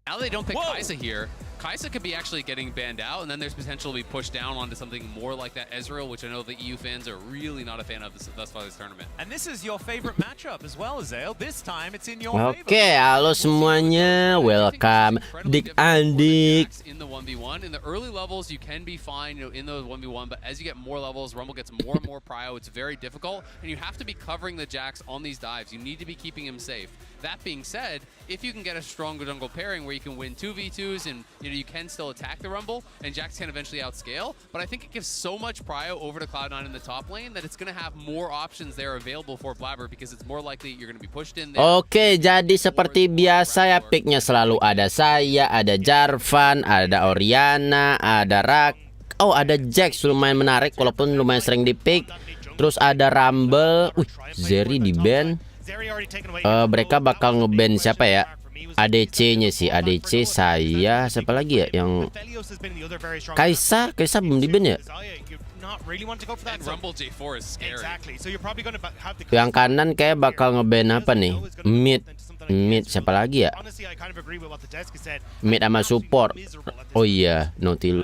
Now they don't pick Kaisa here. Kaisa could be actually getting banned out, and then there's potential to be pushed down onto something more like that Ezreal, which I know the EU fans are really not a fan of thus far this tournament. And this is your favorite matchup as well, Azale. This time it's in your Oke, halo semuanya. Welcome dik-adik. In the 1v1, in the early levels you can be fine, in those 1v1, but as you get more levels, Rumble gets more and more prio. It's very difficult, and you have to be covering the Jax on these dives. You need to be keeping him safe. That being said, if you can get a strong jungle pairing where you can win 2v2s and you can still attack the Rumble, and Jax can eventually outscale, but I think it gives so much prio over to Cloud9 in the top lane that it's going to have more options there available for Blabber because it's more likely you're going to be pushed in there. Oke, jadi seperti biasa ya, picknya selalu ada saya, ada Jarvan, ada Orianna, ada ada Jax, lumayan menarik walaupun lumayan sering di pick. Terus ada Rumble, Zeri di ban. Mereka bakal ngeban siapa ya? ADC-nya sih, ADC saya, siapa lagi ya yang Kaisa belum di ban ya? Yang kanan kayak bakal ngeban apa nih? Mid siapa lagi ya? Mid sama support. Oh iya,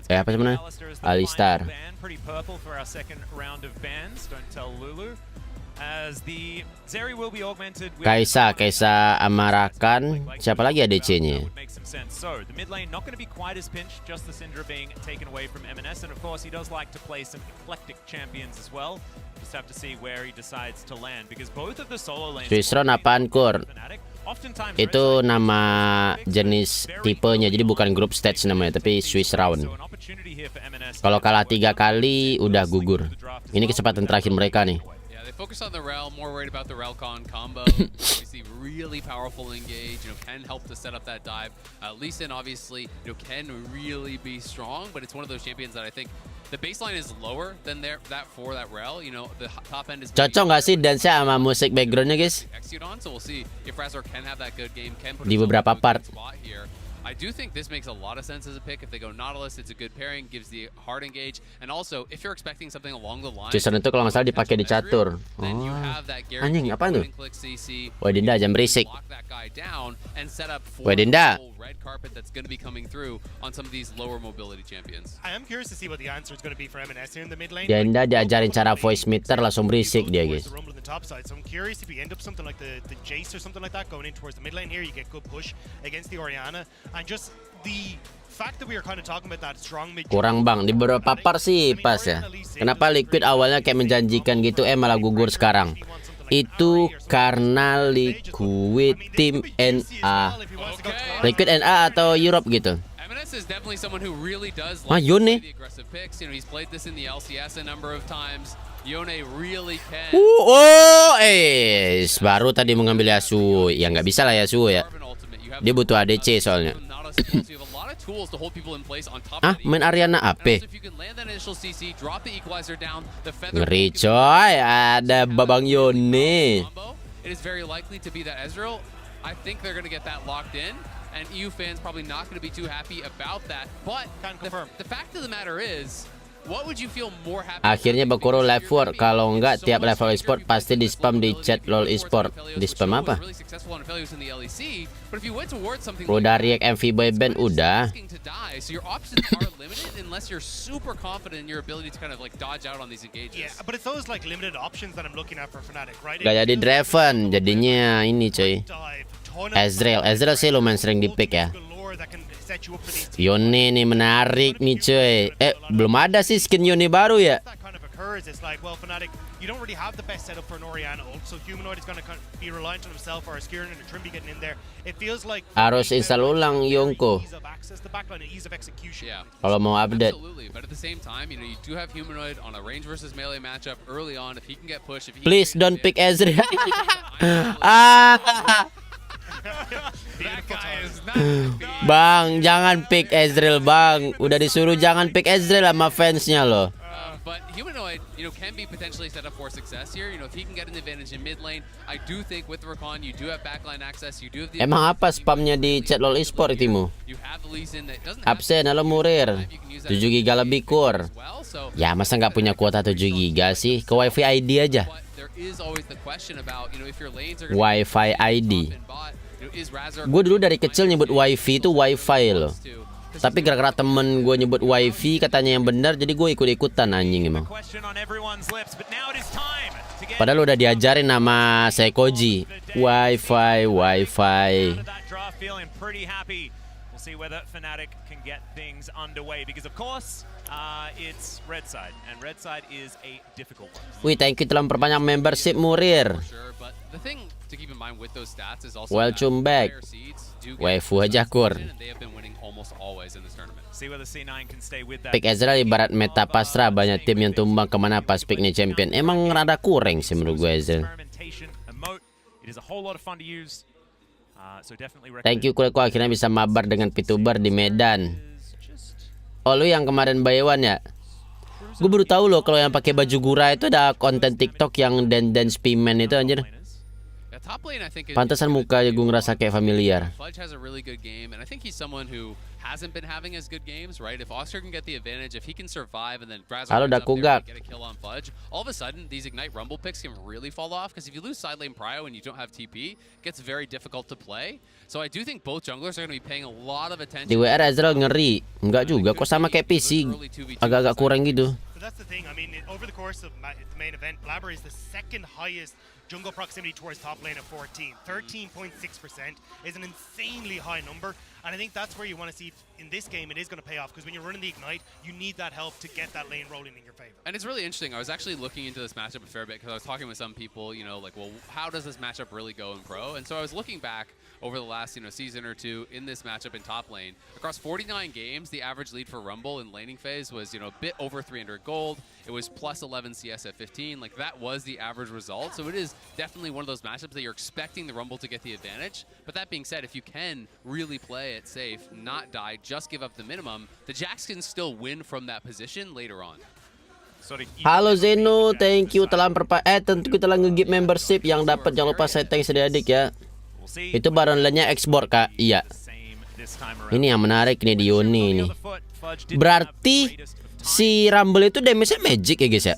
apa sebenarnya? Alistar. Kaisa Amarakan, siapa lagi ADC-nya? Swissron apaan, Kur? Itu nama jenis tipenya, jadi bukan group stage namanya, tapi Swiss round. Kalau kalah 3 kali udah gugur. Ini kesempatan terakhir mereka nih. Focus on the Rel, more worried about the Relcon combo. Obviously, really powerful engage. Can help to set up that dive. Lee Sin obviously, can really be strong, but it's one of those champions that I think the baseline is lower than that Rel. The top end is. Cocok nggak sih dance-nya sama musik backgroundnya, guys? So we'll see if Razor can have that good game. Di beberapa part. I do think this makes a lot of sense as a pick. If they go Nautilus, it's a good pairing, gives the hard engage, and also if you're expecting something along the line. Jason itu kalau nggak salah dipakai di catur. Anjing apa tuh? Wah, Dinda jam berisik. Wah, Dinda. Red carpet that's going to be coming through on some of these lower mobility champions. I am curious to see what the answer is going to be for M&S here in the mid lane. Dinda diajarin cara voice meter langsung berisik dia, guys. So I'm curious if you end up something like the Jace or something like that going in towards the mid lane here, you get good push against the Orianna, and just the fact that we are kind of talking about that strong mid. Kurang bang, di beberapa part sih pas ya. Kenapa Liquid awalnya kayak menjanjikan gitu, malah gugur sekarang? Itu karena Liquid tim NA. Liquid NA atau Europe gitu. Yone. Baru tadi mengambil Yasuo. Ya nggak bisa lah Yasuo ya. Dia butuh ADC soalnya. Main Ariana AP. Ngeri coy, ada Babang Yone. I think they're going to get that locked in, and EU fans probably not going to be too happy about that. But the fact of the matter is, what would you feel more happy? Akhirnya Bakuro live war. Kalau enggak tiap level e-sport pasti di spam di chat lol e-sport. Di spam apa? Udah react MV boy band udah. So your options are limited unless you're super confident in your ability to kind of like dodge out on these engages. Yeah, but it's those like limited options that I'm looking at for Fnatic, right? Gak jadi driven, jadinya ini coy. Ezreal sih lumayan sering di pick ya. Yone nih menarik nih coy. Belum ada sih skin Yone baru ya. It's like, well, Fnatic, you don't really have the best setup for an Orianna ult, so Humanoid is going to be reliant on himself or a Skirin and a Trimby getting in there. It feels like harus install ulang Yonko. Kalau mau update. Absolutely, but at the same time, you do have Humanoid on a range versus melee matchup early on. If he can get pushed, please don't pick Ezreal. Bang, jangan pick Ezreal, bang. Udah disuruh jangan pick Ezreal sama fansnya loh. But Humanoid, can be potentially set up for success here. If he can get an advantage in mid lane, I do think with Recon, you do have backline access. You do have the. Emang apa spamnya di chat lol e-sport itimu? Absen, halo Murir. 7 giga lebih Kur. Ya masa nggak punya kuota 7 giga sih? Ke wifi ID aja. Wifi ID. Gue dulu dari kecil nyebut wifi itu wifi loh. Tapi gara-gara temen gue nyebut wifi katanya yang benar, jadi gue ikut-ikutan anjing emang. Padahal udah diajarin nama Seikoji. Wifi. See whether Fnatic can get things underway because of course it's red side and red side is a difficult one. Wih, thank you telah memperbanyak membership Murir. Welcome back. Waifu aja kur. Pick Ezreal ibarat meta pasrah, banyak tim yang tumbang kemana pas picknya champion. Emang rada kurang sih menurut gue Ezreal. Thank you Kurohiko, akhirnya bisa mabar dengan VTuber di Medan. Oh lu yang kemarin buy one ya? Gue baru tahu loh kalau yang pakai baju gura itu ada konten TikTok yang dance pimen itu anjir. Pantesan muka gue ngerasa kayak familiar. Hasn't been having as good games, right? If Oscar can get the advantage, if he can survive, and then Brazzers Halo up there Dakugak. and get a kill on Fudge, all of a sudden these Ignite Rumble picks can really fall off. Because if you lose side lane Prio and you don't have TP, it gets very difficult to play. So I do think both junglers are going to be paying a lot of attention. Di WR Ezreal ngeri. Enggak juga, kok sama kayak PC. Agak-agak kurang gitu. But that's the thing. I mean, over the course of the main event, Blabber is the second highest jungle proximity towards top lane of 14. 13.6% is an insanely high number. And I think that's where you want to see in this game it is going to pay off, because when you're running the Ignite, you need that help to get that lane rolling in your favor. And it's really interesting. I was actually looking into this matchup a fair bit because I was talking with some people, you know, like, well, how does this matchup really go in pro? And so I was looking back over the last, season or two in this matchup in top lane. Across 49 games, the average lead for Rumble in laning phase was, a bit over 300 gold. It was plus 11 CS at 15. Like, that was the average result. So it is definitely one of those matchups that you're expecting the Rumble to get the advantage. But that being said, if you can really play it safe, not die, just give up the minimum, the Jax can still win from that position later on. Halo Zeno, thank you telah tentu telah nge-give membership. Yang dapat jangan lupa setting sedia-adik ya. Itu baron lane-nya export Kak. Iya. Ini yang menarik nih di Yuni nih. Berarti si Rumble itu damage-nya magic ya guys ya.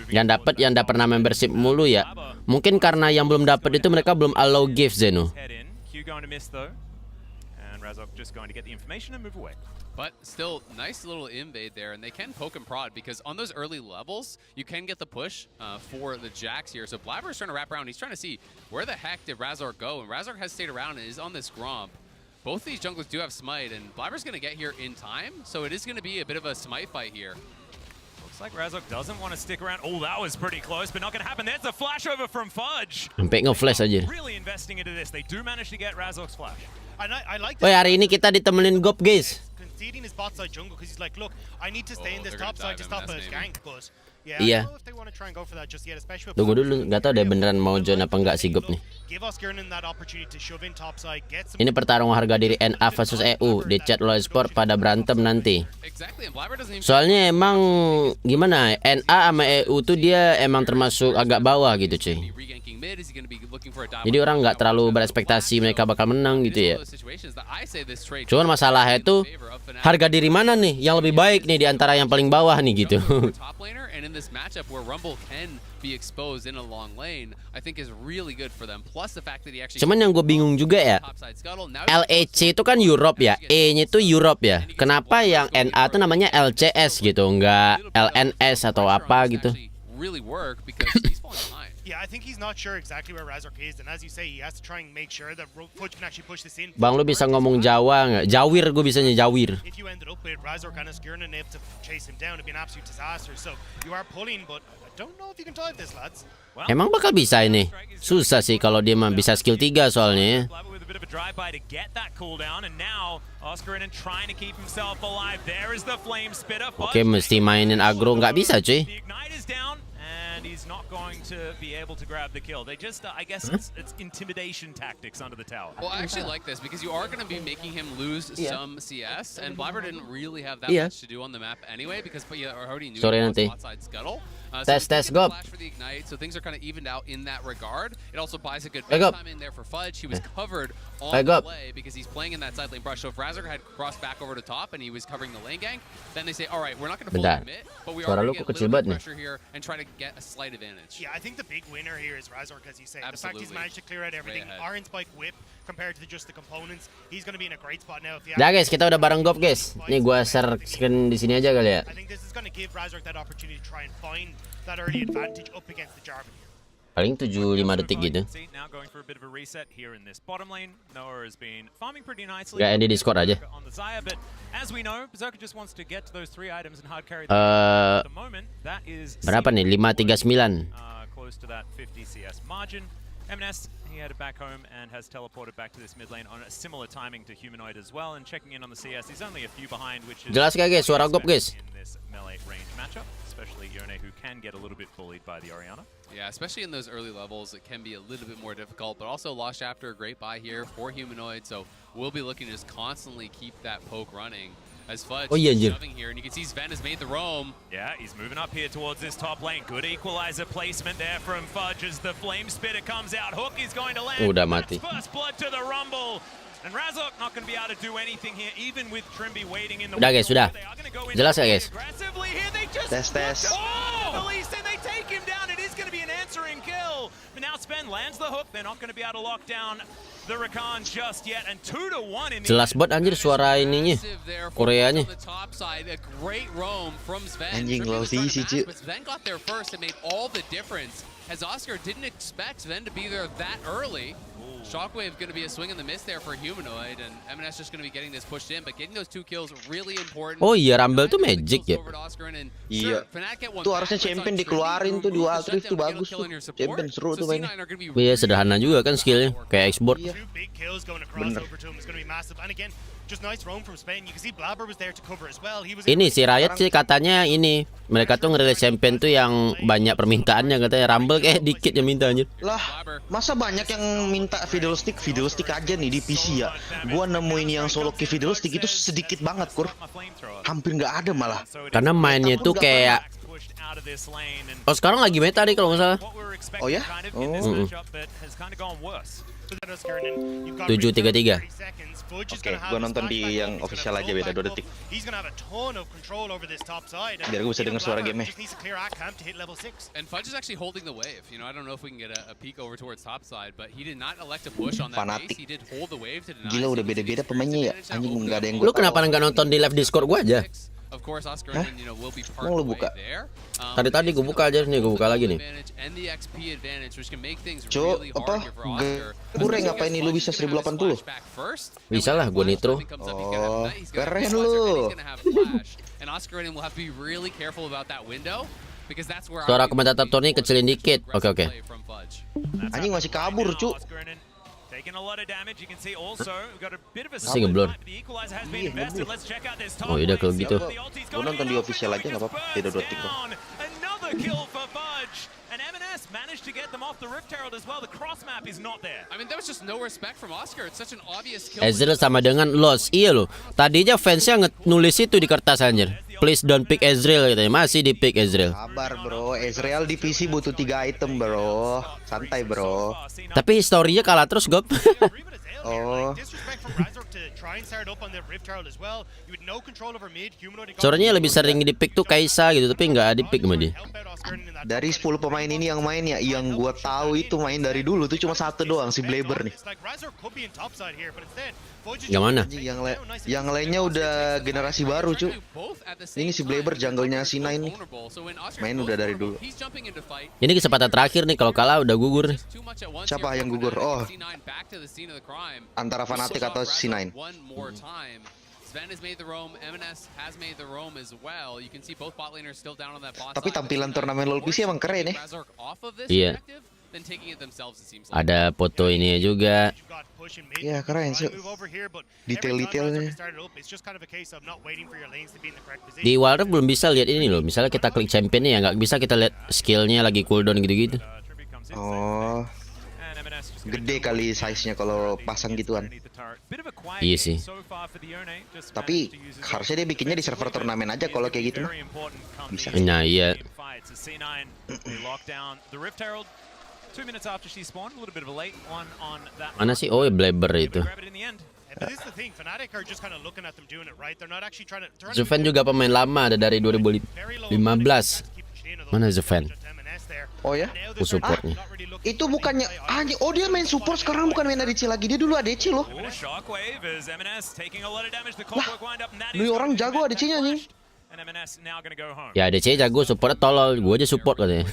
Yang dapat nama membership mulu ya. Mungkin karena yang belum dapat itu mereka belum allow gift Zeno. But still, nice little invade there, and they can poke and prod because on those early levels, you can get the push for the Jax here. So Blabber's trying to wrap around. He's trying to see where the heck did Razork go, and Razork has stayed around and is on this Gromp. Both these junglers do have Smite, and Blabber's going to get here in time, so it is going to be a bit of a Smite fight here. Looks like Razork doesn't want to stick around. Oh, that was pretty close, but not going to happen. There's a flash over from Fudge. Sampai nge-flash aja. Really investing into this. They do manage to get Razork's flash. And I like Woi, hari ini kita ditemenin Gop guys. Conceding his bot side jungle because he's like, look, I need to stay in this top side to stop a gank, but yeah, I Iya. don't know if they want to try and go for that just yet, especially with Tunggu dulu, nggak tahu deh beneran mau join apa enggak si Gop nih. give Oscar that opportunity to shove in top side, get some. Ini pertarungan harga diri NA versus EU di chat LoL Sport pada berantem nanti. Exactly, and Blabber doesn't even... Soalnya emang gimana NA sama EU tuh dia emang termasuk agak bawah gitu cuy. Jadi orang nggak terlalu berekspektasi mereka bakal menang gitu ya. Cuman masalahnya itu harga diri mana nih yang lebih baik nih di antara yang paling bawah nih gitu. Cuman yang gue bingung juga ya, LEC itu kan Europe ya, E-nya itu Europe ya. Kenapa yang NA itu namanya LCS gitu, nggak LNS atau apa gitu? Yeah, I think he's not sure exactly where Razork is, and as you say, he has to try and make sure that Fudge can actually push this in. Bang, lu bisa ngomong Jawa nggak? Jawir, gue bisanya Jawir. If you ended up with Razork and Skirna and able to chase him down, it'd be an absolute disaster. So you are pulling, but I don't know if you can dive this, lads. Emang bakal bisa ini? Susah sih kalau dia mah bisa skill 3 soalnya. Oke, mesti mainin aggro, nggak bisa cuy. And he's not going to be able to grab the kill. They just, I guess it's intimidation tactics under the tower. Well, I actually like this because you are going to be making him lose some CS, and Blabber didn't really have that much to do on the map anyway because you already knew he was outside Scuttle. Test, go. Flash for the Ignite, so things are kind of evened out in that regard. It also buys a good time in there for Fudge. He was covered on the play because he's playing in that side lane brush. So if Razork had crossed back over to top and he was covering the lane gank, then they say, all right, we're not going to fully commit, but we are going to get a little bit of pressure here and try to get a slight advantage. Yeah, I think the big winner here is Razork, as you say. The fact he's Absolutely. managed to clear out everything. ahead. Iron Spike Whip compared to just the components. He's going to be in a great spot now. If he Dah guys, kita udah bareng Gop guys. Nih gua share screen di sini aja kali ya. I think this is going to give Razork that opportunity to try and find that early advantage up against the Jarvan. Paling 7-5 detik gitu. Now going for a bit of a reset here in this bottom lane. Noah has been farming pretty nicely. Gak di Discord aja. On the Xayah, but as we know, Berserker just wants to get to those 3 items and hard carry Eh, at the moment. That is berapa nih? 539. close to that 50 CS margin. MNS, he headed back home and has teleported back to this mid lane on a similar timing to Humanoid as well. And checking in on the CS, he's only a few behind, which is Jelas gak guys suara Gop guys? in this melee range matchup, especially Yone, who can get a little bit bullied by the Orianna. Yeah, especially in those early levels, it can be a little bit more difficult, but also Lost Chapter, a great buy here for Humanoid, so we'll be looking to just constantly keep that poke running as Fudge is shoving here, and you can see Sven has made the roam. Yeah, he's moving up here towards this top lane. Good equalizer placement there from Fudge as the Flame Spitter comes out. Hook is going to land. Udah mati. First blood to the Rumble. And Razork not going to be able to do anything here, even with Trimby waiting in the Udah guys, sudah. They are gonna go in Jelas gak guys? aggressively here. They just Tes. Oh! Police, and they take him down. It is going to be an answering kill. But now Sven lands the hook. They're not going to be able to lock down the Rakan just yet. And 2-1 in the Jelas banget anjir suara ininya. Koreanya. Anjing, low CC, cuy. But Sven got there first and made all the difference. As Oscar didn't expect Sven to be there that early. Shockwave going to be a swing and the miss there for Humanoid, and MNS just going to be getting this pushed in, but getting those 2 kills really important. Oh iya, Rumble tuh magic ya. Iya. Tuh harusnya champion dikeluarin tuh di WildRift tuh bagus tuh. Champion seru tuh mainnya. Iya sederhana juga kan skillnya, kayak export. Iya. Bener. Ini si Riot sih katanya ini mereka tuh ngerilis champion tuh yang banyak permintaannya, katanya Rumble kayak dikit yang minta anjir. Lah, masa banyak yang minta fiddlestick aja nih di PC ya. Gua nemuin yang solo key fiddlestick itu sedikit banget, Kur. Hampir nggak ada malah. Karena mainnya tuh kayak oh sekarang lagi meta nih kalau nggak salah. Oh ya? Oh. 7-3-3. Oke, gua nonton di yang official aja, beda 2 detik. Biar gua bisa denger suara gamenya. And Fudge is actually holding the wave. You know, I don't know if we can get a peek over towards top side, but he did not elect to push on that Fanatik. base. He did hold the wave to deny. Gila, udah beda-beda pemainnya ya. Anjing, nggak ada yang Lu gua kenapa tahu. nggak nonton di live Discord gua aja? Of course, Oscar Hah? and, you know, will be part Mau of lu the buka? way there. Tadi gua buka aja nih, gua buka lagi nih. And the XP advantage, which can make things Cuk, really apa? hard here for Oscar. Kurang ngapain nih lu bisa 1080? Bisa lah, gua nitro. Oh, keren lu. And Oscar will have to be really careful about that window. Because that's where Suara komentator nih kecilin dikit. Oke. Anjing masih kabur, Cuk. Taking a lot of damage. You can see also we've got a bit of a Masih ngeblur. The equalizer has been invested. Let's check out this top Oh, iya kalau lane. gitu. Gua nonton di official aja nggak apa-apa. Beda 2 detik kok. Another kill for Fudge. And MNS managed to get them off the Rift Herald as well. The cross map is not there. I mean, there was just no respect from Oscar. It's such an obvious kill. Ezreal sama dengan Lost. Iya loh. Tadinya fansnya nulis itu di kertas anjir. Please don't pick Ezreal katanya. Masih di pick Ezreal. Sabar, bro. Ezreal di PC butuh 3 item, bro. Santai, bro. Tapi historinya kalah terus, Gop. Oh. Suaranya lebih sering di pick tuh Kaisa gitu, tapi nggak di pick sama dia. Dari 10 pemain ini yang main ya, yang gua tahu itu main dari dulu tuh cuma 1 doang, si Blaber nih. Yang mana? Anjing, yang lainnya udah generasi baru, cu. Ini si Blaber jungle-nya si Nine nih. Main udah dari dulu. Ini kesempatan terakhir nih, kalau kalah udah gugur nih. Siapa yang gugur? Oh, antara Fanatik atau si Nine. Sven has made the roam, MNS has made the roam as well. You can see both bot laners still down on that bot Tapi side. tampilan turnamen LoL PC emang keren ya. Iya. Ada foto ini juga. Iya, keren sih. Detail-detailnya. Di WildRift belum bisa lihat ini loh. Misalnya kita klik championnya ya nggak bisa kita lihat skillnya lagi cooldown gitu-gitu. Oh, gede kali size-nya kalau pasang gituan. Iya sih. Tapi harusnya dia bikinnya di server turnamen aja kalau kayak gitu mah. Bisa. Nah iya. Mana sih? Oh, Blaber itu. Zuven juga pemain lama, ada dari 2015. Mana Zefen? Oh ya? Supportnya. Itu bukannya anjing. Oh, dia main support sekarang, bukan main ADC lagi. Dia dulu ADC loh. Ini orang jago ADC-nya anjing. Ya ADC jago, support tolol. Gua aja support katanya.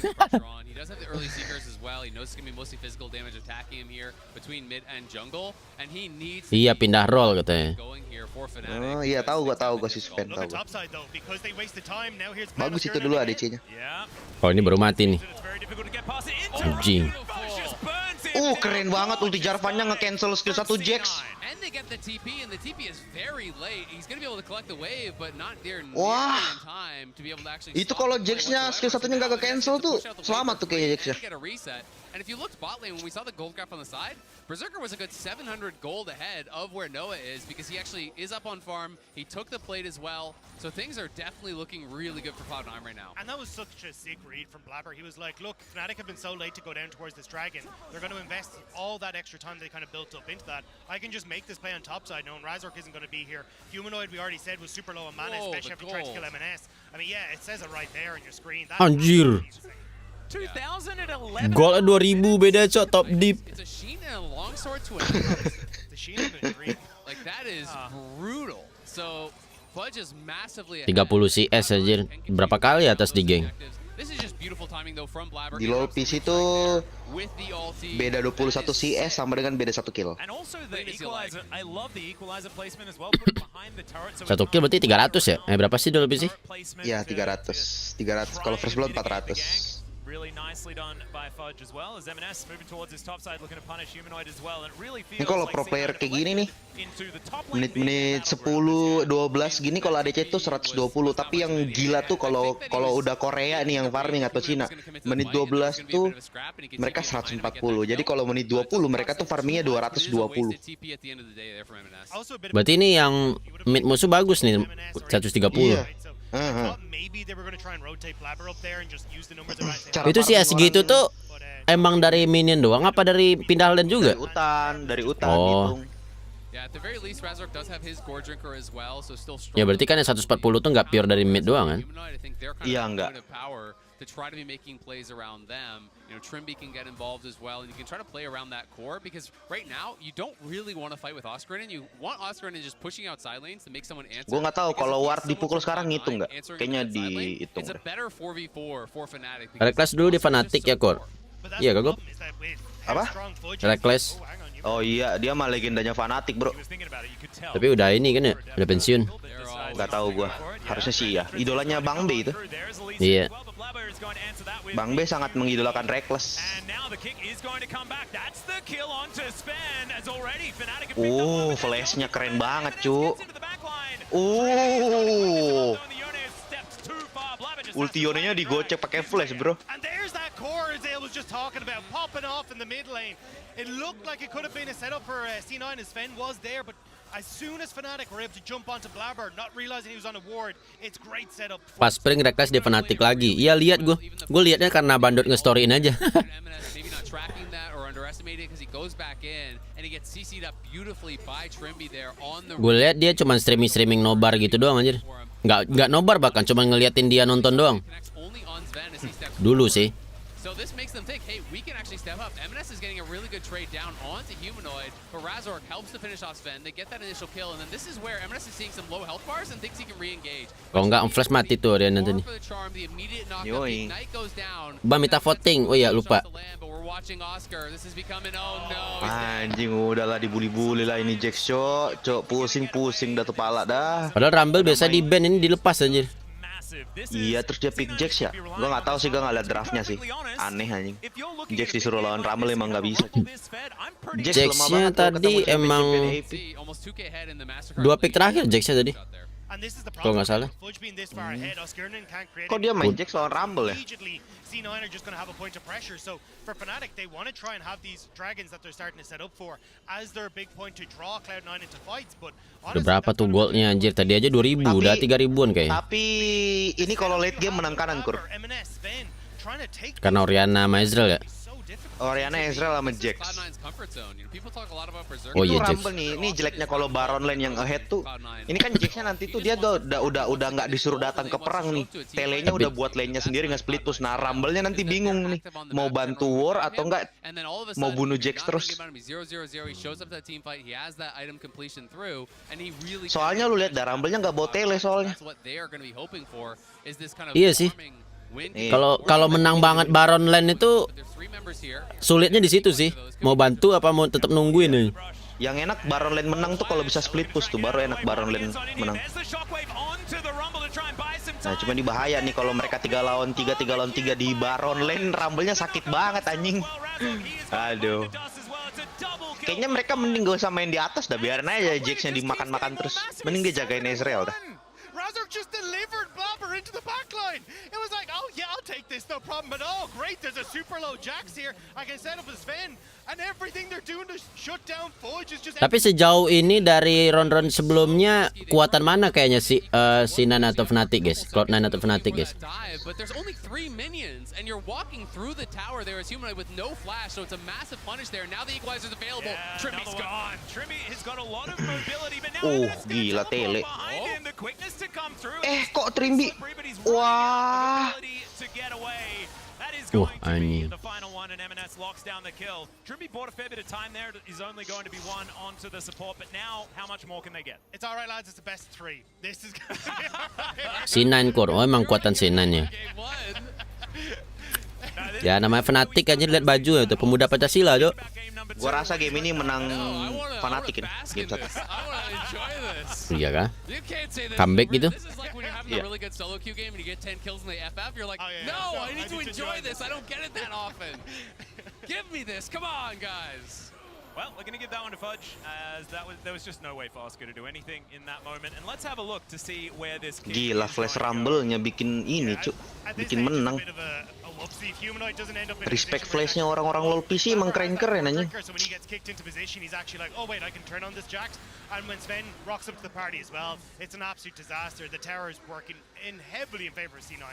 He does have the early seekers as well. He knows it's gonna be mostly physical damage attacking him here between mid and jungle, and he needs Iya pindah role katanya. going here for Fnatic. Oh iya, tahu gua si Sven tahu. Bagus itu dulu ADC-nya. Oh ini baru mati nih. Anjing. Keren banget ulti Jarvan-nya nge-cancel skill 1 Jax. And they get the TP, and the TP is very late. He's gonna be able to collect the wave, but not there Wah. in time to be able to actually. Itu kalau Jax-nya skill 1-nya nggak ke-cancel tuh, selamat tuh kayaknya Jax-nya. Get a reset. And if you looked bot lane when we saw the gold graph on the side, Berserker was a good 700 gold ahead of where Noah is because he actually is up on farm. He took the plate as well. So things are definitely looking really good for Cloud9 right now. And that was such a sick read from Blabber. He was like, look, Fnatic have been so late to go down towards this dragon. They're going to invest all that extra time they kind of built up into that. I can just make this play on top side knowing Razork isn't going to be here. Humanoid, we already said, was super low on mana, especially after he tried to kill MNS. I mean, yeah, it says it right there on your screen. That's Anjir. 2011. Gol 2000 beda cok top deep. It's a Sheen and a longsword to a The Sheen has been dream. like that is brutal. So Fudge is massively 30 CS anjir. Berapa kali atas di geng? This is just beautiful timing though from Blabber. Di low PC tuh with the ulti. beda 21 CS sama dengan beda 1 kill. And also the equalizer, I love the equalizer placement as well. Put it behind the turret. So 1 kill berarti 300 ya? Berapa sih dulu PC? Ya 300. Kalau first blood 400. Really nicely done by Fudge as well as MNS moving towards his top side looking to punish Humanoid as well and it really feels Ini kalau like pro player kayak gini nih, into the top lane menit-menit 10, 12 gini kalau ADC tuh 120, tapi yang gila tuh kalau udah Korea nih yang farming atau Cina, menit 12 tuh mereka 140. Jadi kalau menit 20 mereka tuh farmingnya 220. Berarti ini yang mid musuh bagus nih 130. Iya. Itu si SG itu tuh emang dari minion doang apa dari pindah lane juga? Dari hutan Oh. gitu. Ya berarti kan yang 140 tuh nggak pure dari mid doang kan? Iya enggak. To try to be making plays around them. You know, Trimby can get involved as well, and you can try to play around that core because right now you don't really want to fight with Oscar, and you want Oscar and just pushing out side lanes to make someone answer. Gue nggak tahu kalau ward dipukul sekarang ngitung nggak? Kayaknya dihitung. It's a better 4v4 for Fnatic. Reckless dulu di Fnatic ya Kor? Iya kagak? Apa? Reckless. Oh iya, dia mah legendanya Fnatic bro. Tapi udah ini kan ya, udah pensiun. Nggak tahu gua. Harusnya sih ya. Idolanya Bang B itu. Iya. Bang B sangat mengidolakan Reckless. Flashnya keren banget cu. Ultionenya digocek pakai flash bro. And there's that core as Dale was just talking about, popping off in the mid lane. It looked like it could have been a setup for C9 as Sven was there, but as soon as Fnatic were able to jump onto Blabber, not realizing he was on a ward, it's great setup. Pas spring Reckless di Fnatic lagi. Iya lihat gue liatnya karena bandot nge-storyin aja. Gue lihat dia cuma streaming Nobar gitu doang anjir. Nggak Nobar bahkan cuma ngeliatin dia nonton doang. Dulu sih. So this makes them think, hey, we can actually step up. MNS is getting a really good trade down onto Humanoid, but Razork helps to finish off Sven. They get that initial kill, and then this is where MNS is seeing some low health bars and thinks he can re-engage. Kalau nggak flash mati tuh dia nanti nih. Yoi. Bang minta voting. Oh iya lupa. Anjing udahlah dibully-bully lah ini Jax cok pusing-pusing dah kepala dah. Padahal Rumble biasa di ban ini dilepas anjir. Iya terus dia pick Jax ya. Gue nggak tahu sih, gue nggak liat draftnya sih. Aneh anjing. Jax disuruh lawan Rumble emang nggak bisa. Jax-nya tadi emang 2 pick terakhir Jax-nya tadi. Kalau nggak salah. Kok dia main Jax lawan Rumble ya? C9 are just going to have a point of pressure. So for Fnatic, they want to try and have these dragons that they're starting to set up for as their big point to draw Cloud9 into fights. But udah berapa tuh goldnya anjir? Tadi aja 2000, udah 3000-an kayaknya. Tapi ini kalau late game menang kanan Kur. Karena Oriana sama Ezreal ya. Oriana, Ezreal sama Jax. Oh Itu iya, Jax. Rumble nih. Ini jeleknya kalau Baron lane yang ahead tuh. Ini kan Jaxnya nanti tuh dia udah nggak disuruh datang ke perang nih. Telenya udah buat lane-nya sendiri nggak split push. Nah, Rumble-nya nanti bingung nih. Mau bantu war atau enggak mau bunuh Jax terus. Soalnya lu lihat dah Rumble-nya nggak bawa tele soalnya. Iya sih. Kalau menang banget Baron Lane itu sulitnya di situ sih. Mau bantu apa mau tetap nungguin nih? Yang enak Baron lane menang tuh kalau bisa split push tuh, baru enak Baron lane menang. Nah, cuma ini bahaya nih kalau mereka 3 lawan 3 di Baron lane, Rumble-nya sakit banget anjing. Aduh. Kayaknya mereka mending gak usah main di atas dah, biarin aja Jax-nya dimakan-makan terus. Mending dia jagain Ezreal dah. Razork just delivered Blabber into the backline. It was like, oh yeah, I'll take this, no problem. But oh, great, there's a super low Jax here. I can set up a Sven. And everything they're doing to shut down Fudge is just... Tapi sejauh ini dari round-round sebelumnya, kuatan mana kayaknya si Nan atau Fnatic, guys? Cloud9 atau Fnatic, guys? But there's only 3 minions, and you're walking through the tower there as Humanoid with no flash, so it's a massive punish there. Now the equalizer's available. Yeah, Trimmy's gone. Trimmy has got a lot of mobility, but now Oh, Evan's gonna gila, teleport tele. behind him. The quickness to come through. Kok Trimby? Slippery, but he's running Wah. out of ability to get away. That is Wah, going to be anjing. the final one, and M&S locks down the kill. Trimby bought a fair bit of time there. He's only going to be one onto the support, but now, how much more can they get? It's alright lads, it's the best 3. This is gonna be alright. Si Nan core, oh emang kuatan si Nan ya. Game 1. Ya namanya Fnatic aja lihat baju ya tuh, pemuda Pancasila, Cok. Gua rasa game ini menang Fnatic ini. Game 1. Iya kah? Comeback gitu? Yeah. Really good solo queue game and you get 10 kills in the FF, you're like, Oh, yeah, no, yeah. I need to enjoy this. I don't get it that often. Give me this. Come on, guys. Well, we're going to give that one to Fudge, as there was just no way for Oscar to do anything in that moment. And let's have a look to see where this kick Gila, is flash going to go. Rumble-nya bikin ini, Cuk. Bikin menang. Respect flash-nya orang-orang LoL PC emang keren-keren anjing. So when he gets kicked into position, he's actually like, oh wait, I can turn on this Jax. And when Sven rocks up to the party as well, it's an absolute disaster. The tower is working heavily in favor of C9.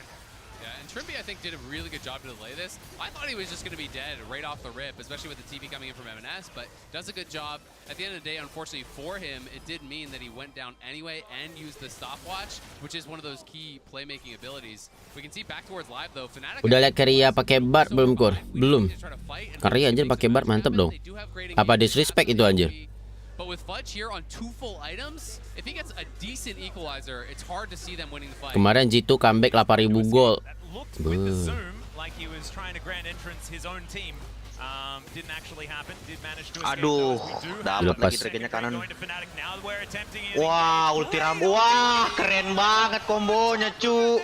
Yeah, and Trimby, I think, did a really good job to delay this. I thought he was just going to be dead right off the rip, especially with the TP coming in from M&S, but does a good job. At the end of the day, unfortunately for him, it did mean that he went down anyway and used the stopwatch, which is one of those key playmaking abilities. We can see back towards live, though. Fnatic... Udah lihat Karya pakai bar belum, Kur? Belum. Karya anjir pakai bar mantap dong. Apa disrespect itu anjir? But with Fudge here on 2 full items, if he gets a decent equalizer, it's hard to see them winning the fight. Kemarin G2 comeback 8.000 gol. That looked with the zoom like he was trying to grand entrance his own team. Didn't actually happen. Did manage to escape. Aduh, dapat lagi triggernya kanan. Wah, ulti Rumble. Wah, keren banget kombonya, cu.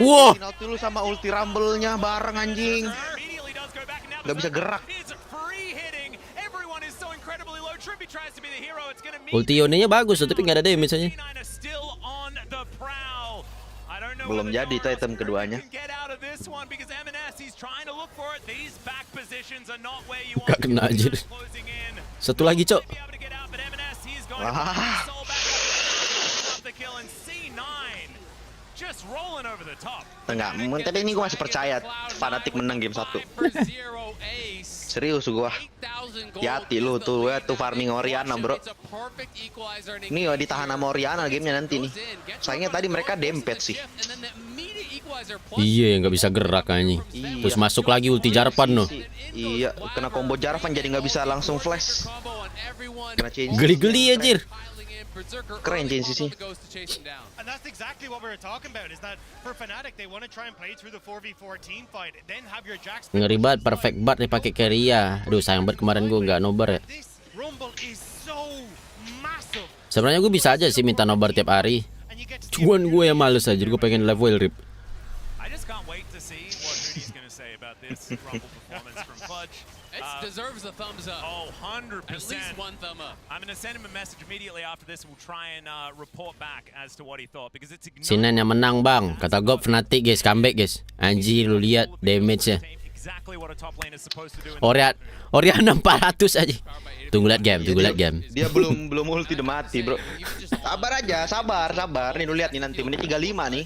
Wah, Nautilus sama ulti Rumble-nya bareng anjing. Gak bisa gerak. ulti Yone-nya bagus tapi nggak ada damage aja. Belum jadi itu item keduanya. Gak kena anjir. Satu lagi, Cok. Wah. Enggak, tapi ini gue masih percaya Fnatic menang game 1. Serius gua. Hati lu tuh, tuh farming Oriana, bro. Ini ditahan sama Oriana gamenya nanti nih. Sayangnya tadi mereka dempet sih. Iya, nggak bisa gerak anjing. Terus masuk lagi ulti Jarvan no. Iya, kena combo Jarvan jadi nggak bisa langsung flash. Kena change. Geli-geli anjir. Keren change sih. And that's exactly what we were talking about, is that for Fnatic they want to try and play through the 4v4 team fight, then have your Jax. Ngeri banget perfect bar nih pakai Karya. Aduh, sayang banget kemarin gue nggak nobar ya. This rumble is so massive. Sebenarnya gue bisa aja sih minta nobar tiap hari. Cuman gue yang males aja, gue pengen live WildRift. I just can't wait to see what Hoodie's going to say about this rumble performance from Fudge. It deserves a thumbs up. Oh, 100%. At least one thumb up. I'm going to send him a message immediately after this. We'll try and report back as to what he thought, because it's Sinan yang menang, Bang. Kata gue Fnatic, guys, comeback, guys. Anjir, lu lihat damage-nya. exactly what a top lane is supposed to do. Oriana 400 aja. Tunggu lihat game. Dia belum ulti udah mati, bro. Sabar aja, sabar. Nih lu lihat nih nanti menit 35 nih.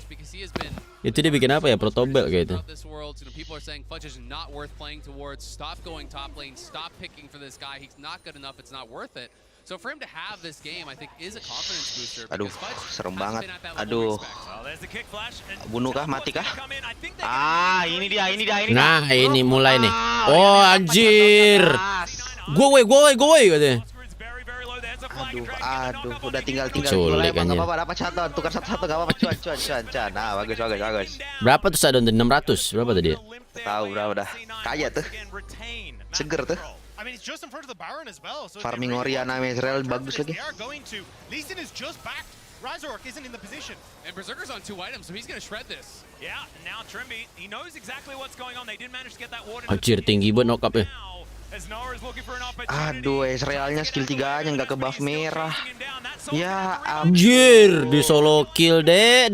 Itu dia bikin apa ya? Protobel kayak itu. Throughout this world, people are saying Fudge is not worth playing towards. Stop going top lane. Stop picking for this guy. He's not good enough. It's not worth it. So for him to have this game, I think is a confidence booster. Aduh, because Fudge serem hasn't banget. been at that level Aduh. we expect. Well, there's the kick flash, and Bunuh kah? Mati kah? come in. I think they Ah, ini dia. Nah, ini mulai nih. Ah, Oh, Oriana dapat anjir. satu keras. Gue katanya. Oscar's very, very low. There's a flag Aduh, and drag in the aduh, knockup on udah the tinggal Kurohiko. Sulit, dua lempar, anjir. nggak apa-apa, dapat satu, tukar satu, nggak apa-apa, cuan. Nah, bagus. Berapa tuh Sadon? 600. Berapa tadi? Tahu berapa dah. Kaya tuh. Seger tuh. I mean, it's just in front of the Baron as well. So Farming Oriana sama Israel bagus lagi. They are going to. Lee Sin is just back. Razork isn't in the position. And Berserker's on 2 items, so he's going to shred this. Yeah, now Trimby, he knows exactly what's going on. They did manage to get that ward. Anjir, tinggi banget knock-up ya. Now, as Noah is looking for an opportunity. Aduh, Israelnya skill 3-nya nggak ke buff merah. Ya, Anjir, di solo kill Dek.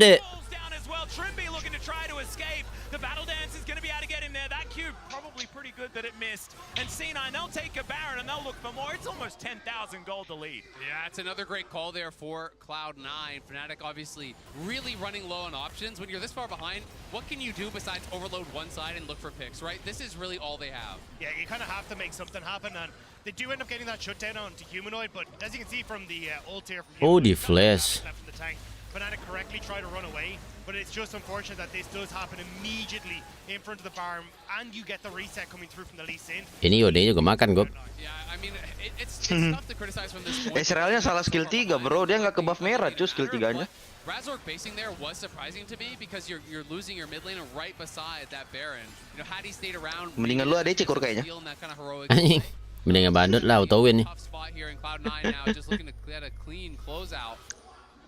Down as well. Trimby looking to try to escape. The battle dance is going to be able to get in there. That cube probably pretty good that it missed. And C9, they'll take a Baron and they'll look for more. It's almost 10,000 gold to lead. Yeah, it's another great call there for Cloud9. Fnatic obviously really running low on options. When you're this far behind, what can you do besides overload one side and look for picks, right? This is really all they have. Yeah, you kind of have to make something happen, and they do end up getting that shutdown onto Humanoid. But as you can see from the ult here, from Oh, Humanoid, di not flash. left from the tank. Fnatic correctly try to run away, but it's just unfortunate that this does happen immediately in front of the farm, and you get the reset coming through from the Lee Sin. Ini Yode juga makan, Gob. Yeah, I mean, it's tough to criticize from this point. Israelnya salah skill 3, bro. Dia nggak ke buff merah, cuy, skill 3-nya. Razork basing there was surprising to me because you're losing your mid laner right beside that Baron. You know, had he stayed around, Mendingan lu ADC kur kayaknya. feeling that kind of heroic. Anjing. Mendingan bandut lah, auto win nih. Tough spot here in Cloud9 now, just looking to get a clean closeout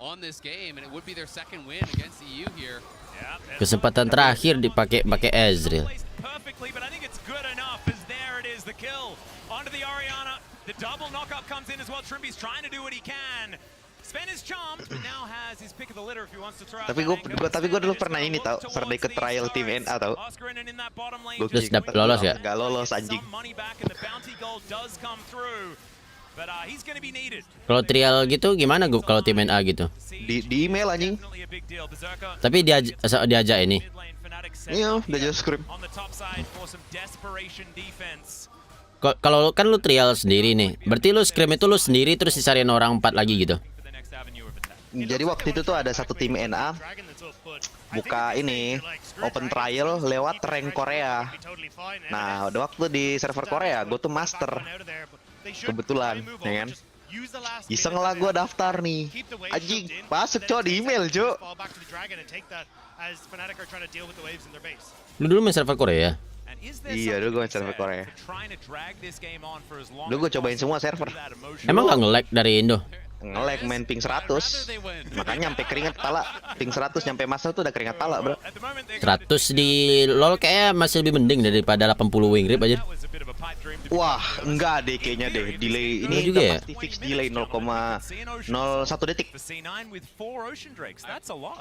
on this game, and it would be their second win against EU here. Yeah, Kesempatan terakhir dipakai Ezreal. perfectly, but I think it's good enough as there it is, the kill onto the Oriana. The double knockup comes in as well. Trimby's trying to do what he can. Spend his charm, but now has his pick of the litter if he wants to throw out Tapi gue dulu pernah ini tau, pernah ikut trial tim NA tau. Terus dapet lolos gak? Gak lolos anjing. Kalau Kalau trial gitu gimana, Gob? Kalau tim NA gitu? Di email anjing. Tapi diajak ini. Iya, udah just script. Kalau kan lu trial sendiri nih, berarti lu scrim itu lu sendiri terus disariin orang 4 lagi gitu. Jadi waktu itu tuh ada satu tim NA buka ini open trial lewat rank Korea. Nah, udah waktu di server Korea, gue tuh master. Kebetulan, ya kan? Iseng lah gue daftar nih. Anjing, masuk coy di email, coy. Lu dulu main server Korea? Iya, dulu gue main server Korea. Dulu gue cobain semua server. Emang gak nge-lag dari Indo? Nge-lag main ping 100. Makanya sampai keringat pala. Ping 100 nyampe masa tuh udah keringat pala, bro. 100 di LoL kayaknya masih lebih mending daripada 80 WildRift aja. Wah, enggak deh kayaknya deh. Delay ini juga udah ya? pasti fix delay 0,01 detik. I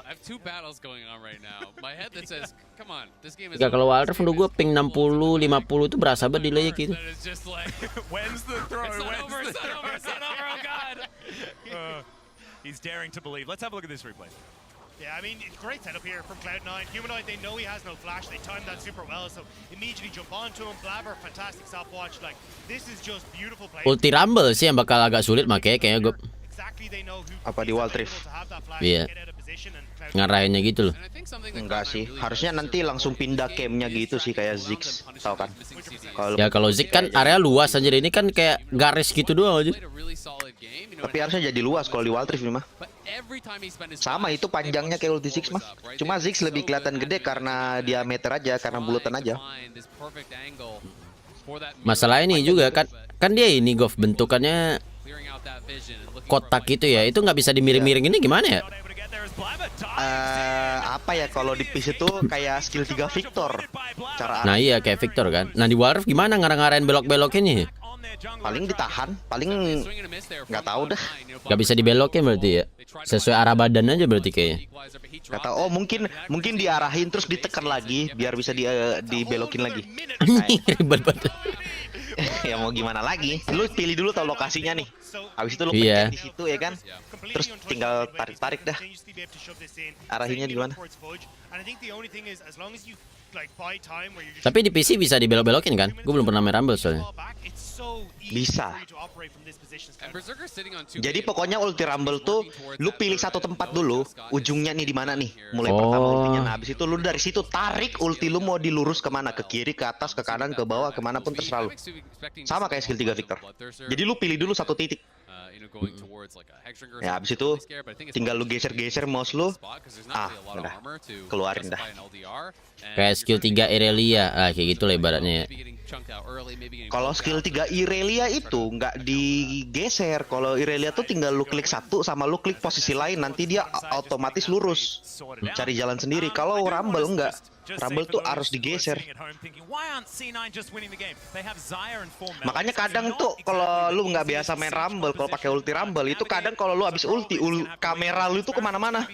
have 2 battles going on right now. My head that says, come on, this game is Enggak, kalau WildRift menurut gue ping 60, 50 itu berasa banget delaynya gitu. That is just like, When's the throw? it's not When's over, the it's not over, it's not over, oh god. He's daring to believe. Let's have a look at this replay. Yeah, I mean, it's great setup here from Cloud9. Humanoid, they know he has no flash. They timed that super well, so immediately jump onto him. Blabber, fantastic stopwatch. Like, this is just beautiful play. Ulti Rumble sih yang bakal agak sulit makanya kayaknya gue Exactly, they know who Apa di WildRift? to have that flash, Iya. get out of position, and Cloud9 ngarahinnya gitu loh. And I think something that Enggak Cloud9 sih, really harusnya does nanti deserve langsung for pindah this camp-nya game gitu is sih kayak tracking Ziggs, well and tau kan? punishing these missing CCs. Kalau Ya kalau Zik kan area luas aja, ini kan kayak garis gitu doang aja. Played a really solid game, you know, tapi harusnya jadi luas kalau di WildRift ini mah. but every time he spent his Sama flash, itu panjangnya they kayak bunched ulti Ziggs mah. forwards up, right? Cuma They Ziggs were lebih so kelihatan good gede at karena managing diameter aja, karena trying bulutan to aja. find this perfect angle for that Masalah mirror, ini juga kan dia ini Gof bentukannya clearing out that vision and looking kotak for a gitu ya. Itu nggak bisa dimiring-miring ini gimana ya? Not able to get there as Blabber dives Apa ya kalau di PC itu kayak skill 3 Victor. Cara Nah iya kayak Victor kan. Nah di WildRift gimana ngarang-ngarain belok-belok ini? paling ditahan, paling swing and a miss there nggak from tahu dah. Cloud9, you know, Nggak bisa dibelokin berarti ya? Sesuai arah badan aja berarti kayaknya. equalizer, but he dropped Kata it. oh mungkin diarahin terus ditekan lagi biar bisa dibelokin lagi. Ribet banget. Ya mau gimana lagi? Lu pilih dulu tau lokasinya nih. So Habis itu lu Iya. pencet di situ ya kan. Terus tinggal tarik-tarik dah. Arahinnya di mana? Tapi di PC bisa dibelok-belokin kan? Gue belum pernah main Rumble soalnya. Bisa. Jadi pokoknya ulti Rumble tuh lu pilih satu tempat dulu, ujungnya nih di mana nih. Mulai pertama ultinya. Nah, habis itu lu dari situ tarik ulti lu mau dilurus kemana? Ke kiri, ke atas, ke kanan, ke bawah, kemanapun terserah lu. Sama kayak skill 3 Victor. Jadi lu pilih dulu satu titik. Ya habis itu tinggal lu geser-geser mouse lu. Udah. Keluarin dah. Kayak skill 3 Irelia. Kayak gitu lah ibaratnya ya. Kalau skill 3 Irelia itu nggak digeser. Kalau Irelia tuh tinggal lu klik satu sama lu klik posisi lain, nanti dia otomatis lurus. Cari jalan sendiri. Kalau Rumble enggak. Rumble tuh harus digeser. Makanya kadang tuh kalau lu nggak biasa main Rumble, kalau pakai ulti Rumble itu kadang kalau lu habis ulti, kamera lu itu kemana-mana.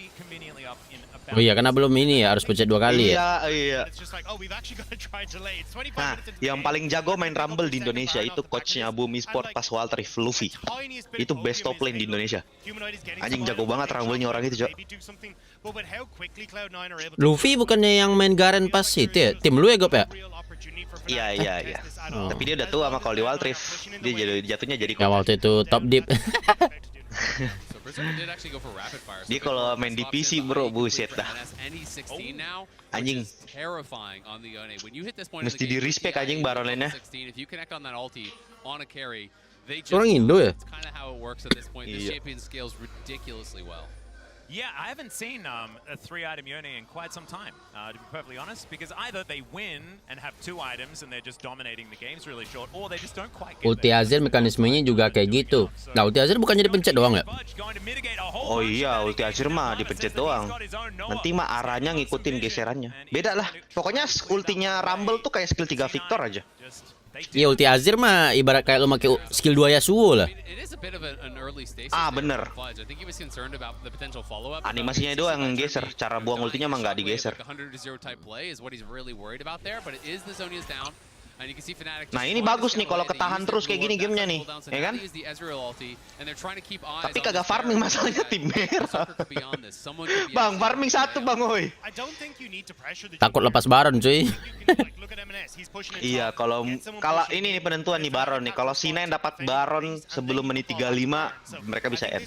Oh iya, karena belum ini ya, harus pencet 2 kali ya. Iya. Nah, yang paling jago main Rumble di Indonesia itu coachnya Bumi Sport pas WildRift, Luffy. Itu best top lane di Indonesia. Anjing jago banget Rumble-nya orang itu, Cok. Luffy bukannya yang main Garen pas itu ya? Tim lu ya, Gop ya? Iya. Tapi dia udah tua sama kalau di WildRift. Dia jatuhnya jadi Ya waktu itu top deep. Dia kalau main di PC bro, buset dah. Anjing. Mesti di respect anjing Baron lainnya. Orang Indo ya? Iya. Yeah, I haven't seen a 3-item Yone in quite some time, to be perfectly honest, because either they win and have 2 items and they're just dominating the games really short, or they just don't quite get Ulti Azir mekanismenya juga kayak gitu. Nah, ulti Azir bukannya dipencet doang ya? Oh iya, ulti Azir mah dipencet doang. Nanti mah arahnya ngikutin geserannya. Beda lah. Pokoknya ultinya Rumble tuh kayak skill 3 Victor aja. Iya, ulti Azir mah ibarat kayak lu pakai skill 2 Yasuo lah. Bener. Animasinya doang yang geser. Cara buang ultinya mah nggak digeser. Nah ini bagus nih kalau ketahan terus kayak gini gamenya nih, ya kan? Tapi kagak farming masalahnya tim merah. Bang, farming satu bang, oi. Takut lepas Baron cuy. Iya, kalau ini nih penentuan nih Baron nih. Kalau C9 dapat Baron sebelum menit 35, mereka bisa end.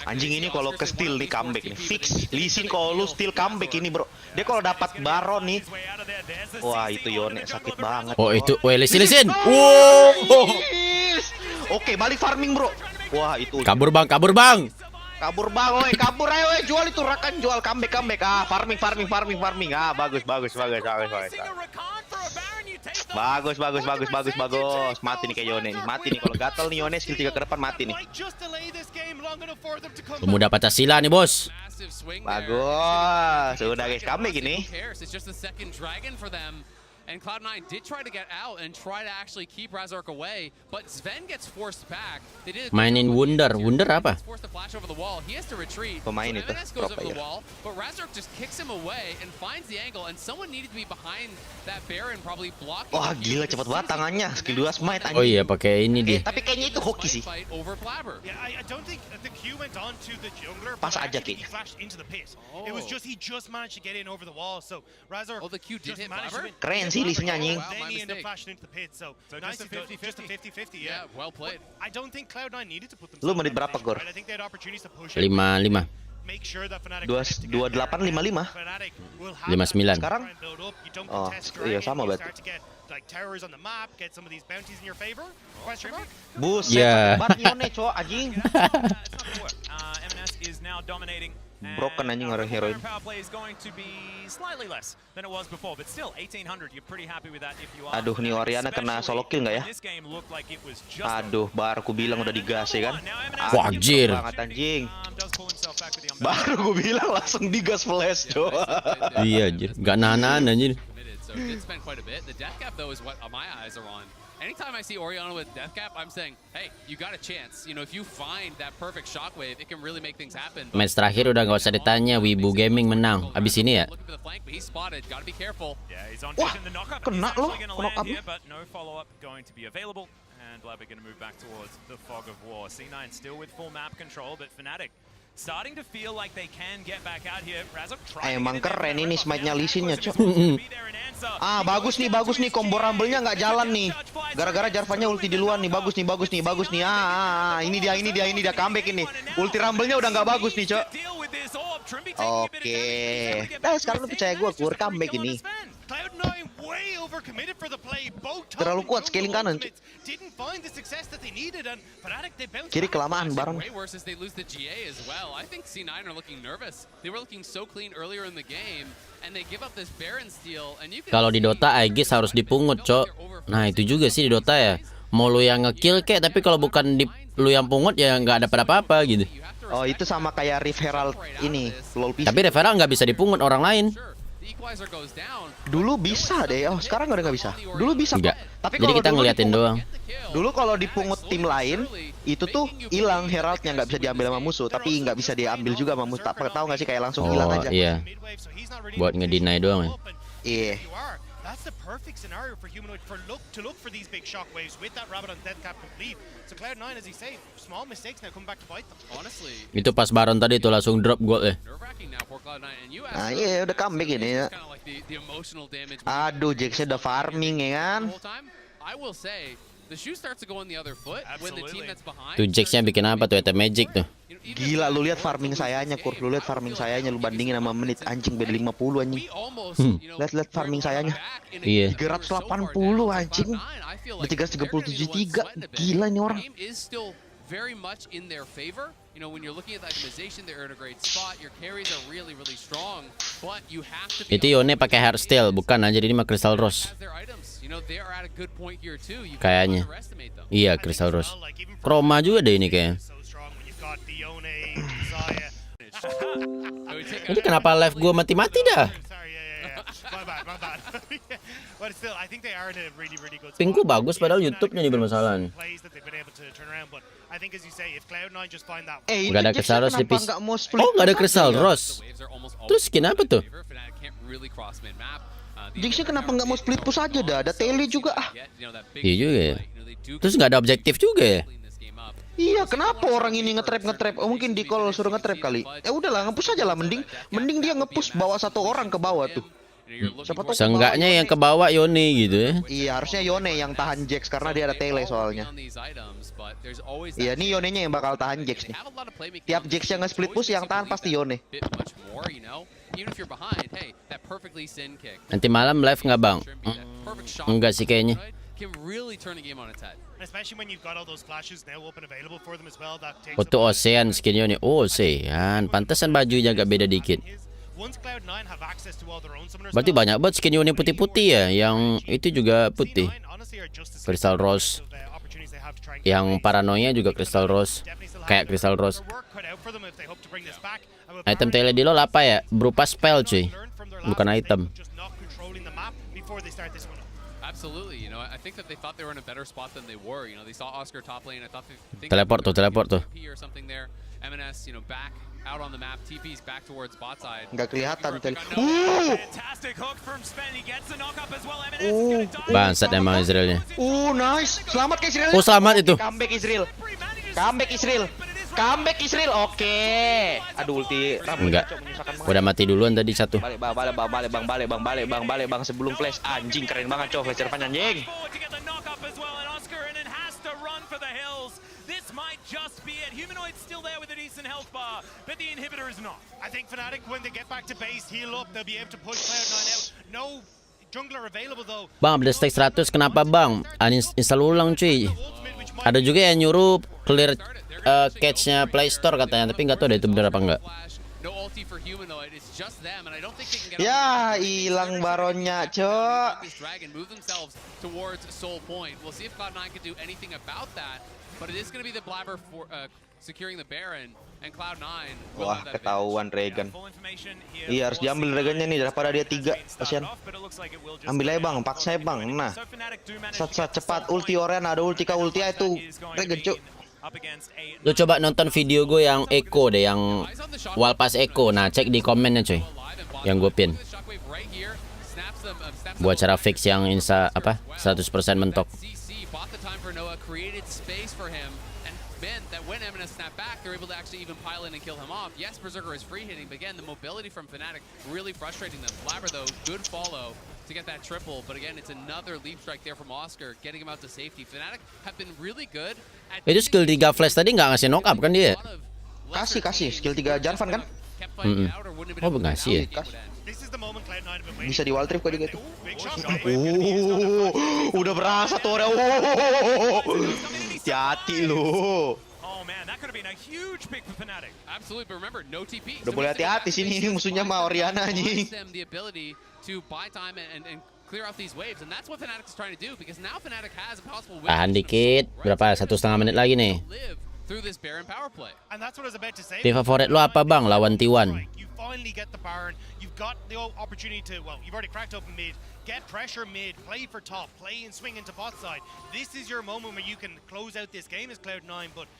Anjing ini kalau ke steal nih comeback nih. Fix. Lisin kalau lu steal comeback ini bro. Dia kalau dapat Baron nih. Wah itu Yone sakit banget. Oh itu, Lisin. Wow. Oke, balik farming bro. Wah itu. Kabur bang. Kabur bang, Woi, kabur ayo, woi, jual itu rakan, jual comeback. Farming. Bagus. Mati nih kayak Yone nih. Mati nih kalau gatel nih Yone skill 3 ke depan mati nih. pemuda Pancasila nih bos. Bagus. Sudah guys, comeback ini. And Cloud9 did try to get out and try to actually keep Razork away, but Sven gets forced back. They did Mainin Wunder apa? forced to flash over the wall. He has to retreat. Pemain So itu, MNS goes pro over the player. wall, but Razork just kicks him away and finds the angle, and someone needed to be behind that Baron, probably blocking. Wah gila cepet banget tangannya. Skill 2 smite Oh anjing. iya pakai ini dia. Tapi kayaknya itu hoki sih. Fight over Blabber. Pas aja kayaknya. He just managed to get in over the wall. So Razor Oh, the Q did hit Blabber? Keren sih listennya anjing. Wow, my Then he ended up mistake. flashing into the pit. So nice just a to just a 50-50. Yeah, Yeah. well played. I don't think Cloud9 needed to put them. Lu menit berapa, Gor? I think they had opportunities to push. 55. Make sure that Fnatic 28-55. Fnatic will have 59. Sekarang? Oh, iya, sama berarti. Like towers on the map, get some of these bounties in your favor? Question mark? Buset, Yeah. banget Yone cowok anjing. MNS is now dominating. Broken anjing orang heroin. Power play is going to be slightly less than it was before, but still 1800. You're pretty happy with that if you are. Aduh, nih Oriana kena solo kill nggak ya? This game looked like it was just Aduh, baru ku bilang udah digas ya kan? Wah, anjir. Banget anjing. does pull himself back with the Baru ku bilang langsung digas flash, cowok. Iya anjir, nggak nahan anjir. Committed, so it did spend quite a bit. The death cap though is what my eyes are on. anytime I see Orianna with death cap, I'm saying, hey, you got a chance. You know, if you find that perfect shockwave, it can really make things happen. Match terakhir udah nggak usah ditanya, Wibu Gaming menang. Abis ini ya. Looking for the flank, but he's spotted. Gotta be careful. Yeah, he's on Wah, vision. The knockup kena is loh, actually gonna knock land up. here, but no follow-up going to be available. And Blabber gonna move back towards the fog of war. C9 still with full map control, but Fnatic starting to feel like they can get back out here. Razok trying Emang to get in keren there, ini but smite-nya now Lee Sin-nya, Aqua's Cok. gonna be there and answer. Ah, He bagus goes nih, down bagus to nih. his Combo GA. rumble-nya nggak jalan nih. Judge flies Gara-gara right Jarvannya ulti through with duluan the nih. Bagus nih, bagus nih, bagus nih. Ini dia comeback ini. Ulti rumble-nya udah nggak bagus nih, Cok. Oke. Nah, sekarang lu percaya gue, comeback ini. Cloud9 way overcommitted for the play. Both top Terlalu and kuat jungle scaling kanan. ultimates didn't find the success that they needed, and Fnatic, they bounced Kiri back. kelamaan Baron. Way worse is they lose the GA as well. I think C9 are looking nervous. They were looking so clean earlier in the game, and they give up this Baron steal. And you can Kalau di Dota, Aegis harus dipungut, Cok. Nah, itu juga sih di Dota ya. Mau lu yang ngekill kek, tapi kalau bukan lu yang pungut ya nggak dapat apa-apa gitu. Oh, itu sama kayak Rift Herald ini, LoL PC. Tapi referral nggak bisa dipungut orang lain. Dulu bisa deh, oh sekarang udah nggak bisa. Dulu bisa Enggak. kok. Tapi Jadi kalau kita dulu ngeliatin dipungut- doang. Dulu kalau dipungut tim lain, itu tuh hilang heraldnya, nggak bisa diambil sama musuh, tapi nggak bisa diambil juga sama musuh. Tahu nggak sih, kayak langsung hilang Oh aja. iya. Buat ngedeny doang ya. Iya. That's the perfect scenario for Humanoid to look for these big shockwaves with that Rabbit on death cap complete. So Cloud9, as you say, small mistakes now come back to bite them. Honestly, Itu pas Baron tadi tuh langsung drop gold ya. nerve-wracking now for Cloud9, and you Nah iya, udah comeback ini ya. kind of like the emotional damage. Aduh, Jax-nya udah farming ya kan. The whole time, I will say, the shoe starts to go on the other foot when the team that's behind. Tuh Jax-nya bikin apa tuh? Eta Magic tuh. Gila, lu lihat farming sayanya, Kur. Lu lihat farming sayanya, lu bandingin sama menit, anjing beda 50 anjing. Lihat farming sayanya. Iya. 380 anjing. Udah 337.3. Gila ini orang. Very much in their favor. You know, when you're looking at the itemization, they're in a great spot. Your carries are really, really strong, but you have to be Itu Yone pakai hairstyle, bukan aja ini mah Crystal Rose. have their items. You know, they are at a good point here too. You can't Kayaknya. underestimate them. Iya, Crystal Rose. Chroma juga deh ini kayaknya. So strong when you've got Dione, Zaya. So we take Ini kenapa live gua mati-mati dah? Sorry, yeah. My bad. But still, I think they are in a really, really good spot. Pingku bagus padahal YouTube-nya nih bermasalah. Plays that they've been able to turn around, but I think, as you say, if Cloud9 just find that Itu Nggak ada Jax Crystal Rose di kenapa pis. nggak mau split? Oh, nggak ada push Crystal aja? Rose. waves are almost Terus skin apa tuh? Fnatic can't really cross mid-map. Jax-nya kenapa nggak mau split push aja dah? Ada tele juga ah. Iya juga ya. Terus nggak ada objektif juga ya? Iya, kenapa orang ini nge-trap? Oh, mungkin di call suruh nge-trap kali. Ya udahlah, nge-push aja lah, mending dia nge-push bawa satu orang ke bawah tuh. Siapa tahu Seenggaknya yang ke bawah Yone gitu ya. Iya, harusnya Yone yang tahan Jax karena dia ada tele soalnya. Iya, ini Yone-nya yang bakal tahan Jax nih. Tiap Jax yang nge-split push yang tahan pasti Yone. Nanti malam live nggak bang? Enggak sih kayaknya. Can really turn the game on its head. especially when you've got all those flashes now open available for them as well, that takes Foto Ocean skin Yone. Oh, Ocean. Pantesan bajunya agak beda dikit. Once Cloud9 have access to all their own summoners, Berarti banyak banget skin Yone putih-putih ya. Yang itu juga putih. Crystal Rose. Yang paranoia juga Crystal Rose. Kayak Crystal Rose. Item tele di LoL apa ya? Berupa spell cuy. Bukan item. Absolutely, you know, I think that they thought they were in a better spot than they were. You know, they saw Oscar top lane. I thought they Teleport tuh. TP or something there. MNS, you know, back out on the map. TP's back towards bot side. Nggak kelihatan tele. Fantastic hook from Spen. He gets the knock up as well. MNS is gonna die. Bangsat emang Israelnya. Nice. Selamat ke Israel. Oh, selamat itu. Comeback Israel. Comeback Israel. Oke. Aduh, ulti Enggak. Udah mati duluan tadi satu. Balik bang sebelum flash. Anjing keren banget cow flash depan anjing. Forward to get the knock up as well, and Oscar and then has to run for the hills. This might just be it. Humanoid's still there with a decent health bar, but the inhibitor is not. I think Fnatic, when they get back to base, heal up, they'll be able to push Cloud9 out. No jungler available though. Bang, update stack 100 kenapa bang? Uninstall ulang cuy. Ada juga yang nyuruh clear cache-nya Play Store katanya, tapi nggak tahu deh itu benar apa enggak. Ya, hilang baronnya, Cok. But it is going to be the Blabber for securing the Baron, and Cloud9 will Wah, have that advantage. ketahuan Dragon. Full information here Iya, harus for diambil C9. Dragonnya nih daripada dia 3. Start Kasian. off, but it looks like it will just Ambil aja go bang, down. paksa aja bang. Nah, So Fnatic do manage to sat-sat get cepat some ulti point. Oriana, ada ulti kah ulti itu Is going to Dragon be cuk. up against a Lu coba nonton video gue yang Echo deh, yang wall pass Echo. Nah, cek di komennya coy. Yang gue pin. Buat cara fix yang insta apa 100% mentok. Meant that when Eminem snapped back, they're able to actually even pile in and kill him off. Yes, Berserker is free hitting, but again, the mobility from Fnatic really frustrating them. Blabber, though, good follow to get that triple, but again, it's another leap strike there from Oscar, getting him out to safety. Fnatic have been really good at... Itu skill 3 flash tadi nggak ngasih knock up kan dia? Kasih skill 3 Jarvan kan? Oh, ngasih ya? This is the moment Cloud9 have been waiting. Bisa di WildRift kok juga tuh. Big shot. Udah berasa tuh orang. Hati-hati lu. Oh man, that could have been a huge pick for Fnatic. Absolutely, but remember, no TP. Udah boleh hati-hati sini, ini musuhnya mah Oriana anjing. Them the ability to buy time and clear out these waves, and that's what Fnatic is trying to do, because now Fnatic has a possible win. Tahan dikit. Berapa? 1,5 menit lagi nih. Live through this Baron power play. And that's what I was about to say. Tim favorit lo apa bang lawan T1? You finally get the Baron. You've got the opportunity to, well, you've already cracked open mid. Get pressure mid, play for top, play and swing into bot side. This is your moment where you can close out this game as Cloud9, but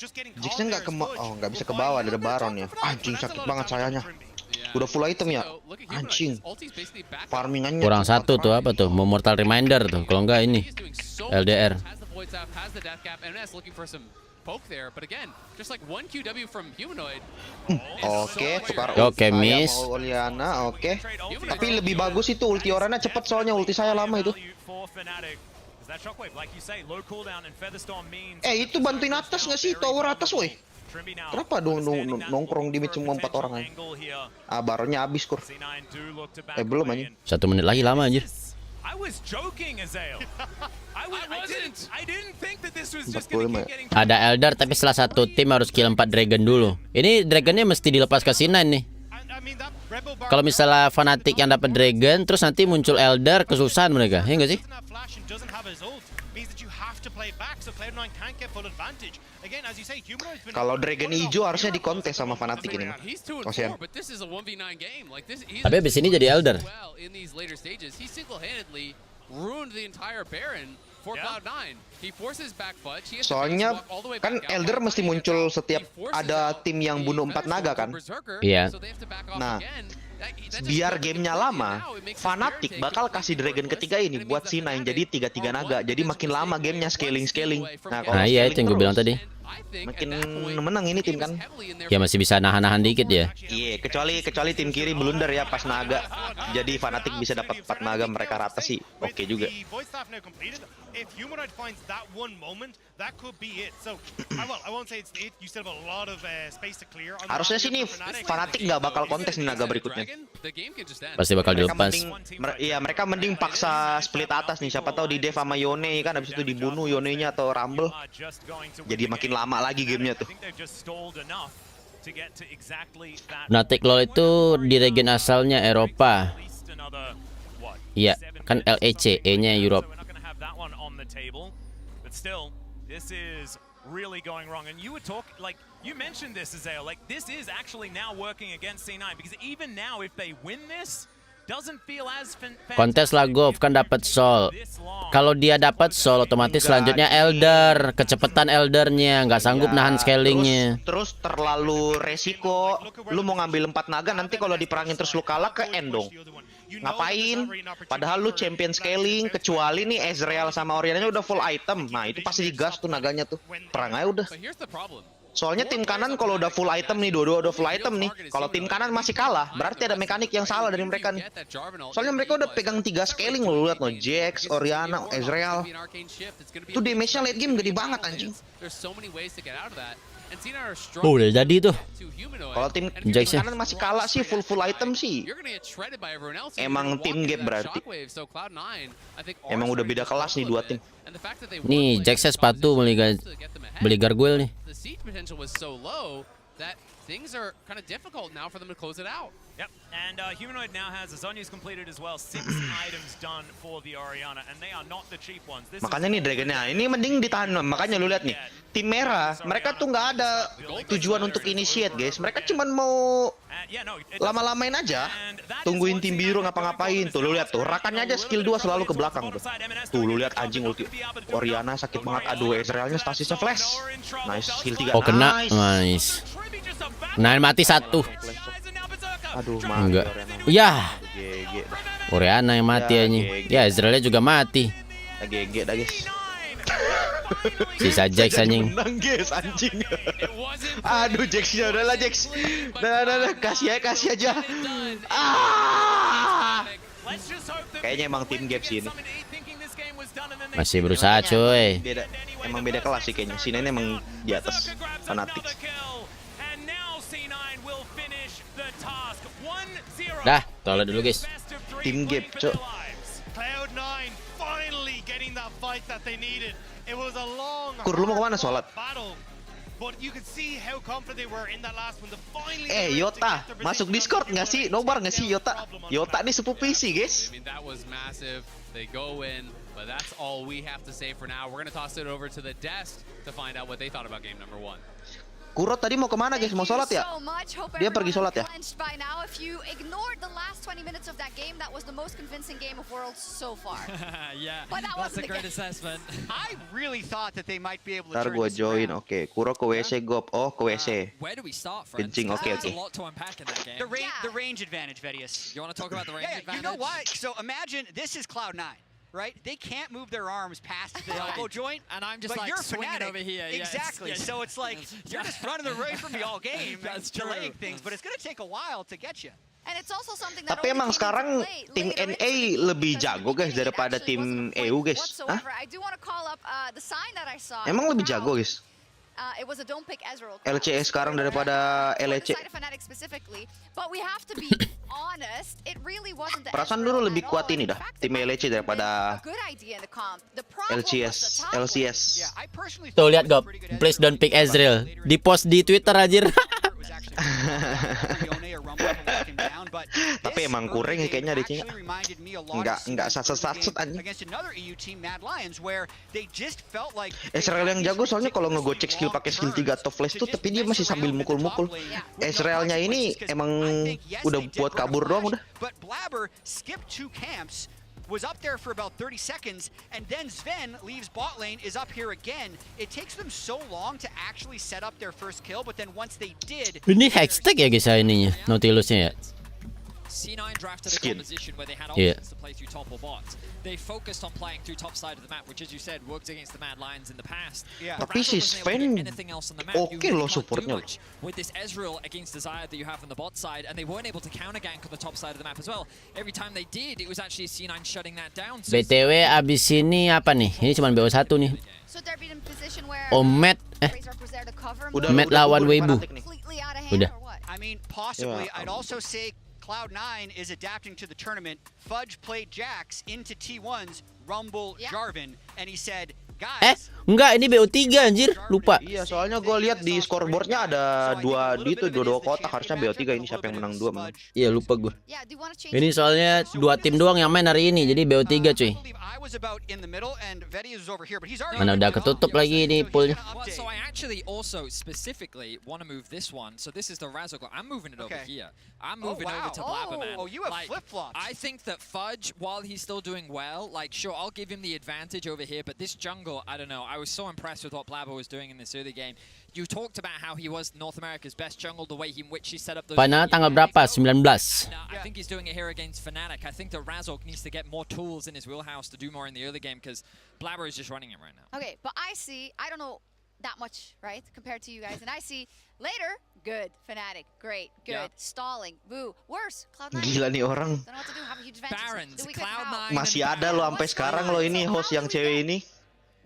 just getting caught Jackson there nggak is good. nggak bisa ke bawah, ada Baron ya. Anjing sakit banget sayanya. Udah full item ya. Anjing. Farmingannya Kurang satu tuh apa tuh? Mau Mortal Reminder tuh. Kalau enggak ini LDR. Poke there, but again, just like one QW from Humanoid. Oke, tukar Oke, saya miss. mau Oriana, oke. Tapi lebih bagus itu ulti Oriana cepet soalnya ulti saya lama itu. Itu bantuin atas nggak sih? Tower atas woi. Kenapa dong nongkrong di mid semua 4 orang aja? Baronnya habis kur. Belum aja. 1 menit lagi lama anjir. I was joking, Azael. I didn't think that this was just 45 gonna ya. keep getting... Ada Elder tapi salah satu tim harus kill 4 dragon dulu. Ini dragonnya mesti dilepas ke Kesini nih. Kalau misalnya fanatik yang dapat dragon terus nanti muncul Elder, kesusahan mereka. Ya enggak sih? Kalau dragon hijau harusnya dikontes sama fanatik ini. Kasian. Tapi abis ini jadi Elder. Soalnya kan Elder mesti muncul setiap ada tim yang bunuh 4 naga kan. Iya. Nah, biar gamenya lama, fanatik bakal kasih dragon ketiga ini buat C9 jadi 3-3 naga. Jadi makin lama gamenya scaling. Nah iya itu yang gue bilang tadi. Makin menang ini tim kan. Ya masih bisa nahan-nahan dikit ya. Iya, kecuali tim kiri blunder ya pas naga. Jadi fanatik bisa dapat 4 naga, mereka rata sih. Oke juga. Harusnya sih nih fanatik nggak bakal kontes nih naga berikutnya. Pasti bakal dilepas. Mereka mending paksa split atas nih. Siapa tahu di dev sama Yone kan, habis itu dibunuh Yonenya atau Rumble. Jadi makin lama lagi gamenya tuh. Fnatic LoL itu di region asalnya Eropa. Iya, kan LEC, E-nya Europe. Really going wrong, and you mentioned this, Azael, like this is actually now working against C9 because even now if they win this doesn't feel as Kontes lah Gov kan dapat soul. Kalau dia dapat soul otomatis selanjutnya Elder, kecepatan Eldernya nggak sanggup nahan scalingnya. Terus terlalu resiko. Lu mau ngambil 4 naga nanti kalau diperangin terus lu kalah ke end dong. Ngapain? Padahal lu champion scaling, kecuali nih Ezreal sama Oriananya udah full item. Nah itu pasti digas tuh naganya tuh. Perang aja udah. Soalnya tim kanan kalau udah full item nih, dua-dua udah full item nih. Kalau tim kanan masih kalah, berarti ada mekanik yang salah dari mereka nih. Soalnya mereka udah pegang 3 scaling lo, lihat no, Jax, Oriana, Ezreal. Itu damage-nya late game gede banget anjing. Oh, udah jadi tuh. Kalau tim Jax-nya kanan masih kalah sih full item sih. Emang tim gap berarti. Emang udah beda kelas nih 2 tim. Nih Jax-nya sepatu beli gargoyle nih. things are kind of difficult now for them to close it out. Yep, and Humanoid now has Azonius completed as well. 6 items done for the Oriana, and they are not the cheap ones. This Makanya nih Dragonnya, ini mending ditahan. Makanya lu lihat nih, tim merah, mereka tuh nggak ada tujuan untuk initiate guys. Mereka cuman mau lama-lamain aja, tungguin tim biru ngapa-ngapain. Tuh lu lihat tuh, Rakannya aja skill 2 selalu ke belakang tuh. Tuh lu lihat anjing ulti Oriana sakit banget. Aduh, Ezrealnya stasisnya flash. Nice, skill 3. Oh kena, nice. Nah mati 1. Aduh, Enggak. Ya. GG dah. Oriana yang mati Ya, anjing. GG. Ya Ezrealnya juga mati. GG dah guys. Sisa Jax anjing. Menang guys anjing. Aduh, Jax-nya udahlah Jax. Dah, kasih aja. Ah! Kayaknya emang tim gap sih ini. Masih berusaha cuy. Emang beda kelas sih kayaknya. Sini emang di atas fanatik. Dah, toilet dulu guys. Tim gap, cok. Cloud9 finally getting that fight that they needed. It was a long Kur, lu mau kemana sholat? battle. But you could see how confident they were in that last one. Finally Yota, masuk Discord nggak sih? Nobar nggak sih Yota? Yota nih sepupu PC guys. I mean, that was massive. They go in, but that's all we have to say for now. We're gonna toss it over to the desk to find out what they thought about game number 1. Kuro tadi mau kemana guys? Mau sholat ya? Dia pergi sholat ya? Yeah, But that that's a wasn't the great case. assessment. I really thought that they might be able to Ntar turn gua this join. around. Oke, Kuro ke WC gop. Oh, ke WC. Where do we start, friends? Kencing, oke, There's oke. a lot to unpack in that game. The range advantage, Vedius. You want to talk about the range Yeah, advantage? you know what? So imagine this is Cloud9, right? They can't move their arms past the elbow joint. And I'm just But like you're swinging Fnatic. over here. Yeah, Exactly. it's- So it's like you're just running away from me all game, That's delaying true. things. But it's going to take a while to get you. And it's also something that Tapi only emang came into sekarang play tim later in NA the game, lebih because jago in the guys beginning it daripada actually tim wasn't a point EU guys. Hah? whatsoever. I do want to call up the sign that I saw. Emang in the lebih jago crowd. guys. It was a don't pick Ezreal. LCS sekarang daripada For the LEC. side of Fnatic specifically, but we have to be honest, it really wasn't the Perasaan Ezreal dulu lebih at kuat all. ini In dah, fact, tim it might LEC have been daripada a good idea in the comp. The problem was the LCS. top lane. LCS. Yeah, I personally Tuh thought lihat it was Gop. pretty good Please Ezreal don't pick leading Ezreal. later Di post di Twitter anjir. it was actually Yone or Rumble to lock him down, but Tapi this emang early kurang ya game kayaknya adiknya. actually reminded me a lot Nggak- of nggak Seattle's satset-satset early game anjing. against another EU team, Mad Lions, where they just felt like Ezreal yang jago soalnya kalau ngegocek skill pakai skill 3 atau flash tuh, tapi dia masih sambil mukul-mukul. Ezrealnya ini emang udah buat kabur doang udah. But Blabber skipped 2 camps, was up there for about 30 seconds, and then Sven leaves bot lane, is up here again. It takes them so long to actually set up their first kill, but then once they did... Ini hashtag ya guys ininya, Nautilusnya ya. C9 drafted a Skin. composition where they had Yeah. options to play through top or bot. They focused on playing through top side of the map, which, as you said, worked against the Mad Lions in the past. Yeah. But Tapi si Razzle wasn't able to Sven get anything else on the map. You oke really loh can't do supportnya loh. much with this Ezreal against Desire that you have on the bot side, and they weren't able to counter gank on the top side of the map as well. Every time they did, it was actually C9 shutting that down. So BTW abis ini apa nih? Ini cuma BO1 nih. So they're in a position where Oh Matt, Razor was there to cover Udah more, Matt lawan kubur Weibo. fanatik nih. completely out of hand Udah. or what? I mean, possibly. Yeah. I'd also say Cloud9 is adapting to the tournament. Fudge played Jax into T1's Rumble Yeah. Jarvan, and he said, Eh, guys... enggak ini BO3 anjir, lupa. Iya, soalnya gue lihat di scoreboardnya ada dua kotak, harusnya BO3 ini siapa yang menang 2 menang. Iya lupa gue. Yeah, do you want to change Ini soalnya 2 tim doang yang main hari ini, jadi BO3 cuy. Mana udah ketutup lagi nih poolnya. Well, so I actually also specifically want to move this one. So this is the Razzle. I'm moving it over Okay. here. I'm moving over to Blabberman. Oh, you have flip-flops. I think that Fudge, while he's still doing well, like sure, I'll give him the advantage over here. But this jungle, I don't know. I was so impressed with what Blabber was doing in this early game. You talked about how he was North America's best jungle, the way in which he set up those. Final tanggal berapa? 19. And, I think he's doing it here against Fnatic. I think that Razzle needs to get more tools in his wheelhouse to do more in the early game because Blabber is just running it right now. Okay, but I don't know that much, right, compared to you guys, and I see later, good, Fnatic, great, good, Yeah. stalling, boo, worse, Cloud9. Gila nih orang. Don't know what to do, have a huge advantage. Barons, Do we get Cloud9. how? Masih ada loh sampai sekarang loh ini host yang cewek ini.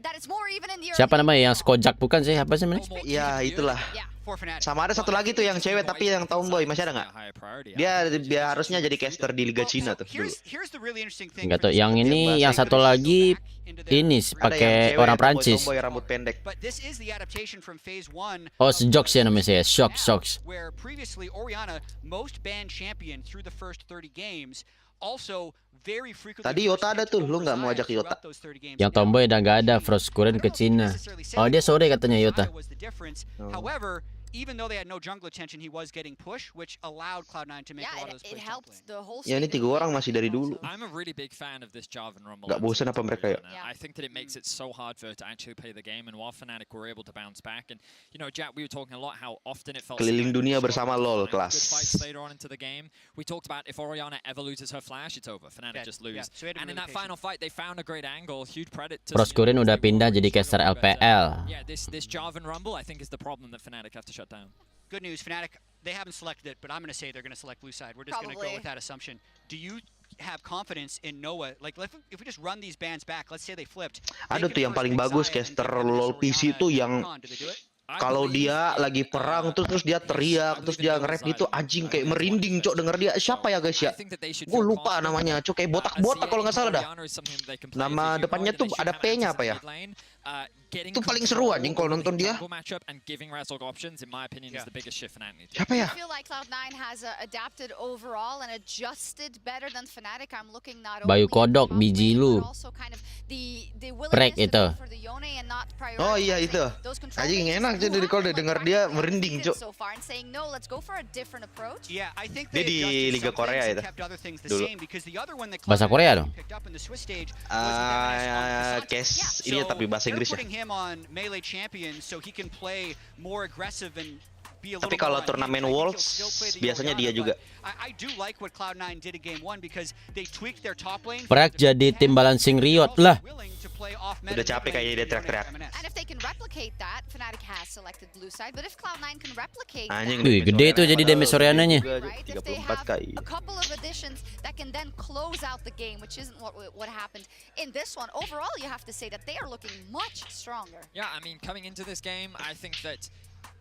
That it's more even in the Siapa early namanya game. yang Skojak bukan sih? Apa sih namanya? Ya, itulah. Yeah, for Fnatic. Sama ada satu lagi tuh yang cewek tapi yang tomboy, masih ada nggak? Dia harusnya jadi caster di Liga Cina tuh dulu. Here's the really interesting thing. Enggak tahu. Yang ini, yang satu lagi ini pakai orang Prancis. Tomboy rambut pendek. But this is the adaptation from phase 1. Oh, Jox ya namanya saya. Shocks. Where previously Orianna, most banned champion through the first 30 games, also very frequently. Tadi Yota ada tuh, lu nggak mau ajak Yota? Yang tomboy udah nggak ada. Frostkuren ke Cina. Oh, dia sore katanya Yota. However, even though they had no jungle attention, he was getting push, which allowed Cloud9 to make a lot of those plays top lane. Ya ini 3 orang masih dari dulu. I'm a really big fan of this Jarvan Rumble. Nggak bosan apa mereka ya? I think that it makes it so hard for her to actually play the game, and while Fnatic were able to bounce back, and you know, Jack, we were talking a lot how often it felt Keliling dunia bersama LoL kelas. good fights later on into the game. We talked about if Orianna ever loses her flash, it's over. Fnatic just lose. And in that final fight, they found a great angle, huge credit to Frostkuren udah pindah jadi caster LPL. Yeah, this Jarvan Rumble I think is the problem that Fnatic have to shut down. Good news, Fnatic, they haven't selected it, but I'm going to say they're going to select blue side. We're just going to go with that assumption. Do you have confidence in Noah? Like, if we just run these bans back, let's say they flipped. Ada tuh yang paling bagus caster LoL PC tuh yang kalau dia lagi perang terus dia teriak, terus dia nge-rap gitu, anjing kayak merinding cok denger dia. Siapa ya guys ya? Gue lupa namanya, cok kayak botak-botak kalau nggak salah dah. Nama depannya tuh ada P-nya apa ya? Itu paling seru anjing kalau nonton dia. Siapa ya? Bayu Kodok, biji lu. Break itu. Oh iya itu. Anjing enak jadi kalau denger dia merinding cok. Dia di Liga Korea itu dulu. Bahasa Korea dong. Case ini tapi bahasa Inggrisnya. Tapi kalau turnamen Worlds biasanya dia juga. Prak jadi tim balancing Riot lah. Udah capek kayaknya dia teriak-teriak. Anjing Wih, gede tuh jadi damage Oriananya. 34 kali. Yeah, I mean, coming into this game, I think that,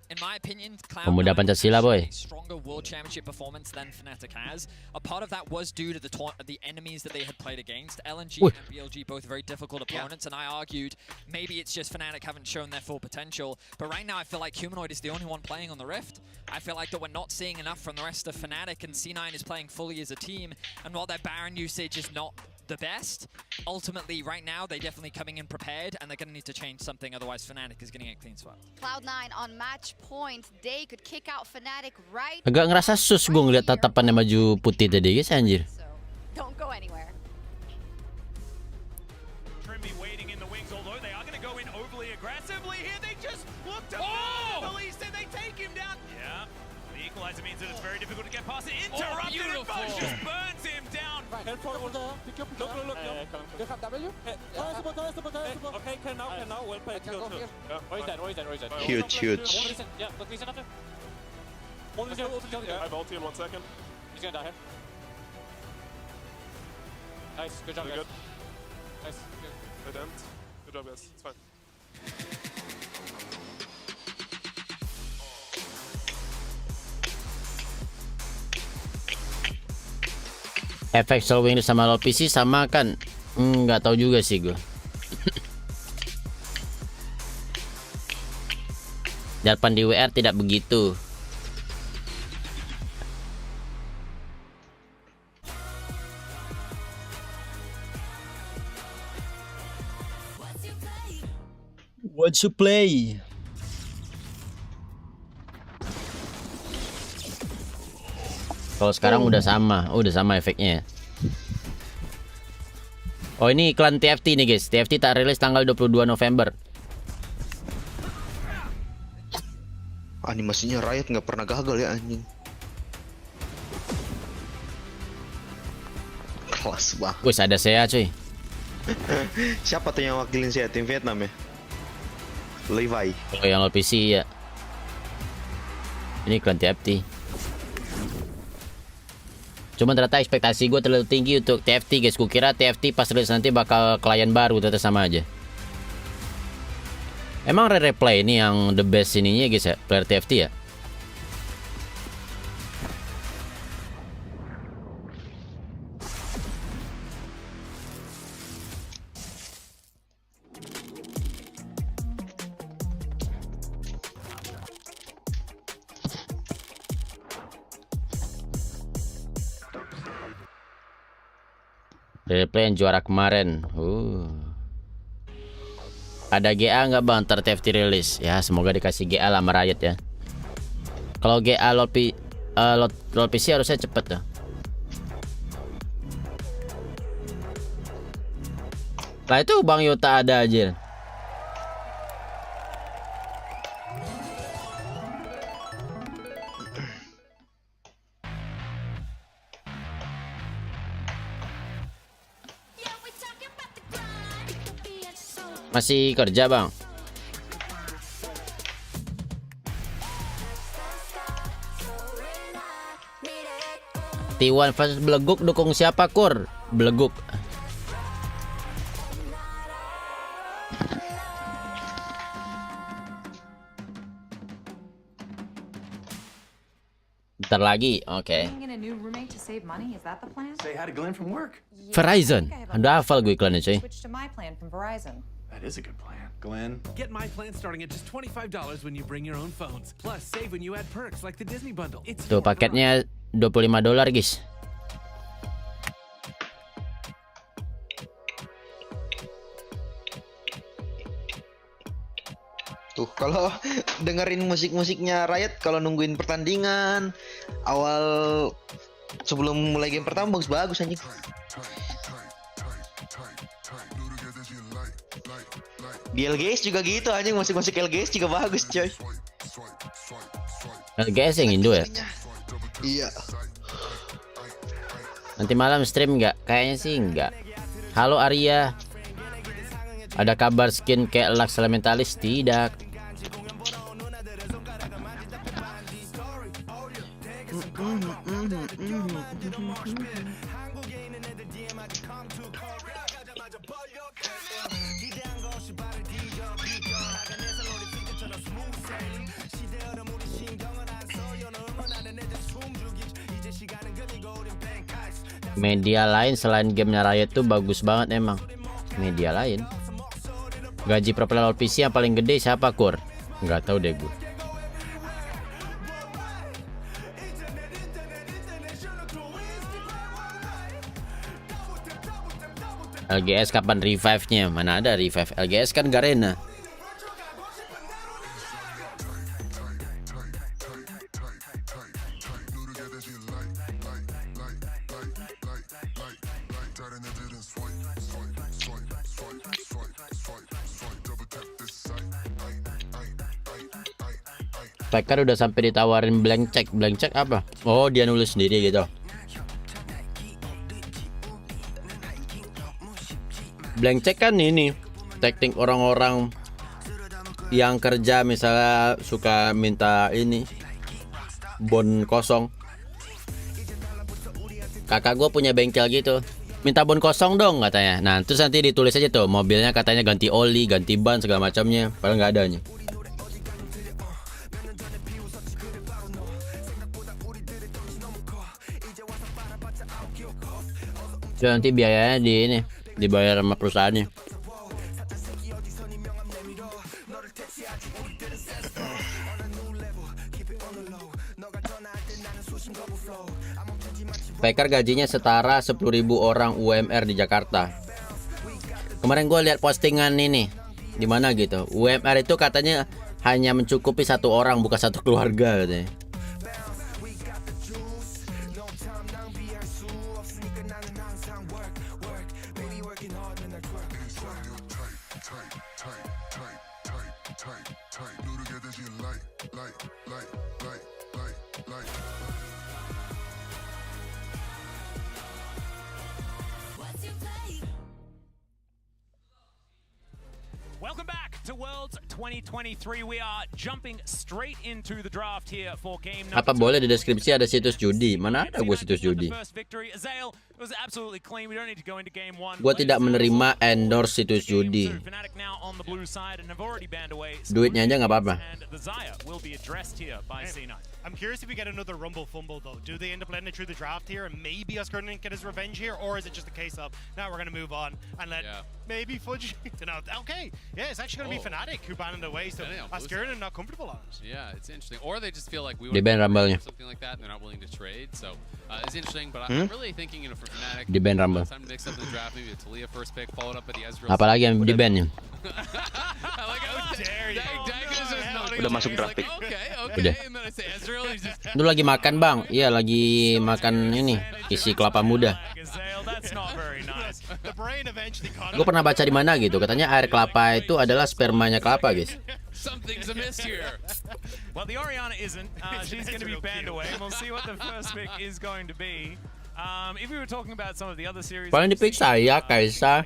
in my opinion, Pemuda Pancasila, boy. stronger World Championship performance than Fnatic has. A part of that was due to the enemies that they had played against. LNG and BLG, both very difficult opponents, and I argued maybe it's just Fnatic haven't shown their full potential. But right now, I feel like Humanoid is the only one playing on the Rift. I feel like that we're not seeing enough from the rest of Fnatic, and C9 is playing fully as a team. And while their Baron usage is not the best, ultimately right now they're definitely coming in prepared, and they're going to need to change something, otherwise Fnatic is going to get clean swept. Cloud9 on match point, they could kick out Fnatic right. Agak ngerasa sus gue ngeliat tatapannya maju putih tadi guys anjir. So, don't go anywhere. Trimby waiting in the wings, although they are going to go in overly aggressively here. They just look to the least and they take him down. Yeah, the equalizer means that it's very difficult to get past it. Interrupted and Buzz just burns him down. Head forward. Look. They have W. Okay, can now. Well played. Where is that? Huge. Yeah, look, he's another. I have ulti in 1 second. He's gonna die here. Nice, good job, guys. Nice, good. Good job, guys. It's fine. Efek slowing sama low PC sama kan? Nggak tahu juga sih gue. Jarvan di WR tidak begitu. What you play? Kalau sekarang udah sama efeknya. Oh ini iklan TFT nih guys. TFT tak rilis tanggal 22 November. Animasinya Riot nggak pernah gagal ya anjing. Kelas banget. Wih ada saya cuy. Siapa tuh yang wakilin saya tim Vietnam ya? Levi. Oh yang LPC ya. Ini iklan TFT. Cuman ternyata ekspektasi gue terlalu tinggi untuk TFT guys. Kukira TFT pas rilis nanti bakal klien baru, ternyata sama aja. Emang replay ini yang the best ininya guys ya, player TFT ya? Replay yang juara kemarin. Ada GA nggak bang ntar TFT rilis? Ya semoga dikasih GA lah sama Riot ya. Kalau GA load PC harusnya cepet tuh. Lah itu Bang Yuta ada aja. Masih kerja bang? T1 versus Beleguk dukung siapa Kur? Beleguk. Bentar lagi, oke. Verizon, udah hafal gue iklannya coy. That is a good plan. Glenn. Get my plan starting at just $25 when you bring your own phones. Plus, save when you add perks like the Disney bundle. Tuh paketnya $25 guys. Tuh kalau dengerin musik-musiknya Riot kalau nungguin pertandingan awal sebelum mulai game pertama bagus anjing. Di LGS juga gitu anjing, musik-musik LGS juga bagus coy. LGS yang Indo ya? Iya. Nanti malam stream nggak? Kayaknya sih nggak. Halo Arya. Ada kabar skin kayak Lux Elementalis? Tidak. Media lain selain gamenya Riot tuh bagus banget emang. Media lain. Gaji pro player PC yang paling gede siapa Kur? Nggak tahu deh gue. LGS kapan revive-nya? Mana ada revive? LGS kan Garena. Striker udah sampai ditawarin blank check. Blank check apa? Oh, dia nulis sendiri gitu. Blank check kan ini teknik orang-orang yang kerja misalnya suka minta ini bon kosong. Kakak gue punya bengkel gitu, minta bon kosong dong katanya. Nah terus nanti ditulis aja tuh mobilnya katanya ganti oli, ganti ban segala macamnya, padahal nggak adanya. So, nanti biayanya di ini dibayar sama perusahaannya. Striker gajinya setara 10.000 orang UMR di Jakarta. Kemarin gue lihat postingan ini di mana gitu. UMR itu katanya hanya mencukupi satu orang, bukan satu keluarga katanya. Welcome back to Worlds 2023. We are jumping straight into the draft here for game number. Apa boleh di deskripsi ada situs judi? Mana ada gue situs judi? It was absolutely clean. We don't need to go into game one. Gua tidak menerima endorse situs judi. Fnatic now on the blue side and have already banned away. Duitnya aja nggak apa-apa. And the Zaya will be addressed here by C9. I'm curious if we get another Rumble fumble though. Do they end up letting it through the draft here and maybe Oscarnan get his revenge here, or is it just a case of now we're gonna move on and let maybe Fudge to know? Okay, yeah, it's actually gonna be Fnatic who banned it away, so Oscarnan not comfortable on it. Yeah, it's interesting. Or they just feel like we Di ban Rumble-nya. something like that, and they're not willing to trade. So it's interesting, but I'm really thinking, for Fnatic, Di ban Rumble. time to mix up the draft. Maybe a Talia first pick, followed up by the Ezreal. Apalagi yang di ban ya? Udah masuk draft pick. Udah. Lu lagi makan bang? Iya lagi makan ini isi kelapa muda. Gue pernah baca di mana gitu, katanya air kelapa itu adalah spermanya kelapa guys. Something's amiss here. Well, the Orianna isn't. She's going to be banned away. We'll see what the first pick is going to be. If we were talking about some of the other series, Paling di pick saya Kaisa.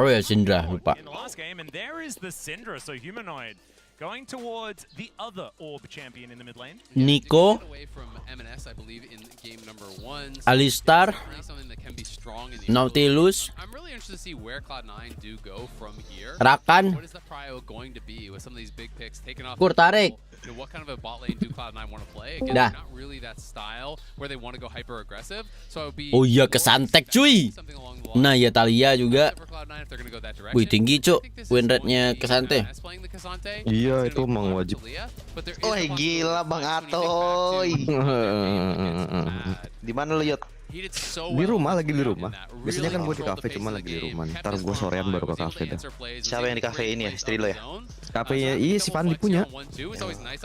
Oh ya Syndra lupa. in the last game, and there is the Syndra, so humanoid going towards the other orb champion in the mid lane. Nico, away from M&S, I believe, in game number 1. Alistar, Really something that can be strong in the Nautilus, I'm really interested to see where Cloud9 do go from here. Rakan, What is the prio going to be with some of these big picks taken off? Kurtarik. What kind of a bot lane do Cloud9 want to play? Again, Dah. they're not really that style where they want to go hyper aggressive. So it would be Oh iya kesantek cuy. something along the lines Nah ya Talia juga. for Cloud9 if they're going to go that direction. Wih tinggi cuk, I think this is win going rate-nya to be Kesante. M&S playing the Kesante. Iya, It's itu gonna be emang more wajib. Talia, but there is Woi a possibility gila Bang when you think Atoy. back to their game against Mad. Di mana lu Yot? He did so Di well rumah, lagi di in rumah. that. Biasanya kan Really gue di controlled cafe, the cuma pace of lagi the di game, rumah. kept Ntar his gue front sorean line, baru ke was able cafe to dah. answer plays, was Siapa able yang to di cafe create ini ya? plays Istri on lo his ya? own. Kafenya So iya si Pandi punya.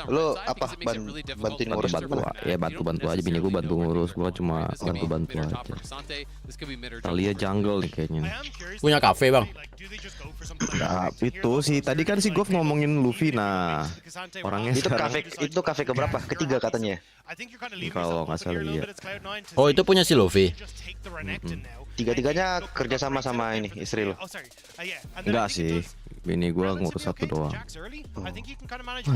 Lu Lu apa bantuin ngurus Bantu ya bantu aja bini gue bantu ngurus, gue cuma bantu aja. Talia jungle nih kayaknya. Punya kafe bang. Nah, itu sih tadi kan si Goff ngomongin Luffy, nah orangnya Itu kafe keberapa? Ketiga katanya. Kalau nggak salah iya. Oh itu punya si Luffy. Tiga-tiganya kerja sama sama ini istri lo. Enggak sih, bini gue ngurus satu doang.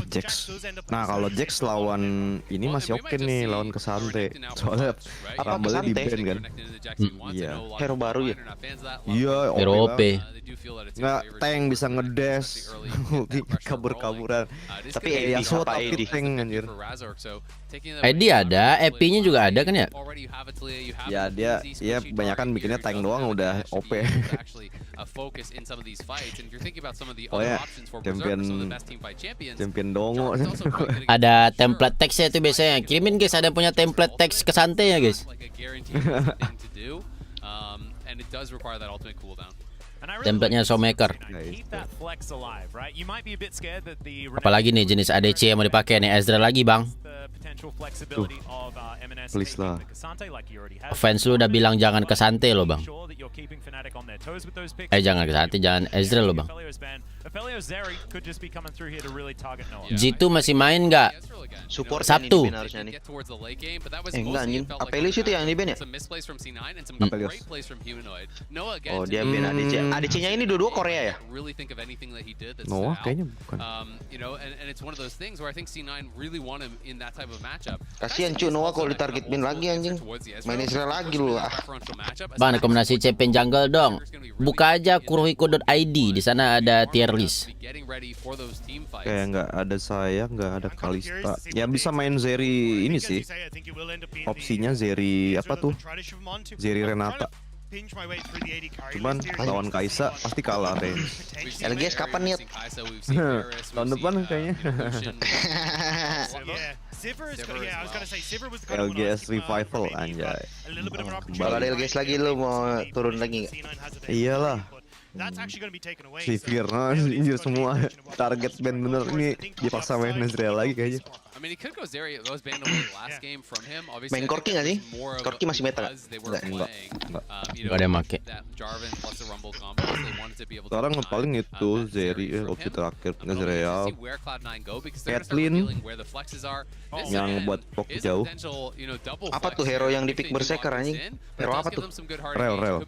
Jax. Nah kalau Jax lawan ini masih oke nih, lawan Kesante. Soalnya Rumble di ban kan. Iya. Hero baru ya? Iya, Hero OP. Nggak tank bisa ngedash, kabur-kaburan. Tapi ya AD SWAT apa tapi AD? tank anjir. ID ada, EP-nya juga ada kan ya? Ya dia kebanyakan bikinnya tank doang udah OP. Oh ya, champion dongo. Ada template text-nya itu biasanya. Kirimin guys, ada yang punya template teks Kesante ya guys. Template-nya Showmaker. Apalagi nih jenis ADC yang mau dipakai nih, Ezreal lagi bang. Please lah. Fans lu udah bilang jangan Kesante lo bang. Jangan Kesante, jangan Ezreal lo bang. G2 masih main nggak? Support Sabtu. harusnya nih. Enggak anjing. Apelios itu yang di ban ya? Oh dia ban ADC. ADC-nya ini dua-dua Korea ya? Noah kayaknya bukan. Kasian cu Noah kalau ditarget ban lagi anjing. Main Israel lagi lu ah. Bang rekomendasi champion jungle dong. Buka aja kurohiko.id, di sana ada tier list. Kayak nggak ada saya, nggak ada Kalista. Ya bisa main Zeri ini sih. Opsinya Zeri apa tuh? Zeri Renata. Cuman lawan Kaisa pasti kalah deh. LGS kapan nih? Tahun depan kayaknya. LGS revival anjay. Kalau ada LGS lagi lu mau turun lagi nggak? Iyalah. Sivir, anjir semua target band bener ini dipaksa main Ezreal lagi kayaknya. Main Corki nggak sih? Corki masih meta nggak? Enggak. Gak ada yang make. Sekarang paling itu Zeri opsi terakhir Ezreal, ketlin yang buat pok jauh. Apa tuh hero yang di pick berserker anjing? Hero apa tuh? Rel.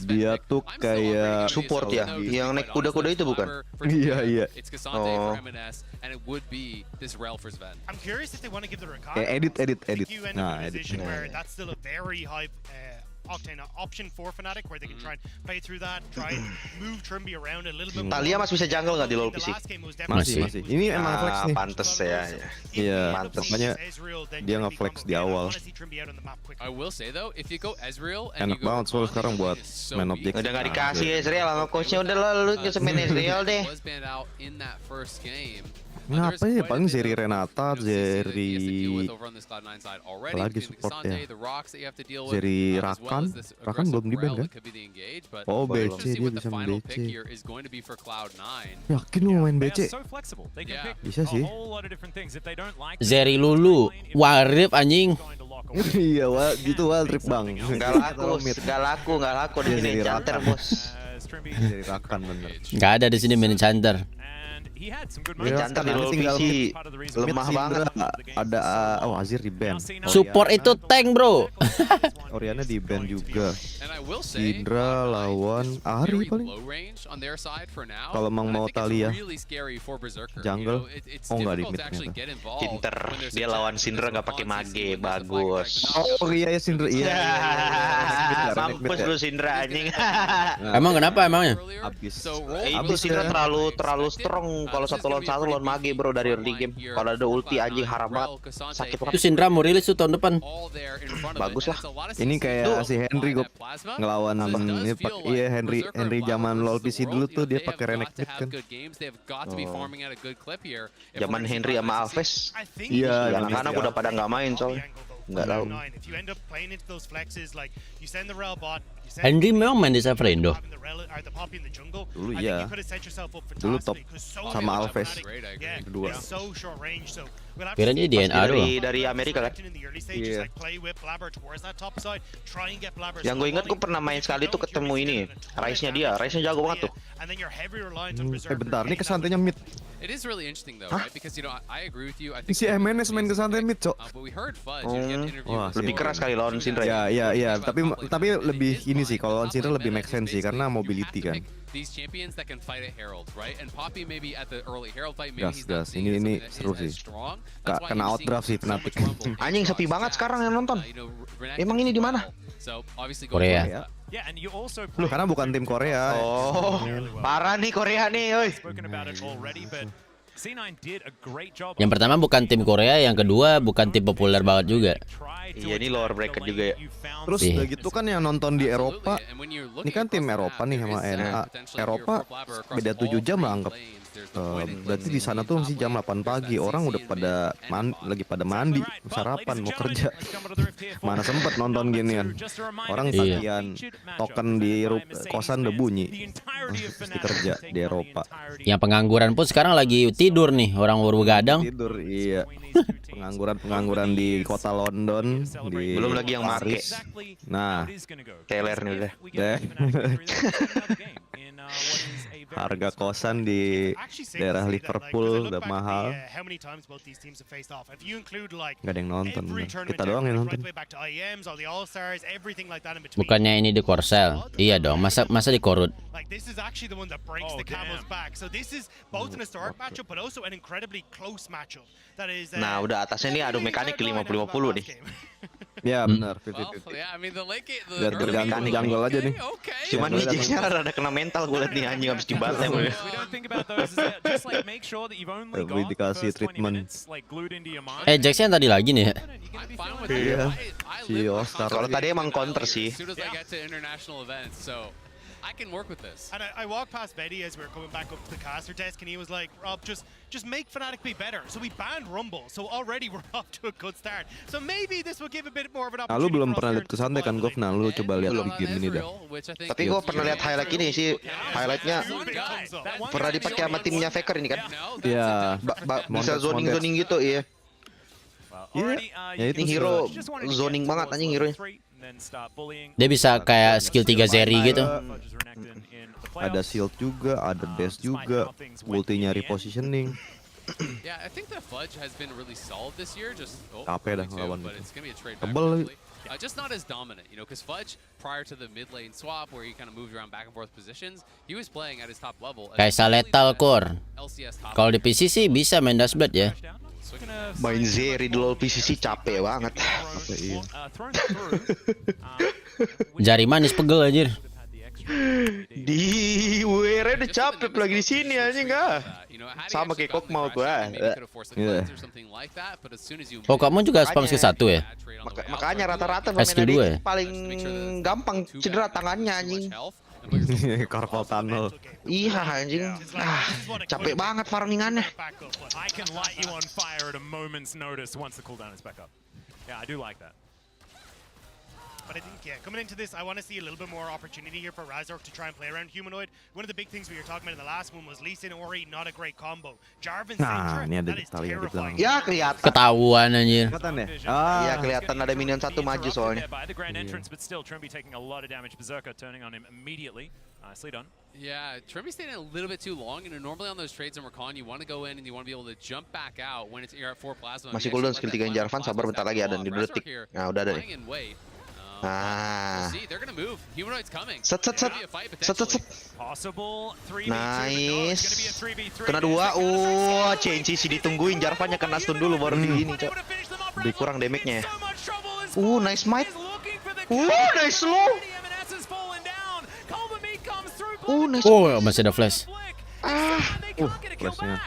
Dia tuh kayak support ya, yang naik kuda-kuda itu bukan? Iya. Oh. for Sven. I'm curious if they want to give the Rakata. Edit. You end up in a position where that's still a very high octane option for Fnatic, where they can try and play through that, try and move Trimby around a little bit more. Talia masih bisa jungle nggak di LoL PC? Masih. Ini emang flex nih. Pantes ya. Iya, makanya dia nge-flex di awal. I will say though, if you go Ezreal and Enak banget soalnya sekarang buat main objek. Udah nggak dikasih Ezreal sama coachnya, udah lah lu bisa main Ezreal deh. Kenapa ya? Paling Zeri Renata, Zeri lagi supportnya. Zeri Rakan belum di ban kan? Oh BC, dia bisa main BC. Yakin lu main BC? Bisa sih. Zeri Lulu, WildRift anjing. Iya, gitu WildRift bang. Nggak laku di sini Enchanter bos. Zeri Rakan bener. Nggak ada di sini main Enchanter. Enchanter di LoL PC lemah banget. Ada Azir di ban. Support itu tank bro. Oriana di ban juga. Indra lawan Ari paling. Kalau emang mau Talia jungle, nggak di mid ternyata. Pinter, dia lawan Syndra nggak pakai mage, bagus. Oh iya ya Syndra, iya. Mampus lu Syndra anjing. Emang kenapa emangnya? Itu Syndra terlalu strong kalau satu lawan mage bro dari early game. Kalau ada ulti anjing haram banget. Sakit banget. Itu Syndra mau rilis tuh tahun depan. Bagus lah. Ini kayak si Henry gue ngelawan ini iya Henry zaman LoL PC dulu tuh dia pakai Renekton kan. Zaman Henry sama Alves. Iya, anak-anak udah pada nggak main soalnya. Nggak tahu. Henry memang main di server Indo. Dulu iya. Dulu top sama Alves kedua. Kira dia DNA doang. Dari Amerika kan? Iya. Yang gue ingat gue pernah main sekali tuh ketemu ini. Rice-nya dia jago banget tuh. Bentar, ini kesantunya mid. It is really interesting though, right? Because I agree with you. I think Si MNS main kesantunya mid, Cok. but we heard Fudge get interview. Lebih keras kali lawan Syndra. Iya, tapi lebih ini sih kalau lawan Syndra lebih make sense sih karena mobility kan. These champions that can fight at Herald, right? And Poppy maybe at the early Herald fight, maybe he's Gas. not seeing Ini as seru sih. strong. Gak kena outdraft sih Fnatic. Anjing sepi banget sekarang yang nonton. Emang ini di mana? Korea. Loh, karena bukan tim Korea. Oh, parah nih Korea nih, oi. Yang pertama bukan tim Korea, yang kedua bukan tim populer banget juga. Iya, ini lower bracket juga ya. Terus udah gitu kan yang nonton di Eropa. Ini kan tim Eropa nih sama NA. Eropa beda 7 jam lah anggap. Berarti di sana tuh masih jam 8 pagi. Orang udah lagi pada mandi, sarapan, mau kerja. Mana sempet nonton ginian. Orang tagihan token di kosan udah bunyi. Pasti kerja di Eropa. Yang pengangguran pun sekarang lagi tidur nih, orang baru begadang. Tidur, iya. Pengangguran di kota London di belum lagi yang make. Nah, teler nih udah. Harga kosan di daerah Liverpool udah mahal. Gak ada yang nonton. Kita doang yang nonton. Bukannya ini di Korsel? Iya dong, masa di Korut? Nah, udah atasnya nih adu mekanik 50-50 nih. Ya benar, biar bergantung jungle aja nih. Cuman nih Jax-nya rada kena mental gue liat nih anjing habis dibatem. Lebih dikasih treatment. Jax-nya tadi lagi nih. Iya. Si Oscar. Kalau tadi emang counter sih. I can work with this. And I walked past Betty as we were coming back up to the caster desk, and he was like, "Rob, just make Fnatic be better." So we banned Rumble, so already we're off to a good start. So maybe this will give a bit more of an opportunity. Lu belum pernah lihat kesantai kan, Gof? Nah, lu coba lihat di game ini dah. Tapi gue pernah lihat highlight ini sih, highlightnya pernah dipakai sama timnya Faker ini kan? Iya. Bisa zoning gitu, iya. Iya. Ya itu hero zoning banget anjing hero-nya. Dia bisa kayak skill 3 Zeri gitu. Ada shield juga, ada dash juga, ultinya repositioning. Yeah, I think the Fudge has been really solid this year. Just Capek dah too, ngelawan but itu. it's gonna be a trade back. Tebel lagi. Just not as dominant, you know, because Fudge prior to the mid lane swap where he kind of moved around back and forth positions, he was playing at his top level. Kaisa Lethal Core. Kalau di PC sih bisa main dashboard ya. Main Zeri di LoL PCC capek banget. Iya. Jari manis pegel anjir. Di WR udah capek lagi di sini anjing enggak. Sama kayak kok mau gua. Oh, kamu juga spam skill 1 ya? Makanya rata-rata skill 2 ya? paling gampang cedera tangannya anjing. Carpal tunnel. Iya anjing. Capek banget farmingannya. I can light you on fire at a moment's notice once the cooldown is back up. Yeah, I do like that. But I think, coming into this, I want to see a little bit more opportunity here for Razork to try and play around Humanoid. One of the big things we were talking about in the last one was Lee Sin Ori, not a great combo. Jarvan Syndra, ini ada that is tali yang terrifying. Ya kelihatan. Ketahuan anjir. Kelihatan ya? Iya kelihatan ada minion satu maju soalnya. By the grand entrance, but still Trimby taking a lot of damage. Berserker turning on him immediately. Nicely done. Yeah, Trimby staying a little bit too long. You know, normally on those trades in Rakan, you want to go in and you want to be able to jump back out when you're at 4 plasma. Masih cooldown skill 3 Jarvan, sabar bentar lagi ada di 2 detik. Nah, udah ada nih. Set. Nice. Kena 2. CNC sih ditungguin, Jarvannya kena stun dulu baru di ini, Cok. Lebih kurang damage-nya ya. Nice might. Nice slow. Nice. Masih ada flash. Flashnya.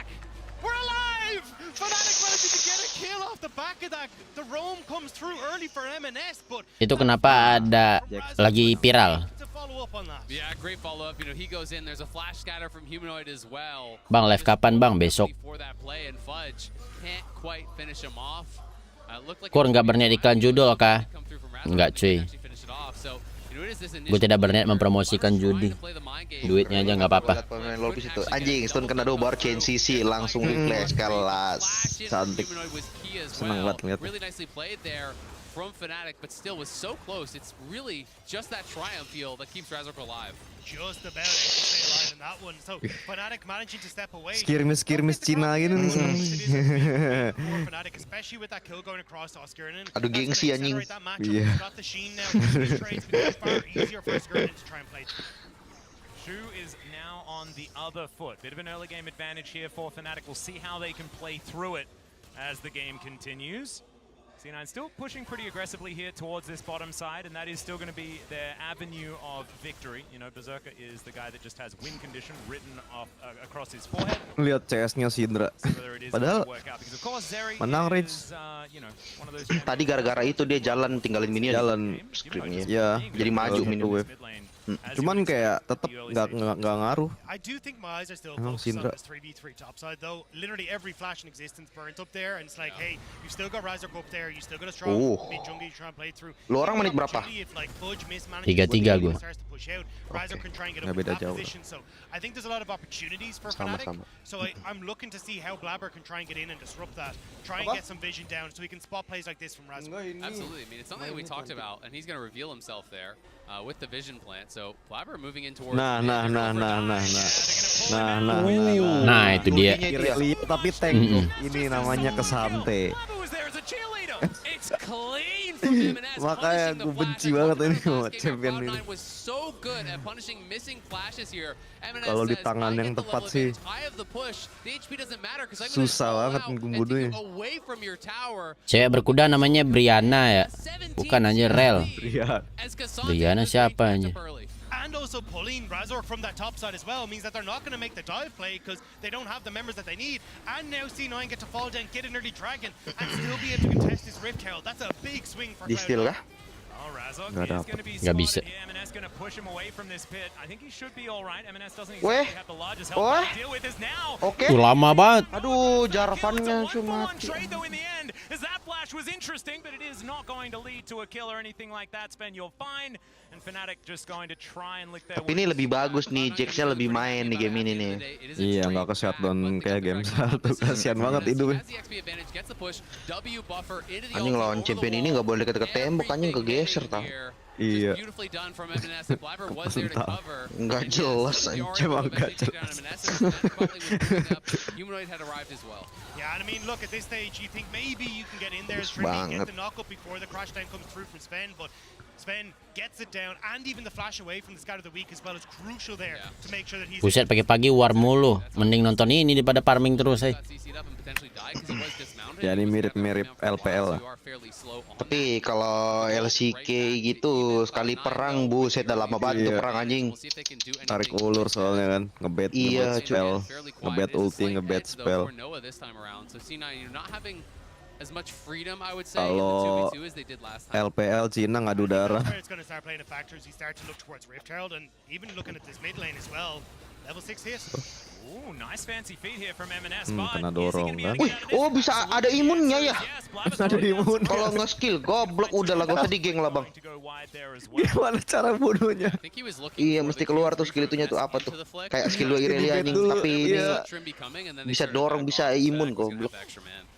Itu kenapa ada lagi viral? Bang, live kapan bang? Besok. Kur nggak berniat iklan judul kah? Nggak cuy. Gue tidak berniat mempromosikan judi. Duitnya aja nggak apa-apa. Anjing, stun kena 2 bar CNCC langsung refresh kelas. Cantik. Senang banget lihat. From Fnatic, but still was so close. It's really just that triumph feel that keeps Razork alive. Just about to stay alive in that one. So Fnatic managing to step away. Skirmish Cina gitu. Fnatic, especially with that kill going across Oscar and aduh gengsi anjing. Iya. Got the Sheen now. Trades far easier for Skirnin to try and play. Shu is now on the other foot. Bit of an early game advantage here for Fnatic. We'll see how they can play through it as the game continues. C9 still pushing pretty aggressively here towards this bottom side, and that is still going to be their avenue of victory. You know, Berserker is the guy that just has win condition written off across his forehead. Lihat CS-nya Syndra. Padahal menang Rage. Tadi gara-gara itu dia jalan tinggalin minion. Jalan scriptnya. Ya, jadi maju minion wave. Cuman kayak tetap nggak ngaruh. Emang Syndra. 3v3 topside though. Literally every flash in existence burnt up there, and it's like, hey, you still got Razork up there, you still got a strong mid jungle you try and play through. Lu orang menit berapa? 3-3 gue. Nggak beda jauh. So I think there's a lot of opportunities for Fnatic. So I'm looking to see how Blabber can try and get in and disrupt that. Try and get some vision down so he can spot plays like this from Razork. Absolutely. I mean, it's something that we talked about, and he's going to reveal himself there with the vision plant. So Blabber moving in towards. Nah, itu dia. Lihat tapi tank tuh. Ini namanya kesante. Makanya gue benci banget ini sama champion ini. Kalau di tangan yang tepat sih susah banget ngebunuhnya. Cewek berkuda namanya Brianna ya, bukan aja Rel. Brianna siapa aja? And also pulling Razork from that top side as well means that they're not going to make the dive play because they don't have the members that they need. And now C9 get to fall down, get an early dragon, and still be able to contest this Rift Herald. That's a big swing for Cloud9. Nggak bisa. Oke. Lama banget. Aduh, Jarvannya cuma. That flash was interesting, but it is not going to lead to a kill or anything like that. Spen, you're fine. Tapi ini lebih bagus nih, Jax-nya lebih main di game ini nih. Iya, nggak ke shutdown kayak game 1. Kasihan banget itu. Anjing lawan champion ini nggak boleh deket-deket tembok, anjing kegeser tau. Iya. Nggak jelas anjing. Emang nggak jelas. Yeah, and I mean, look, at this stage, you think maybe you can get in there as Trimby, get the knock-up before the crash time comes through from Sven, but Sven gets it down, and even the flash away from the Scout of the Week as well is crucial there to make sure that he's... Buset, pagi-pagi war mulu. Mending nonton ini daripada farming terus, Ya ini mirip-mirip LPL lah. Tapi kalau LCK gitu sekali perang buset dah lama banget tuh perang anjing. Tarik ulur soalnya kan, ngebet spell, ngebet ulti, ngebet spell. Kalau LPL Cina ngadu darah. Kena dorong kan. Wih, oh bisa ada imunnya ya. Ada imun. Kalau nggak skill goblok udah lah, gak usah digeng lah bang. Gimana cara bunuhnya? Iya mesti keluar tuh skill itunya tuh apa tuh. Kayak skill 2 Irelia anjing, tapi ini bisa dorong, bisa imun goblok.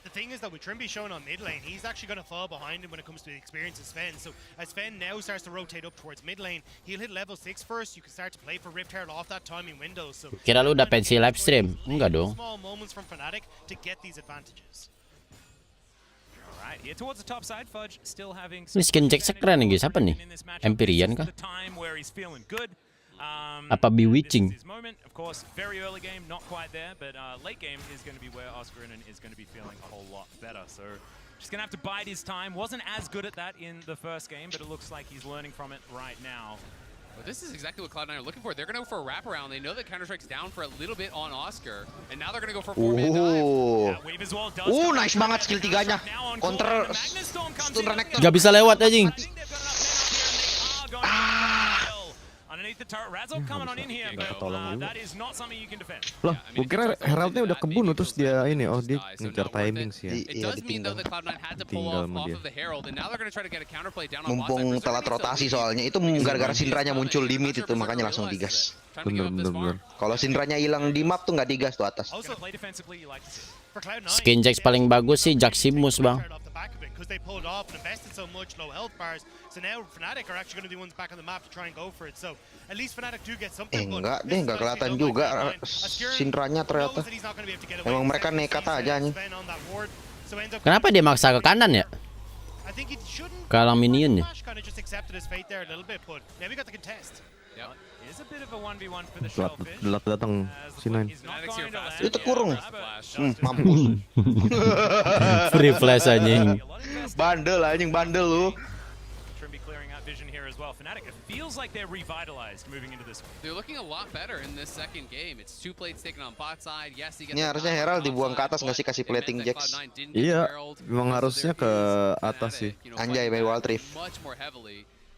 The thing is that with Trimby showing on mid lane, he's actually going to fall behind him when it comes to the experience of Sven. So as Sven now starts to rotate up towards mid lane, he'll hit level 6 first. You can start to play for Rift Herald off that timing window. So kira lu udah pensi live stream? Enggak dong. Small moments from Fnatic to get these advantages. Ini skin Jax keren nih, siapa nih? Empyrean kah? Apa Bewitching? Of course, very early game, not quite there, but late game is going to be where Oscar is going to be feeling a whole lot better. So just going to have to bide his time. Wasn't as good at that in the first game, but it looks like he's learning from it right now. Well, this is exactly what Cloud9 are looking for. They're going to go for a wraparound. They know that Counter-Strike's down for a little bit on Oscar, and now they're going to go for a 4-man dive. Nice banget skill 3-nya. Counter stun Renekton. Gak bisa lewat anjing. Loh, gue kira Heraldnya udah kebunuh terus dia ini, oh dia ngejar timing sih ya. Iya ditinggal. Tinggal sama dia. Mumpung telat rotasi soalnya, itu gara-gara Syndranya muncul di mid itu makanya langsung digas. Bener. Kalau Syndranya hilang di map tuh nggak digas tuh atas. Skin Jax paling bagus sih Jaximus bang. They pulled off and invested so much low health bars, so now Fnatic are actually going to be the ones back on the map to try and go for it. So at least Fnatic do get something. Enggak deh, nggak kelihatan juga Syndranya ternyata. Emang mereka nekat aja nih. Kenapa dia maksa ke kanan ya? Kalau minionnya. Telat datang Sinain. Itu kurung. Mampus. Free flash anjing. Bandel lu. They're looking a lot better in this second game. It's 2 plates taken on bot side. Yes, he gets. Ini harusnya Herald dibuang ke atas nggak sih, kasih plating Jax. Iya, memang harusnya ke atas sih. Anjay by WildRift.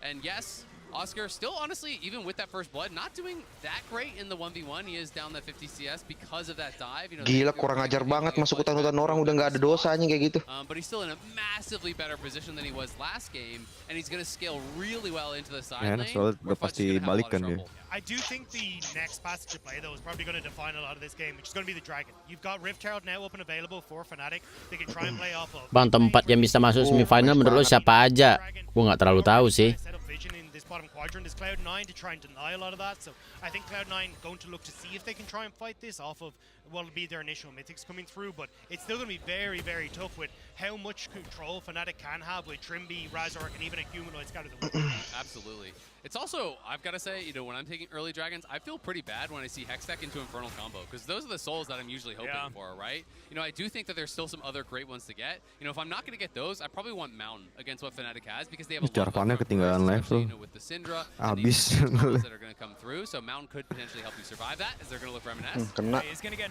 And yes, Oscar still honestly, even with that first blood, not doing that great in the 1v1. He is down that 50 CS because of that dive. You know, gila kurang ajar banget masuk hutan-hutan orang, udah nggak ada dosanya kayak gitu. But he's still in a massively better position than he was last game, and he's going to scale really well into the side lane. Soalnya udah pasti balikan dia. I do think the next passage to play though is probably going to define a lot of this game, which is going to be the Dragon. You've got Rift Herald now open available for Fnatic. They can try and play off of. Bang, tempat yang bisa masuk semifinal menurut lo siapa aja? Gua nggak terlalu tahu sih. Bottom quadrant is Cloud9 to try and deny a lot of that, so I think Cloud9 going to look to see if they can try and fight this off of what will be their initial mythics coming through, but it's still going to be very, very tough with how much control Fnatic can have with Trimby, Razork, and even a humanoid Scout of the Week. Absolutely. It's also, I've got to say, you know, when I'm taking early dragons, I feel pretty bad when I see Hextech into Infernal combo, because those are the souls that I'm usually hoping for, right? You know, I do think that there's still some other great ones to get. You know, if I'm not going to get those, I probably want Mountain against what Fnatic has, because they have a lot of ketinggalan level. You know, with the Syndra, abis that are going to come through, so Mountain could potentially help you survive that, as they're going to look reminisce. Kena.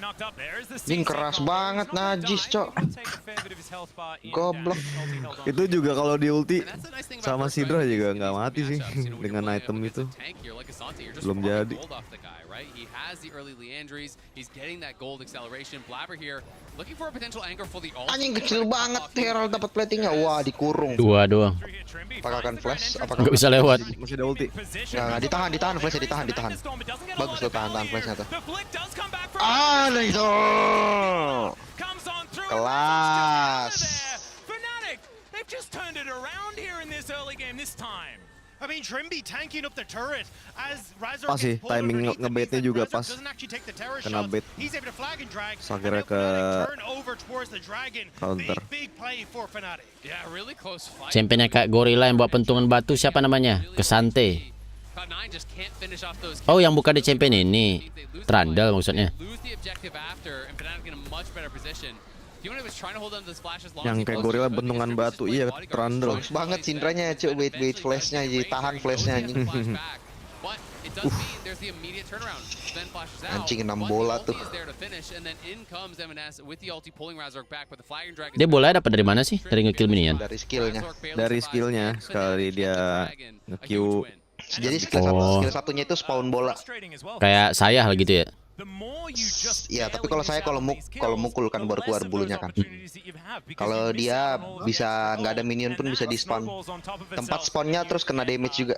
Ini keras banget najis, cok. Goblok. Itu juga kalau di ulti sama Sidra juga nggak mati sih dengan item itu. Belum jadi. Anjing kecil banget Herald dapat platingnya. Wah, dikurung. 2 doang. Apakah akan flash? Apakah Nggak bisa lewat. Masih ada ulti. Nggak, ditahan flashnya, ditahan. Bagus tuh tahan flashnya tuh. Ah, nah itu. Kelas. Pas sih timing ngebaitnya juga pas. Kena bait. Akhirnya ke counter. Championnya kayak gorila yang bawa pentungan batu, siapa namanya? Kesante. Oh, yang bukan di champion ini. Trundle maksudnya. Yang kayak gorila bentungan batu, iya Trundle. Bagus banget Sindranya, cuk. Wait flashnya, tahan flashnya anjing. Anjing 6 bola tuh. Dia bola dapat dari mana sih? Dari ngekill minion. Dari skillnya sekali dia nge-Q. Jadi skill satunya itu spawn bola. Kayak saya lah gitu ya. Iya, tapi kalau saya kalau mukul kan baru keluar bulunya kan. Kalau dia bisa nggak ada minion pun bisa di spawn. Tempat spawnnya terus kena damage juga.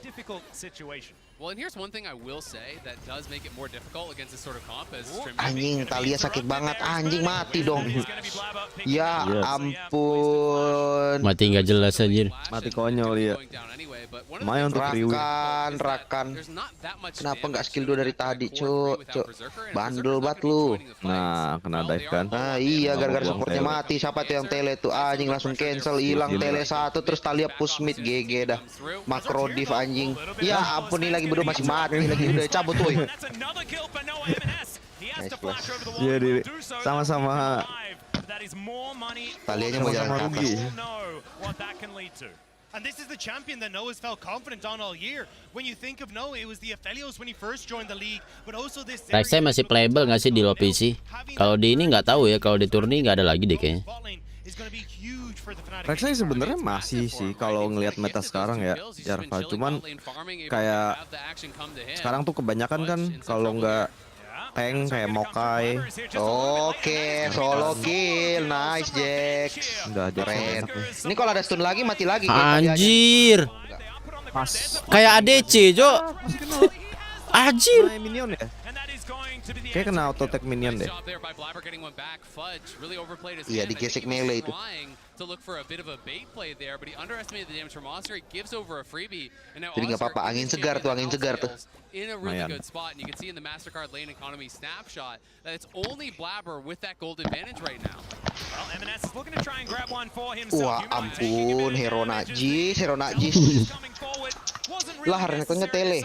Anjing, Talia sakit banget. Anjing mati dong. Ya ampun. Mati nggak jelas anjir. Mati konyol ya. Lumayan untuk Rakan. Kenapa nggak skill 2 dari tadi, cuk? Bandel banget lu. Nah, kena dive kan. Nah, iya gara-gara supportnya mati. Siapa tuh yang tele tuh? Anjing langsung cancel, hilang tele 1 terus Talia push mid GG dah. Makro div anjing. Ya ampun, ini lagi berdua masih mati lagi, udah cabut woi. Nice flash. Iya, sama-sama Talianya mau jalan ke atas. And this is the champion that Noah's felt confident on all year. When you think of Noah, it was the Aphelios when he first joined the league, but also this. Rek'Sai masih playable nggak sih di low PC? Kalau di ini nggak tahu ya, kalau di turni nggak ada lagi deh kayaknya. Rek'Sai sebenarnya masih sih kalau ngelihat meta sekarang ya, Jarva. Cuman kayak sekarang tuh kebanyakan kan kalau nggak tank kayak Mokai. Oke, solo kill, nice Jack. Udah keren. Ini kalau ada stun lagi mati lagi. Anjir. Pas. Kayak ADC, Jo. Anjir. Minion ya? Kayak kena auto attack minion deh. Iya, digesek melee itu. Jadi nggak apa-apa, angin segar tuh. Lumayan. Wah ampun, hero najis. Lah, Renekonya tele.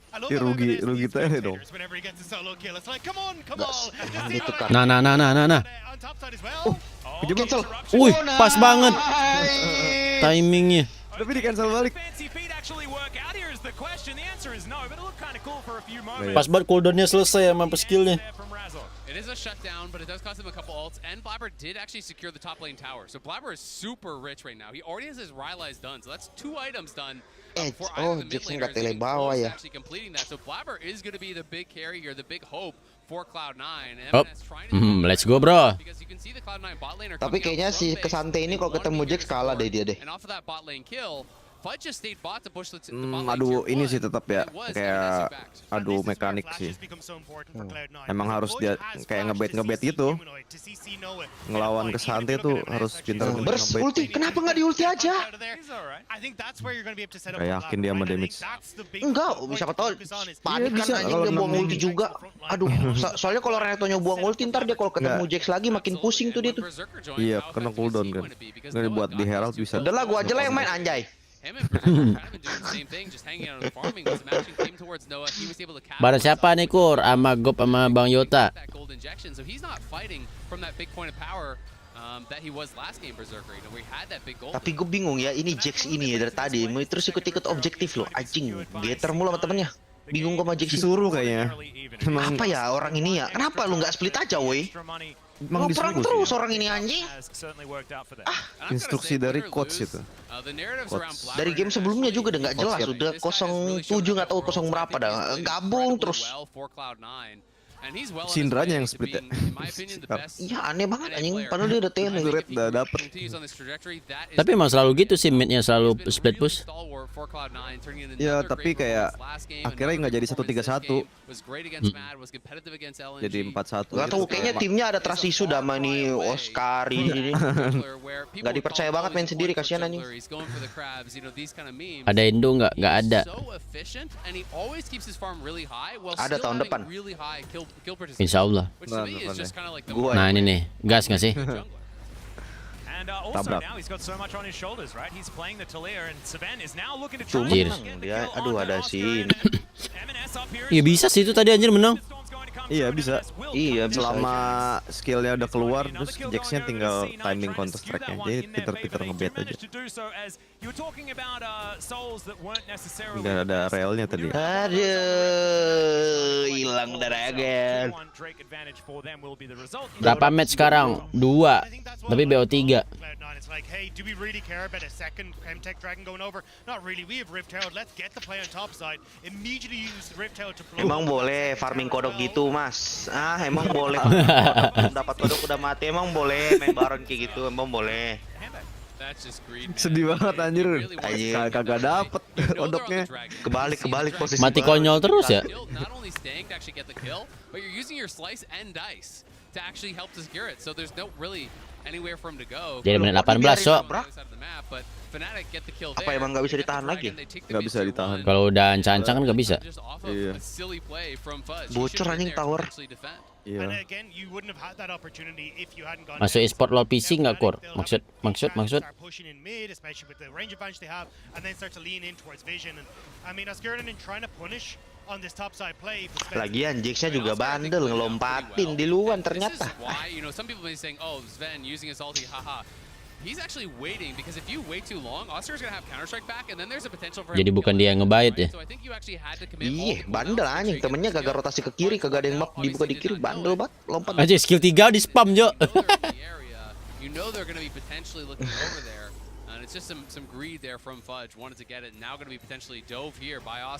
Rugi tele dong. Nah. Cancel. Wih, pas banget timingnya. Tapi di cancel balik. Pas banget cooldownnya selesai sama skillnya. It is a shutdown, but it does cost him a couple ults, and Blabber did actually secure the top lane tower. So Blabber is super rich right now. He already has his Rylai's done, so that's 2 items done. Jackson nggak tele bawah ya. Actually completing that, so Blabber is going to be the big carry here, the big hope for Cloud9. Let's go, bro. Tapi kayaknya si Kesante ini kalau ketemu Jax kalah deh dia deh. And off of that bot lane kill, Fudge just stayed bot to push the Aduh, ini sih tetap ya kayak adu mekanik sih. Emang harus dia kayak ngebait gitu. Ngelawan Kesante tuh harus pintar ngebait. Ulti, kenapa nggak di ulti aja? Kayak yakin dia sama damage. Enggak, siapa tahu panik kan anjing dia buang ulti juga. Aduh, soalnya kalau Renektonnya buang ulti ntar dia kalau ketemu Jax lagi makin pusing tuh dia tuh. Iya, kena cooldown kan. Nggak dibuat di Herald bisa. Udah lah, gua aja lah yang main anjay. Barang siapa nih Kur? Sama Gop sama Bang Yota. Tapi gue bingung ya, ini Jax ini ya dari tadi mau terus ikut-ikut objektif loh, anjing. Getter mulu sama temennya. Bingung gue sama Jax. Disuruh kayaknya. Apa ya orang ini ya? Kenapa lu nggak split aja, woi? Emang perang disuruh terus sih. orang ini anjing. Instruksi dari coach itu. Dari game sebelumnya juga udah nggak jelas, udah 07 nggak tahu 0 berapa dah, gabung terus. Sindranya yang split ya. Iya aneh banget anjing, padahal dia udah TN. Red udah dapet. Tapi emang selalu gitu sih midnya selalu split push. Ya tapi kayak akhirnya nggak jadi 1-3-1. Jadi 4-1. Gak tahu kayaknya timnya ada trust issue sama nih Oscar ini. Gak dipercaya banget main sendiri, kasihan anjing. Ada Indo nggak? Nggak ada. Ada tahun depan. Insya Allah. Nah ini nih, gas nggak sih? Tabrak. Anjir. Dia, aduh ada sih. Ya bisa sih itu tadi anjir menang. Iya bisa. Iya bisa. Selama skillnya udah keluar, terus Jax-nya tinggal timing counter strike-nya. Jadi Peter ngebet aja. Nggak ada realnya tadi. Aduh, hilang darahnya. Berapa match sekarang? 2. Tapi BO 3. It's like, hey, do we really care about a second Chemtech Dragon going over? Not really. We have Rift Herald. Let's get the play on top side. Immediately use Rift Herald to blow. Emang boleh farming kodok gitu, Mas? Ah, emang boleh. Dapat kodok udah mati, emang boleh main baron kayak gitu, emang boleh. Sedih banget anjir. Kagak dapet kodoknya. Kebalik posisi. Mati konyol terus ya. Jadi menit 18 so. Apa emang nggak bisa ditahan lagi? Nggak bisa ditahan. Kalau udah ancang-ancang kan nggak bisa. Iya. Bocor anjing tower. Iya. Masuk e-sport LoL PC nggak Kur? Maksud. Lagian Jax-nya juga bandel ngelompatin di luar ternyata. Jadi bukan dia yang ngebait ya. Iya, bandel anjing, temennya kagak rotasi ke kiri, kagak ada yang map dibuka di kiri, bandel banget lompat. Aja skill 3 di spam Jo.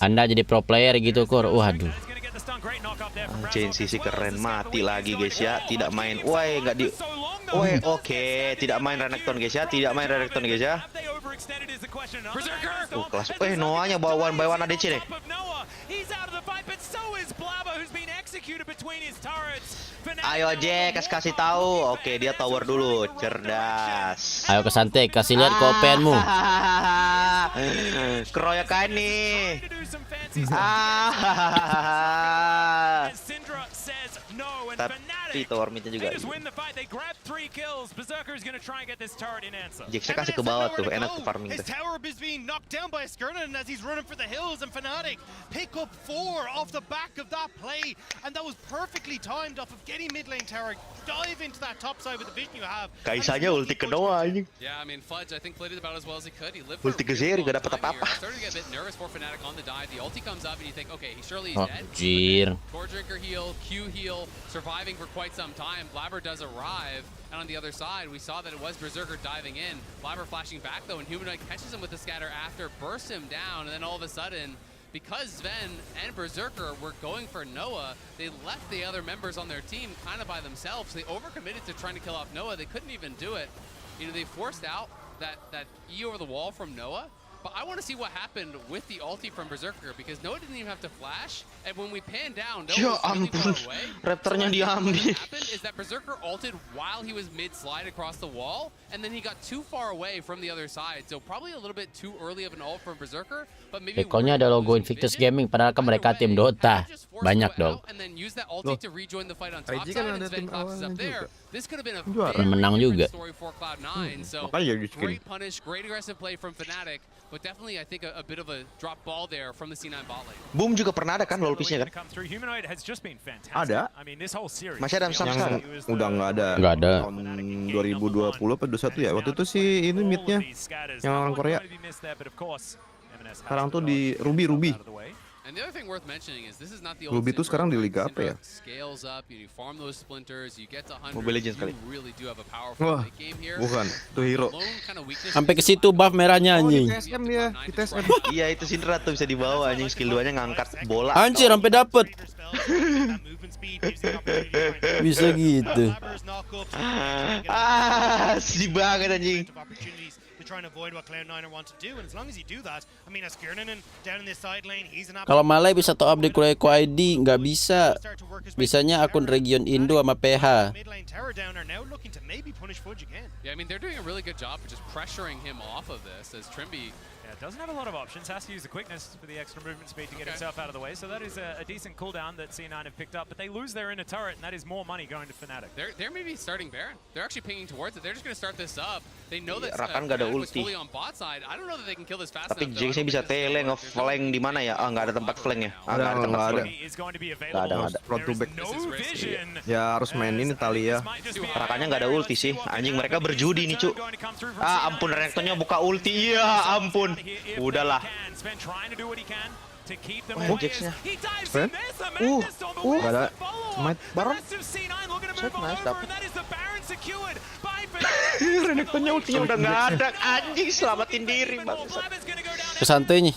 Anda jadi pro player gitu Kur. Waduh. CNCC keren, mati lagi guys ya, tidak main. Woi, enggak di. Woi, oke, tidak main Renekton guys ya, tidak main Renekton guys ya. Kelas. Noahnya bawaan ADC deh. Ayo Jax kasih tahu. Oke, dia tower dulu, cerdas. Ayo ke santai, kasih lihat kopenmu. Keroyokan nih. Tapi tower mid-nya juga. Jax-nya kasih ke bawah tuh, enak tuh farming tuh. Kaisanya ulti ke Noah anjing. Ulti ke Zeri gak dapet apa-apa. Anjir. Surviving for quite some time. Blabber does arrive, and on the other side, we saw that it was Berserker diving in. Blabber flashing back though, and Humanoid catches him with the scatter after, bursts him down, and then all of a sudden, because Sven and Berserker were going for Noah, they left the other members on their team kind of by themselves. They overcommitted to trying to kill off Noah. They couldn't even do it. You know, they forced out that E over the wall from Noah. But I want to see what happened with the ulti from Berserker because Noah didn't even have to flash, and when we pan down, Noah was really far away. Raptornya diambil. What happened is that Berserker ulted while he was mid-slide across the wall, and then he got too far away from the other side. So probably a little bit too early of an ult from Berserker, but maybe Ekornya ada logo Invictus Gaming, padahal kan mereka tim Dota. Banyak dong. And then use that ulti to rejoin the fight on top IG side, kan and ada tim Sven boxes up awalnya there. juga. This could have been a Juara. very Menang juga. different story for Cloud9. So Makanya jadi skin. great punish, great aggressive play from Fnatic, but definitely I think a bit of a drop ball there from the C9 bot lane. Boom juga pernah ada kan LoL piece-nya kan? Ada. Masih ada Sam sekarang? Yang udah nggak ada. Nggak ada. Tahun 2020 apa 21 ya? Waktu itu sih ini midnya yang orang Korea. Sekarang tuh di Ruby. And the other thing worth mentioning is this is not the Blue old Beat tuh Syndra, sekarang di right? liga apa ya? Syndra scales up, you farm those splinters, you get to 100. Mobile Legends kali. You really do have a powerful Wah, late game here. bukan, itu hero. Lone kind of weakness Sampai ke is situ buff merahnya Oh, di anjing. TSM dia, di TSM. Iya itu Syndra tuh bisa dibawa anjing, skill 2-nya ngangkat bola. Anjir sampai dapet. Bisa gitu. Si banget anjing. Kalau Malay bisa top up di Kurohiko ID, nggak bisa. Bisanya akun region Indo sama PH. Yeah, I mean, they're doing a really good job of just pressuring him off of this as Trimby. Yeah, doesn't have a lot of options. Has to use the quickness for the extra movement speed to get himself out of the way. So that is a decent cooldown that C9 have picked up. But they lose their inner turret, and that is more money going to Fnatic. They're maybe starting Baron. They're actually pinging towards it. They're just going to start this up. They know that Rakan nggak ada Fnatic was ulti. fully on bot side. I don't know that they can kill this fast Tapi enough. Jax-nya bisa tele nge-flank di mana ya? Ah nggak ada tempat flank ya. Ah nggak ada tempat Nggak ada. flank. He is going to be Nggak ada, nggak ada. Front to back. no vision. Ya harus main ini Talia. Rakannya nggak ada ulti sih. Anjing mereka berjudi nih cu. Ah ampun Renektonnya buka ulti. Iya ampun. Udahlah. Oh, Jax-nya. Sven? Nggak ada. Smite. Baron. Set nice dapet. Renektonnya ultinya udah nggak ada. Anjing selamatin diri bangsa. Kesantainya.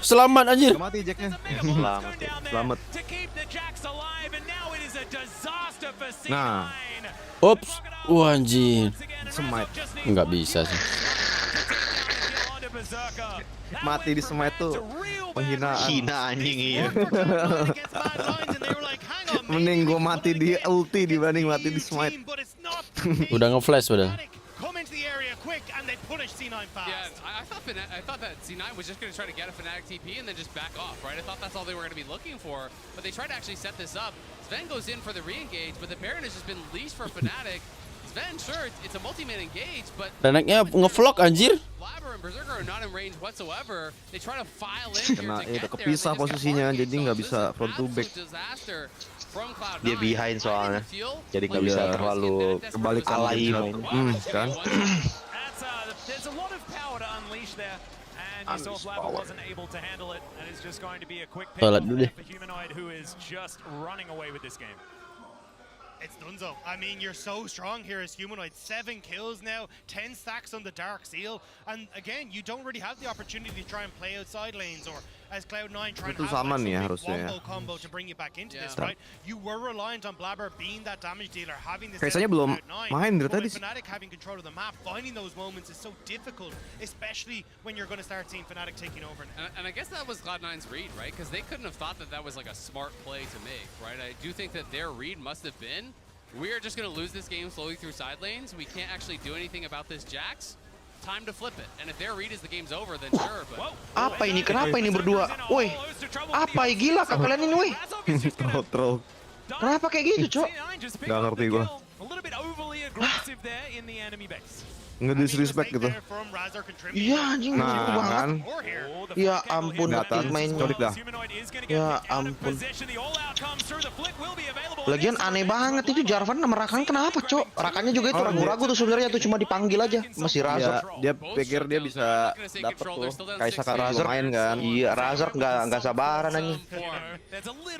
Selamat anjir. Nggak mati Jacknya. Selamat. Selamat. Nah, Ups. Anjir. smite. Nggak bisa sih. Mati di smite tuh penghinaan. Hina anjing iya. Mending gua mati di ulti dibanding mati di smite. Udah nge-flash padahal. Yeah, I thought that C9 was just going to try to get a Fnatic TP and then just back off, right? I thought that's all they were going to be looking for, but they tried to actually set this up. Sven goes in for the re-engage, but the Baron has just been leashed for Fnatic. Sven, sure, it's a multi-man engage, but Reneknya ngevlog anjir. Blabber and Berserker are not in range whatsoever. They try to file in here Kena to get there. kepisah posisinya, jadi nggak bisa front to back. Dia behind soalnya. Jadi nggak bisa terlalu Kebalik alay main. Kan? There's a lot of power to unleash there, and you saw Blabber wasn't able to handle it, and it's just going to be a quick pick Toilet dulu deh. for Humanoid, who is just running away with this game. It's donezo. I mean, you're so strong here as Humanoid. 7 kills now, 10 stacks on the Dark Seal. And again, you don't really have the opportunity to try and play outside lanes or as Cloud9 trying to Itu have sama like nih ya some big harusnya ya. wombo combo to bring you back into this, right? You were reliant on Blabber being that damage dealer, having this Kayaknya belum main dari tadi sih. Fnatic having control of the map, finding those moments is so difficult, especially when you're going to start seeing Fnatic taking over now. And I guess that was Cloud9's read, right? Because they couldn't have thought that that was like a smart play to make, right? I do think that their read must have been, we are just going to lose this game slowly through side lanes. We can't actually do anything about this Jax. Time to flip it. And if their read is the game's over, then sure. But Apa ini? Kenapa ini berdua? Woi, apa gila kak kalian ini woi? Troll. Kenapa kayak gitu cok? Nggak ngerti gua. A little bit overly aggressive there in the enemy base. Nge-disrespect gitu. Iya anjing Nah, gitu banget. kan. Ya ampun, Kelihatan, main colik dah. Ya ampun. Lagian aneh banget itu Jarvan sama Rakan kenapa cok? Rakannya juga itu ragu-ragu tuh sebenarnya tuh cuma dipanggil aja. Masih Razor. Dia pikir dia bisa dapet tuh Kaisa Razor main kan. Iya Razor nggak sabaran anjing.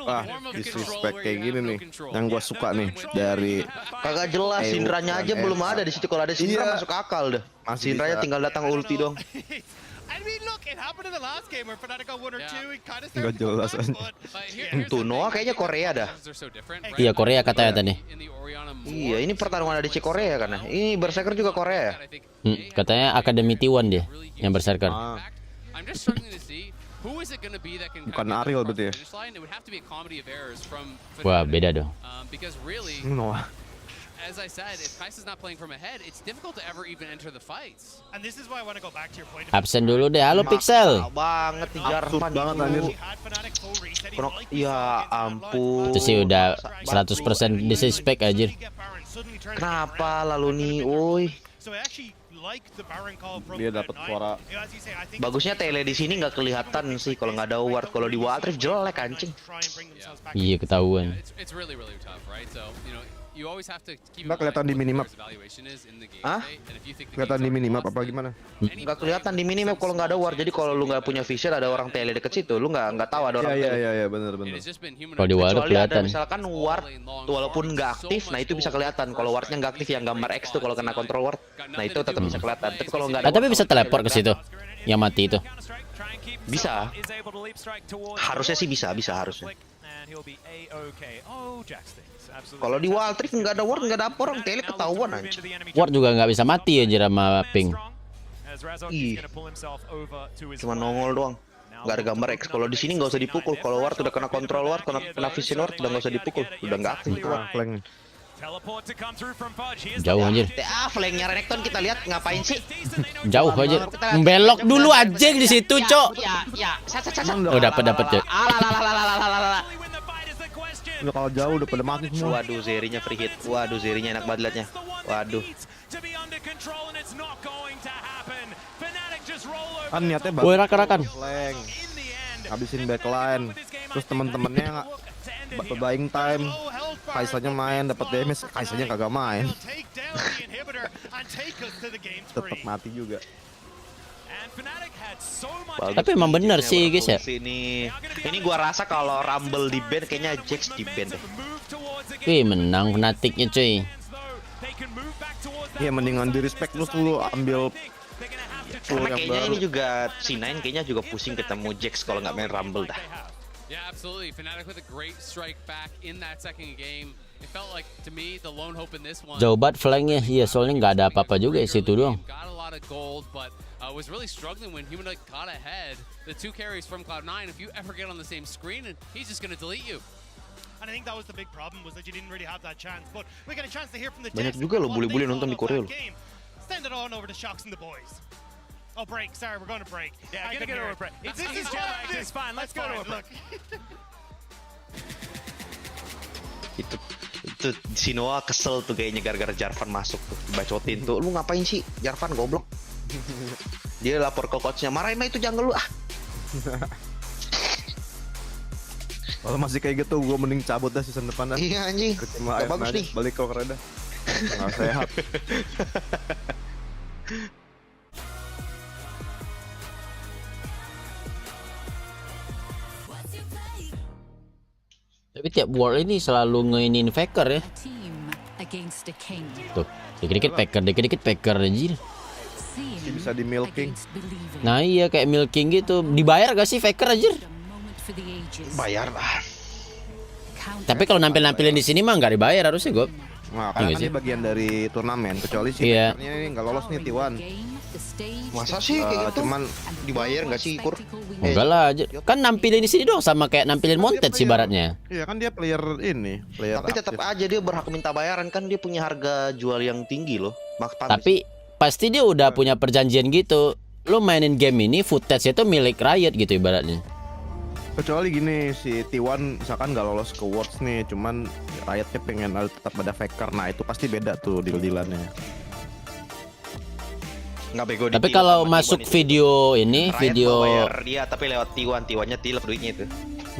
Wah, disrespect kayak gini nih. Yang gua suka nih dari Kagak jelas Syndranya aja belum ada di situ. Kalau ada Syndra Iya. masuk akal dah. Masih Syndranya bisa. tinggal datang ulti dong. I mean, look, it happened in the last game where Fnatic got 1 or 2. It kind of Nggak started to jelas come aja. back, but Tuh Noah kayaknya Korea dah. Iya Korea katanya tadi. Iya ini pertarungan ADC Korea kan. Ini Berserker juga Korea. Katanya Akademi T1 dia yang berserker. I'm just struggling to see who is it going to be that can Bukan kind of get Ariel across berarti ya? the finish line. It would have to be a comedy of errors from Wah, Fnatic. beda dong. Because really, Noah. as I said, if Kaisa's not playing from ahead, it's difficult to ever even enter the fights. And this is why I want to go back to your point. Absen dulu deh. Halo Pixel. Banget nih Jarvan banget, anjir. Ya ampun. Itu sih udah 100% disrespect anjir. Kenapa lalu nih, woi? Dia dapat suara. Bagusnya tele di sini nggak kelihatan sih kalau nggak ada ward. Kalau di WildRift jelek anjing. Iya ketahuan. It's really tough, right? So, you know, Nggak kelihatan di minimap. Hah? Kelihatan di minimap apa gimana? Nggak kelihatan di minimap kalau nggak ada war. Jadi kalau lu nggak punya vision, ada orang tele deket situ, lu nggak tahu ada orang tele. Iya benar. Kalau di WildRift Kecuali ada kelihatan. misalkan ward walaupun nggak aktif, nah itu bisa kelihatan. Kalau wardnya nggak aktif yang gambar X tuh kalau kena control ward, nah itu tetap bisa kelihatan. Tapi kalau nggak ada Tapi ward, bisa teleport ke situ. Yang mati itu. bisa. Harusnya sih bisa harusnya. Kalau di WildRift nggak ada ward, nggak ada apa, orang tele ketahuan aja. Ward juga nggak bisa mati ya sama ping. Ih, cuma nongol doang. Nggak ada gambar X. Kalau di sini nggak usah dipukul. Kalau ward udah kena control ward, kena vision ward, udah nggak usah dipukul. Udah nggak aktif itu ward. Flank. Jauh anjir. Flanknya Renekton kita lihat ngapain sih? Jauh aja. Membelok dulu aja di situ, Cok. Ya. Oh, dapat, Cok. Udah kalau jauh udah pada mati semua. Waduh, Zerinya free hit. Waduh, Zerinya enak banget liatnya. Waduh. Kan niatnya Woi, rakan-rakan. flank. Habisin backline. Terus teman-temannya buying time. Kaisanya main dapat damage, Kaisanya kagak main. Tetap mati juga. Bagus. Tapi emang bener sih, guys ya. Ini gua rasa kalau Rumble di ban kayaknya Jax di ban deh. Wih, menang fanatiknya cuy. Iya mendingan di respect lu ambil Karena yang kayaknya baru. ini juga C9 kayaknya juga pusing ketemu Jax kalau nggak main Rumble dah. Yeah, absolutely. Fnatic with a great strike back in that second game. It felt like to me the lone hope in this one. Jauh banget flanknya. Iya, soalnya nggak ada apa-apa juga di situ doang. Got a lot of gold, but was really struggling when Humanoid got ahead. The two carries from Cloud9, if you ever get on the same screen, and he's just going to delete you. And I think that was the big problem, was that you didn't really have that chance. But we get a chance to hear from the Banyak devs juga loh what bully-bully they nonton di thought of Korea that loh. game. Send it on over to Shocks and the boys. Oh, break. Sorry, we're going to break. Yeah, I gonna couldn't get hear over a it. break. This is jet lag. It's fine. Let's go to a break. Itu si Noah kesel tuh kayaknya gara-gara Jarvan masuk tuh, dibacotin tuh. Lu ngapain sih Jarvan goblok? Dia lapor ke coachnya, marahin mah itu jungle lu ah. Kalau masih kayak gitu gua mending cabut dah season depan dah. Iya anjing. Gak bagus nih. Balik ke Korea dah. Nggak sehat. Tapi tiap war ini selalu ngeinin faker ya. Tuh, dikit-dikit faker anjir. Bisa di milking. Nah iya kayak milking gitu. Dibayar gak sih faker anjir? Bayar lah. Tapi kalau nampilin di sini mah nggak dibayar harusnya gue. Nah, karena kan ini bagian dari turnamen, kecuali sih Iya. ini nggak lolos nih T1. Masa sih kayak gitu? Cuman dibayar nggak sih Kur? Enggak lah, kan nampilin di sini doang sama kayak nampilin Monted sih baratnya. iya kan dia player ini, player Tapi tetap aktif. aja dia berhak minta bayaran, kan dia punya harga jual yang tinggi loh. Tapi pasti dia udah punya perjanjian gitu. Lo mainin game ini footage itu milik Riot gitu ibaratnya. Kecuali gini, si T1 misalkan nggak lolos ke Worlds nih, cuman Riotnya pengen tetap ada faker, nah itu pasti beda tuh deal-dealannya. Nggak bego. Tapi kalau masuk video ini, Riot video mau bayar dia tapi lewat T1, T1-nya tilep duitnya itu.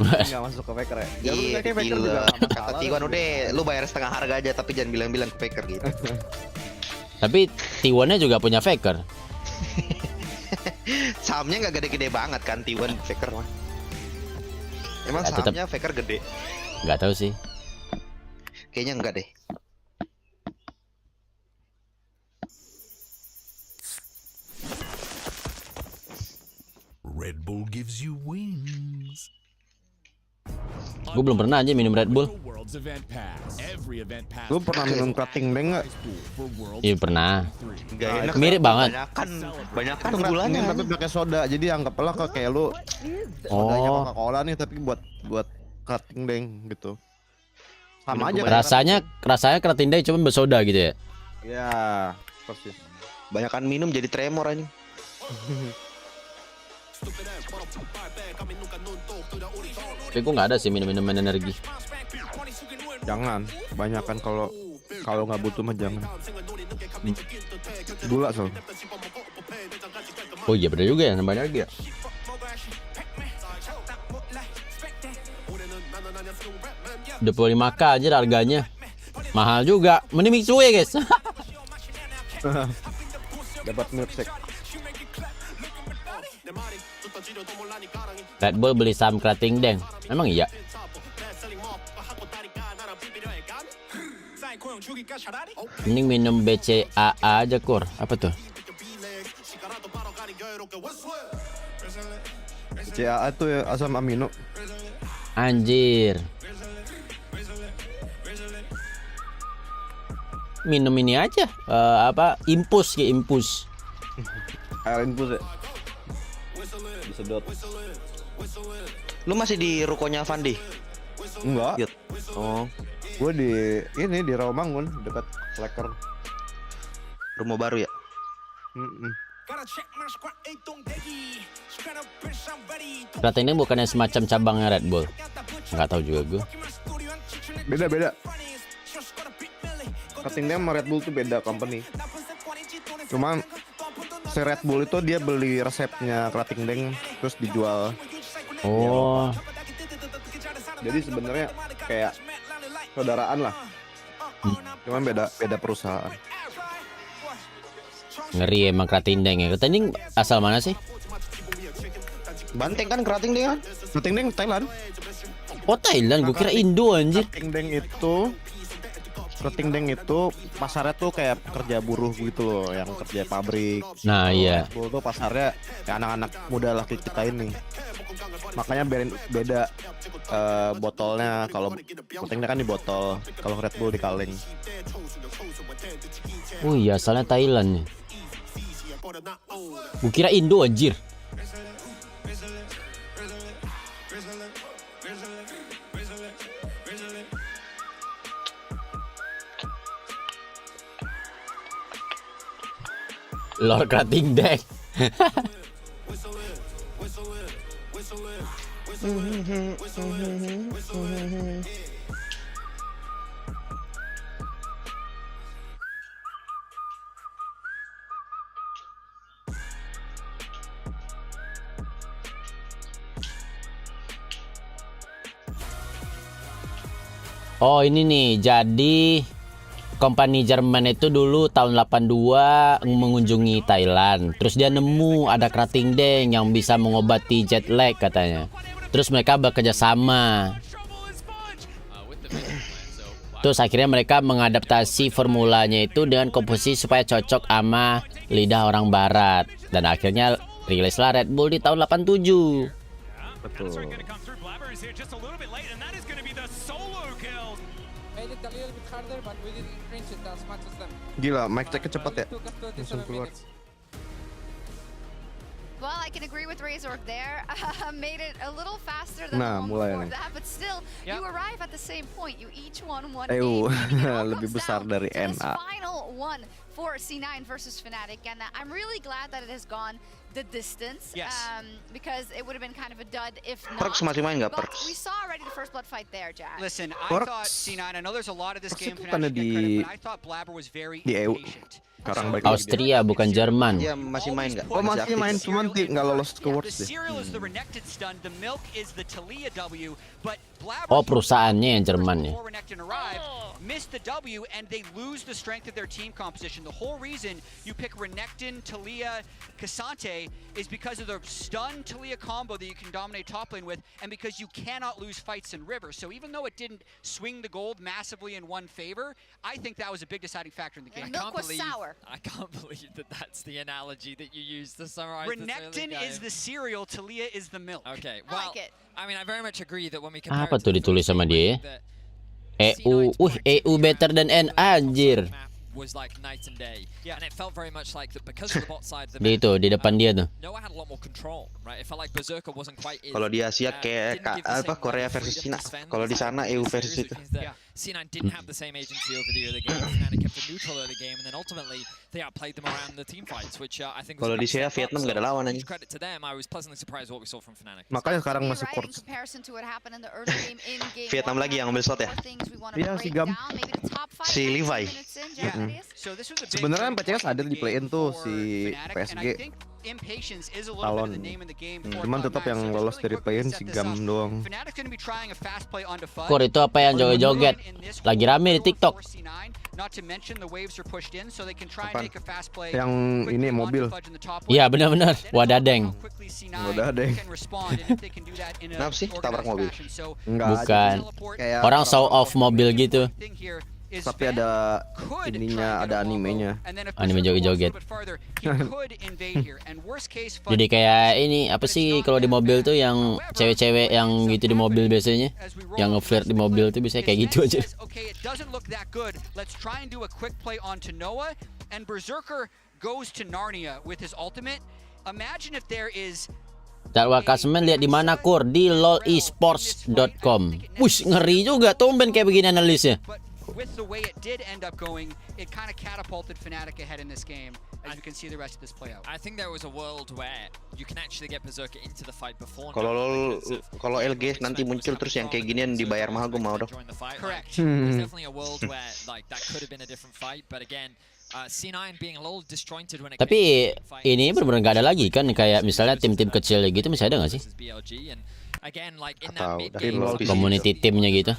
Nggak masuk ke faker ya? Iya, kayak faker juga tilep. nggak Kata masalah. T1 udah, lu bayar setengah harga aja tapi jangan bilang-bilang ke faker gitu. tapi T1-nya juga punya faker. Sahamnya nggak gede-gede banget kan T1 faker mah. Emang Ya, tetep. sahamnya faker gede? Nggak tahu sih. Kayaknya enggak deh. Red Bull gives you wings. Gue belum pernah aja minum Red Bull. Lu pernah minum cutting bank nggak? Iya pernah. Nggak enak. Mirip banget. Banyakan Itu gulanya. cutting tapi pakai soda, jadi anggaplah kayak lu sodanya Oh, Coca-Cola nih tapi buat cutting bank gitu. Sama aja kan? rasanya keratindai cuma bersoda gitu ya. Ya, persis. Banyakan minum jadi tremor anjing. Tapi gue nggak ada sih minum-minuman energi. Jangan, kebanyakan kalau nggak butuh mah jangan. Gula soal. Oh iya bener juga ya, nambah energi ya. Udah 25k aja harganya. Mahal juga. Mending Mixue guys. Dapat milkshake. Red Bull beli saham Krating Deng. Emang iya? Mending minum BCAA aja Kur. Apa tuh? CAA tuh ya, asam amino. Anjir. Minum ini aja. Apa? Impus ya impus. Air infus ya. Disedot. Lu masih di rukonya Fandi? Enggak. Yut. Oh, Gue di ini di Rawamangun dekat Slacker. rumah baru ya? Krating Deng bukannya semacam cabangnya Red Bull? Nggak tahu juga gue. Beda. Krating Deng sama Red Bull tuh beda company. Cuman si Red Bull itu dia beli resepnya Krating Deng terus dijual. Oh. Jadi sebenarnya kayak saudaraan lah. Cuman beda perusahaan. Ngeri emang Krating Deng ya. Krating Deng asal mana sih? Banteng kan Krating Deng kan? Krating Deng Thailand. Oh Thailand, gue kira Indo anjir. Krating Deng itu pasarnya tuh kayak kerja buruh gitu loh, yang kerja pabrik. Nah iya. Red Bull tuh pasarnya kayak anak-anak muda lah kita ini. Makanya beda botolnya. Kalau Krating Deng kan di botol, kalau Red Bull di kaleng. Oh iya, asalnya Thailand nih. Gue kira Indo anjir. Lord Krating Deng. Oh ini nih, jadi company Jerman itu dulu tahun 82 mengunjungi Thailand. Terus dia nemu ada Krating Deng yang bisa mengobati jet lag katanya. Terus mereka bekerja sama. Terus akhirnya mereka mengadaptasi formulanya itu dengan komposisi supaya cocok sama lidah orang barat. Dan akhirnya rilislah Red Bull di tahun 87. Betul. Gila, mic check-nya cepet ya. Langsung keluar. Well, I can agree with Razor there. Made it a little faster than Nah, the one mulai before nih. that, but still, you arrive at the same point. You each won one Ew, game. It all lebih comes besar down dari to this NA. final one for C9 versus Fnatic, and I'm really glad that it has gone the distance. Yes. Because it would have been kind of a dud if not. Perks masih main nggak But Perks? we saw already the first blood fight there, Jack. Listen, I Perks. thought C9, I know there's a lot of this Perks game itu Fnatic bukannya should get credit, di- but I thought Blabber was very di EU. impatient. Sekarang balik lagi dia. Austria bukan Jerman. Iya masih main nggak? Oh masih main, cuman nggak lolos ke Yeah, Worlds the deh. cereal is the Renekton stun, the milk is the Talia W, but Blabber Oh perusahaannya yang Jerman ya. before Renekton arrived, missed the W and they lose the strength of their team composition. The whole reason you pick Renekton, Talia, Cassante is because of the stun Talia combo that you can dominate top lane with, and because you cannot lose fights in River. So even though it didn't swing the gold massively in one favor, I think that was a big deciding factor in the game. And milk was sour. I can't believe that that's the analogy that you use to summarize this early Renekton game. is the cereal, Talia is the milk. Okay, I well, like it. I mean, I very much agree that when we compare Apa it to tuh the ditulis first sama game, dia ya? that EU, EU better than N anjir. was like night and day. Yeah. And it felt very much like that because of the bot side of the Di itu di depan dia tuh. Noah had a lot more control, right? It felt like Berserker wasn't quite as, Kalau di Asia kayak didn't give the apa same Korea level of versus freedom Cina. to Sven. Kalau di sana EU versus Which itu. means that C9 didn't have the same agency over the early game. Fnatic kept a neutral early game, and then ultimately they outplayed them around the team fights, which I think was Kalau a di step Asia up. Vietnam nggak ada lawan Huge anjing. credit to them. I was pleasantly surprised what we saw from Fnatic. Makanya sekarang You're masih right, in Quartz. comparison to what happened in the early game in game Vietnam one, lagi yang we ambil have slot ya? more things we wanna Iya, si break Gam. down, maybe the top five, Si 19 Levi. minutes in, Yeah. Japanese. So this was a big Sebenarnya turning PCS point ada in di the play-in game tuh for si Fnatic, and PSG. I think impatience is a little bit of the name in the game. Cuman tetap yang lolos dari play-in si Gam doang. Fnatic's going to be trying a fast play onto Fudge. Kor itu apa yang joget-joget? Lagi rame di TikTok. Not to mention the waves are pushed in so they can try and make a fast play. Yang ini mobil. Iya benar-benar. Wadadeng. Wadadeng. Kenapa sih tabrak mobil? Bukan. Orang show off mobil gitu. Tapi ada ininya, ada animenya. Anime joget-joget. Jadi kayak ini apa sih kalau di mobil tuh yang cewek-cewek yang gitu di mobil biasanya, yang nge-flirt di mobil tuh biasanya kayak gitu aja. Okay, it doesn't look that good. Let's try and do a quick play onto Noah, and Berserker goes to Narnia with his ultimate. Imagine if there is Jadwal klasemen lihat di mana Kur? Di lolesports.com. Wush, ngeri juga tumben kayak begini analisnya. With the way it did end up going, it kind of catapulted Fnatic ahead in this game, as you can see the rest of this play out. I think there was a world where you can actually get Berserker into the fight before. Kalau LG nanti muncul terus yang kayak ginian dibayar mahal, gue mau dong. Correct. There's definitely a world where like that could have been a different fight, but again, C9 being a little disjointed when it Tapi ini benar-benar nggak ada lagi kan, kayak misalnya tim-tim kecil gitu masih ada nggak sih? Again, like in Atau that mid dari game, community timnya gitu.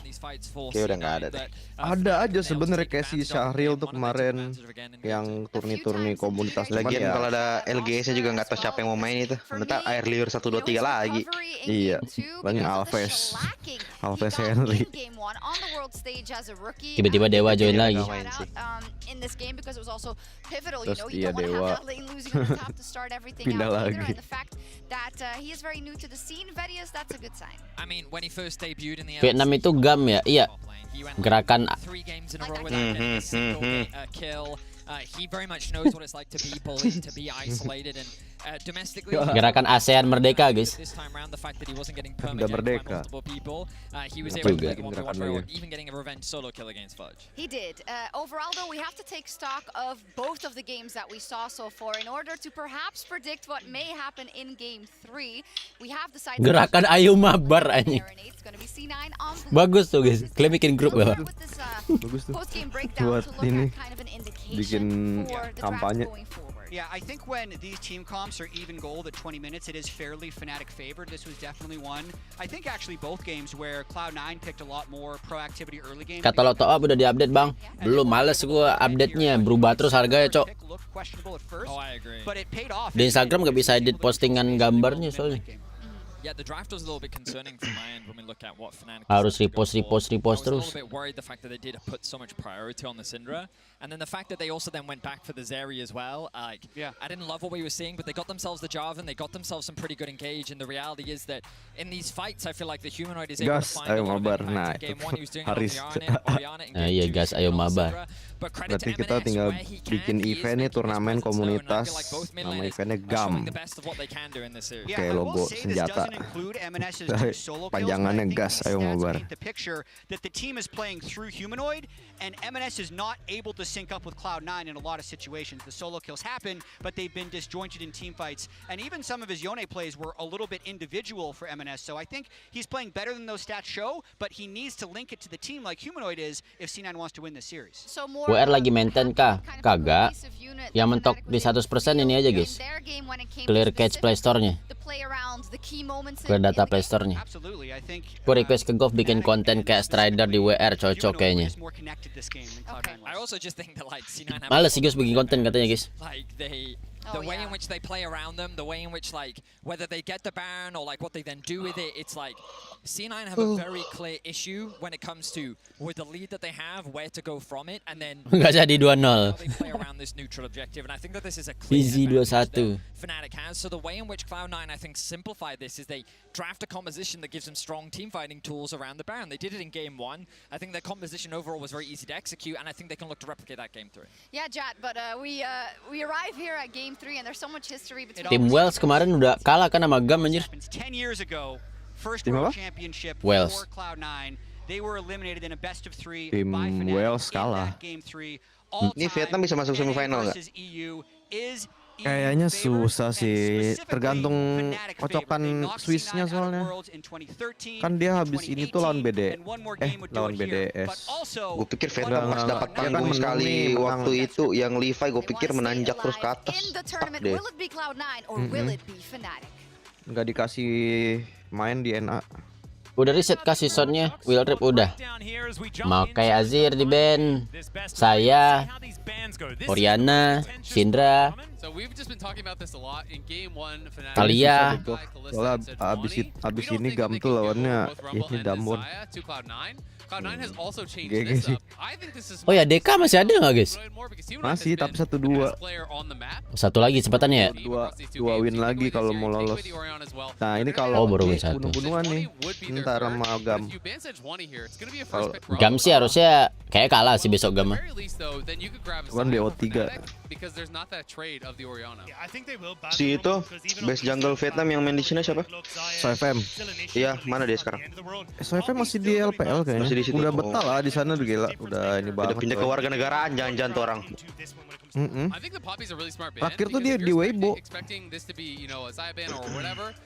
Kayak udah nggak ada deh. Ada aja sebenarnya kayak si Syahril tuh kemarin yang turni-turni komunitas. Lagian ya. kalau ada LGS juga nggak tahu siapa yang mau main itu. Bentar air liur 1 2 3 lagi. Iya, banyak Alves Henry. Tiba-tiba Dewa join lagi. Terus iya Dewa pindah lagi. I mean, when he first debuted in the Vietnam itu Gam ya? Iya. Gerakan kill. He very much knows what it's like to be bullied, to be isolated, and domestically. Gerakan ASEAN merdeka, guys. This time round, the fact that he wasn't getting Udah merdeka. multiple people, he was able to get one even getting a revenge solo kill against Fudge. He did. Overall, though, we have to take stock of both of the games that we saw so far in order to perhaps predict what may happen in Game 3. We have decided. Gerakan ayo mabar anjing. Bagus tuh guys. Kalian bikin grup gak? Bagus tuh. Buat ini bikin kampanye. Yeah, I think when these team comps are even gold at 20 minutes, it is fairly Fnatic favored. This was definitely one. I think actually both games where Cloud9 picked a lot more proactivity early game. Kata Top udah diupdate bang. Belum, males gua update-nya. Berubah terus harganya cok. Oh, I agree. But it paid off. Di Instagram gak bisa edit postingan gambarnya soalnya. Yeah, the draft was a little bit concerning from my end when we look at what Fnatic harus repost I was terus. a little bit worried the fact that they did put so much priority on the Syndra, and then the fact that they also then went back for the Zeri as well. Like, yeah, I didn't love what we were seeing, but they got themselves the Jarvan, they got themselves some pretty good engage, and the reality is that in these fights, I feel like the humanoid is able to find a lot of impact. In game 1, he was doing it on Oriana, in game 2, gas, ayo mabar. Berarti kita tinggal bikin event nih, turnamen komunitas, nama eventnya GAM. Kayak logo senjata. Panjangannya gas, ayo mabar. That the team is playing through humanoid, and MNS is not able to sync up with Cloud9 in a lot of situations. The solo kills happen, but they've been disjointed in team fights, and even some of his Yone plays were a little bit individual for MNS. So I think he's playing better than those stats show, but he needs to link it to the team like humanoid is if C9 wants to win this series. WR lagi maintain kah? Kagak. Yang mentok di 100% ini aja guys. Clear cache Play Store-nya. Clear data Play Store-nya. Gue request ke Golf bikin konten kayak Strider di WR, cocok kayaknya. Males sih guys bikin konten katanya guys. The way in which they play around them, the way in which like whether they get the Baron or like what they then do with it, it's like C9 have a very clear issue when it comes to with the lead that they have, where to go from it, and then nggak jadi 2-0. They play around this neutral objective, and I think that this is a clear easy 2-1. Fnatic has. So the way in which Cloud9 I think simplify this is they draft a composition that gives them strong team fighting tools around the Baron. They did it in game 1. I think their composition overall was very easy to execute, and I think they can look to replicate that game 3. Yeah, Jat, but we arrive here at game 3 and there's so much history between Tim Wells kemarin udah kalah kan sama Gam anjir. 10 years ago, first world championship Wells. for Cloud9. They were eliminated in a best of 3 Tim by Fnatic Wells in kalah. that game 3. Ini Vietnam bisa masuk semifinal nggak? EU is Kayaknya susah sih, tergantung kocokan Swissnya soalnya. Kan dia habis ini tuh lawan lawan BDS. Gue pikir Vietnam pas dapat panggung sekali waktu itu yang Levi, gue pikir menanjak terus ke atas. Stuck deh. Nggak dikasih main di NA. Udah reset kah seasonnya? WildRift udah. Mau kayak Azir di band. Saya, Oriana, Syndra, Kalian. Soalnya abis ini Gam tuh lawannya ini Damwon. GG sih. Oh ya, DK masih ada nggak guys? Masih, tapi 1-2. Satu lagi cepatannya ya? Dua win lagi kalau mau lolos. Nah ini kalau baru win 1. bunuh-bunuhan nih ntar sama Gam. Gam sih harusnya kayak kalah sih besok Gam. Kan BO3. Si itu best jungle Vietnam yang main di sini siapa? SoFM. Iya, mana dia sekarang? SoFM masih di LPL kayaknya. Masih di situ. Udah betah lah di sana, udah gila. Udah ini Udah banget. pindah ke warga negaraan, jangan-jangan tuh orang. Terakhir tuh dia di Weibo.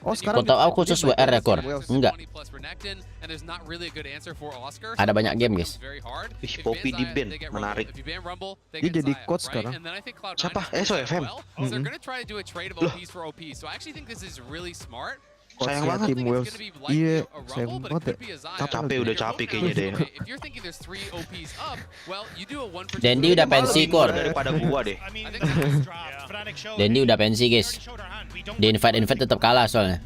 Oh sekarang Kau tahu aku khusus WR ya Kor? Enggak. Ada banyak game guys. Ih, Poppy di band, menarik. Dia jadi coach sekarang. Siapa? SoFM. Sayang banget. Tim Wales. Iya, sayang banget ya. Capek, udah capek kayaknya deh. Dendi udah pensi Kor. Daripada gua deh. Dendi udah pensi guys. Di invite tetap kalah soalnya.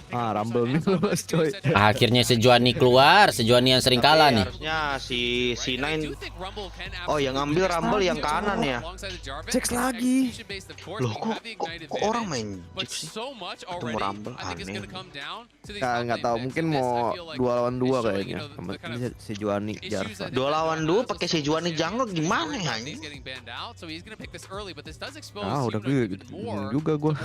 Rumble nih lolos coy. Akhirnya Sejuani keluar, Sejuani yang sering kalah nih. Harusnya si C9. Oh, yang ngambil Rumble yang kanan ya. Cek lagi. Loh kok orang main Jeep sih? Ketemu Rumble aneh. Nggak tahu, mungkin mau 2 lawan 2 kayaknya. Si Juani Jarvan. 2 lawan 2 pakai si Juani jungle gimana ya anjing? Udah gue gitu juga gua.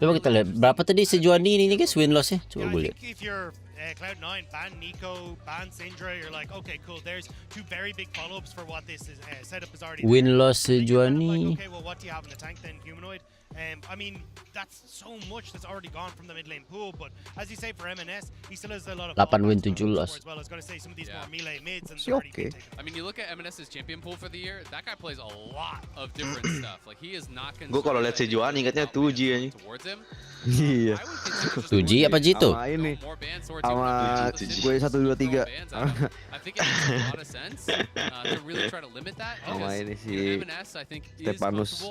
Coba kita lihat berapa tadi Sejuani ini guys win loss-nya. Coba gue lihat. Cloud9 ban Nico, ban Syndra, you're like, okay, cool. There's 2 very big follow-ups for what this is, setup is already. Win loss Sejuani. Okay, well, what do you have in the tank then, Humanoid? I mean, that's so much that's already gone from the mid lane pool. But as you say, for MNS, he still has a lot of 8 win 7 loss. as well. I was going to say some of these more melee mids and Okay. I mean, you look at MNS's champion pool for the year. That guy plays a lot of different stuff. Like he is not. Gue kalau lihat si Juani ingatnya 2G anjing. Iya. 2G apa Jito? Sama ini. Sama gue 1 2 3. Sama ini si Stepanus.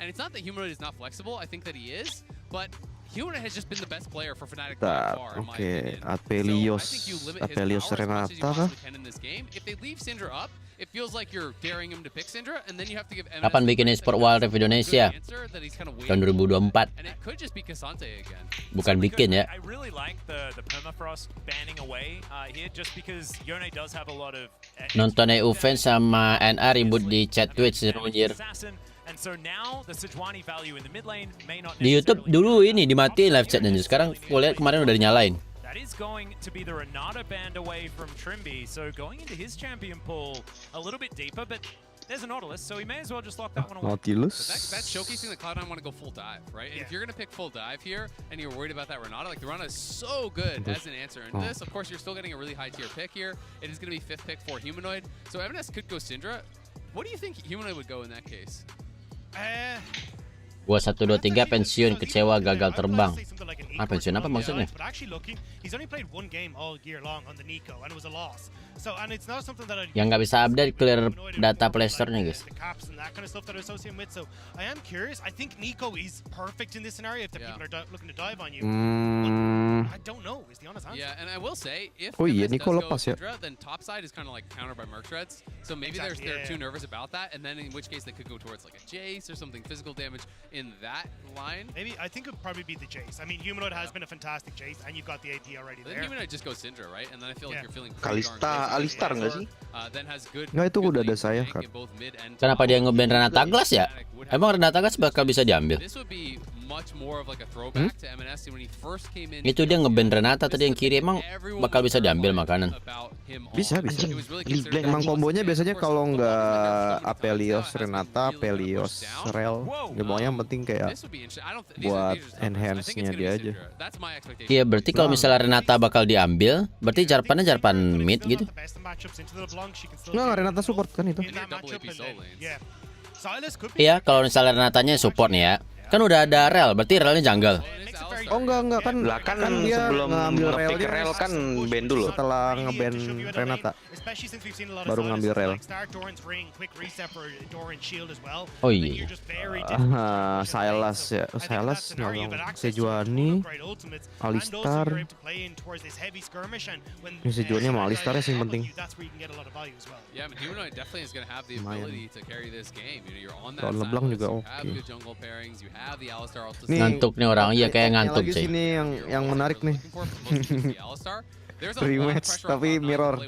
And it's not that Humanoid is not flexible. I think that he is, but Humanoid has just been the best player for Fnatic by far. Oke, Apelios Renata kah? If they leave Syndra up, it feels like you're daring him to pick Syndra, and then you have to give. Kapan bikin e-sport WildRift Indonesia? Tahun 2024. And it could just be Kasante again. Bukan bikin ya. I really like the permafrost banning away here just because Yone does have a lot of Nonton EU fans sama NA ribut di chat Twitch anjir. and so now the Sejuani value in the mid lane may not Di YouTube dulu ini dimatiin live chatnya, sekarang gue lihat kemarin udah dinyalain. That is going to be the Renata band away from Trimby, so going into his champion pool a little bit deeper, but there's a Nautilus, so he may as well just lock that one away. Nautilus. That's showcasing that Cloud9 want to go full dive, right? And if you're going to pick full dive here, and you're worried about that Renata, like the Renata is so good as an answer. And this, of course, you're still getting a really high tier pick here. It is going to be 5th pick for Humanoid. So MNS could go Syndra. What do you think Humanoid would go in that case? Gua 1 2 3 pensiun, kecewa, gagal terbang. Ah, pensiun apa maksudnya? Yang nggak bisa update clear data Play Store-nya guys. Oh iya, Nico lepas ya. Then top side is kind of like countered by Merc Shreds. So maybe they're too nervous about that, and then in which case they could go towards like a Jace or something physical damage in that line. Maybe I think it would probably be the Jace. I mean, Humanoid has been a fantastic Jace, and you've got the AP already there. Then Humanoid just goes Syndra, right? And then I feel like you're feeling Alistar nggak sih? then has good. Nggak, itu udah ada saya kan. Kenapa dia nge-ban Renata Glass ya? Emang Renata Glass bakal bisa diambil? This would be Itu dia ngeband Renata tadi yang kiri, emang bakal bisa diambil makanan. Bisa. Emang kombonya biasanya kalau nggak Apelios Renata, Apelios Rel, ya pokoknya yang penting kayak buat enhance-nya dia aja. Iya, berarti kalau misalnya Renata bakal diambil, berarti Jarpannya Jarpan mid gitu. Nggak, Renata support kan itu. Iya, kalau misalnya Renatanya support nih ya. Kan udah ada Rel, berarti Relnya jungle. Oh enggak kan Lah kan dia sebelum ngambil ngepick rel kan band dulu. Setelah ngeband Renata baru ngambil rel. Oh iya. Silas ya, Silas nyolong Sejuani, Alistar. Ini Sejuani sama Alistar ya sih penting. Tahun Leblanc juga oke. Ngantuk nih orang, iya kayak ngantuk sih. Ini yang menarik nih. Rematch tapi mirror.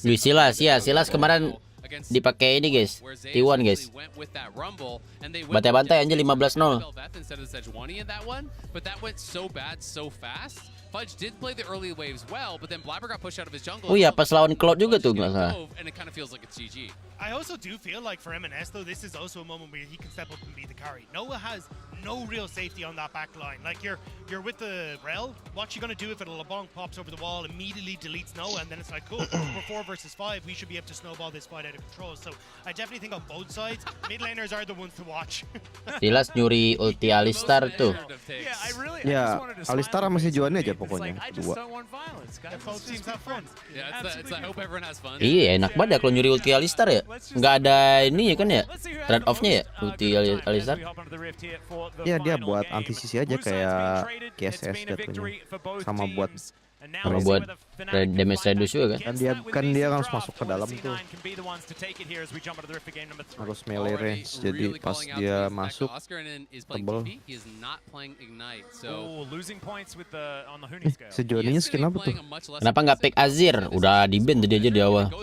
Luis Silas, ya Silas kemarin dipakai ini guys, T1 guys. Bantai-bantai aja 15-0. Oh iya, pas lawan Cloud juga tuh nggak salah. I also do feel like for M&S though, this is also a moment where he can step up and be the carry. Noah has no real safety on that back line. Like you're with the Rel, what you gonna do if a LeBlanc pops over the wall, immediately deletes Noah, and then it's like, cool, we're 4 versus 5, we should be able to snowball this fight out of control. So I definitely think on both sides, mid laners are the ones to watch. Silas nyuri ulti Alistar tuh. Ya, Alistar sama Sejuani aja pokoknya dua. Iya, enak banget ya kalau nyuri ulti Alistar ya. Nggak ada ini ya kan ya, trade off-nya ya ulti Alistar. Ya dia buat anti-CC aja kayak KSS jatuhnya. Sama buat damage reduce juga kan. Dia harus masuk ke dalam tuh. Harus melee range, jadi pas dia masuk tebel. Sejuaninya skin apa tuh? Kenapa nggak pick Azir? Udah di ban tadi aja di awal.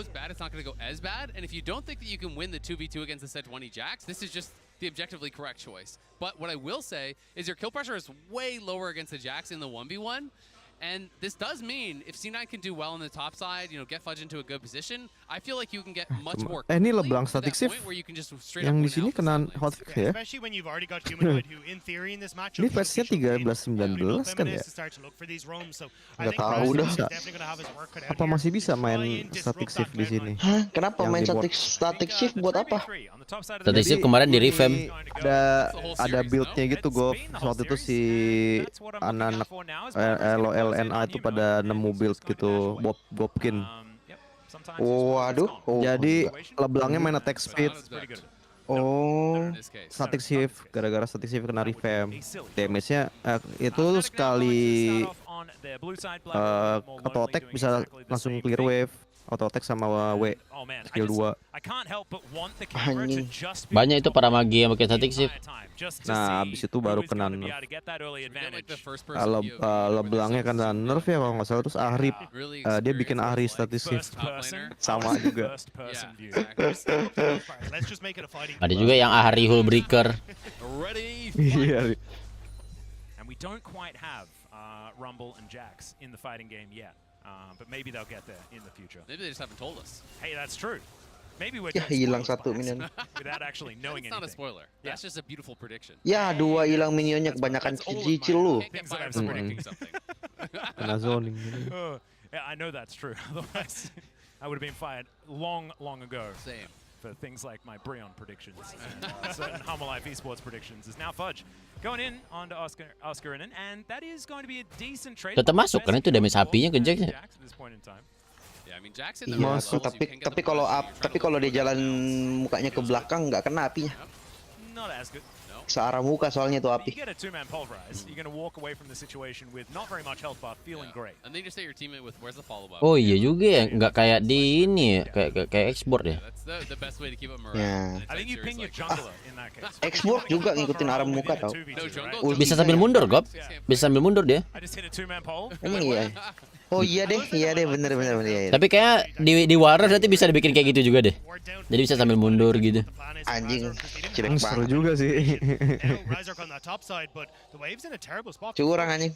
The objectively correct choice. But what I will say is your kill pressure is way lower against the Jax in the 1v1. And this does mean if C9 can do well on the top side, get Fudge into a good position, I feel like you can get much more. Ini Leblanc static shift yang di sini kena hotfix ya. Ini patch-nya 13.19 kan ya? Nggak tahu dah. Apa masih bisa main static shift di sini? Hah? Kenapa main static shift buat apa? Static shift kemarin di revamp. Ada build-nya gitu, Gof. Waktu itu si anak-anak LNA itu pada nemu build gitu, Bobkin. Waduh. Jadi Leblancnya main attack speed. Static shift, gara-gara static shift kena revamp. Damage-nya itu sekali auto attack bisa langsung clear wave. Auto attack sama W skill 2. Banyak itu para magi yang pakai static shift. Nah, abis itu baru kena nerf. Leblancnya kena nerf ya kalau nggak salah. Terus Ahri, dia bikin Ahri static shift. Sama juga. Ada juga yang Ahri Hullbreaker. Iya. And we don't quite have Rumble and Jax in the fighting game yet. But maybe they'll get there in the future. Maybe they just haven't told us. Hey, that's true. Maybe we're Ya hilang satu minion. without actually knowing anything. anything. It's not a spoiler. That's just a beautiful prediction. Ya 2 hilang minionnya, kebanyakan cicil lu. Kena zoning. Yeah, I know that's true. Otherwise, I would have been fired long ago. Same. For things like my Breon predictions and certain Humble Life Esports predictions is now Fudge going in onto Oscar and that is going to be a decent trade. Tetap masuk kan itu damage apinya ke Jax. Masuk, tapi kalau dia jalan mukanya ke belakang nggak kena apinya. Not as good. Searah muka soalnya itu api. You get a two-man pulverize, you're going to walk away from the situation with not very much health bar, feeling great. And then you say your teammate with where's the follow-up. Oh iya juga ya, nggak kayak di ini ya, kayak export ya. That's the best way to keep up morale. Yeah. I think you ping your jungler in that case. Export juga ngikutin arah muka tau. Bisa sambil mundur, Gob. Bisa sambil mundur dia. I just hit a two-man pole. Emang iya. Oh iya deh, bener. Iya. Tapi kayak di WildRift nanti bisa dibikin kayak gitu juga deh. Jadi bisa sambil mundur gitu. Anjing, jelek Seru banget. juga sih. Curang anjing.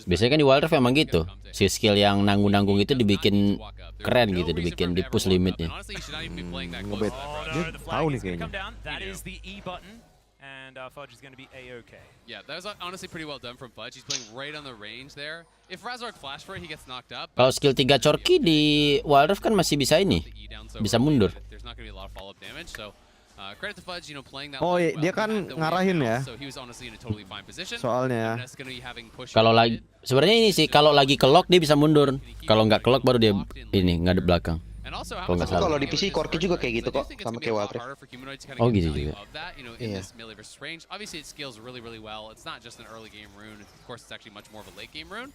Biasanya kan di WildRift memang gitu. Si skill yang nanggung-nanggung itu dibikin keren gitu, dibikin di push limitnya. Ngebet. Dia tahu nih kayaknya. And Fudge is going to be A-OK. Yeah, that was honestly pretty well done from Fudge. He's playing right on the range there. If Razork flash for it, he gets knocked up. Kalau skill 3 Corki di WildRift kan masih bisa ini. Bisa mundur. There's not going to be a lot of follow-up damage, so credit to Fudge, you know, playing that. Oh, well. dia kan ngarahin ya. So he was honestly in a totally fine position. Soalnya kalau lagi sebenarnya ini sih kalau lagi ke lock dia bisa mundur. Kalau nggak ke lock baru dia ini ngadep belakang. Kalau nggak salah. Kalau di PC Corki juga kayak gitu kok, sama kayak WildRift. Oh gitu juga. Iya. Obviously it scales really well. It's not just an early game rune. Of course it's actually much more of a late game rune.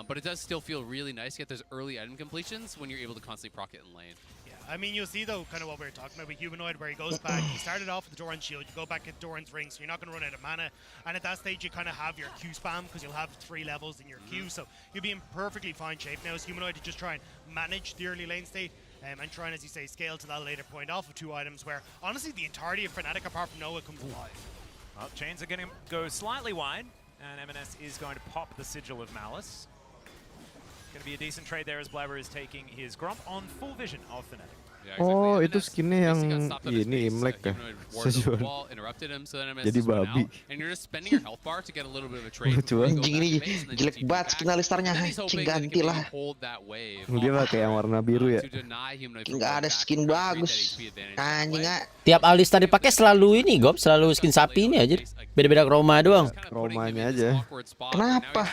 But it does still feel really nice to get those early item completions when you're able to constantly proc it in lane. I mean, you'll see, though, kind of what we were talking about with Humanoid, where he goes back. He started off with the Doran's Shield. You go back at Doran's Ring, so you're not going to run out of mana. And at that stage, you kind of have your Q spam, because you'll have 3 levels in your Q. So you'll be in perfectly fine shape now as Humanoid to just try and manage the early lane state. And try and, as you say, scale to that later point off of 2 items where, honestly, the entirety of Fnatic, apart from Noah, comes alive. Well, chains are going to go slightly wide, and M&S is going to pop the Sigil of Malice. Going to be a decent trade there as Blabber is taking his Grump on full vision of Fnatic. Oh, itu skinnya yang ini Imlek ya. Sejual. Jadi babi. Lucu anjing ini jelek banget skin alistarnya. Cing gantilah. Dia pakai yang warna biru ya. Nggak ada skin bagus. Anjing nggak. Tiap alistar dipakai selalu ini Gob, selalu skin sapi ini aja. Beda-beda chroma doang. Chromanya aja. Kenapa?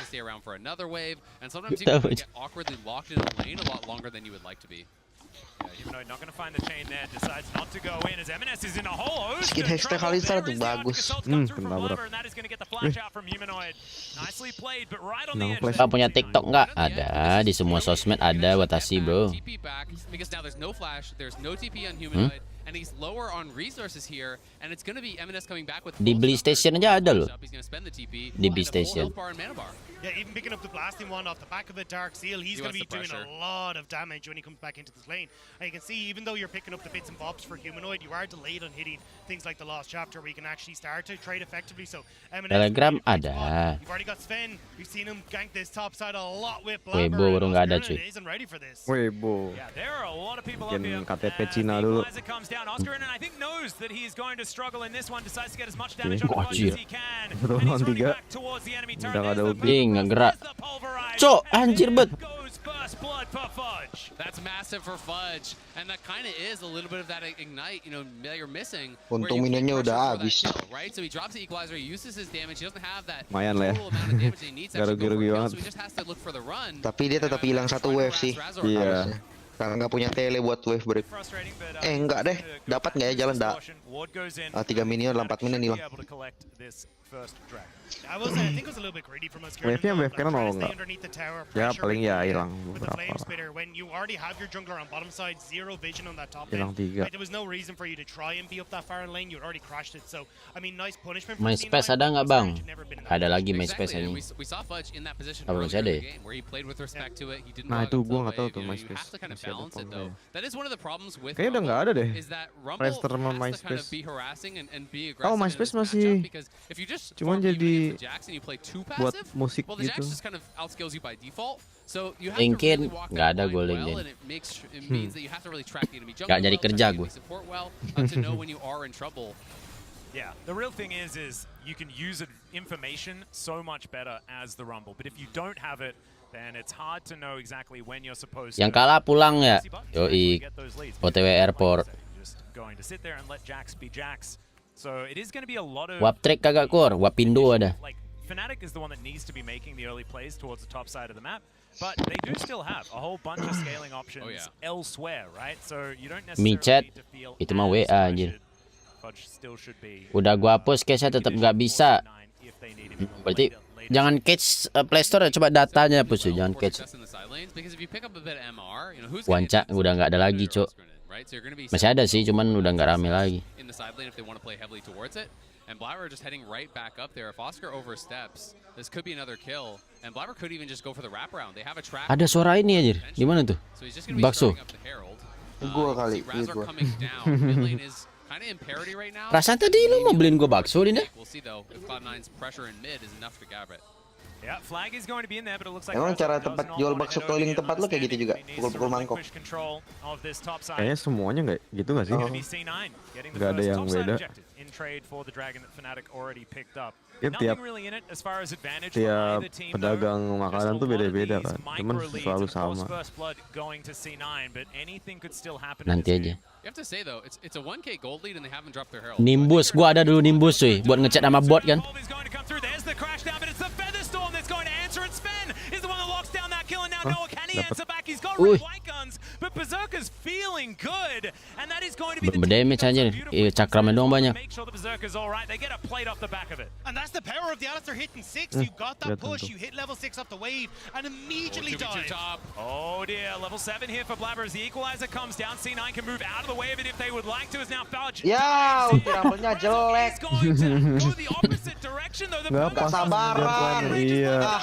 Humanoid not going to find the chain there, decides not to go in as M&S is in a whole host Skin of hashtag trouble. alistar tuh bagus. And that is going to get the flash out from Humanoid. Nicely played, but right on the edge. Pak punya TikTok nggak? Ada di semua sosmed ada Watashi bro. And he's lower on resources here, and it's going to be M&S coming back with Di Beli Station aja ada loh. He's going to spend the TP. Di Beli Station. Yeah, even picking up the blasting wand off the back of it, Dark Seal, he's going to be doing a lot of damage when he comes back into this lane. And you can see, even though you're picking up the bits and bobs for Humanoid, you are delayed on hitting things like the Lost Chapter, where you can actually start to trade effectively. So M&S Telegram ada. You've already got Sven. We've seen him gank this top side a lot with Weibo baru nggak ada cuy. isn't ready for this. Weibo. Yeah, there are a lot of people up here. Bikin KTP Cina dulu. As it comes down, Oscar and I think knows that he's going to struggle in this one. Decides to get as much damage on as he can. And he's running back towards the enemy turret. Udah ada ulti. Nggak gerak. Cok, anjir bet. That's massive for Fudge, and that kind of is a little bit of that ignite, you know, that you're missing. Untung minionnya udah habis. Right, so he drops the equalizer, he uses his damage, he doesn't have that Lumayan lah ya. total amount of damage he needs to actually go for a Rugi kill, banget. so he just has to look for the run. Tapi dia tetap hilang 1 wave sih. Iya. Karena nggak punya tele buat wave break. Enggak deh. Dapat nggak ya jalan dah? 3 minion, 4 minion hilang. Wave-nya wave cannon mau nggak? Ya paling ya hilang beberapa. Hilang 3. MySpace ada nggak bang? Ada lagi MySpace ini. Apa masih ada ya? Nah itu gua nggak tahu tuh MySpace. Masih ada apa enggak ya? Kayaknya udah nggak ada deh. Playstore sama MySpace. Oh MySpace masih cuman jadi buat musik gitu. LinkedIn nggak ada gue LinkedIn. Nggak jadi kerja gue. Yeah, the real thing is you can use information so much better as the Rumble, but if you don't have it, then it's hard to know exactly when you're supposed to. Yang kalah pulang ya. Yoi. OTW airport. Just going to sit there and let Jax be Jax. So it is going to be a lot of Wap trick kagak kur, wap Indo ada. Like Fnatic is the one that needs to be making the early plays towards the top side of the map, but they do still have a whole bunch of scaling options elsewhere, right? So you don't necessarily Michat need to feel itu mah WA anjir. Still should be Udah gua hapus case-nya tetap nggak bisa. Berarti jangan catch Play Store ya, coba datanya hapus ya, jangan catch. Wanca udah nggak ada lagi, Cok. Masih ada sih, cuman udah nggak rame lagi. And Blabber just heading right back up there. If Oscar oversteps, this could be another kill. And Blabber could even just go for the wraparound. They have a trap. Ada suara ini anjir. Di mana tuh? So he's just gonna be Bakso. starting up the Herald. Gua kali, Razor gua. coming down. Mid lane is kind of in parity right now. Perasaan tadi lu mau beliin gua bakso, Dinda? We'll see though if Cloud9's pressure in mid is enough to grab it. Yeah, flag is going to be in there, but it looks like Emang Razor cara does tempat not jual want bakso it keliling over tempat lu kayak gitu here. juga? He needs to Pukul-pukul mangkok. relinquish control of this top side. Kayaknya semuanya nggak gitu nggak sih? Gonna be C9 getting the Nggak ada first yang top side beda. objective in trade for the dragon that Fnatic already picked up. Ya, Nothing tiap really in it as far as advantage for tiap either team, pedagang though. makanan Just tuh a lot of beda-beda these kan, cuman micro leads, selalu and of course, sama. first blood going to C9, but anything could still happen in Nanti this aja. game. You have to say though, it's a 1K gold lead and they haven't dropped their Herald. Nimbus, gua ada dulu Nimbus cuy, buat ngechat sama bot kan. Is going to come through. There's the crash down, but it's the Featherstorm that's going to answer, and Sven is the one that locks down that kill, and now Noah, can he answer back? He's got Uy. red white guns, but Berserker's feeling good, and that is going to be the Berdamage anjir. Cakramnya doang banyak. make sure the Berserker's all right. They get a plate off the back of it. And that's the power of the Alistair hitting 6. You got that push, you hit level 6 off the wave, and immediately dive. Oh dear, level 7 here for Blabber as the equalizer comes down. C9 can move out of the way of it if they would like to, as now Fudge. Ya, ulti rumble-nya jelek. Nggak sabaran. Iya. Ah,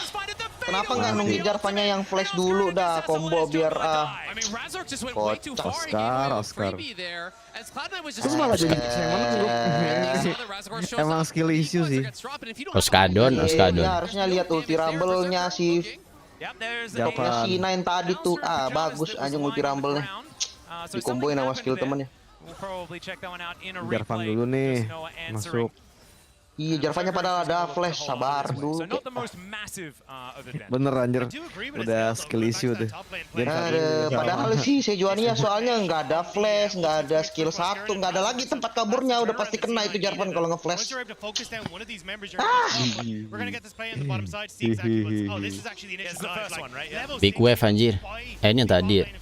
kenapa nggak nunggu Jarvannya yang flash dulu dah, combo biar Oscar. Terus malah jadi emang skill issue sih. Oskadon. Iya, harusnya lihat ulti rumble-nya si Jarvan. si Nine tadi tuh. Ah, bagus anjing ulti rumble-nya. Dikomboin sama skill temennya. Jarvan dulu nih masuk. Iya, Jarvannya padahal ada flash, sabar dulu. Bener anjir, udah skill issue tuh. Padahal sih Sejuani soalnya nggak ada flash, nggak ada skill 1, nggak ada lagi tempat kaburnya, udah pasti kena itu Jarvan kalau nge-flash. Big wave anjir. Ini yang tadi ya.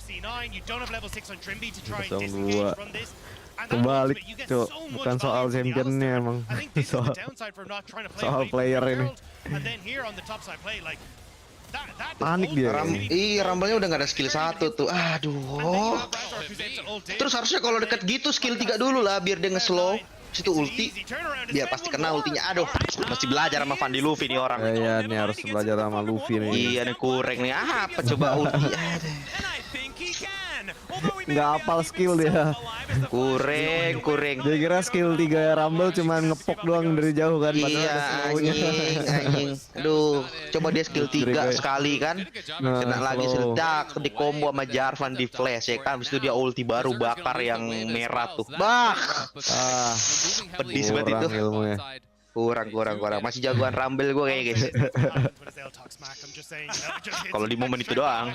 Kosong 2. Kebalik, Cuk. Bukan soal championnya emang. Soal player ini. Panik dia. Rumble-nya udah nggak ada skill 1 tuh. Aduh. Terus harusnya kalau deket gitu skill 3 dulu lah biar dia nge-slow. Situ ulti. Biar pasti kena ultinya. Aduh, mesti belajar sama Van di Luffy nih orang. Iya, nih harus belajar sama Luffy nih. Iya nih kurang nih. Apa coba ulti? Nggak hafal skill dia. Kurang. Dia kira skill 3 Rumble cuman ngepok doang dari jauh kan. Iya, anjing. Aduh, coba dia skill 3 sekali kan. Kena lagi seledak di combo sama Jarvan di flash ya kan. Habis itu dia ulti baru bakar yang merah tuh. Bah. Pedis banget itu. Ilmunya. Kurang. Masih jagoan Rumble gue kayak guys. Kalau di momen itu doang.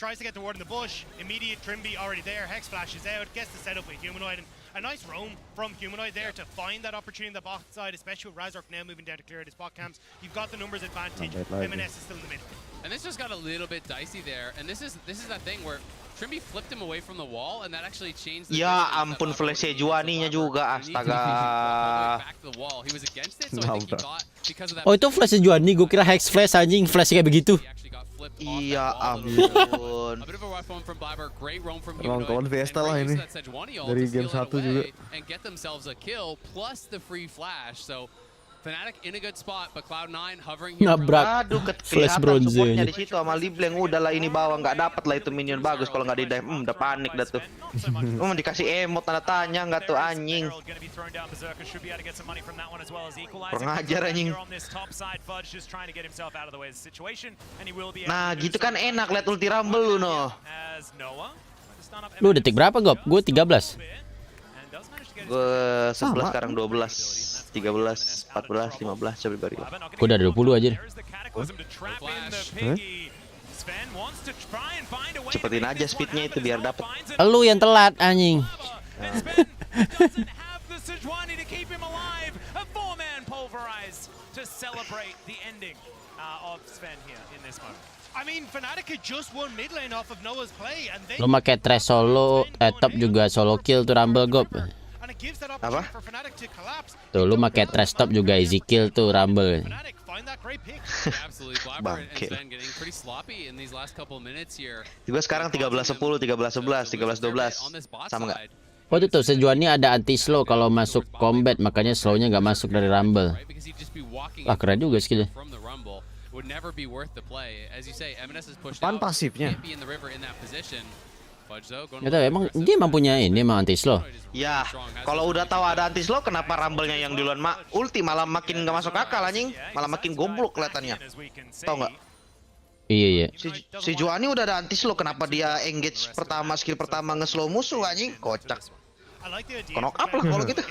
Tries to get the ward in the bush. Immediate Trimby already there. Hex flashes out. Gets the setup with Humanoid. And a nice roam from Humanoid there to find that opportunity on the bot side, especially with Razork now moving down to clear his bot camps. You've got the numbers advantage. MNS is still in the middle. And this just got a little bit dicey there. And this is that thing where Trimby flipped him away from the wall, and that actually changed the ya ampun, flash Sejuaninya juga, astaga. Oh, itu flash Juani, gue kira hex flash anjing, flash kayak begitu. Iya ampun. Kawan Vesta lah ini. Dari game 1 juga. Fnatic in a good spot, but Cloud9 hovering here. Nabrak. Aduh, Flash kelihatan bronze supportnya di situ sama Libleng. Udahlah ini bawah nggak dapat lah itu minion bagus kalau nggak di dive. Udah panik dah tuh. Dikasih emot tanda tanya nggak tuh anjing. Kurang ajar anjing. Nah gitu kan enak lihat ulti Rumble lu no. Lu detik berapa Gop? Gue 13. Gue 11 sekarang 12. 13, 14, 15 coba bari. Gue udah 20 aja. Cepetin aja speednya itu biar dapet. Lu yang telat anjing. Lu pakai trash solo, top juga solo kill tuh Rumble Gop. Apa? Tuh lu pakai trash top juga easy kill tuh Rumble. Bangke. Juga sekarang 13-10, 13-11, 13-12. Sama nggak? Oh itu tuh Sejuani ada anti slow kalau masuk combat, makanya slownya nggak masuk dari rumble. Wah keren juga skillnya. Pan pasifnya. Nggak tahu emang dia mampunya ini emang anti slow. Ya, kalau udah tahu ada anti slow, kenapa rumble-nya yang duluan ulti malah makin nggak masuk akal anjing, malah makin goblok kelihatannya. Tahu nggak? Iya. Si Juani udah ada anti slow, kenapa dia engage pertama skill pertama nge-slow musuh anjing? Kocak. Knock up lah kalau gitu.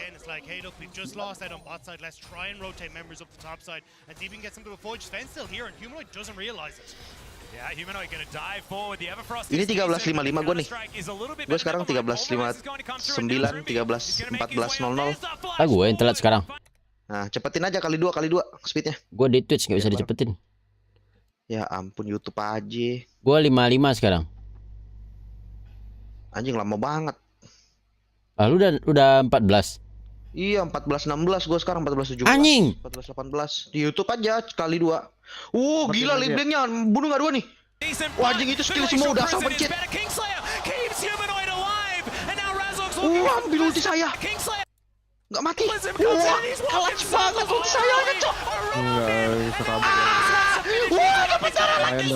Ini 13.55 gue nih. Gue sekarang 13.59, 13.14.00. Ah gue yang telat sekarang. Nah cepetin aja kali 2 speednya. Gue di Twitch nggak bisa dicepetin. Ya ampun YouTube aja. Gue 55 sekarang. Anjing lama banget. Ah lu udah 14. Iya 14.16 gue sekarang 14.17. Anjing. 14.18 di YouTube aja kali 2. Gila leadbanknya bunuh nggak 2 nih. Wah anjing itu skill semua udah asal pencet. Ambil ulti saya. Nggak mati. Wah clutch banget ulti saya ngecok. Enggak bisa kabur. Wah dapat cara lagi.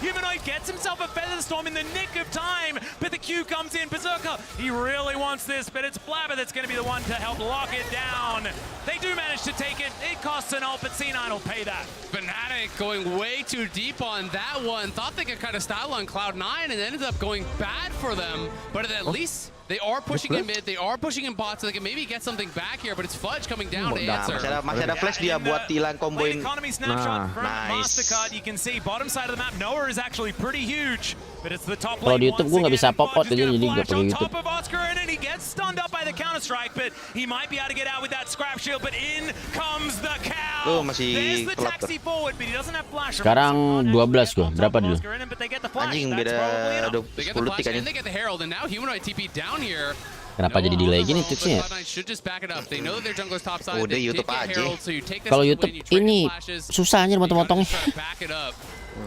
Humanoid gets himself a Feather Storm in the nick of time, but the Q comes in. Berserker, he really wants this, but it's Blabber that's going to be the one to help lock it down. They do manage to take it. It costs an ult, but C9 will pay that. Fnatic going way too deep on that one. Thought they could kind of style on Cloud9 and ended up going bad for them, but at least they are pushing in mid, they are pushing in bot, so they can maybe get something back here, but it's Fudge coming down to answer. Masih ada flash dia buat hilang komboin. Nah, nice. You can see bottom side of the map, Noah is actually pretty huge, but it's the top Kalau lane. di YouTube gue nggak bisa pop-out jadi nggak pakai YouTube. Top of Oscar and he gets stunned up by the counter strike, but he might be able to get out with that scrap shield, but in comes the cow. Masih There's the taxi forward, but he doesn't have flash. Sekarang 12 gue. Berapa dulu? Anjing beda 10 detik anjing. They get the Herald and now Humanoid TP down here. Kenapa jadi delay gini Twitch-nya? Udah YouTube aja. Kalau YouTube ini susahnya motong-motongnya.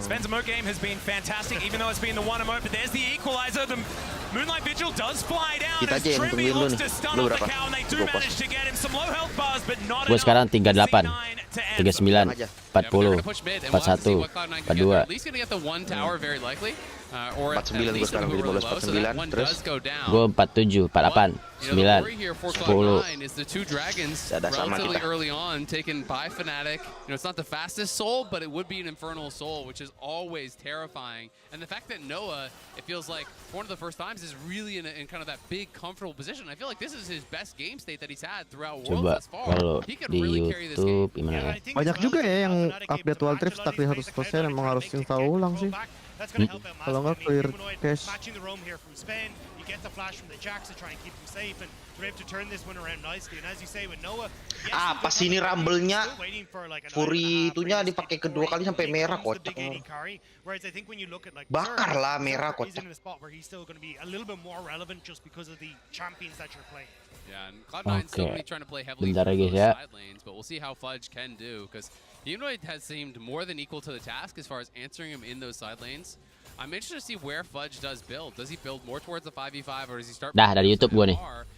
Spen's emote game has been fantastic, even though it's been the one emote, but there's the equalizer. The Moonlight Vigil does fly down. Kita aja yang tungguin dulu nih. Lu berapa? Gue sekarang 38, 39, 40, 41, 42. 49 gue sekarang 15 49 terus gue 47, 48, 9, 10. Ada sama kita. Early on, taken by Fnatic. You know, it's not the fastest soul, but it would be an infernal soul, which is always terrifying. And the fact that Noah, it feels like for one of the first times, is really in kind of that big, comfortable position. I feel like this is his best game state that he's had throughout Worlds thus far. He could really carry this game. Banyak juga ya yang update WildRift stuck di 100%, emang harus install ulang sih. Kalau nggak clear cache. Apa sih ini rumble-nya? Fury itunya dipakai kedua kali sampai merah kocak. Bakar lah merah kocak. Yeah, and Cloud9 still going to be trying to play heavily Bentar through guys those ya. side lanes, but we'll see how Fudge can do, because Humanoid has seemed more than equal to the task as far as answering him in those side lanes. I'm interested to see where Fudge does build. Does he build more towards the 5v5 or does he start dari YouTube gua nih.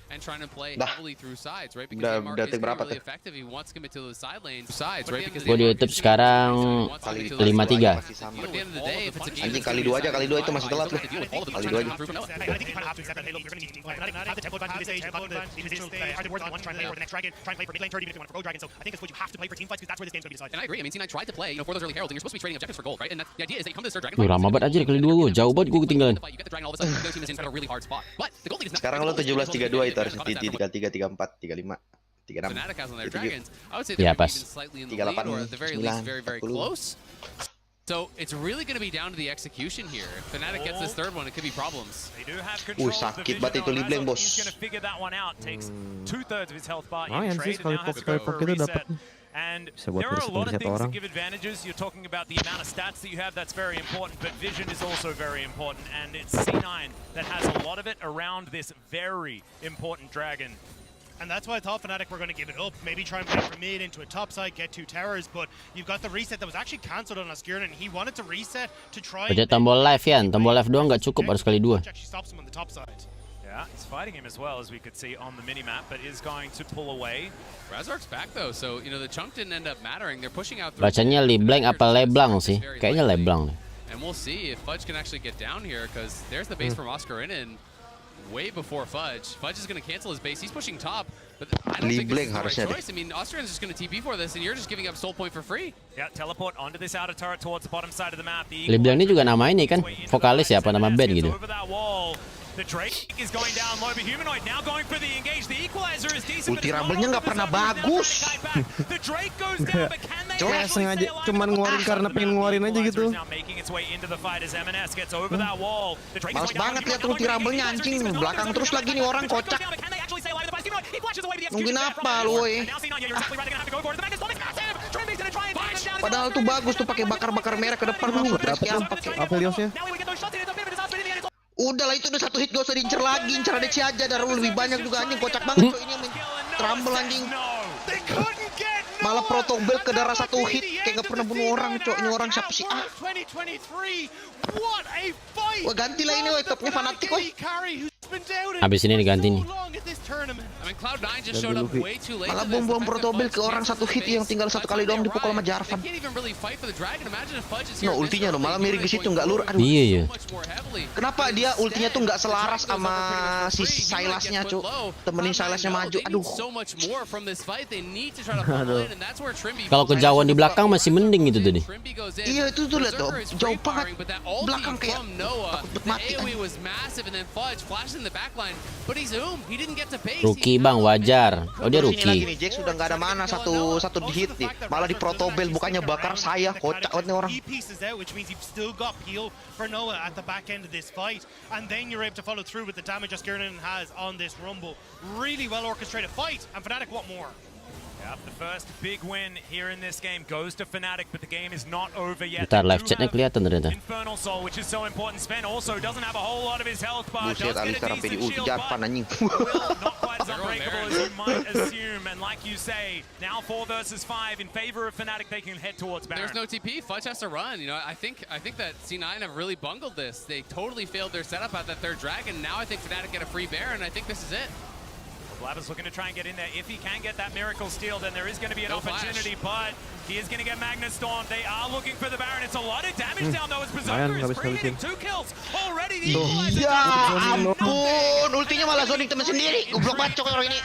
and trying to play heavily through sides, right? Because MR is really effective. He wants to commit to those side lanes, sides, right? Because Gua di YouTube sekarang 53. Anjing kali 2 aja, kali 2 itu masih telat lu. Kali 2 aja. And I agree. I mean, C9 tried to play, you know, for those early heralds, and you're supposed to be trading objectives for gold, right? And the idea is that you come to the third dragon. Lama banget aja kali 2 gue, jauh banget gue ketinggalan. Sekarang lo 17-32 itu harus di 33, 34, 35, 36. Ya pas. 38, 9, 40. So it's really going to be down to the execution here. If Fnatic gets this third one, it could be problems. Sakit banget itu Libleng, bos. Lumayan sih sekali pok itu dapat. And Bisa buat there are a lot of satu things orang. that give advantages. You're talking about the amount of stats that you have, that's very important, but vision is also very important, and it's C9 that has a lot of it around this very important dragon. And that's why I thought Fnatic were going to give it up. Maybe try and play from mid into a top side, get 2 towers, but you've got the reset that was actually cancelled on Askirn, and he wanted to reset to try. Pencet tombol live ya, tombol live doang nggak cukup, harus kali 2. Actually stops him on the top side. Yeah, he's fighting him as well, as we could see on the minimap, but is going to pull away. Razork's back though, so you know the chunk didn't end up mattering. They're pushing out. Bacanya Leblanc apa Leblanc sih? Kayaknya Leblanc. And we'll see if Fudge can actually get down here, because there's the base from Oscar in way before Fudge. Fudge is going to cancel his base. He's pushing top, but I don't think this is the right choice. I mean, Oscar's just going to TP for this, and you're just giving up soul point for free. Yeah, teleport onto this outer turret towards the bottom side of the map. Leblanc ini juga nama ini kan, vokalis ya, apa nama band gitu. The Drake is going down low, but Humanoid now going for the engage. The equalizer is decent. Ulti Rumble-nya nggak pernah bagus. The Drake goes down, but can they Coba sengaja cuman ngeluarin karena pengen ngeluarin aja gitu. making its way into the fight as MNS gets over that wall. The Drake Males banget lihat ulti Rumble-nya anjing, belakang terus lagi nih orang kocak. Nungguin apa lu woi? Padahal tuh bagus tuh pakai bakar-bakar merah ke depan lu nggak dapet pakai Aveliosnya. Udahlah itu udah 1 hit, gak usah diincer lagi, incer ADC aja, darah lebih banyak juga anjing, kocak banget kok ini Rumble anjing. Malah Proto Belt ke darah 1 hit, kayak gak pernah bunuh orang cok, ini orang siapa sih? Wah gantilah ini woi, topnya fanatik woi. Habis ini diganti nih. Malah buang-buang Proto Belt ke orang 1 hit yang tinggal 1 kali doang dipukul sama Jarvan. No ultinya no, malah miring ke situ nggak lur. Aduh. Iya ya. Kenapa dia ultinya tuh nggak selaras sama si Silasnya cuk? Temenin Silasnya maju. Aduh. Kalau kejauhan di belakang masih mending gitu tadi. Iya itu tuh lihat tuh, jauh banget. Belakang kayak takut mati. Rookie bang, wajar. Oh dia Lagi rookie. nih Jax sudah nggak ada mana satu hit nih. Malah di Proto Belt bukannya bakar saya, kocak banget nih orang. Which means you've still got peel for Noah at the back end of this fight, and then you're able to follow through with the damage Askirn has on this Rumble. Really well orchestrated fight, and Fnatic want more. Yep, the first big win here in this game goes to Fnatic, but the game is not over yet. Bentar, live chatnya kelihatan ternyata. Infernal Soul, which is so important. Sven also doesn't have a whole lot of his health, but Buset, does get Alistar a sampai di decent ulti shield, Jarvan but anjing. not quite as unbreakable as you might assume. And like you say, now 4 versus 5 in favor of Fnatic. They can head towards Baron. There's no TP. Fudge has to run. You know, I think that C9 have really bungled this. They totally failed their setup at that 3rd dragon. Now I think Fnatic get a free Baron. I think this is it. Blabber's looking to try and get in there. If he can get that Miracle Steal, then there is going to be an opportunity, but he is going to get Magna Storm. They are looking for the Baron. It's a lot of damage down, though, as Berserker is free-hitting 2 kills already. The equalizer Ya ampun, ultinya malah zoning temen sendiri. Goblok bacok orang ini.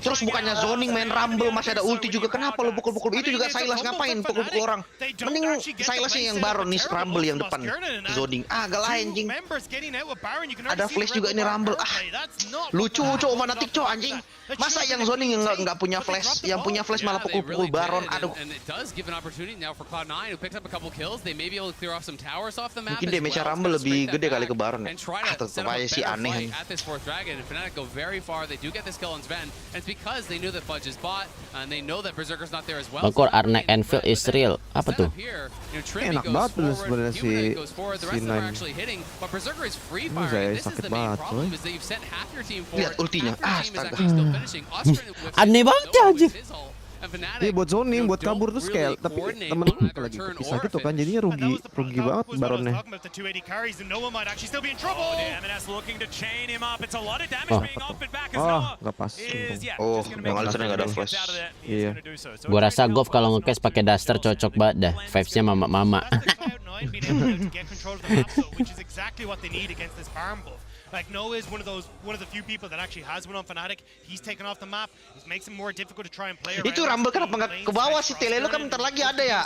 Terus bukannya zoning main Rumble, masih ada ulti juga. Kenapa lo pukul-pukul? Itu juga Silas ngapain pukul-pukul orang? Mending Silasnya yang Baron nih, Rumble yang depan. Zoning, agak lain anjing. Ada flash juga ini Rumble. Lucu cowok fanatik cowok anjing. Masa yang zoning yang nggak punya flash, yang punya flash malah pukul-pukul Baron. Aduh. Mungkin damage Rumble lebih gede kali ke Baron ya. Tetep aja sih aneh. Bangkor Arnek Enfield is real. Apa tuh? Enak banget tuh sebenarnya si Nine. Ini saya sakit banget tuh. Lihat ultinya, astaga. Aneh banget ya anjing. Iya buat zoning, buat kabur tuh scale, tapi temen lagi kepisah gitu kan, jadinya rugi banget Baronnya. Nggak pas. Oh, yang Alistarnya nggak ada flash. Iya. Gua rasa Golf kalau nge-cast pakai Duster cocok banget dah. Vibes-nya mama-mama. Like Noah is one of the few people that actually has one on Fnatic. He's taken off the map. It makes him more difficult to try and play around. Itu Rumble kenapa nggak ke bawah sih? Tele lu kan bentar lagi ada ya.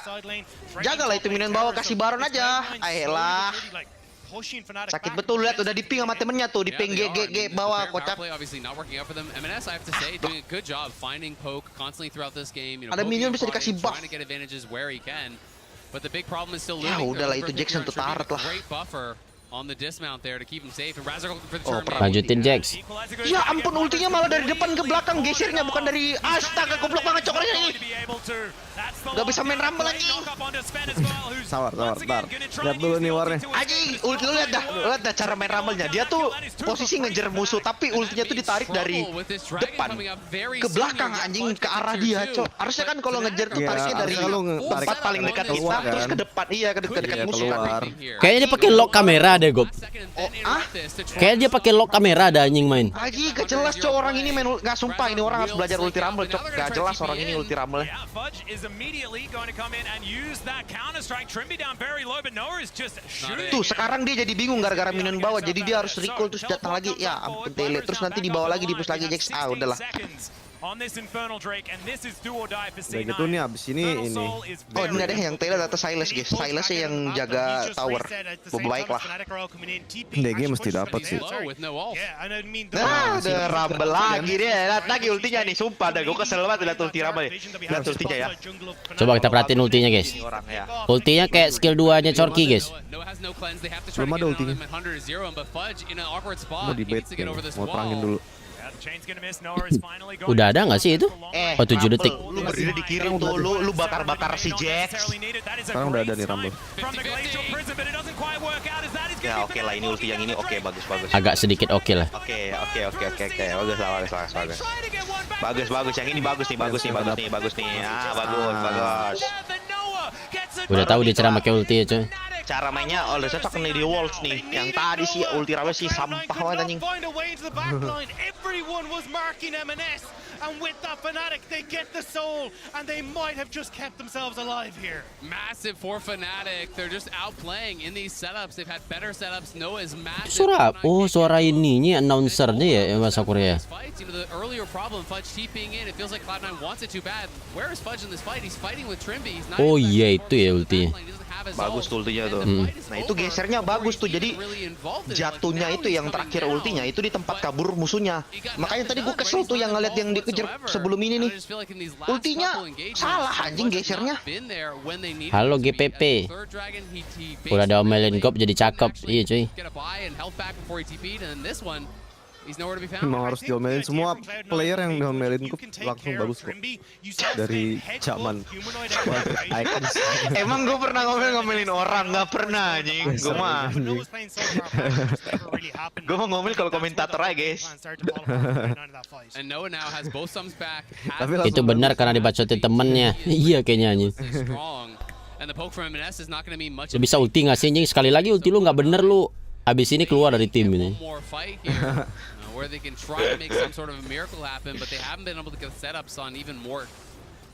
Jagalah itu minion bawah, kasih Baron aja. Ayolah. Sakit betul, lihat udah diping sama temennya tuh, diping GG bawah kocak. Ada minion bisa dikasih buff. But the big problem is still Ya udahlah itu Jackson tuh taret lah. Lanjutin Jax. Ya ampun, ultinya malah dari depan ke belakang gesernya, bukan dari astaga, goblok banget cokornya ini. Gak bisa main rumble lagi. Sabar, bentar. Lihat dulu nih warnya. Anjing, ulti lu lihat dah cara main rumble-nya. Dia tuh posisi ngejar musuh, tapi ultinya tuh ditarik dari depan ke belakang, anjing, ke arah dia, cok. Harusnya kan kalau ngejar tuh tariknya dari tempat paling dekat kita, terus ke depan, iya ke dekat musuh kan. Kayaknya dia pakai lock kamera deh, Gop. Kayaknya dia pakai lock kamera ada anjing main. Anjing, gak jelas cok orang ini main nggak, sumpah ini orang harus belajar ulti rumble, cok. Gak jelas orang ini ulti rumble. Tuh sekarang dia jadi bingung gara-gara minion bawah, jadi dia harus recall terus datang lagi. Ya ampun tele, terus nanti dibawa lagi, di-push lagi Jax. Ah udahlah. Udah gitu nih abis ini. Oh ini ada yang tele atas Silas guys. Silas yang jaga tower. Baiklah. DG mesti dapat sih. Nah, ada rumble lagi dia. Lihat lagi ultinya nih, sumpah dah gue kesel banget lihat ulti rumble. Lihat ultinya ya. Coba kita perhatiin ultinya, guys. Ultinya kayak skill 2-nya Corki, guys. Belum ada ultinya. Mau di bait, mau perangin dulu. Udah ada nggak sih itu? Oh 7 detik. Lu berdiri di kiri tuh, lu bakar-bakar si Jax. Sekarang udah ada nih Rumble. Ya oke lah, ini ulti yang ini oke, bagus. Agak sedikit oke lah. Oke. Bagus. Bagus, yang ini bagus nih. Ah, bagus. Udah tahu dia cara pakai ulti ya, coy. Cara mainnya udah cocok nih di Wolves nih. Yang tadi sih ulti Rumble sih sampah banget anjing. And with that Fnatic, they get the soul, and they might have just kept themselves alive here. Massive for Fnatic. They're just outplaying in these setups. They've had better setups. Noah's massive. Suara ininya announcernya ya bahasa Korea. The earlier problem, Fudge TPing in. It feels like Cloud9 wants it too bad. Where is Fudge in this fight? He's fighting with Trimby. Oh iya itu ya ultinya. Bagus tuh ultinya tuh. Nah itu gesernya bagus tuh, jadi jatuhnya itu yang terakhir ultinya itu di tempat kabur musuhnya. Makanya tadi gue kesel tuh yang ngeliat yang dikejar sebelum ini nih. Ultinya salah anjing gesernya. Halo GPP. Udah ada omelin Gop jadi cakep. Iya cuy. Emang harus diomelin, semua player yang diomelin langsung bagus kok. Dari zaman Icons. Emang gue pernah ngomelin orang? Nggak pernah anjing. Gue mah ngomel kalau komentator aja guys. Itu benar karena dibacotin temennya. Iya kayaknya anjing. Lu bisa ulti nggak sih anjing? Sekali lagi ulti lu nggak bener lu. Abis ini keluar dari tim ini. Where they can try to make some sort of a miracle happen, but they haven't been able to get setups on even more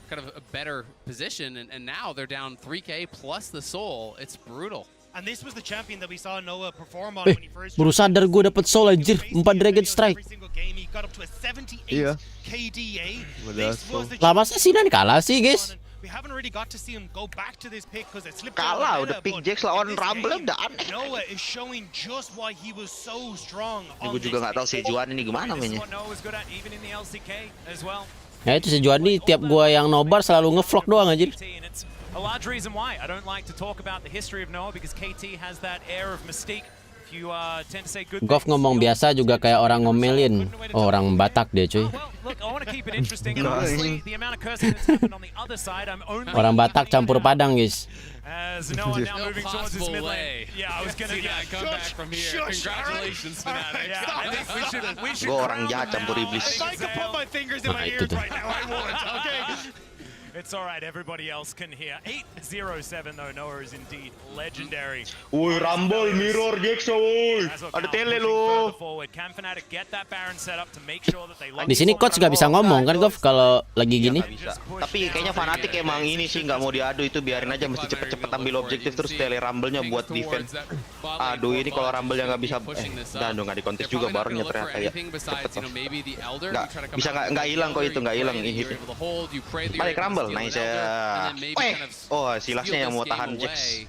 kind of a better position, and now they're down 3k plus the soul. It's brutal. And this was the champion that we saw Noah perform on when he first. Baru sadar gue dapet soul anjir, 4 Dragon Strike. Iya. Lah masa Sinan kalah sih guys? We haven't really got to see him go back to this pick because it slipped. Kalah udah pick Jax lawan Rumble udah aneh. Noah is showing just why he was so strong. Gue juga nggak tahu Sejuan ini gimana mainnya. Ya itu Sejuan nih tiap gua yang nobar selalu ngevlog doang anjir. A large reason why I don't like to talk about the history of Noah because KT has that air of mystique. Goff ngomong biasa juga kayak orang ngomelin. Oh, orang Batak dia cuy. Orang Batak campur Padang guys. Gue orang jahat campur iblis. Nah itu tuh. It's alright, everybody else can hear. 807 though, Noah is indeed legendary. Woi, Rumble, mirror Jax, woi. Ada tele lu. Di sini coach gak bisa ngomong kan, Goff, kalau lagi gini. Tapi kayaknya Fnatic emang ini sih nggak mau diadu, itu biarin aja, mesti cepet-cepet ambil objektif terus tele Rumble-nya buat defense. Aduh, ini kalau Rumble-nya nggak bisa, dan nggak dikontes juga barunya ternyata ya. Cepet nggak bisa, nggak hilang kok itu, nggak hilang inhibnya. Balik Rumble. Nice ya. Oh, Silasnya yang mau tahan Jax.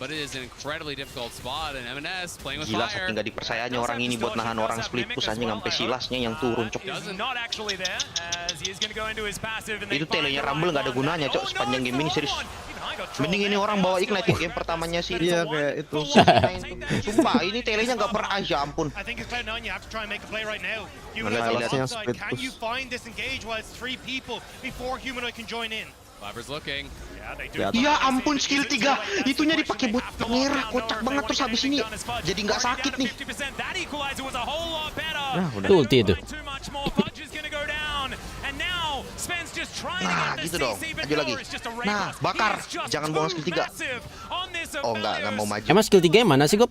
but it is an incredibly difficult spot, and M&S playing with Gila, fire. saking gak dipercayanya orang ini buat nahan orang split push anjing sampai silasnya yang turun, cok. Itu telenya Rumble nggak ada gunanya, cok, sepanjang game ini serius. Mending ini orang bawa Ignite game pertamanya sih. Iya kayak itu. Sumpah, ini telenya nggak pernah, ya ampun. Highlightsnya split push. Flabber's looking. Ya ampun, skill 3 itunya dipakai buat merah, kocak banget. Terus habis ini jadi nggak sakit nih. Nah, itu ulti itu. Nah, gitu dong. Maju lagi. Nah, bakar. Jangan buang skill 3. Oh, nggak mau maju. Emang skill 3 yang mana sih, Gop?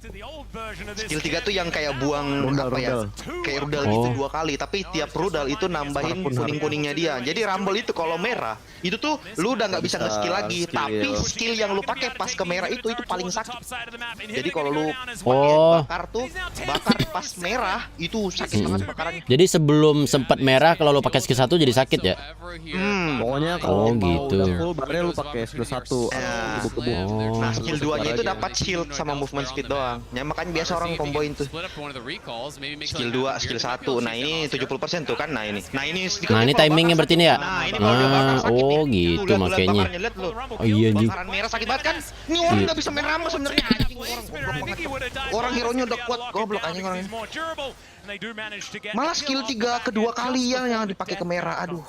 Skill 3 tuh yang kayak buang apa ya? Kayak rudal gitu 2 kali, tapi tiap rudal itu nambahin kuning-kuningnya dia. Jadi Rumble itu kalau merah, itu tuh lu udah nggak bisa nge-skill lagi, tapi skill yang lu pakai pas ke merah itu paling sakit. Jadi kalau lu bakar tuh, bakar pas merah itu sakit banget bakarannya. Jadi sebelum sempat merah kalau lo pakai skill 1 jadi sakit ya? Pokoknya kalau gitu. udah full barunya lu pakai skill 1. Nah, skill 2-nya itu dapat shield sama movement speed doang. Ya makanya biasa orang komboin tuh. Skill 2, skill 1. Nah, ini 70% tuh kan. Nah, ini timingnya berarti ini ya? Nah, ini kalau udah bakar sakit nih. Gitu Tuh, lihat makanya. bakarnya, lihat lu. Oh iya anjing. Bakaran merah sakit banget kan? Ini orang nggak bisa main Rumble sebenarnya. Anjing, orang goblok banget. Orang hero-nya udah kuat, goblok anjing orangnya. Malah skill 3 kedua kali yang dipakai ke merah. Aduh.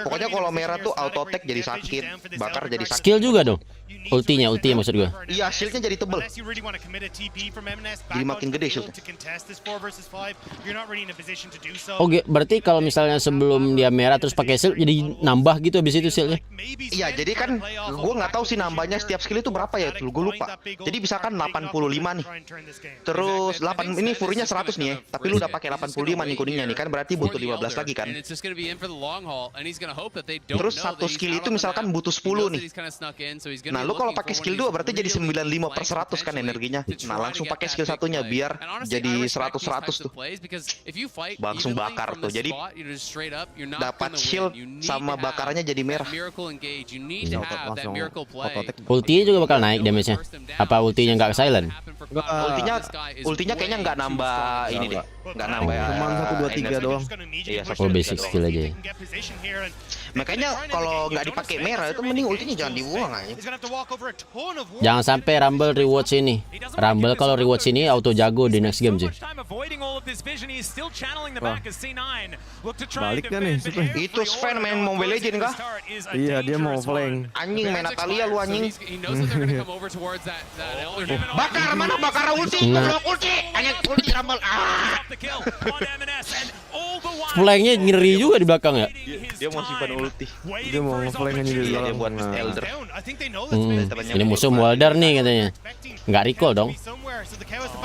Pokoknya kalau merah tuh auto attack jadi sakit, bakar jadi sakit. Skill juga dong. Ultinya maksud gua. Iya, shieldnya jadi tebel. Jadi makin gede shieldnya. Berarti kalau misalnya sebelum dia merah terus pakai shield jadi nambah gitu habis itu shieldnya? Iya, jadi kan gua nggak tahu sih nambahnya setiap skill itu berapa ya, gue lupa. Jadi misalkan 85 nih. Terus 8 ini furinya 100 nih ya. Tapi lu udah pakai 85 nih kuningnya nih kan, berarti butuh 15 lagi kan. Terus satu skill itu misalkan butuh 10 nih. Nah, lu kalau pakai skill 2 berarti jadi 95/100 kan energinya. Nah, langsung pakai skill satunya biar jadi 100/100 tuh. Langsung bakar tuh. Jadi dapat shield sama bakarannya jadi merah. Ultinya juga bakal naik damage-nya. Apa ultinya nggak silent? Ultinya kayaknya nggak nambah ini deh. Nggak nambah ya. Cuma 1 2 3 doang. Iya, Basic skill aja. Makanya kalau nggak dipakai merah itu mending ultinya jangan dibuang aja. Jangan sampai Rumble rewards ini. Rumble kalau rewards ini auto jago di next game sih. Balik kan nih Sven? Itu Sven main Mobile Legends kah? Iya, dia mau flank. Anjing main Natalia lu anjing. Bakar mana bakar ulti? Goblok ulti. Anjing ulti Rumble. Flanknya ngeri juga di belakang ya. Dia mau simpan ulti. Dia mau nge-flank aja di Dia belakang. buat Elder. Ini musuh Wilder nih katanya. Nggak recall dong.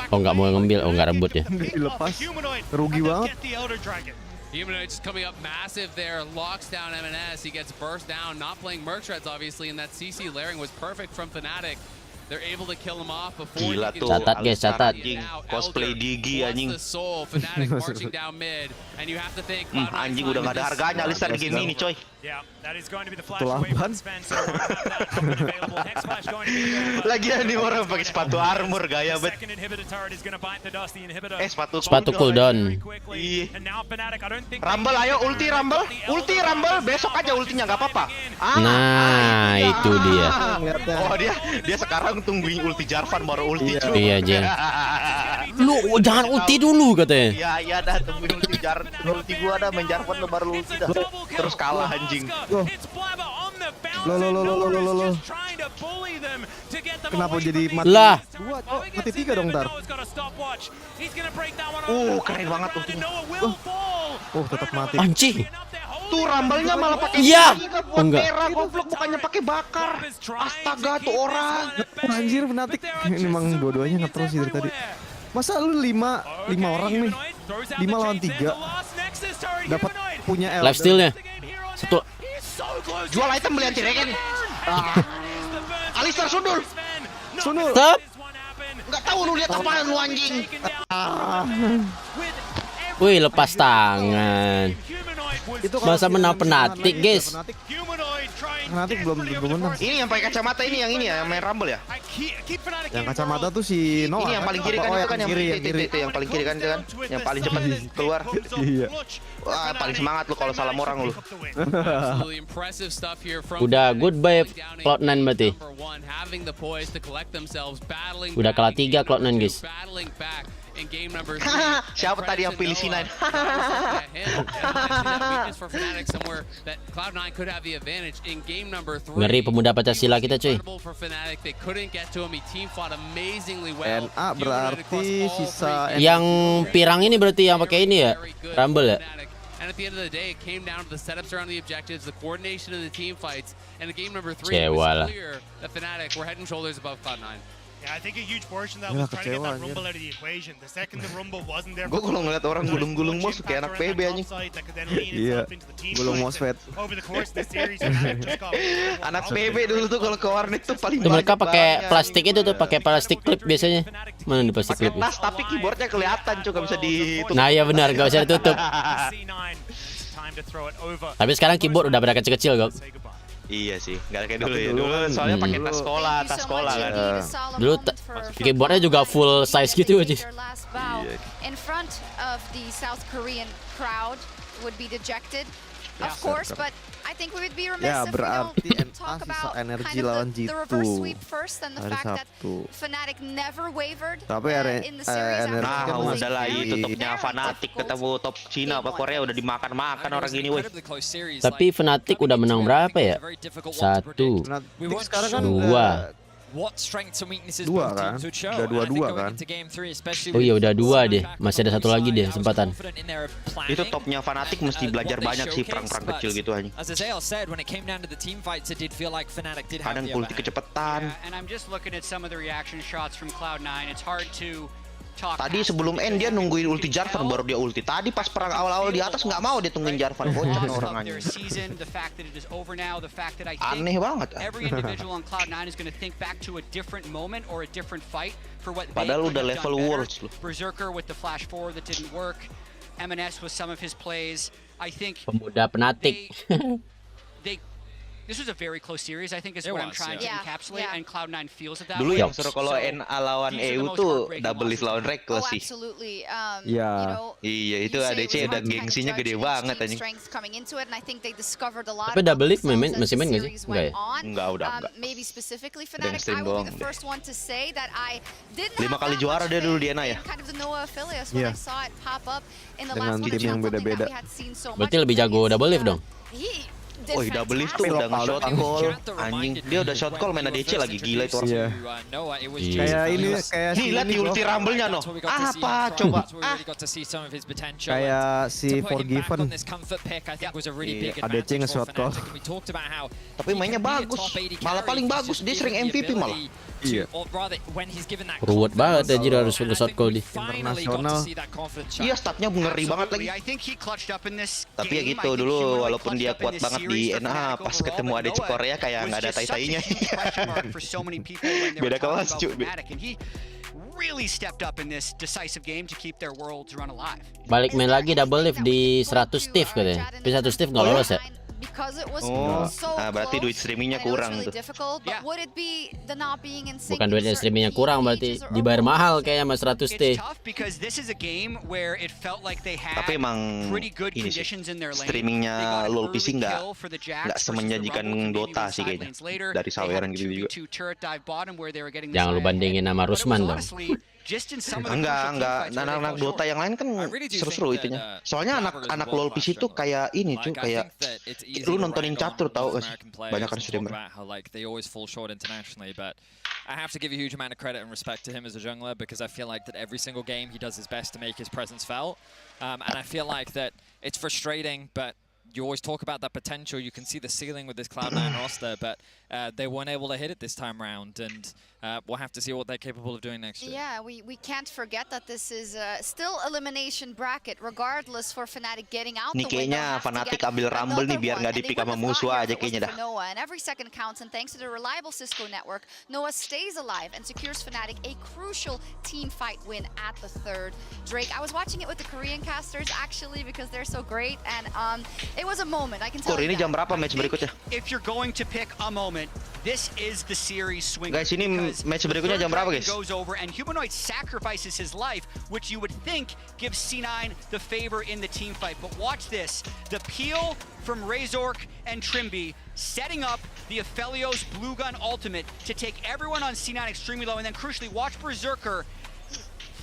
Oh nggak mau ngambil, nggak rebut ya. Dilepas. Rugi banget. Humanoid just coming up massive there, locks down M&S. He gets burst down, not playing Merc Shreds obviously, and that CC layering was perfect from Fnatic. They're able to kill him off before Gila he can tuh, catat guys, catat. Cosplay Digi anjing. Fnatic marching down mid, and you have to think Anjing udah gak ada harganya Alistar di game ini coy. Tulaban. Lagian nih orang pakai sepatu armor gaya bet. Sepatu cooldown. Iya. Rumble ayo ulti Rumble. Ulti Rumble besok aja ultinya nggak apa-apa. Nah, itu dia. Oh dia sekarang tungguin ulti Jarvan baru ulti. Iya, Jeng. Lu jangan ulti dulu katanya. Iya dah tungguin ulti Jarvan. Ulti gua dah main Jarvan baru ulti dah. Terus kalah anjing. Lo. Kenapa jadi mati? Lah. Mati 3 dong ntar. Keren banget ultinya. Tetap mati. Anjing. Tuh Rumble-nya malah pakai Iya. buat merah goblok bukannya pakai bakar. Astaga tuh orang. Anjir Fnatic. Ini emang dua-duanya nge-troll sih dari tadi. Masa lu 5 orang nih. 5 lawan 3. Dapat punya Elder. Lifesteal-nya. Satu. Jual item beli anti regen. Alistar sundul. Tep. Nggak tahu lu lihat apaan lu anjing. Wih, lepas tangan. Masa menang Fnatic, guys. Fnatic belum menang. Ini yang pakai kacamata ini yang main Rumble ya? Yang kacamata tuh si Noah. Ini yang paling kiri kan, itu kan yang kiri. Itu yang paling kiri kan, yang paling cepat keluar. Iya. Wah, paling semangat lu kalau salam orang lu. Udah goodbye Cloud9 berarti. Udah kalah 3 Cloud9 guys. Siapa tadi yang pilih C9? Ngeri pemuda Pancasila kita cuy. NA berarti sisa Yang pirang ini berarti yang pakai ini ya? Rumble ya? And at the end of the day, it came down to the setups around the objectives, the coordination of the team fights, and in game number 3, it was clear that Fnatic were head and shoulders above Cloud9. Yeah, I think a huge portion of that was trying to get that Rumble out of the equation. The second the Rumble wasn't there, Gue kalau ngeliat orang gulung-gulung mouse kayak anak PB anjing. Iya, gulung mosfet. Anak PB dulu tuh kalau ke warnet tuh paling. Mereka pakai plastik itu tuh, pakai plastik clip biasanya. Mana di plastik clip? Tas tapi keyboardnya kelihatan cuy, gak bisa ditutup. Nah ya benar, gak bisa ditutup. Tapi sekarang keyboard udah pada kecil-kecil kok. Iya sih, nggak kayak dulu ya. Dulu soalnya pakai tas sekolah kan. Dulu keyboardnya juga full size gitu aja. In front of the South Korean crowd would be dejected, of course, but I think we would be remiss if we don't talk about kind of the reverse sweep first and the fact that Fnatic never wavered in the series. Nah, udah lah tutupnya Fnatic ketemu top Cina apa Korea udah dimakan-makan orang gini weh. Tapi Fnatic udah menang berapa ya? 1, 2. Dua kan? Udah 2-2 kan? Oh iya udah 2 deh. Masih ada 1 lagi deh kesempatan. Itu topnya Fnatic mesti belajar banyak sih perang-perang kecil gitu aja. Kadang ulti kecepatan. Tadi sebelum end dia nungguin ulti Jarvan baru dia ulti. Tadi pas perang awal-awal di atas nggak mau dia tungguin Jarvan, bocah orang aja. Aneh banget. Padahal udah level Worlds loh. Pemuda Fnatic. This was a very close series, I think, is what I'm trying to encapsulate, and Cloud9 feels it that Dulu way. yang seru kalau NA lawan EU tuh double lift lawan Reckless sih. Iya. Iya, itu ADC udah gengsinya gede banget anjing. Tapi double lift masih main nggak sih? Enggak ya? Enggak, udah enggak. Maybe specifically Ada yang Fnatic, stream I will doang be the deh. first one to say that I didn't 5 have kali that juara much dia dulu faith di NA ya. in kind of the Noah affiliates when I saw it pop up in the Dengan last one. tim It's yang not something beda-beda. that we had seen so much. Berarti lebih jago double lift dong. He Oh, double lift tuh udah nge-shot call. Anjing, dia udah shot call main ADC lagi, gila itu orang. Iya. Kayak ini kayak Nih, lihat di ulti Rumble-nya noh. Apa coba? Kayak si Forgiven. ADC nge-shot call. Tapi mainnya bagus. Malah paling bagus, dia sering MVP malah. Iya. Ruwet banget anjir harus nge-shot call di Internasional. Iya, statnya ngeri banget lagi. Tapi ya gitu dulu, walaupun dia kuat banget di NA, pas ketemu ADC Korea kayak nggak ada tai-tainya. Beda kelas cuy. Balik main lagi double lift di 100 Steve katanya. Tapi 100 Steve nggak lolos ya? Nah berarti duit streamingnya kurang tuh. Bukan duit streamingnya kurang, berarti dibayar mahal kayaknya mas 100 T. Tapi emang ini sih, streamingnya LoL PC nggak semenjanjikan Dota sih kayaknya. Dari saweran gitu juga. Jangan lu bandingin sama Rusman dong. Enggak. Anak-anak Dota yang lain kan seru-seru itunya. Soalnya anak LoL PC tuh kayak ini tuh, kayak lu nontonin catur tau gak sih? Banyak kan streamer. I have to give a huge amount of credit and respect to him as a jungler because I feel like that every single game he does his best to make his presence felt. And I feel like that it's frustrating, but you always talk about that potential. You can see the ceiling with this Cloud9 roster, but they weren't able to hit it this time round, and we'll have to see what they're capable of doing next year. Yeah, we can't forget that this is still elimination bracket, regardless for Fnatic getting out the Nih way. kayaknya Fnatic ambil Rumble nih biar nggak dipik sama musuh aja kayaknya dah. Noah, and every second counts, and thanks to the reliable Cisco network, Noah stays alive and secures Fnatic a crucial team fight win at the third. Drake, I was watching it with the Korean casters actually because they're so great, and It was a moment, I can tell Kur, you ini that. jam berapa match berikutnya? If you're going to pick a moment, this is the series swing. Guys, ini match berikutnya jam berapa, guys? Goes over and Humanoid sacrifices his life, which you would think gives C9 the favor in the team fight. But watch this. The peel from Razork and Trimby setting up the Aphelios Blue Gun ultimate to take everyone on C9 extremely low. And then crucially, watch Berserker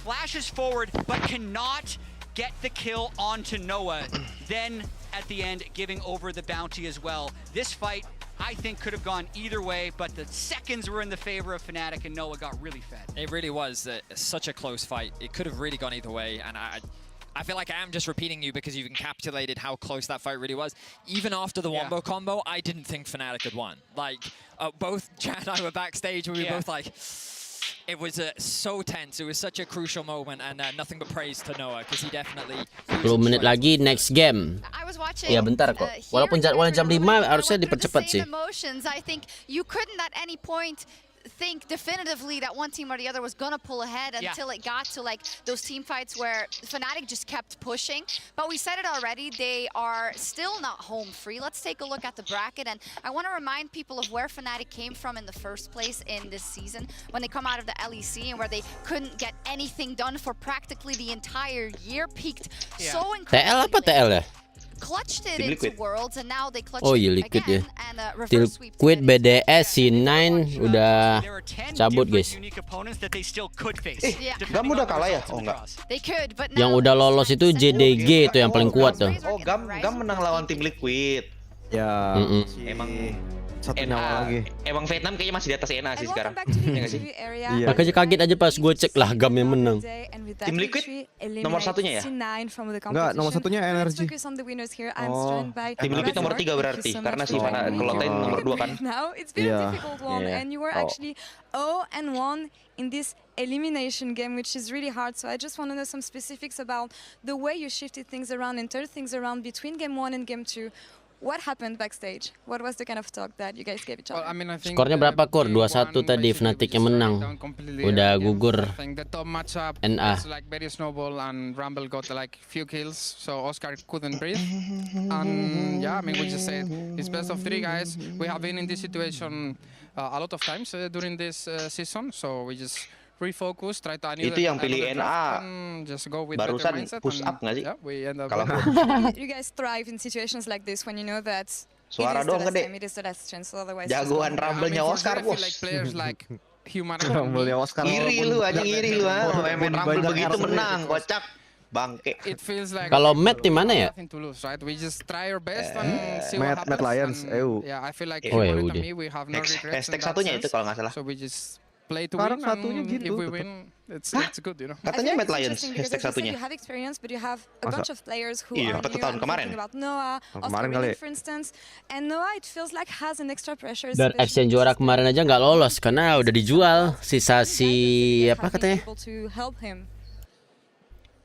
flashes forward but cannot get the kill onto Noah. Then at the end, giving over the bounty as well. This fight, I think, could have gone either way, but the seconds were in the favor of Fnatic and Noah got really fed. It really was such a close fight. It could have really gone either way, and I feel like I am just repeating you because you've encapsulated how close that fight really was. Even after the Wombo combo, I didn't think Fnatic had won. Like, both Chad and I were backstage where we were both like, it was so tense. It was such a crucial moment, and nothing but praise to Noah because he definitely. 10 menit lagi next game. Ya bentar kok. Walaupun jadwalnya jam 5 harusnya dipercepat sih. I think you couldn't at any point think definitively that one team or the other was gonna pull ahead until it got to like those team fights where Fnatic just kept pushing. But we said it already, they are still not home free. Let's take a look at the bracket, and I want to remind people of where Fnatic came from in the first place in this season when they come out of the LEC and where they couldn't get anything done for practically the entire year. Peaked so incredibly. TL apa TL ya? Clutched it into Worlds and now they clutched Oh iya, it Liquid ya. again and reverse sweep. Liquid BDS C9 udah cabut guys. Gam udah kalah ya? Oh enggak. They could, but Yang now udah lolos itu JDG itu yang paling kuat tuh. Oh, Gam menang lawan tim Liquid. Ya. Emang satu nyawa lagi. Emang Vietnam kayaknya masih di atas NA sih sekarang. Iya nggak sih? Iya. Makanya kaget aja pas gue cek lah Gam yang menang. Tim Liquid nomor satunya ya? Enggak, nomor satunya energi. Oh, tim Liquid nomor 3 berarti karena si Fana Kelotain nomor 2 kan? Iya. In this elimination game, which is really hard. So I just want to know some specifics about the way you shifted things around and turned things around between game 1 and game 2. What happened backstage? What was the kind of talk that you guys gave each other? Skornya berapa Kur? 2-1 tadi Fnatic yang menang. Udah gugur NA. Like very snowball and Rumble got like few kills, so Oscar couldn't breathe. And yeah, I mean we just said it's best of 3 guys. We have been in this situation a lot of times during this season, so we just refocus, try to itu yang pilih NA barusan push up nggak sih? Kalau you guys thrive in situations like this when you know that suara dong gede. Jagoan Rumble-nya Oscar bos. Rumble-nya Oscar. Iri lu aja, iri lu ah. Main Rumble begitu menang, kocak. Bangke. Kalau Matt di mana ya? Matt Lions. Oh ya udah. Hashtag satunya itu kalau nggak salah. Play to sekarang win, satunya and gitu. if we win, it's good, you know. Katanya Matt Lions hashtag satunya. You have experience, but you have a bunch of players who iya, are new. tahun kemarin. About Noah, kemarin kali. for instance, and Noah it feels like has an extra pressure. Dan akhsan juara kemarin aja nggak lolos karena udah dijual. Sisa si apa katanya?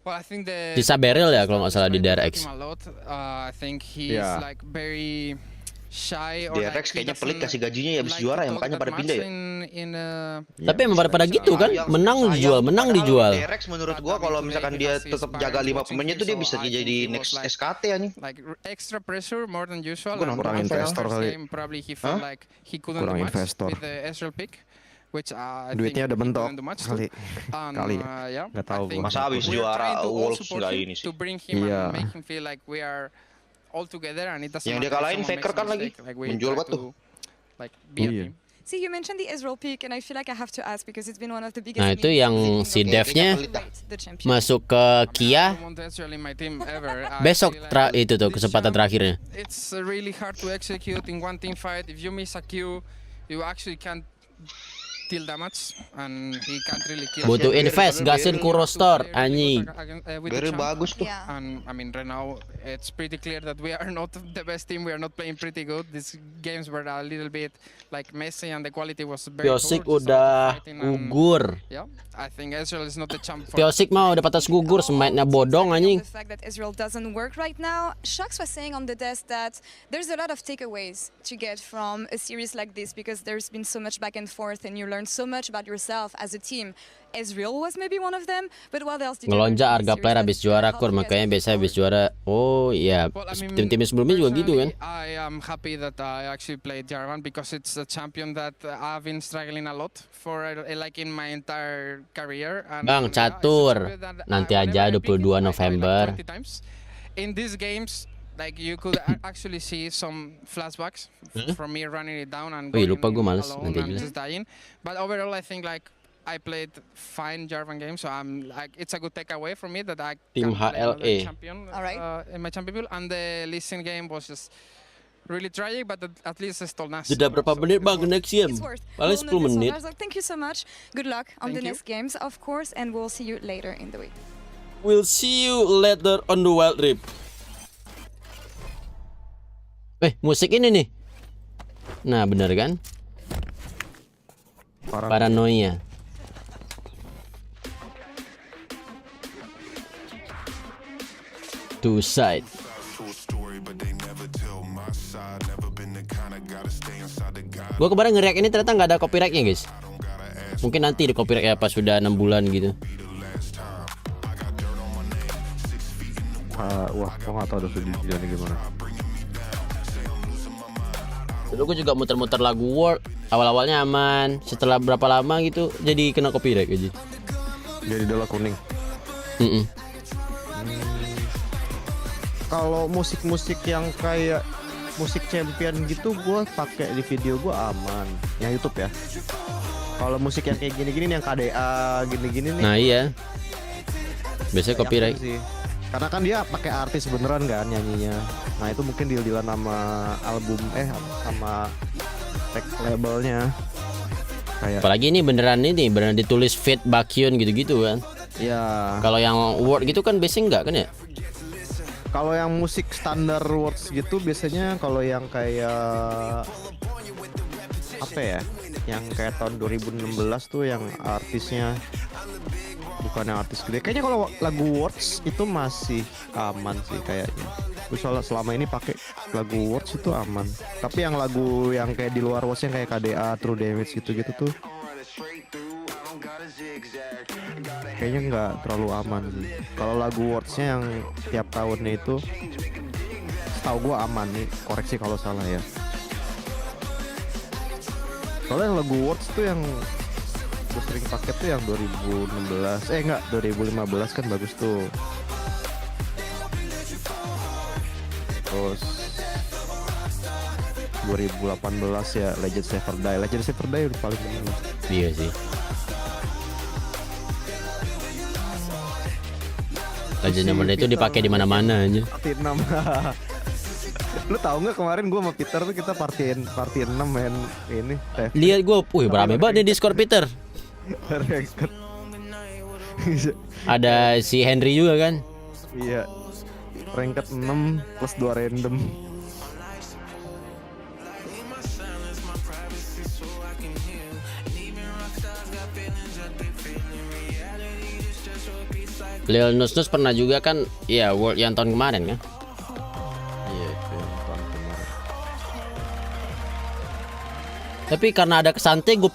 Well, I think sisa Beryl ya kalau nggak salah di DRX. I think he's like very shy or DRX kayaknya pelit kasih gajinya ya habis juara ya makanya pada pindah ya. Tapi emang pada gitu kan, menang dijual. DRX menurut gua kalau misalkan dia tetap jaga 5 pemainnya tuh dia bisa jadi next SKT anjing. Like extra pressure more than usual. Kurang investor kali. Probably he felt like he couldn't do much with the Ezreal pick. Which duitnya udah bentok kali nggak tahu masa habis juara Wolves nggak ini sih. Iya. Make him feel like we are all together and it doesn't. Yang dia kalahin Faker kan lagi menjual banget tuh. Like be a team. See, you mentioned the Ezreal pick, and I feel like I have to ask because it's been one of the biggest. Nah itu yang si Devnya masuk ke Kia. Besok itu tuh kesempatan terakhirnya. It's really hard to execute in one team fight. If you miss a Q, you actually can't deal damage and he can't really kill. Butuh invest, gasin Kuro Store anjing. Very bagus tuh. And I mean right now it's pretty clear that we are not the best team. We are not playing pretty good. These games were a little bit like messy and the quality was very poor. Pyosik udah gugur. Yeah, I think Ezreal is not the champ. Pyosik mah udah patas gugur, semainnya bodong anjing. The fact that Ezreal doesn't work right now. Shux was saying on the desk that there's a lot of takeaways to get from a series like this because there's been so much back and forth and you learn learn so much about yourself as a team. Ezreal was maybe one of them, but what else did you Ngelonjak learn harga from this player series? habis juara Kur, makanya biasa habis juara. Oh iya, tim-tim sebelumnya juga gitu kan. I am happy that I actually played Jarvan because it's a champion that I've been struggling a lot for like in my entire career. And Bang, catur. Nanti aja 22 November. In these games, like you could actually see some flashbacks from me running it down and Wih, going lupa gue males alone nanti and aja. just dying. But overall, I think like I played fine Jarvan game, so I'm like it's a good takeaway for me that I Tim can play another HLE. champion in my champion build. And the Listen game was just really tragic, but at least I stole Nasus. Jeda berapa menit bang next game? Paling 10 menit. Thank you so much. Good luck on the next games, of course, and we'll see you later in the week. We'll see you later on the WildRift. Musik ini nih. Nah, bener kan? Paranoia. Two side. Gue kemarin nge-react ini ternyata nggak ada copyrightnya guys. Mungkin nanti di copyright ya pas sudah 6 bulan gitu. Wah, kok nggak tahu ada studio gimana. Dulu gue juga muter-muter lagu World. Awal-awalnya aman. Setelah berapa lama gitu jadi kena copyright aja. Jadi dolar kuning. Kalau musik-musik yang kayak musik champion gitu gue pakai di video gue aman, yang YouTube ya. Kalau musik yang kayak gini-gini yang KDA gini-gini nih. Nah iya. Biasanya copyright. Sih. Karena kan dia pakai artis beneran kan nyanyinya. Nah itu mungkin deal-dealan sama album sama tag labelnya. Kayak. Apalagi ini beneran ditulis Fit Bakyun gitu-gitu kan. Iya. Kalau yang word gitu kan biasanya enggak kan ya? Kalau yang musik standar words gitu biasanya kalau yang kayak apa ya? Yang kayak tahun 2016 tuh yang artisnya bukan yang artis gede. Kayaknya kalau lagu words itu masih aman sih kayaknya. Soalnya selama ini pakai lagu words itu aman. Tapi yang lagu yang kayak di luar words yang kayak KDA, True Damage gitu-gitu tuh kayaknya nggak terlalu aman sih. Kalau lagu wordsnya yang tiap tahunnya itu setahu gue aman nih, koreksi kalau salah ya. Soalnya yang lagu words tuh yang gue sering pakai tuh yang 2015 kan bagus tuh. Terus 2018 ya Legend Never Die udah paling bener. Iya sih. Legend Never Die itu dipakai di mana-mana aja. Party 6. Lu tahu nggak kemarin gue sama Peter tuh kita party 6 main ini. Lihat gue, berame banget di Discord Peter. Ada si Henry juga kan? Iya. Ranked 6 plus 2 random. Lil Nus pernah juga kan, ya World yang tahun kemarin kan? Iya, tahun kemarin. Tapi karena ada Kesante, gue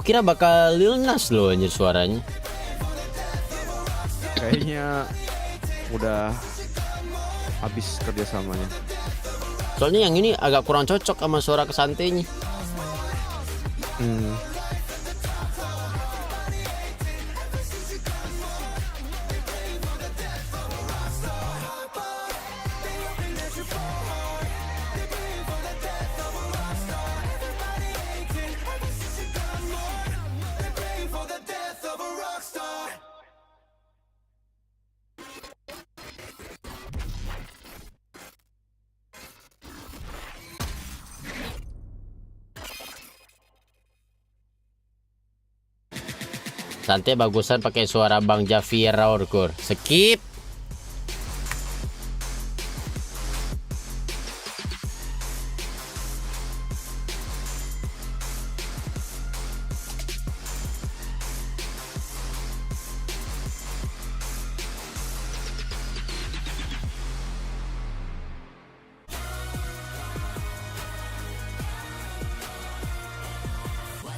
kira bakal Lil Nas loh anjir suaranya. Kayaknya udah habis kerjasamanya. Soalnya yang ini agak kurang cocok sama suara Kesantenya. Santai bagusan pakai suara Bang Javier Raurkur. Skip.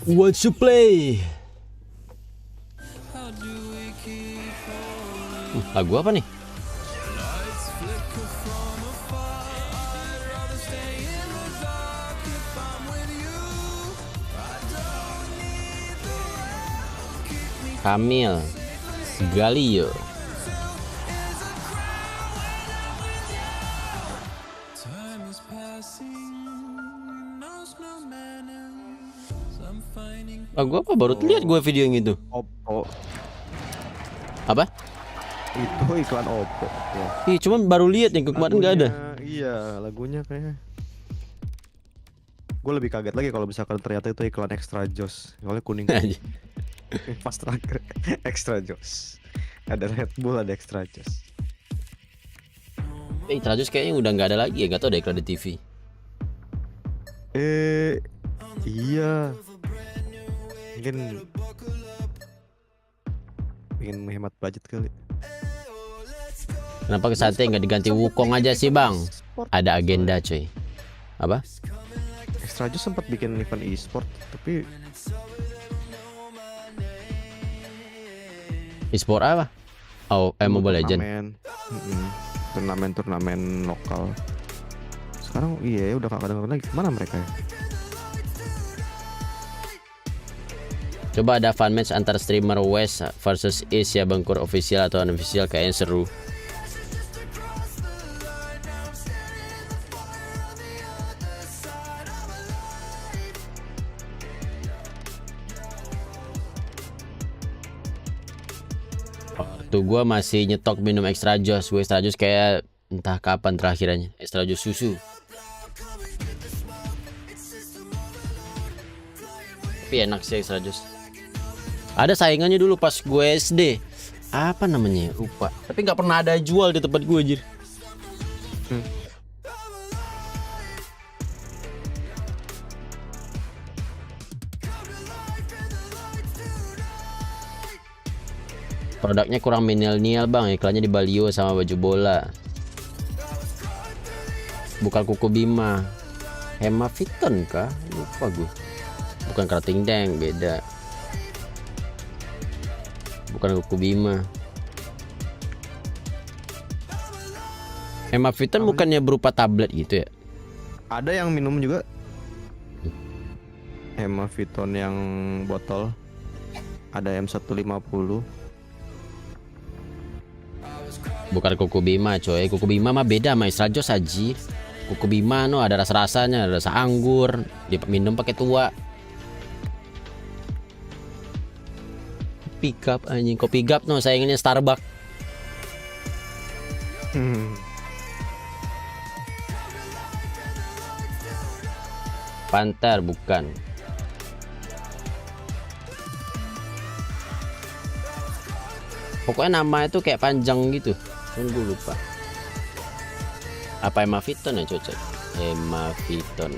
Want to play? Lagu apa nih? Kamil Galio. Lagu apa? Baru lihat gue video yang itu. Oppo. Apa? Itu iklan Oppo. Ih, cuman baru lihat yang kemarin nggak ada. Iya, lagunya kayaknya. Gue lebih kaget lagi kalau misalkan ternyata itu iklan Extra Joss. Soalnya kuning. Pas terakhir Extra Joss. Ada Red Bull, ada Extra Joss. Extra Joss kayaknya udah nggak ada lagi ya, nggak tahu ada iklan di TV. Iya. Mungkin pengen menghemat budget kali. Kenapa ke sate nggak diganti Wukong aja sih bang? Ada agenda cuy. Apa? Extra Joss sempat bikin event e-sport tapi e-sport apa? Oh, Mobile Legend. Turnamen lokal. Sekarang iya udah gak kedengeran lagi. Mana mereka ya? Coba ada fan match antar streamer West versus East ya Bangkur, official atau unofficial, kayaknya seru. Tuh gua masih nyetok minum Extra Joss. Gue Extra Joss kayak entah kapan terakhirannya. Extra Joss susu. Tapi enak sih Extra Joss. Ada saingannya dulu pas gue SD. Apa namanya? Lupa. Tapi nggak pernah ada jual di tempat gue anjir. Produknya kurang milenial bang, iklannya di Balio sama baju bola. Bukan Kuku Bima, Hemaviton kah? Lupa gue. Bukan Kerating Deng, beda. Bukan Kuku Bima. Hemaviton bukannya berupa tablet gitu ya? Ada yang minum juga. Hemaviton yang botol. Ada M150. Bukan Kuku Bima coy. Kuku Bima mah beda sama Extra Joss aji. Kuku Bima no ada rasa-rasanya, ada rasa anggur, diminum pakai tua. Pick up anjing, kopi gap no saingannya Starbucks. Panther bukan. Pokoknya nama itu kayak panjang gitu. Tunggu lupa. Apa Hemaviton ya cocok? Hemaviton.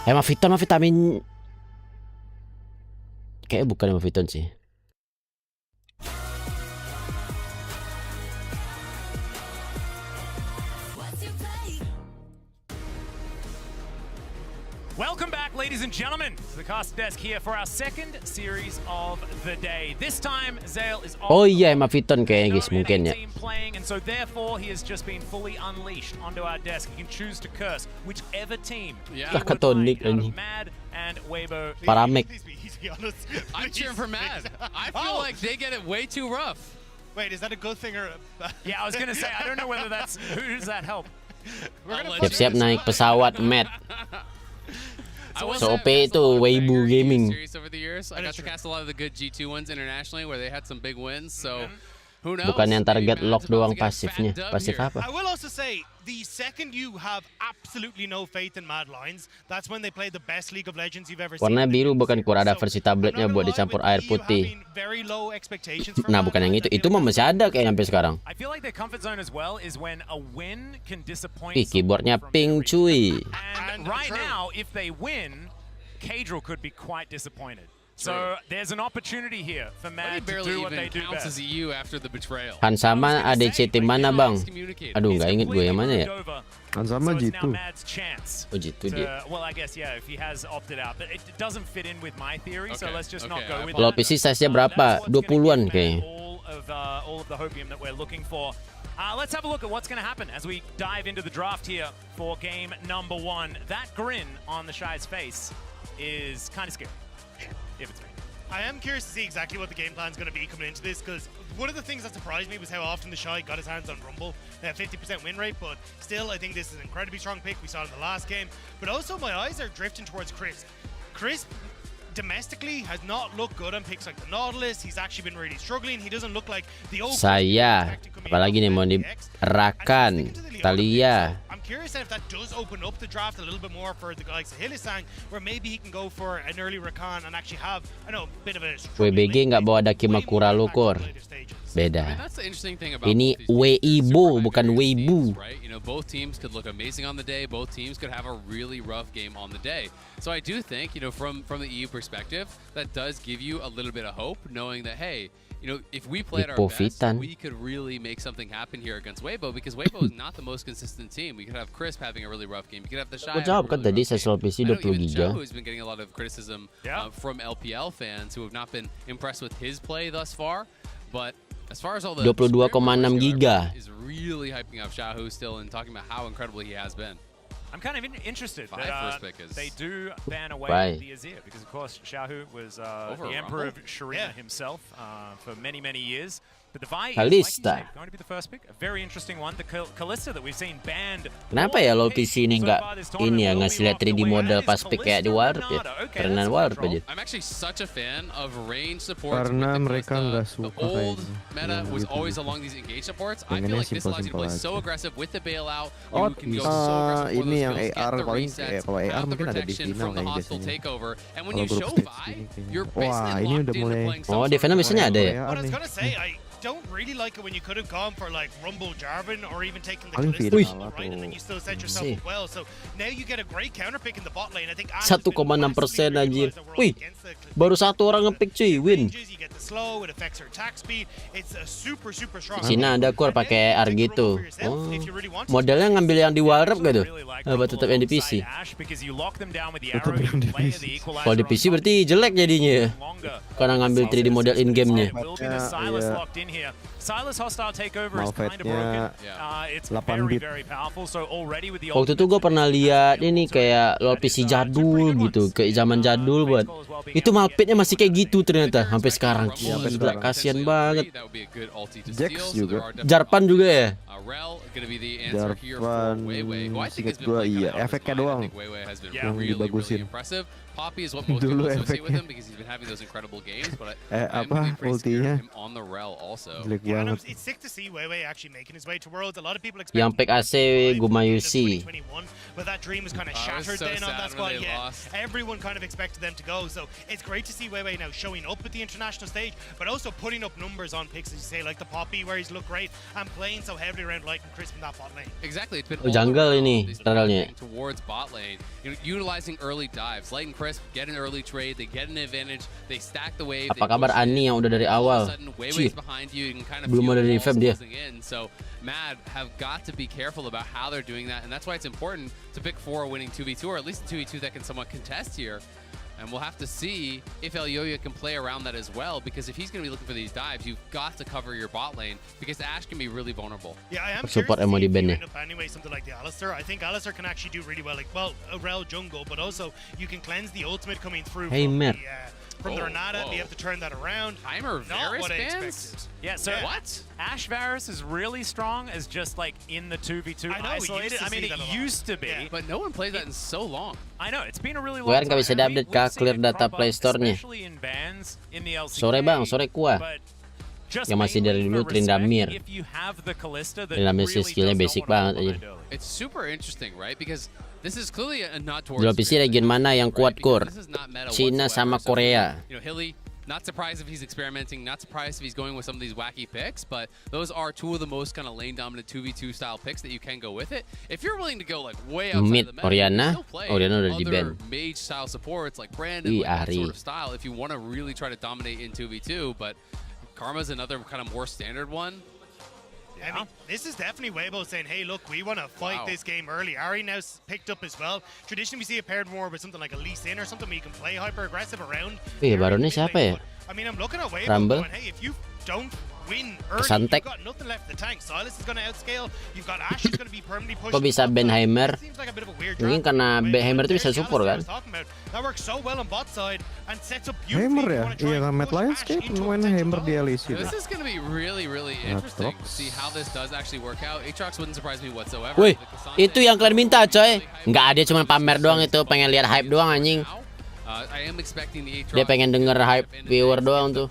Hemaviton mah vitamin. Kayaknya bukan Hemaviton sih. Welcome back, ladies and gentlemen, to the cast desk here for our second series of the day. This time, Zale is Oh iya, Hemaviton kayaknya guys, mungkin ya. Playing, and so therefore he has just been fully unleashed onto our desk. He can choose to curse whichever team. Katonik anjing. Paramek. I'm cheering for Mad. I feel like they get it way too rough. Wait, is that a good thing or? Yeah, I was gonna say I don't know whether that's who does that help. Siap-siap naik pesawat Mad. So OP itu Weibo Gaming. I got to cast a lot of the good G2 ones internationally where they had some big wins. So who knows? Bukan yang target lock doang pasifnya. Pasif apa? I will also say the second you have absolutely no faith in Mad Lions, that's when they play the best League of Legends you've ever seen. Warna biru bukan kur, ada versi tabletnya buat dicampur air putih. Nah bukan yang itu mah masih ada kayak sampai sekarang. Ih keyboardnya pink cuy. And right now if they win, Kadril could be quite disappointed. So there's an opportunity here for Mad to do what they do best. As EU after the betrayal. Hansama ADC tim mana bang? Aduh nggak inget gue yang mana ya. Hansama Jitu. Oh Jitu dia. Well, I guess yeah, if he has opted out, but it doesn't fit in with my theory, so let's just not go with Kalau that. PC size-nya berapa? 20-an kayaknya. All of the hopium that we're looking for. Let's have a look at what's going to happen as we dive into the draft here for game number 1. That grin on the Shy's face is kind of scary, if it's me. I am curious to see exactly what the game plan is going to be coming into this, because one of the things that surprised me was how often the Shy got his hands on Rumble. They have 50% win rate, but still, I think this is an incredibly strong pick. We saw it in the last game. But also, my eyes are drifting towards Crisp. Crisp domestically has not looked good on picks like the Nautilus. He's actually been really struggling. He doesn't look like the old Saya, apalagi nih mau dirakan Talia. I'm curious if that does open up the draft a little bit more for the guys like Hilisang, where maybe he can go for an early Rakan and actually have, I know, a bit of a WBG nggak bawa Dakimakura Lukur. Beda. Ini Weibo bukan Weibu. You know, both teams could look amazing on the day. Both teams could have a really rough game on the day. So I do think, you know, from the EU perspective, that does give you a little bit of hope, knowing that, hey, you know, if we play at our best, we could really make something happen here against Weibo, because Weibo is not the most consistent team. We could have Crisp having a really rough game. You could have the Shy. Jawab kan tadi saya soal PC 20 giga. Who's been getting a lot of criticism from LPL fans who have not been impressed with his play thus far, but as far as all the 22,6 giga is really hyping up Shahu still and talking about how incredible he has been. I'm kind of interested that they do ban away the Azir, because of course Shahu was the Emperor of Sharina himself for many years. But the Vi is like going to be the first pick. A very interesting one. The Kalista that we've seen banned. Kenapa ya low PC ini nggak ini ya ngasih lihat 3D model pas pick kayak di WildRift ya? Karena WildRift aja. I'm actually such a fan of range supports. Karena mereka nggak suka old meta was always along these engage supports. I feel like this allows you to play so aggressive with the bailout. You can go so aggressive for ini those yang skills, AR get the paling resets, kalau AR have the mungkin ada di protection final from the kayak hostile biasanya. takeover. And when Kalau you show grup Vi, stage you're wah basically ini locked udah mulai. into playing some Oh, Devena biasanya ada ya. What I was gonna say, I don't really like it when you could have gone for like Rumble Jarvan or even taken the Paling Kalista viral right, and then you still set yourself up well. So now you get a great counter pick in the bot lane. I think 1,6% anjir. Wih, baru satu orang ngepick cuy, win. You get the slow, it affects her attack speed. It's a super strong. Di sini ada core pakai AR gitu. Oh, modelnya ngambil yang di WildRift gak tuh? Buat tetap yang di PC. Kalau di PC berarti jelek jadinya ya. Karena ngambil 3D model in game-nya. Silas hostile takeover is kind of broken. It's very powerful. So already with the Waktu itu gue pernah lihat ini kayak LoL PC jadul gitu, kayak zaman jadul buat. Itu malpitnya masih kayak gitu ternyata sampai sekarang. Gila, kasihan banget. Jax juga. Jarpan juga ya? Jarpan singkat gue iya, efeknya doang yang dibagusin. Poppy is what most people associate with him because he's been having those incredible games, but I'm really pretty scared of him on the rel also. It's sick to see Weiwei actually making his way to Worlds. A lot of people expect yang pick AC Gumayusi. But that dream was kind of shattered then on that squad. Yeah, everyone kind of expected them to go. So it's great to see Weiwei now showing up at the international stage, but also putting up numbers on picks, as you say, like the Poppy, where he's looked great, and playing so heavily around Light and Crisp in that bot lane. Exactly, it's been jungle ini teralnya towards bot lane, utilizing early dives. Light and Crisp get an early trade, they get an advantage, they stack the wave. Apa kabar Ani yang udah dari awal? Cih, belum ada revamp dia. So Mad have got to be careful about how they're doing that, and that's why it's important to pick 4 winning 2v2, or at least a 2v2 that can somewhat contest here. And we'll have to see if Elyoya can play around that as well, because if he's going to be looking for these dives, you've got to cover your bot lane, because Ashe can be really vulnerable. Yeah, I am support curious to see if you end up anyway something like the Alistar. I think Alistar can actually do really well, like, well, a rel jungle, but also you can cleanse the ultimate coming through from the Renata, be able to turn that around. Timer Varus bans? Yeah, so what? Ashe Varus is really strong as just like in the 2v2 isolated. I mean, it used to be. Yeah, but no one played that in so long. I know, it's been a really long Gue time. nggak bisa update kah clear data Play Store-nya. Sore bang, sore kuah. Yang masih dari dulu Trindamir. Trindamir sih skillnya basic banget aja. It's super interesting, right? Because this is clearly a nod Di towards PC region mana yang kuat core? Cina sama Korea. Not surprised if he's experimenting, not surprised if he's going with some of these wacky picks, but those are two of the most kind of lane dominant 2v2 style picks that you can go with it. If you're willing to go like way outside Mid of the meta, Oriana, you can still play Oriana udah di other ban. mage style supports like Brandon, like that sort of style if you want to really try to dominate in 2v2, but Karma's another kind of more standard one. I mean, this is definitely Weibo saying, hey, look, we want to fight this game early. Ari now picked up as well. Traditionally, we see it paired more with something like a Lee Sin or something where you can play hyper-aggressive around. Baronnya siapa ya? I mean, I'm looking at Weibo Rumble. going, hey, if you don't win early, Kesantek. you've got nothing left in the tank. Silas is going to outscale. You've got Ash is going to be permanently pushed. Kok bisa Benheimer? Mungkin karena Benheimer itu bisa support kan? That works so well on bot side and sets up Hammer ya? Iya kan Mad Lions kayak main Hammer di LEC. This is going to be really, really interesting to see how this does actually work out. Aatrox wouldn't surprise me whatsoever. Wih, itu yang kalian minta coy. Nggak ada, cuma pamer doang itu, pengen lihat hype doang anjing. Dia pengen denger hype viewer doang tuh.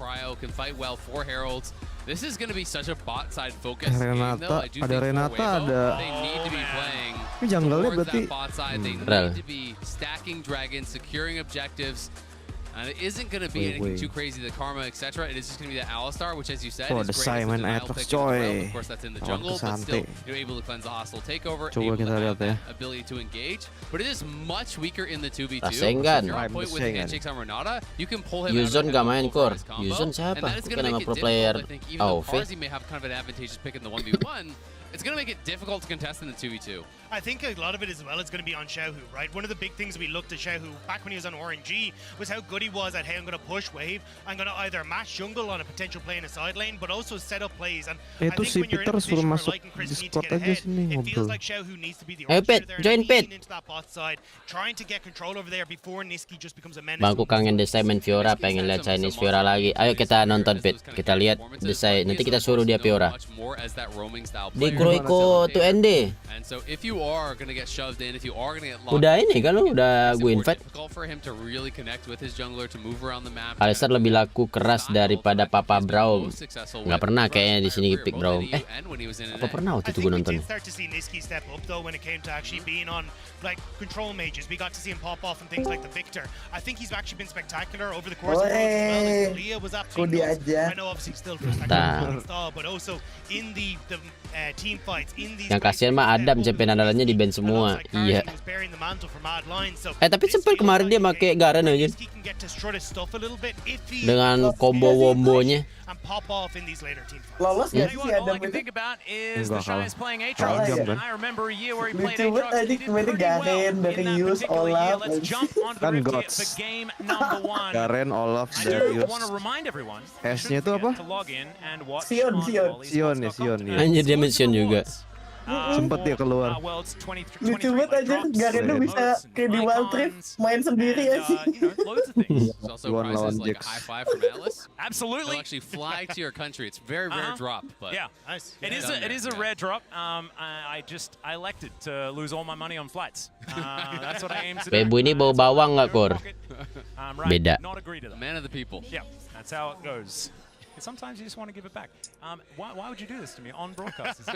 This is going to be such a bot side focus Renata, ada Renata, ada. Ini jungle-nya berarti Rel. Stacking dragons, securing objectives. And it isn't going to be anything too crazy, the Karma, etc. It is just going to be the Alistar, which, as you said, is great as the denial pick as well. Of course, that's in the jungle, but still, you're able to cleanse the hostile takeover, able to have that ability to engage. But it is much weaker in the 2v2. So if you're on point with handshakes on Renata, you can pull him out of Yuzon gak main core. combo, Yuzon siapa? and that is going Bukan to nama make pro it player. difficult, I think, even though Parzi may have kind of an advantageous pick in the 1v1, it's going to make it difficult to contest in the 2v2. I think a lot of it as well is going to be on Xiaohu, right? One of the big things we looked at Xiaohu back when he was on RNG was how good he was at, hey, I'm going to push wave, I'm going to either match jungle on a potential play in a side lane, but also set up plays. And I think when you're in a position where Light and Chris need to get ahead, it feels like Xiaohu needs to be the orchestrator there, join and lean into that bot side, trying to get control over there before Niski just becomes a menace. Bangku kangen Desai main Fiora, pengen lihat Chinese Fiora lagi. Ayo kita nonton Pit, kita lihat Desai. Nanti kita suruh dia Fiora. Di Kurohiko to ND. And so if you are going to get shoved in, if you are going to get locked, Udah ini kan lu udah gue invite. difficult for him to really connect with his jungler, to move around the map. Alistar lebih laku keras daripada Papa Braum. Nggak pernah kayaknya di sini pick Braum. Apa pernah waktu itu gue nonton? Start to see Niski step up though when it came to actually being on like control mages. We got to see him pop off and things like the Victor. I think he's actually been spectacular over the course of the well. Leah was absolutely nuts. I know obviously still first style, but also in the team fights in these. Yang kasihan mah Adam champion andalannya di ban semua. Iya. Tapi sempat kemarin dia pakai Garen aja. Dengan combo wombonya. Lolos gak sih si Adam All I can itu? think about is the Shy is playing Kalah Aatrox. ya? I remember a year where he played Lucu banget Aatrox. aja He did kemarin pretty well Garen, in that Darius, particular year. Olaf. Let's jump onto the Kan rift here gods. for game number one. Garen, Olaf, I do Darius. want to remind everyone S-nya itu apa? to log in and watch Sion, on Sion. Sion ya, Sion ya. Anjir dia mention juga. Sempet dia keluar. Lucu banget aja Garen tuh bisa kayak di WildRift main sendiri ya sih. There's also One prizes lawan like a Jax. high five from Atlas. Absolutely. They'll actually fly to your country. It's very rare drop, but Yeah, it is a rare drop. I elected to lose all my money on flights. That's what I aim to do. Bebo ini bau bawang nggak Kor? Beda. Not agree to that. Man of the people. Yeah, that's how it goes. Sometimes you just want to give it back. Why would you do this to me on broadcast?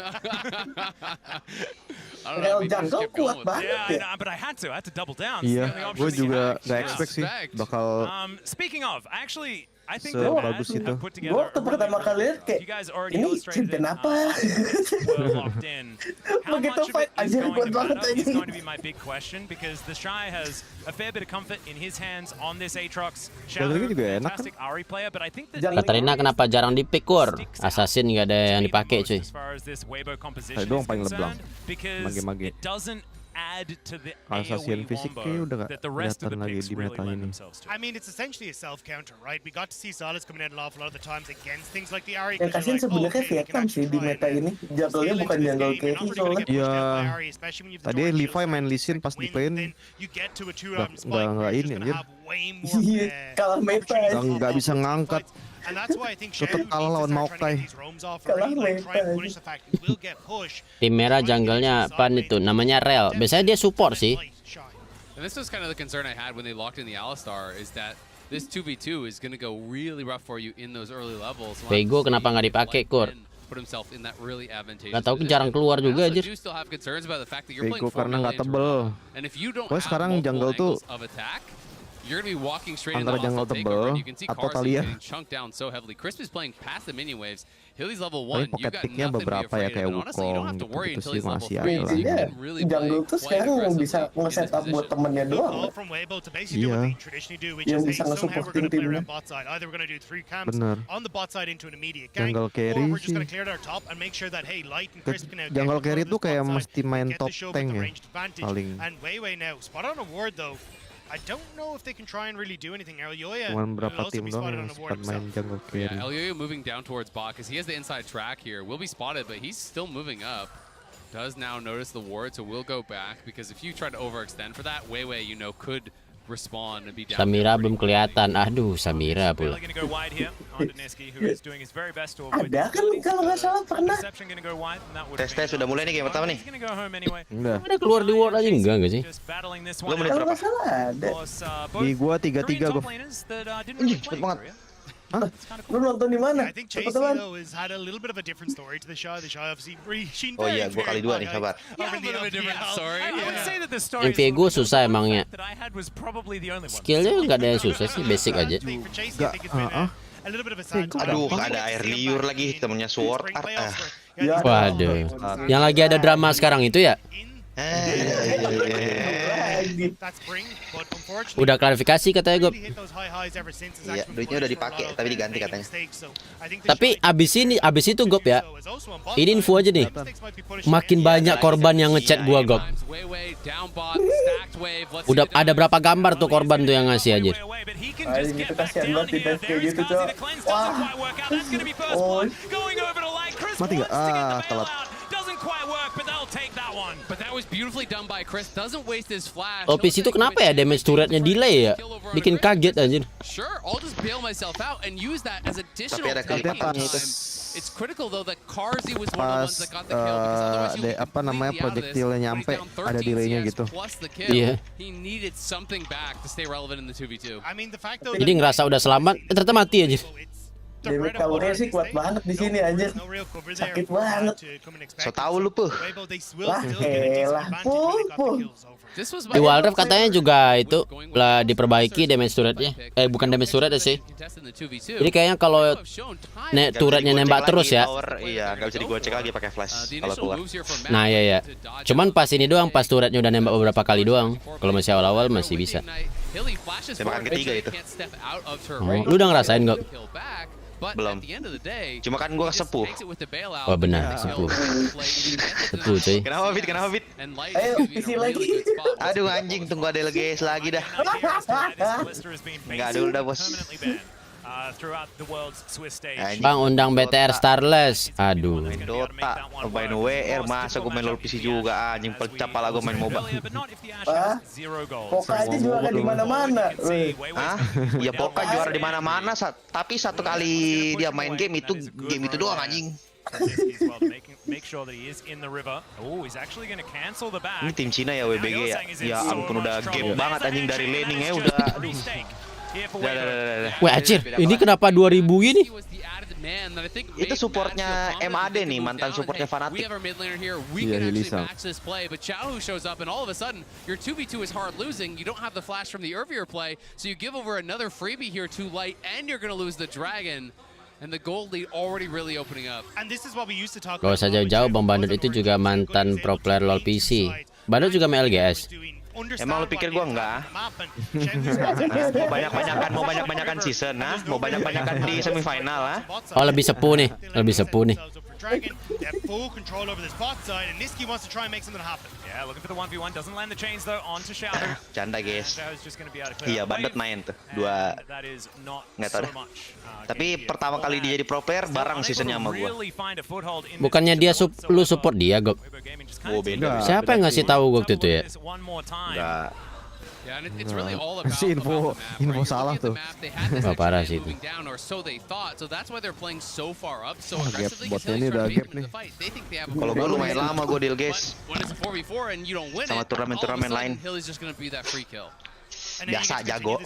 Real jungle kuat banget ya. But I had to double down. Iya, gue juga gak expect sih bakal Speaking of, actually, I think sebagus itu. Gue waktu pertama kali lihat kayak ini champion apa? Begitu fight aja kuat banget aja. Is going to be my big question because the Shy has a fair bit of comfort in his hands on this Aatrox. Jalurnya juga enak kan? Fantastic Ahri player, but I think that Katarina kenapa jarang di pick Kor? Assassin nggak ada yang dipakai cuy. as far as this Weibo composition Saya doang is paling leblang. concerned, because Mage-mage. it doesn't add to the Assassin AoE fisik wombo kayak udah gak that the rest of the kelihatan lagi picks di really meta lend ini. themselves to. I mean, it's essentially a self-counter, right? We got to see Silas coming out an awful lot of the times against things like the Ari. Yang kasihan sebenarnya Vietnam sih di meta ini. Jungle-nya bukan jungle carry soalnya. Iya. Tadi Levi main Lee Sin pas di plane nggak ini anjir. Iya, kalah meta. Nggak bisa ngangkat. Tetep kalah lawan Maokai. Kalah meta. Tim merah jungle-nya apa itu? Namanya Rel. Biasanya dia support sih. And this was kind of the concern I had when they locked in the Alistar, is that this 2v2 is going to go really rough for you in those early levels. Vego kenapa nggak dipakai Kor? Put himself in that really advantageous Gak tau position. jarang keluar juga I also aja. do still have concerns about the fact that you're playing Vego 4 karena nggak million tebel. And if you don't Pokoknya have sekarang multiple jungle tuh angles of attack, you're going to be walking straight into Antara the jungle hostile takeover, and you tebel can see atau Cars Talia. getting chunked down so heavily. Crispy's playing past the minion waves. Hilly's level Tapi 1. You've pocket got picknya nothing to be beberapa ya afraid kayak of. And honestly, you don't have to Wukong worry gitu-gitu until sih he's level masih 3. ada So lah. you Intinya can really jungle play tuh quite sekarang bisa aggressively in this nge-setup buat position. temennya doang. All from Weibo to basically do what Iya. they traditionally do, which Yang is, hey, bisa somehow we're nge-supporting going to play timnya. around bot side. Either we're going to do 3 camps Bener. on the bot side into an immediate gank, Jungle or carry we're just going to sih. clear our top and make sure that, hey, Light and Ke- Crisp can now Jungle get carry control tuh of this kayak bot side mesti main and get top the show tank with the ya, ranged advantage. paling. And Weiwei now, spot on a ward though. I don't know if they can try and really do anything. Elyoya Cuman will berapa also tim be doang spotted yang on a ward sempat main himself. jungle carry. Yeah, Elyoya moving down towards bot because he has the inside track here. Will be spotted, but he's still moving up. Does now notice the ward, so will go back because if you try to overextend for that, Weiwei, you know, could respawn and be down. Samira belum kelihatan. Aduh, Samira pula. Really going to go wide here on Deniski, who is doing his very best to avoid Ada kan kalau nggak salah pernah. Deception going to go wide, and that would Tes sudah mulai nih game pertama nih. He's going to go home anyway. Enggak. Ada keluar di ward aja enggak sih? Just battling this Lo one. menit Kalau berapa? nggak salah ada. Di gua 3-3 Korean gua. top laners that didn't Anjing, really cepet play banget. Korea. Lu nonton di mana? I think Chasey Teman-teman. though has had a little bit of a different story to the Shy. The Shy obviously sheen Oh very, iya, gua very kali 2 nih, high sabar. over a the bit of a different LPL. story. I would Yeah. say that the story Yang Viego susah emangnya. that I had was probably the only one. Skillnya nggak ada yang susah sih, basic aja. For Chasey, I think it's been a little bit of a sad time. Aduh, ada air liur lagi temennya Sword Art. Ya, Waduh. Yang lagi ada drama sekarang itu ya? Udah klarifikasi katanya gue. Iya, duitnya udah dipakai tapi diganti katanya. Tapi abis itu Gop ya. Ini info aja nih. Makin banyak korban yang ngechat gua Gop. Udah ada berapa gambar tuh korban tuh yang ngasih aja. Anjing itu kasihan banget di dive kayak gitu, Cok. Wah. Oh. Mati nggak? Ah, telat. OPC itu kenapa ya damage turretnya delay ya? Bikin kaget anjir. Tapi ada kelipatan itu. It's critical though that Carzy was one of the ones that got the kill because otherwise you apa namanya projectile nyampe ada delaynya gitu. Iya. He needed something back to stay relevant in the 2v2. I mean the fact though Jadi ngerasa udah selamat, ternyata mati aja. Damage covernya sih kuat banget di sini anjir. Sakit banget. So tahu lu puh. Wah, elah. Puh. Di WildRift katanya juga itu lah diperbaiki damage turretnya. Bukan damage turret sih. Jadi kayaknya kalau turretnya nembak terus ya. Iya, nggak bisa digocek lagi pakai flash kalau keluar. Nah ya. Cuman pas ini doang, pas turretnya udah nembak beberapa kali doang. Kalau masih awal-awal masih bisa. Tembakan ketiga itu. Lu udah ngerasain nggak? Belum. Cuma kan gua sepuh. Oh benar, sepuh. Sepuh cuy. Kenapa Fit? Kenapa Fit? Ayo, isi lagi. Aduh anjing, tunggu ada LGS lagi dah. Enggak dulu dah, Bos. Bang undang BTR Starless. Aduh. Main Dota, main WR, masa gue main LoL PC juga anjing, pecah pala gue main MOBA. Poka aja juara di mana-mana. Hah? Ya Poka juara di mana-mana, tapi satu kali dia main game itu doang anjing. Ini tim Cina ya WBG ya. Ya ampun udah game banget anjing dari laning ya udah. Aduh. Wah anjir, ini kenapa 2000 gini? Itu supportnya MAD nih, mantan supportnya Fnatic. Iya, Hilisa. Gak usah jauh-jauh, Bang Bandut itu juga mantan pro player LoL PC. Bandut juga main LGS. Emang lu pikir gua enggak? Mau banyak-banyakan season, nah? Mau banyak-banyakan di semifinal, ah? Oh lebih sepuh nih, lebih sepuh nih. Canda guys. Iya, Bandit main tuh. Dua. Nggak tahu deh. Tapi pertama kali dia jadi pro player bareng seasonnya sama gua. Bukannya dia lu support dia, Gop? Oh, beda. Siapa yang ngasih tahu waktu itu ya? Enggak. Si info salah tuh. Wah parah sih itu. Botnya ini udah gap nih. Kalau gua lumayan lama gua deal guys. Sama turnamen-turnamen lain. biasa jago.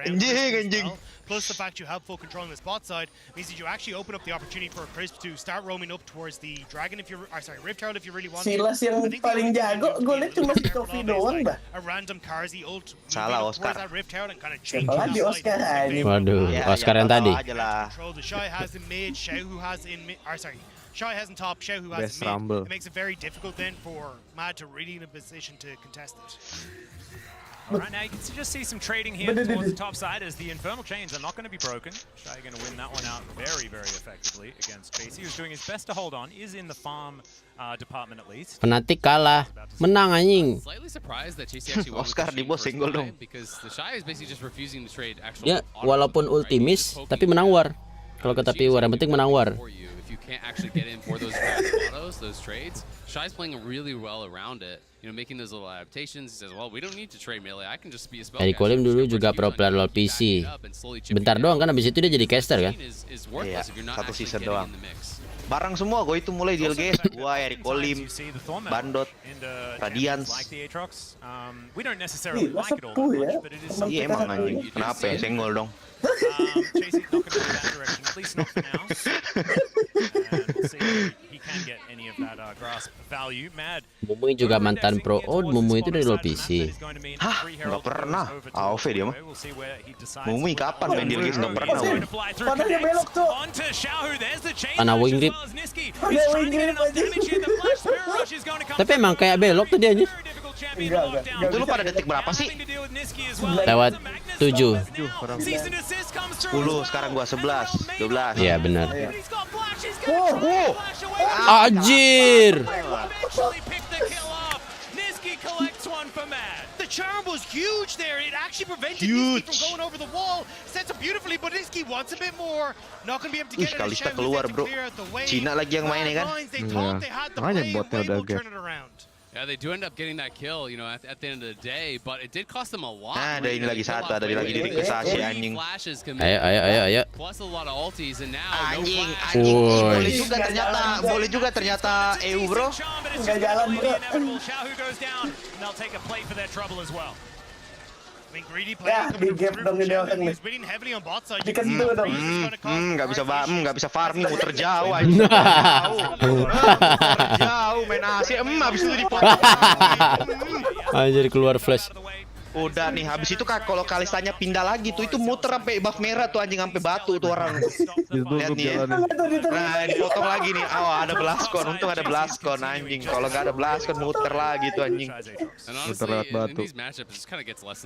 Anjing. Plus the fact you have full control on the spot side means that you actually open up the opportunity for Crisp to start roaming up towards the dragon if you're, Rift Herald if you really want to. Silas yang paling jago, gue liat cuma si Kofi doang dah. A random Karzi ult Salah Oscar. Rift Herald and kind of change Lagi Oscar aja. Waduh, Oscar yang tadi. The Shy has in mid, Xiao who has in mid, Shy has in top, Xiao who has Best in mid. Rumble. It makes it very difficult then for Mad to really in a position to contest it. Alright, now you can just see some trading here towards the top side as the Infernal Chains are not going to be broken. Shy going to win that one out very, very effectively against Casey, who's doing his best to hold on, is in the farm department at least. Fnatic kalah, menang anjing. Slightly surprised that JC actually won with Oscar the di bos Sheen single first dong. play, because the Shy is basically just refusing to trade actual Ya, auto walaupun right? ulti miss, tapi menang war. Kalau kata Piwar, yang penting menang war. For you, if you can't actually get in for those autos, those trades, Shy's playing really well around it. You know, making those little adaptations. He says, well, we don't need to trade melee. I can just be a spell. Dari Kolim dulu juga pro player LoL PC. Bentar doang kan, abis itu dia jadi caster kan? Iya, 1 season doang. Barang semua gue itu mulai di LGS. Gua Eric Kolim, Bandot, Radiance. Iya emang anjing. Kenapa ya? Senggol dong. Mumui juga mantan pro. Oh, Mumui itu dari LoL PC. Hah? Nggak pernah. AOV dia mah. Mumui kapan main di LGS? Nggak pernah. Panahnya belok tuh. Panah WildRift. Tapi emang kayak belok tuh dia anjir. Itu lu pada detik berapa sih? Lewat 7. 10, sekarang gua 11, 12. Iya benar. Wow. Anjir. The charm was huge there. It actually prevented Niski from going over the wall. Sets up beautifully, but Niski wants a bit more. Not going to be able to get it. Kalista keluar, bro. Cina lagi yang mainnya kan? Makanya botnya udah gap. Yeah, they do end up getting that kill, you know, at the end of the day, but it did cost them a lot. Nah, ada ini lagi satu, ada lagi di investasi anjing. Ayo. Plus a lot of ultis and now Anjing. Woi. Boleh juga ternyata EU, bro. Nggak jalan bro. Ya, di gap dong ini orang nih. Dikentu dong. Nggak bisa farming, muter jauh aja. Jauh main AC, habis itu dipotong. Anjir keluar flash. Udah nih, habis itu kalau Kalistanya pindah lagi tuh, itu muter sampai buff merah tuh anjing, sampai batu tuh orang. Lihat nih ya. Nah, dipotong lagi nih. Oh, ada blaskon. Untung ada blaskon anjing. Kalau nggak ada blaskon muter lagi tuh anjing. Muter lewat batu.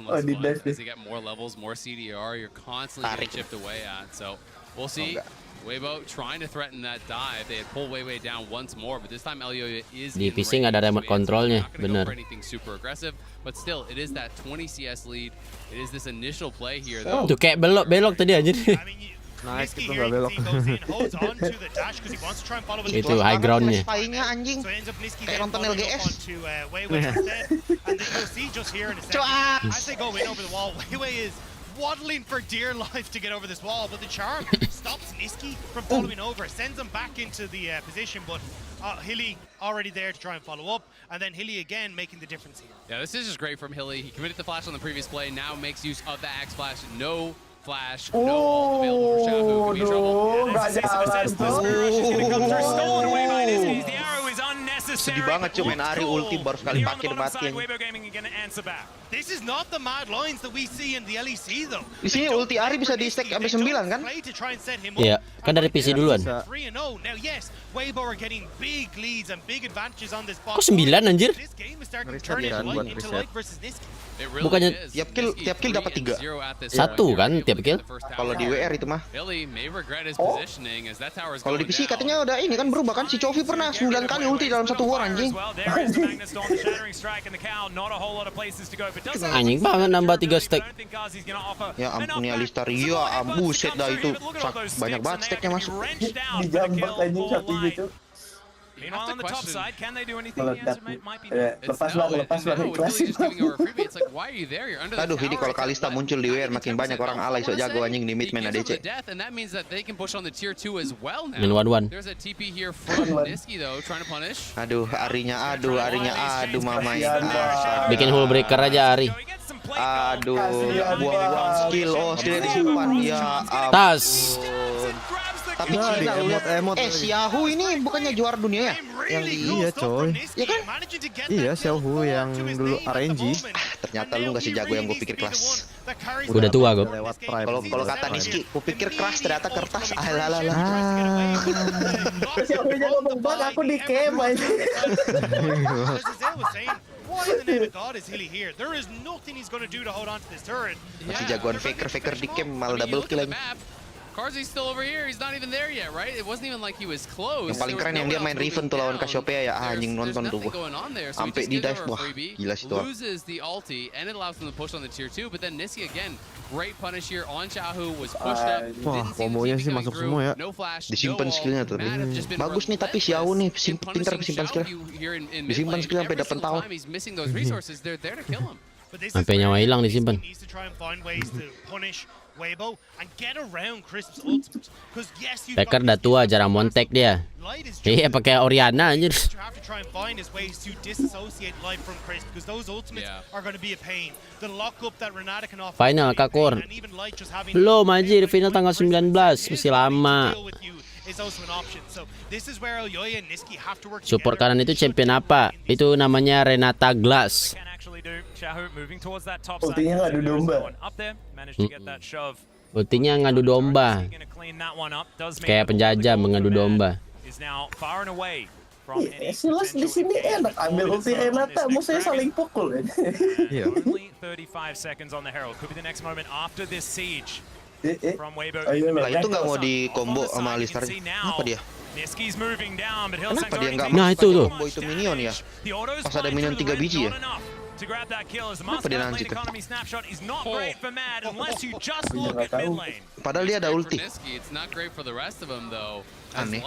Oh, di dash deh. As you get more levels, more CDR, you're constantly getting chipped away at. So, we'll see. Weibo trying to threaten that dive. They had pulled Weiwei down once more, but this time Elio is di PC nggak ada remote controlnya, bener. Super aggressive, but still, it is that 20 CS lead. It is this initial play here. Tuh kayak belok tadi aja. Nice, itu nggak belok. Itu high groundnya. Anjing. Kayak nonton LGS. Waddling for dear life to get over this wall, but the charm stops Niski from following over, sends him back into the position, but Hilly already there to try and follow up, and then Hilly again making the difference here. Yeah, this is just great from Hilly. He committed the flash on the previous play, now makes use of the Axe Flash. No flash, no ult available for Shahu. Could be in trouble. Sedih banget cuy, main Ari ulti baru sekali pakai mati. This is not the mad lines that we see in the LEC though. Di sini ulti Ari bisa di stack sampai 9 kan? Iya, kan dari PC duluan. Kok 9 anjir? Bukannya tiap kill dapat 3. 1 kan tiap kill? Kalau di WR itu mah. Kalau di PC katanya udah ini kan berubah kan, si Chovy pernah 9 kali ulti dalam satu war anjing. Anjing banget nambah 3 stack. Ya ampun ya Listeria, buset dah itu banyak banget stacknya masuk. Dijambak anjing satu gitu. Meanwhile, on the top side, can they do anything? The answer might be lepas bang, ikhlasin. Aduh, ini kalau Kalista muncul di WR makin banyak orang alay sok jago anjing di mid main ADC. Min 1-1. Aduh, Arinya, aduh mamanya. Bikin hull breaker aja Ari. Aduh, buang skill, skill disimpan ya. Tas. Tapi Cina Xiaohu ini bukannya juara dunia ya? Yang di Iya coy. Iya kan? Iya Xiaohu yang dulu RNG. Ternyata lu nggak sejago yang gue pikir kelas. Udah tua gue. Kalau kata Niski, gue pikir keras ternyata kertas. Alah. Xiaohu-nya ngomong bang, aku di camp aja. Masih jagoan faker di camp malah double kill lagi. Karzi's still over here. He's not even there yet, right? It wasn't even like he was close. Yang paling keren yang dia main Riven tuh lawan Cassiopeia ya, anjing nonton tuh gua. Sampai di dive, wah gila sih tuh. Loses the ulti and it allows them to push on the tier 2, but then Niski again, great punish here on Xiaohu, was pushed up. Wah, kombonya sih masuk semua ya. Disimpan skillnya tuh. Bagus nih tapi Xiaohu nih pintar simpan skill. Disimpan skill sampai 8 tahun. Sampai nyawa hilang disimpan. Faker udah tua, jarang montek dia. Iya pakai Oriana anjir. Final Kakur. Belum anjir, final tanggal 19, masih lama. Support kanan itu champion apa? Itu namanya Renata Glass. Ultinya ngadu domba. Ultinya ngadu domba. Kayak penjajah mengadu domba. Silas di sini enak ambil ulti Renata, musuhnya saling pukul. Iya. Lah itu nggak mau di combo sama Alistar. Apa dia? Kenapa dia nggak Nah itu tuh. Combo itu minion ya? Pas ada minion 3 biji ya? Kenapa dia lanjut tuh? Padahal dia ada ulti. Aneh.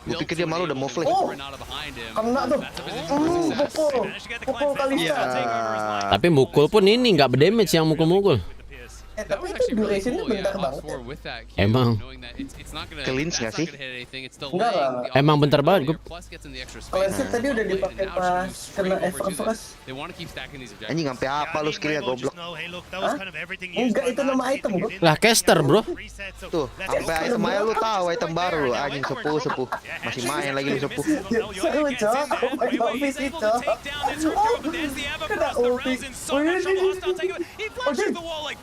Gue pikir dia malu udah mau flash. Kena tuh. Pukul Kalista. Tapi mukul pun ini nggak berdamage yang mukul-mukul. Tapi itu durationnya bentar banget. Emang. Cleanse nggak sih? Enggak lah. Emang bentar banget gue. Cleanse tadi udah dipakai pas kena Everfrost. Anjing sampai apa lu skillnya goblok? Enggak, itu nama item bro. Lah caster bro. Tuh, sampai item aja lu tahu item baru lu anjing sepuh. Masih main lagi lu sepuh. Seru cok, main office cok. Kena ulti.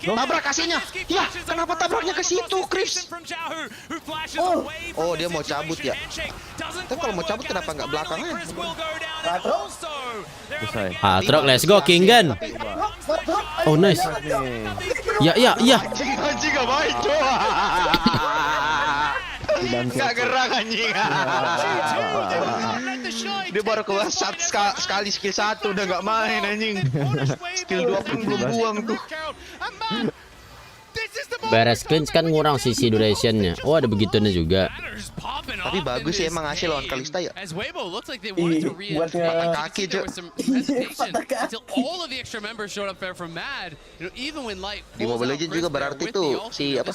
Tabrak kasihnya. Ya, kenapa tabraknya ke situ, Chris? Oh, dia mau cabut ya. Tapi kalau mau cabut kenapa nggak belakangnya? Atrok, let's go King Gun. Oh nice. Ya. Anjing gak main, coy. Gak gerang anjing. Dia baru keluar sekali skill 1 udah gak main anjing. Skill 2 pun belum buang tuh. Beres cleanse kan ngurang sisi durationnya. Oh ada begitunya juga. Tapi bagus sih emang hasil lawan Kalista ya. Buatnya kaki cok. Di Mobile Legends juga berarti tuh si apa?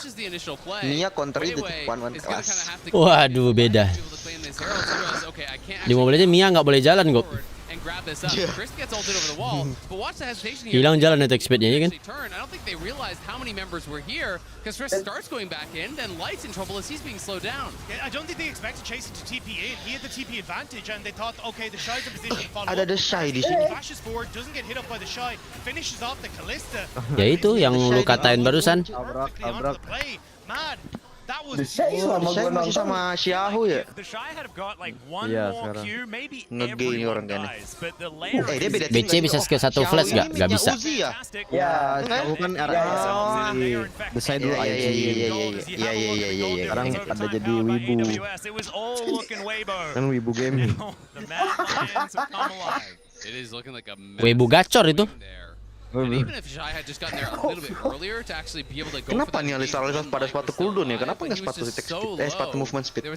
Nia counter itu one kelas. Waduh beda. Di Mobile Legends Mia nggak boleh jalan kok. Hilang jalan attack speednya ya kan? Ada the shy di sini. Ya itu yang lu katain barusan. Tabrak. The Shy masih sama Xiaohu ya? Iya sekarang. Nge-gay ini orang kayaknya. Dia beda tim. BC bisa skill 1 flash nggak? Nggak bisa. Ya, Xiaohu kan RNG. Besar dulu IG. Iya. Sekarang ada jadi wibu. Kan wibu gaming. Weibo gacor itu. Kenapa nih alistar pada sepatu cooldown ya? Kenapa nggak sepatu sepatu movement speed?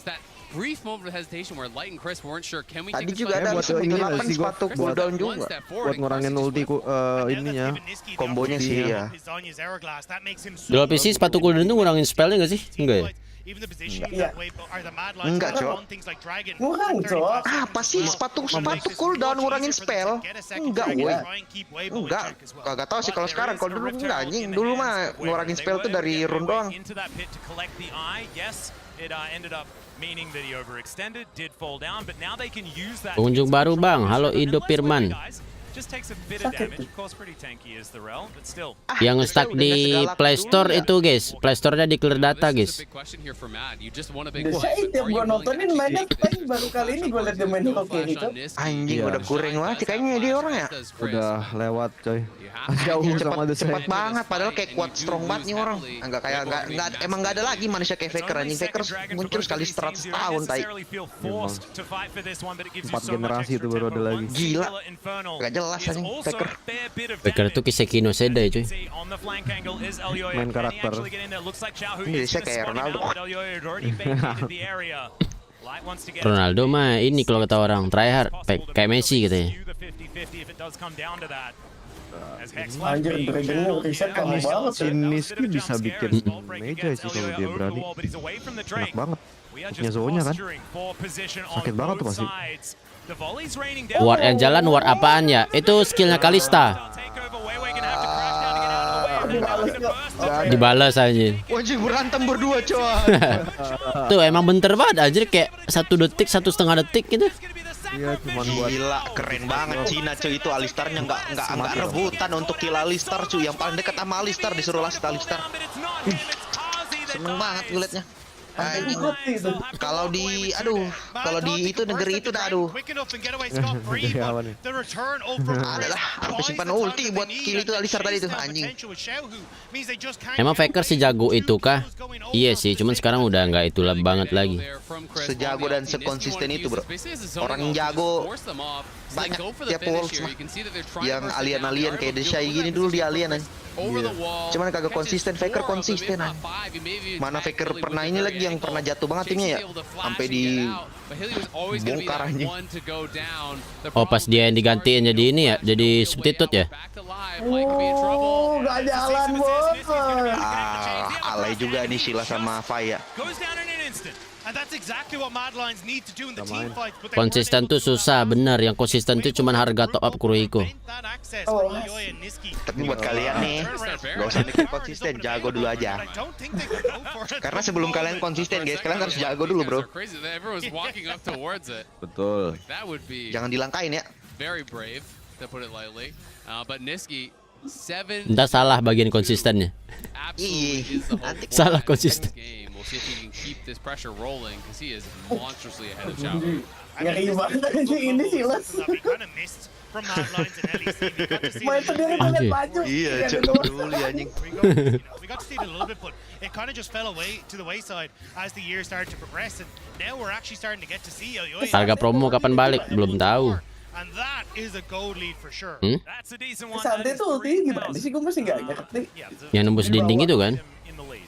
Tadi juga ada sepatu cooldown juga. Buat ngurangin ulti ininya. Kombonya sih ya. Dual PC sepatu cooldown itu ngurangin spellnya nggak sih? Enggak ya? Enggak, Cok. Ngurang, Cok. Apa sih sepatu cooldown ngurangin spell? Enggak, woi. Enggak. Kagak tahu sih kalau sekarang. Kalau dulu enggak anjing. Dulu mah ngurangin spell tuh dari rune doang. Pengunjung baru bang, halo Ido Firman. Yang stuck di Play Store itu guys, Play Store-nya di clear data guys. Tiap gua nontonin mainnya baru kali ini gua liat dia main hoki itu. Anjing udah kurang banget kayaknya dia orang ya. Udah lewat coy. Jauh cepat banget padahal kayak kuat strong banget nih orang. Enggak kayak emang enggak ada lagi manusia kayak Faker anjing. Faker muncul sekali 100 tahun tai. 4 generasi itu baru ada lagi. Gila. Enggak jelas anjing Faker. Faker itu Kiseki no Sedai cuy. Main karakter. Ini saya kayak Ronaldo. Ronaldo mah ini kalau kata orang tryhard kayak Messi katanya. Anjir, dragonnya reset kamu banget sih. Niski bisa bikin meja sih kalau dia berani. Enak banget. Punya zonya kan. Sakit banget tuh pasti. Ward yang jalan, ward apaan ya? Itu skillnya Kalista. Dibalas aja. Anjing berantem berdua coy. Tuh emang bentar banget anjir, kayak 1 detik, 1,5 detik gitu. Iya cuman buat gila keren banget Cina cuy itu alistarnya nggak rebutan untuk kill alistar cuy, yang paling dekat sama alistar disuruh alistar. Seneng banget gue liatnya. Kalau di itu negeri itu dah aduh. Adalah aku simpan ulti buat kill itu alistar tadi tuh anjing. Emang Faker sejago itu kah? Iya sih, cuman sekarang udah nggak itulah banget lagi. Sejago dan sekonsisten itu bro. Orang yang jago banyak tiap Wolves mah. Yang alien kayak Desai gini dulu dia alien aja. Cuman kagak konsisten. Faker konsisten aja. Mana Faker pernah ini lagi yang pernah jatuh banget timnya ya, sampai di bongkar anjing. Oh pas dia yang digantiin jadi ini ya, jadi substitute ya. Oh gak jalan bos. Alay juga nih Sheila sama Faya. Konsisten tuh susah bener, yang konsisten tuh cuman harga top up Kurohiko. Tapi buat kalian nih gak usah mikir konsisten, jago dulu aja. Karena sebelum kalian konsisten guys, kalian harus jago dulu bro. Betul. Jangan dilangkain ya. Entah salah bagian konsistennya. Salah konsisten. Ngeri banget ini Silas. Main sendiri banget baju. Iya coba dulu anjing. It kind of just fell away to the wayside as the year started to progress, and now we're actually starting to get to see Harga promo kapan balik belum tahu. And that is a gold lead for sure. Santai tuh ulti gimana sih, gue masih gak ngerti. Yang nembus dinding itu kan?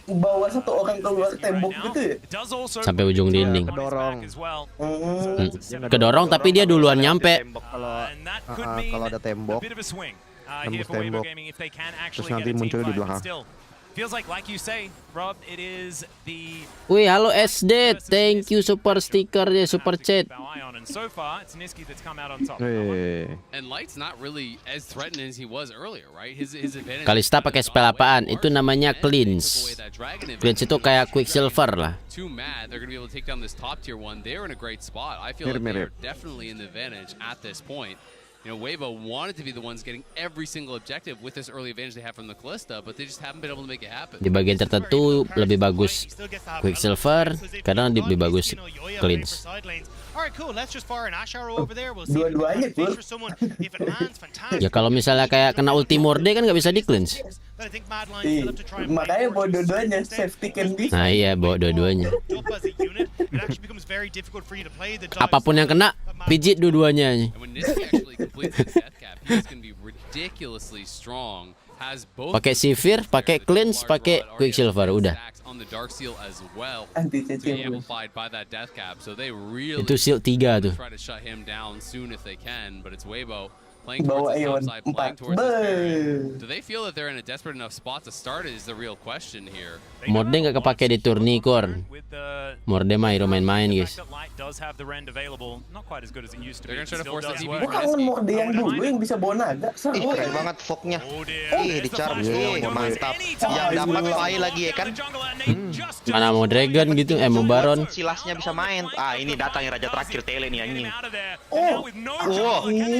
Bawa satu orang keluar tembok gitu ya? Sampai ujung dinding. Kedorong tapi dia duluan nyampe. Kalau ada tembok, nembus tembok, terus nanti muncul di belakang. Wih, halo SD, thank you super sticker ya, super chat. Kalista pakai spell apaan? Itu namanya cleanse. Cleanse itu kayak Quicksilver lah. Mirip. You know, Weibo wanted to be the ones getting every single objective with this early advantage they have from the Kalista, but they just haven't been able to make it happen. Di bagian tertentu lebih bagus Quicksilver, kadang lebih bagus Cleanse. Dua-duanya tuh. Ya kalau misalnya kayak kena ulti morde kan nggak bisa di cleanse. Makanya bawa dua-duanya, safety can be. Nah iya, bawa dua-duanya. Apapun yang kena, pijit dua-duanya. ridiculously strong. Has both Pakai Sivir, pakai Cleanse, pakai Quicksilver, udah. on the Dark Seal as well. Anti-CC. Amplified by that death cap, so they really Itu shield 3 tuh. try to shut him down soon if they can, but it's Weibo playing Bawa towards the Aeon top side, playing 4. towards this barrier. Do they feel that they're in a desperate enough spot to start it is the real question here. Morde nggak kepake di Turnicorn. Morde mah hero main-main, guys. They're gonna try to force the TP Gue kangen Morde yang dulu yang bisa bawa naga. Ih, keren banget Fognya. Ih, di-charge. Mantap. Yang dapat Fai lagi ya kan? Mana mau Dragon gitu, mau Baron. Silasnya bisa main. Ah, ini datang yang Raja Terakhir Tele nih anjing. Oh.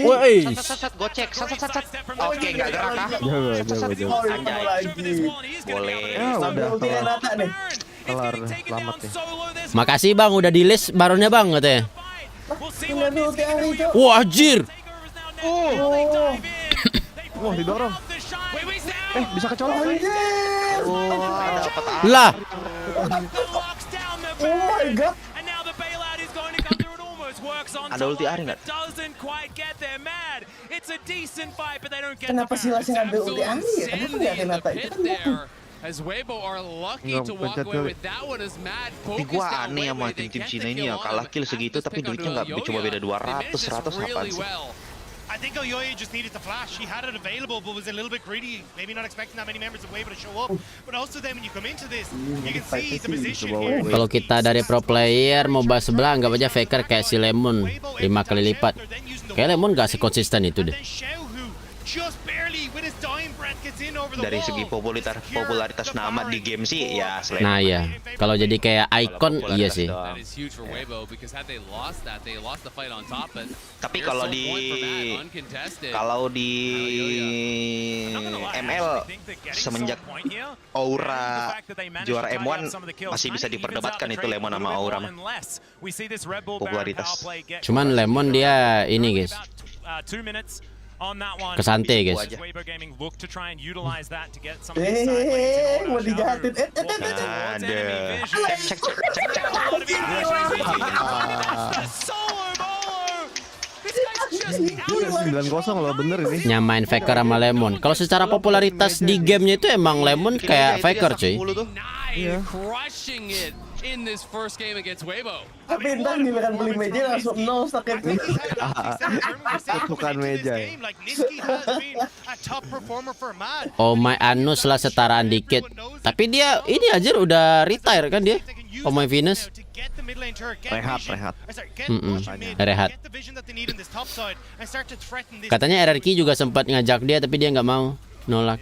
Woi. Sat, gocek. Sat. Oke, enggak gerak kah? Oh, Anjay. lagi. Boleh. Sampai ulti Renata nih. Kelar, selamat ya. Makasih bang, udah di list Baronnya bang katanya. Ini ada ulti Ari, Cok. Wah anjir. Wah, didorong. Bisa kecolok. Dapat Lah. Oh my god. Ada ulti Ari nggak? Kenapa Silasnya ngambil ulti Ari ya? Kenapa nggak Renata? Itu kan goku. As Weibo are lucky to walk away with that one as Mad Tapi focused gua down aneh sama Weibo. They tim-tim get Cina the ini kill ya, on kalah them, kill but segitu has to tapi pick on duitnya nggak Yoyo. cuma beda They 200, managed this 100 apaan really sih? well. I think Oyoyo just needed the flash. He had it available, but was a little bit greedy. Maybe not expecting that many members of Weibo to show up. But also then when you come into this, you can see the position here. Kalau kita dari pro player MOBA sebelah anggap aja faker kayak si Lemon 5 kali lipat. Kayak Lemon gak sekonsisten itu deh. Dari segi popularitas nama di game sih ya selain Nah ya, kalau jadi kayak icon iya sih. That is huge for Weibo because had they lost that, they lost the fight on top. But Tapi here's kalau some di point for Matt, uncontested. ML semenjak Aura juara M1 masih bisa diperdebatkan itu Lemon sama Aura mah. Popularitas. Cuman Lemon dia ini guys, kesante guys. Mau dijahatin. Ada. Cek. 9-0 loh, bener ini. Nyamain faker sama Lemon. Kalau secara popularitas di gamenya itu emang Lemon kayak faker cuy. Iya. Crushing it in this first game against Weibo. Tapi ntar giliran beli meja langsung 0 sakit. Bukan meja ya. Oh my Anus lah setaraan dikit. Tapi dia ini aja udah retire kan dia. Oh my Venus. Rehat. Rehat. Katanya RRQ juga sempat ngajak dia tapi dia nggak mau. Nolak.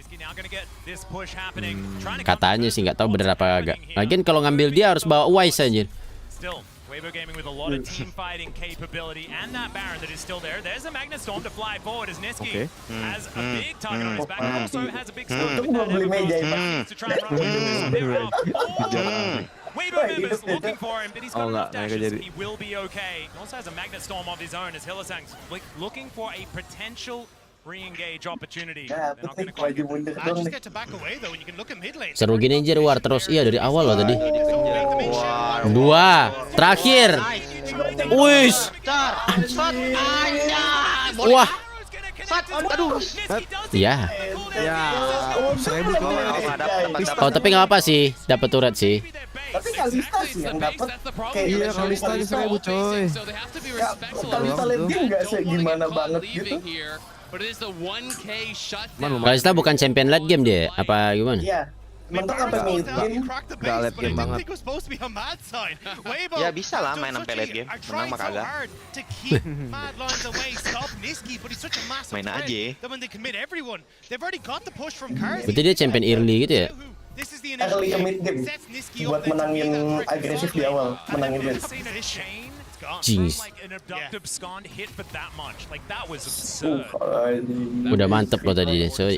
Katanya sih nggak tahu bener apa agak. Lagian kalau ngambil dia harus bawa Wise aja. Weibo gaming with a lot of team fighting capability and that Baron that is still there. There's a Magnet Storm to fly forward as Niski has a big target on his back, but also has a big storm to try and run with this. Weibo members looking for him, but he's got enough dashes. He will be okay. He also has a Magnet Storm of his own as Hillisang's looking for a potential re-engage opportunity. Seru gini anjir war terus iya dari awal loh tadi. Dua terakhir. Wih. Wah. Iya. Ya, 1000 Oh tapi nggak apa sih, dapat turret sih. Tapi Kalista sih yang dapat. Iya, Kalista aja 1000 coy. Kalista lagi nggak segimana banget gitu. Kalista bukan champion late game dia, apa gimana? Iya. Mentok sampai mid game. Gak late game banget. Ya bisa lah main sampai late game. Menang mah kagak. Main aja. Berarti dia champion early gitu ya? Early ke mid game buat menangin agresif di awal, menangin game. Jeez. Udah mantep loh tadi deh, so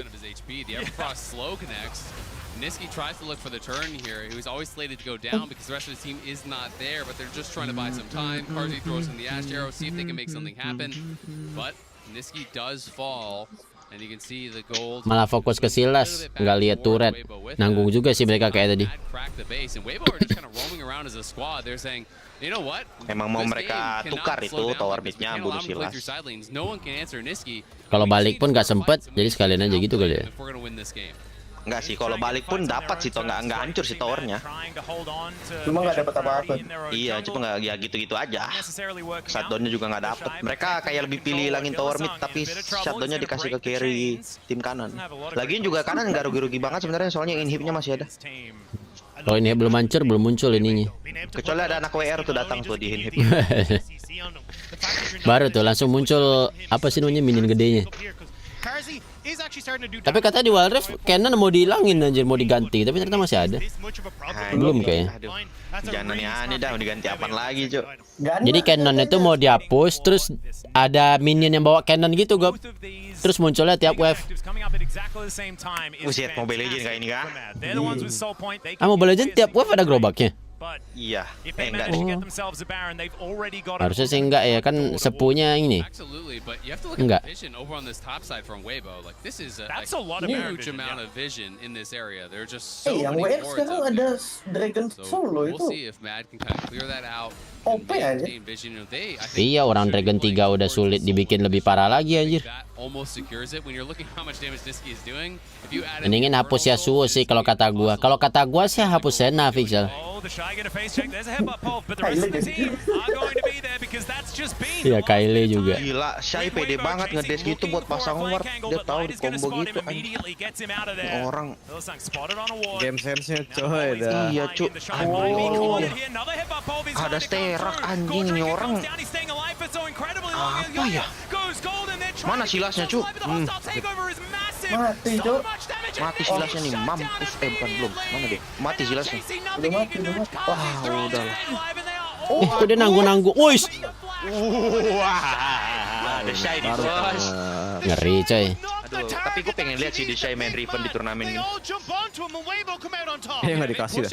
Niski tries to look for the turn here. He was always slated to go down because the rest of the team is not there, but they're just trying to buy some time. Karzi throws in the Ash Arrow, see if they can make something happen. But Niski does fall. Malah fokus ke silas, nggak lihat turret. Nanggung juga sih mereka kayak tadi. Emang mau mereka tukar itu tower mid-nya bunuh silas. Kalau balik pun nggak sempet, jadi sekalian aja gitu kali ya. Enggak sih, kalau balik pun dapat sih, nggak hancur sih towernya. Cuma nggak dapat apa-apa. Iya, cuma nggak ya gitu-gitu aja. Shutdownnya juga nggak dapet. Mereka kayak lebih pilih hilangin tower mid, tapi shutdownnya dikasih ke carry tim kanan. Lagian juga kanan nggak rugi-rugi banget sebenarnya, soalnya inhibnya masih ada. Kalau ini belum hancur, belum muncul ininya. Kecuali ada anak WR tuh datang tuh di inhib. Baru tuh langsung muncul apa sih namanya minion gedenya. Tapi katanya di WildRift Cannon mau dihilangin anjir, mau diganti, tapi ternyata masih ada. Belum kayaknya. Jangan aneh dah, mau diganti apaan lagi, Cuk. Jadi Cannon itu mau dihapus, terus ada minion yang bawa Cannon gitu, Gob. Terus munculnya tiap wave. Buset, Mobile Legends kayak ini kan? Mobile Legends tiap wave ada gerobaknya. Iya, enggak deh. Harusnya sih enggak ya, kan sepunya ini. Enggak. Yang WR sekarang ada Dragon Solo itu. OP aja. Iya, orang Dragon 3 udah sulit dibikin lebih parah lagi anjir. Mendingin hapus Yasuo sih kalau kata gua. Kalau kata gua sih hapus Senna, Fixel. Iya, Kylie juga. Gila, Shy pede banget ngedes gitu buat pasang ward. Dia tahu di combo gitu orang. Game sense-nya coy dah. Iya, Cuk. Oh. Ada sterak anjing ini orang. Apa ya? Mana silasnya, Cuk? Mati, Cuk. Mati silasnya nih, mampus. Bukan belum. Mana dia? Mati silasnya. Udah mati. Wah, udah lah. Kok dia nanggung-nanggung. Wuis. Ada Shy di bos. Ngeri, coy. Aduh, tapi gue pengen lihat sih di Shy main riven di turnamen ini. Nggak dikasih dah.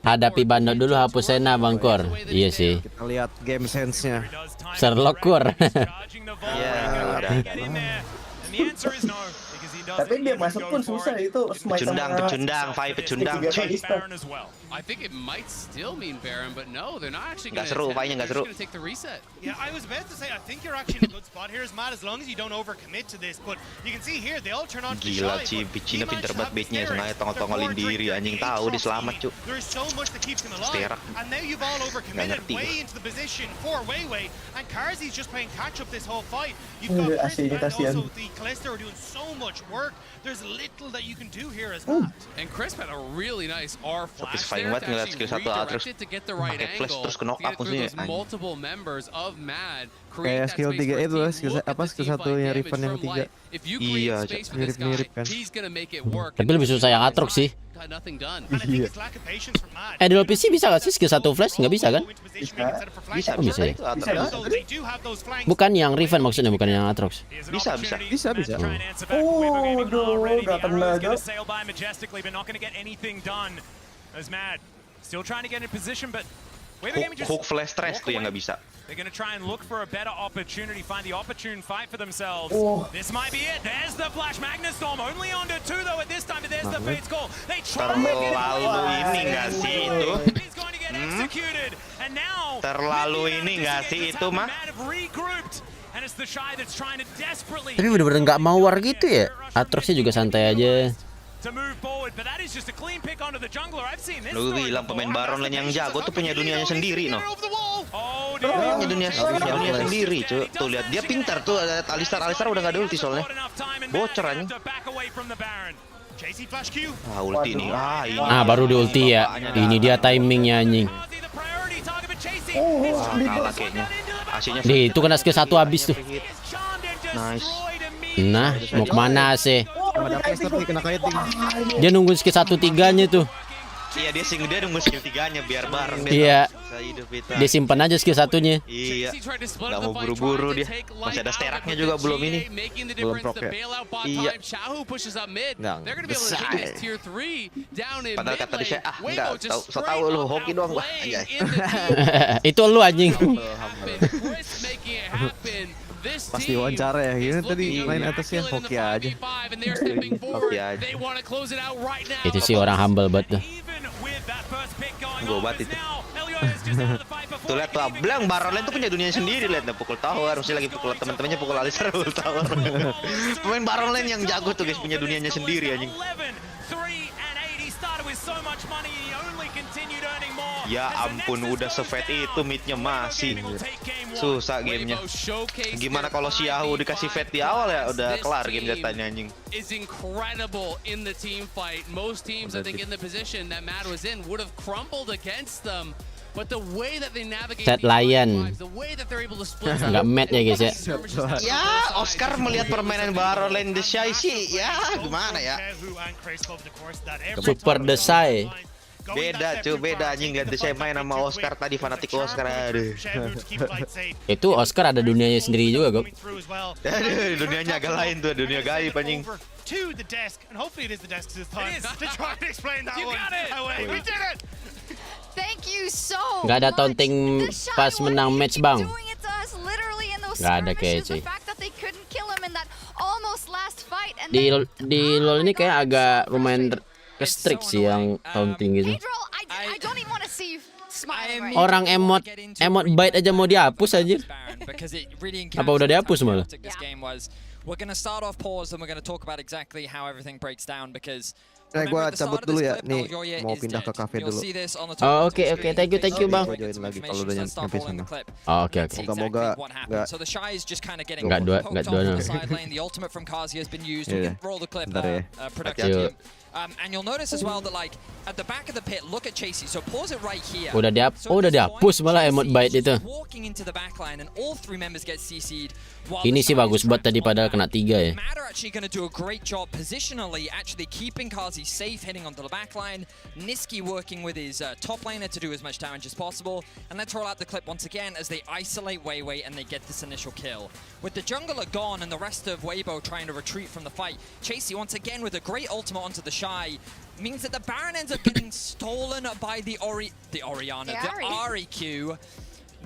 Hadapi bandot dulu, hapus Senna, Bangkor. Iya sih. Kita lihat game sense-nya. Serlokur. Iya, udah. Tapi dia masuk pun susah itu. Pecundang, Fai pecundang. Nggak seru, Fai-nya nggak seru. Yeah, I was about to say, I think you're actually in a good spot here, as Matt, as long as you don't overcommit to this. But you can see here, they all turn on to the Gila, shy, Cina pinter banget bait-nya, sengaja tongol-tongolin diri, anjing tahu dia selamat, Cuk. There is so much that keeps him alive, Sterak. and now you've all overcommitted ngerti way into the position for Weiwei, and Karzi's just playing catch-up this whole fight. You've got Chris and also the Callisto are doing so much work. There's little that you can do here as Matt. And Chris had a really nice R flash Satisfying there banget to ngeliat actually skill 1 terus redirect it to get the right pakai flash angle terus ke knock to up get through maksudnya. those multiple members of Mad. Kayak skill 3 itu skill apa skill 1-nya Riven yang ketiga. Iya, mirip-mirip kan. Tapi lebih susah yang Atrox sih. Iya. Dual PC bisa gak sih skill 1 flash? Nggak bisa kan? Bisa ya? Bukan yang Riven maksudnya, bukan yang Atrox. Bisa. Oh, nggak kena aja. Hook flash stress tuh yang nggak bisa. They're going to try and look for a better opportunity, find the opportune fight for themselves. Oh. This might be it. There's the Flash Magnustorm. Only under 2 though at this time, but there's the Fate's Call. They try to get ini nggak sih itu? He's going to get executed. And now Terlalu ini nggak sih itu, mah? And it's the Shy that's trying to desperately Tapi bener-bener nggak mau war gitu ya. Atroxnya juga santai aja. Lu bilang pemain Baron lain yang jago tuh punya dunianya sendiri, no. Punya dunia sendiri, cuy. Tuh lihat dia pintar tuh, ada Alistar udah nggak ada ulti soalnya. Bocor anjing. Ulti nih. Ini. Baru di ulti ya. Ini dia timingnya anjing. Kalah kayaknya. Itu kena skill 1 habis tuh. Nice. Nah, mau kemana sih? Ada plaster nih kena kiting. Dia nungguin skill 1-3-nya tuh. Iya dia nunggu skill 3-nya biar bareng dia. Iya. Bisa hidup itu. Dia simpan aja skill 1-nya. Iya. Gak mau buru-buru dia. Masih ada steraknya juga belum ini. Belum proc ya. Iya. Nggak. Padahal kata dia enggak tahu lu hoki doang gua. Anjay. Itu lu anjing. Pas diwawancara ya, gini tadi main atasnya hoki aja. Hoki aja. Itu sih orang humble banget tuh. Gue banget itu. Tuh lihat tuh, bilang Baron tuh punya dunia sendiri, lihat dah pukul tower, harusnya lagi pukul teman-temannya pukul alisar pukul tower. Pemain Baron yang jago tuh guys, punya dunianya sendiri anjing. Ya ampun, udah se-fat itu midnya masih susah gamenya. Gimana kalau si Yahoo dikasih fat di awal ya udah kelar game jatanya anjing. Is incredible in the team fight. Most teams I think in the position that Mad was in would have crumbled against them. But the way that they navigate Set Lain. the way that they're able to split Nggak mad ya guys ya. Ya, Oscar melihat permainan Baron Lain The Shy sih, ya gimana ya. Super Desai. Beda cuy, beda anjing lihat The Shy main sama Oscar tadi, fanatik Oscar. Aduh. Itu Oscar ada dunianya sendiri juga, Gop. Aduh, dunianya agak lain tuh, dunia gaib anjing. To the desk, and hopefully it is the desk this time to try and explain that one away. We did it. Thank you so Nggak ada taunting pas menang match, Bang. Nggak ada kayak cuy. Di LoL ini kayak agak lumayan restrict sih yang taunting gitu. Orang emot bite aja mau dihapus aja. Apa udah dihapus malah? We're going to start off pause and we're going to talk about exactly how everything breaks down because gua cabut dulu ya, nih mau pindah ke cafe dulu. Oh oke, thank you Bang. Gua join lagi kalau udah nyampe sana. Oh, oke. Moga-moga nggak dua. Iya, bentar ya. And you'll notice as well that like at the back of the pit, look at Chasey. So pause it right here. Udah dihapus malah emot bite itu. Walking into the back line and all three members get CC'd. Ini sih bagus buat tadi padahal kena 3 ya. Mad are actually going to do a great job positionally, actually keeping Kazi safe, hitting onto the back line. Niski working with his top laner to do as much damage as possible. And let's roll out the clip once again as they isolate Weiwei and they get this initial kill. With the jungler gone and the rest of Weibo trying to retreat from the fight, Chasey once again with a great ultimate onto the Shy means that the Baron ends up getting stolen by the Ahri Q.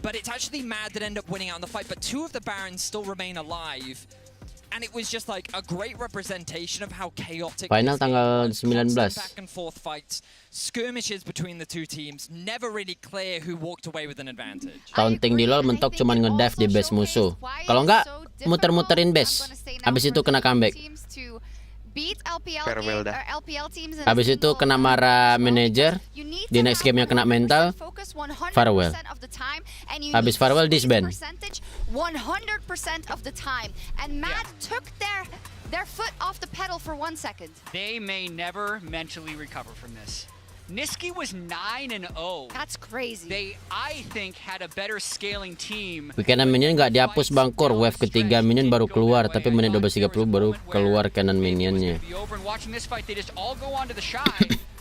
But it's actually Mad that end up winning out in the fight, but 2 of the Barons still remain alive. And it was just like a great representation of how chaotic Final tanggal 19. back and forth fights, skirmishes between the two teams, never really clear who walked away with an advantage. Taunting di LoL mentok cuman ngedive di base musuh. Kalau nggak muter-muterin base. Habis itu kena comeback. Farewell dah. Habis itu kena marah manager. Di next game-nya kena mental. Farewell. Habis farewell disband. 100% of the time. And Mad took their foot off the pedal for 1 second. They may never mentally recover from this. Niski was 9-0. That's crazy. They, I think, had a better scaling team. Weekend minion nggak dihapus Bangkor. Wave ketiga minion baru keluar, tapi menit 12.30 baru keluar kanan minionnya. Watching this fight, they just all go onto the Shy,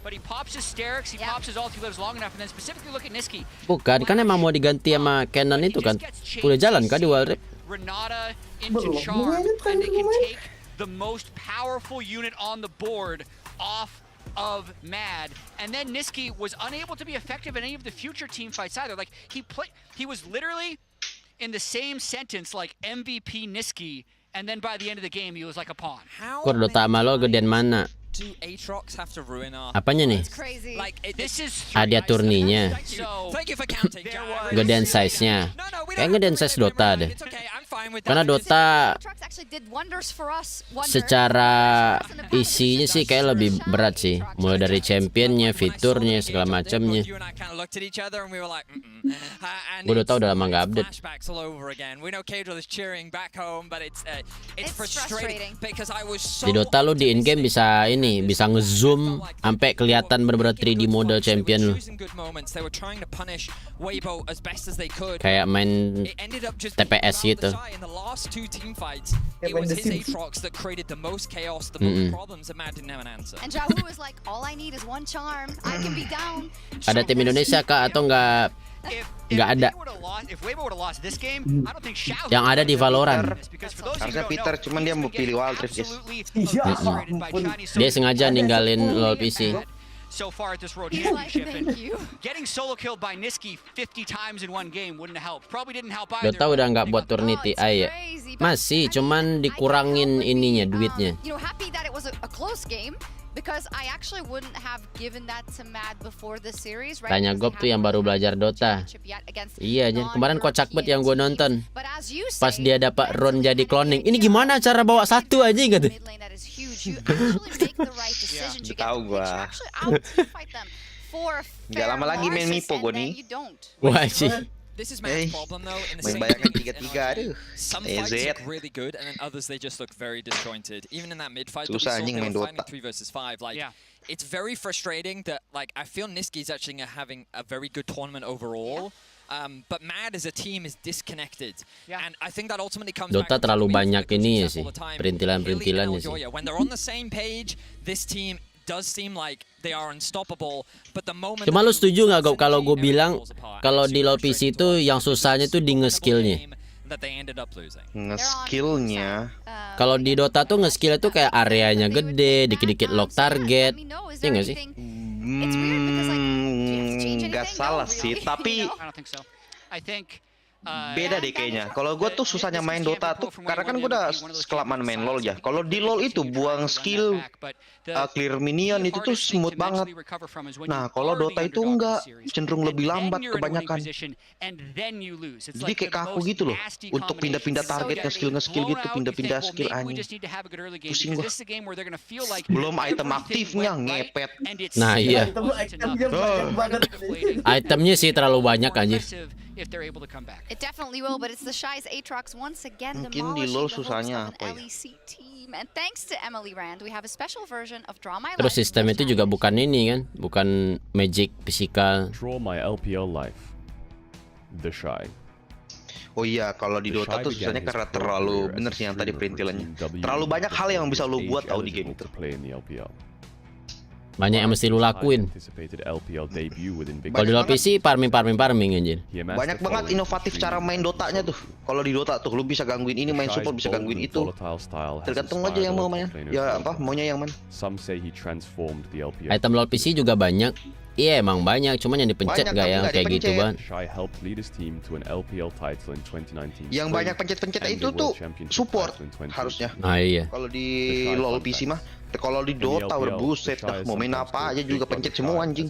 but he pops his Sterix, he pops his ult, he lives long enough, and then specifically look at Niski. Bukan, kan emang mau diganti sama Canon itu kan. Udah jalan kan di WildRift? Renata into Charm, and they can take the most powerful unit on the board off of Mad, and then Niski was unable to be effective in any of the future team fights either. Like he was literally in the same sentence like MVP Niski, and then by the end of the game he was like a pawn. Kur Dota Malo gedean mana? Apanya nih? Hadiah turninya. Gedean size-nya. Kayak gedean size Dota deh. Karena Dota secara isinya sih kayak lebih berat sih. Mulai dari championnya, fiturnya, segala macamnya. Gue Dota udah lama nggak update. Di Dota lu di in-game bisa ini, bisa ngezoom sampai kelihatan bener-bener 3D model champion lu. Kayak main TPS gitu. last 2 team fights, it was his Aatrox that created the most chaos, the most problems, and Mad didn't have an answer. And Jahu was like, all I need is one charm. I can be down. Ada tim Indonesia kah atau nggak ada? Yang ada di Valorant. Harusnya Peter, cuman dia mau pilih WildRift, guys. Dia sengaja ninggalin LoL PC. So far at this World Championship, and getting solo killed by Niski 50 times in one game wouldn't have helped. Probably didn't help either. Dota udah nggak buat turnity, ya. Masih, cuman dikurangin ininya, duitnya. You know, happy that it was a close game because I actually wouldn't have given that to Mad before the series, right? Tanya Gop tuh yang baru belajar Dota. Iya, kemarin kocak banget yang gue nonton. Pas dia dapat run jadi cloning. Ini gimana cara bawa satu aja gitu? Tahu gua. Gak lama lagi main Mipo gue nih. Wah sih. This is Matt's problem though. In the main same bayangan game, 3-3, aduh. Some fights look really good, and then others they just look very disjointed. Even in that mid fight, susah that we anjing saw, main they were fighting 3 versus 5. Like, it's very frustrating that like I feel Niski's actually having a very good tournament overall. But Mad as a team is disconnected, and I think that ultimately comes Dota back terlalu banyak ini ya sih, perintilan-perintilannya sih. When they're on the same page, this team does seem like they are unstoppable, but the moment. Cuma lu setuju nggak Gop kalau gue bilang kalau di LoL PC itu yang susahnya tuh di nge-skillnya? Nge-skillnya. Kalau di Dota tuh nge-skillnya tuh kayak areanya gede, dikit-dikit lock target, iya nggak sih? Nggak salah sih, tapi beda deh kayaknya. Kalau gue tuh susahnya main Dota tuh karena kan gue udah sekelamaan main LoL ya. Kalau di LoL itu buang skill, clear minion itu tuh smooth banget. Nah kalau Dota itu enggak, cenderung lebih lambat kebanyakan. Jadi kayak kaku gitu loh. Untuk pindah-pindah target, nge-skill gitu, pindah-pindah skill anjing. Pusing gua. Belum item aktifnya ngepet. Nah iya. Itemnya sih terlalu banyak anjir. If they're able to come back. It definitely will, but it's the Shy's Aatrox once again demolishing the hopes of an LEC team. And thanks to Emily Rand, we have a special version of Draw My Life. Terus sistem itu juga bukan ini kan, bukan magic physical. Draw my LPL life. The Shy. Oh iya, kalau di Dota tuh susahnya karena terlalu bener sih yang tadi perintilannya. Terlalu banyak hal yang bisa lu buat tau di game itu. Banyak yang mesti lu lakuin. Kalau di LoL PC farming anjir. Banyak banget inovatif cara main Dotanya tuh. Kalau di Dota tuh lu bisa gangguin ini, main support bisa gangguin itu. Tergantung aja yang mau main. Ya apa, maunya yang mana. Item LoL PC juga banyak. Iya emang banyak, cuman yang dipencet gak ya kayak gitu banget. Yang banyak pencet-pencet itu tuh support harusnya. Nah iya. Kalau di LoL PC mah, kalau di Dota udah buset dah, mau main apa aja juga pencet semua anjing.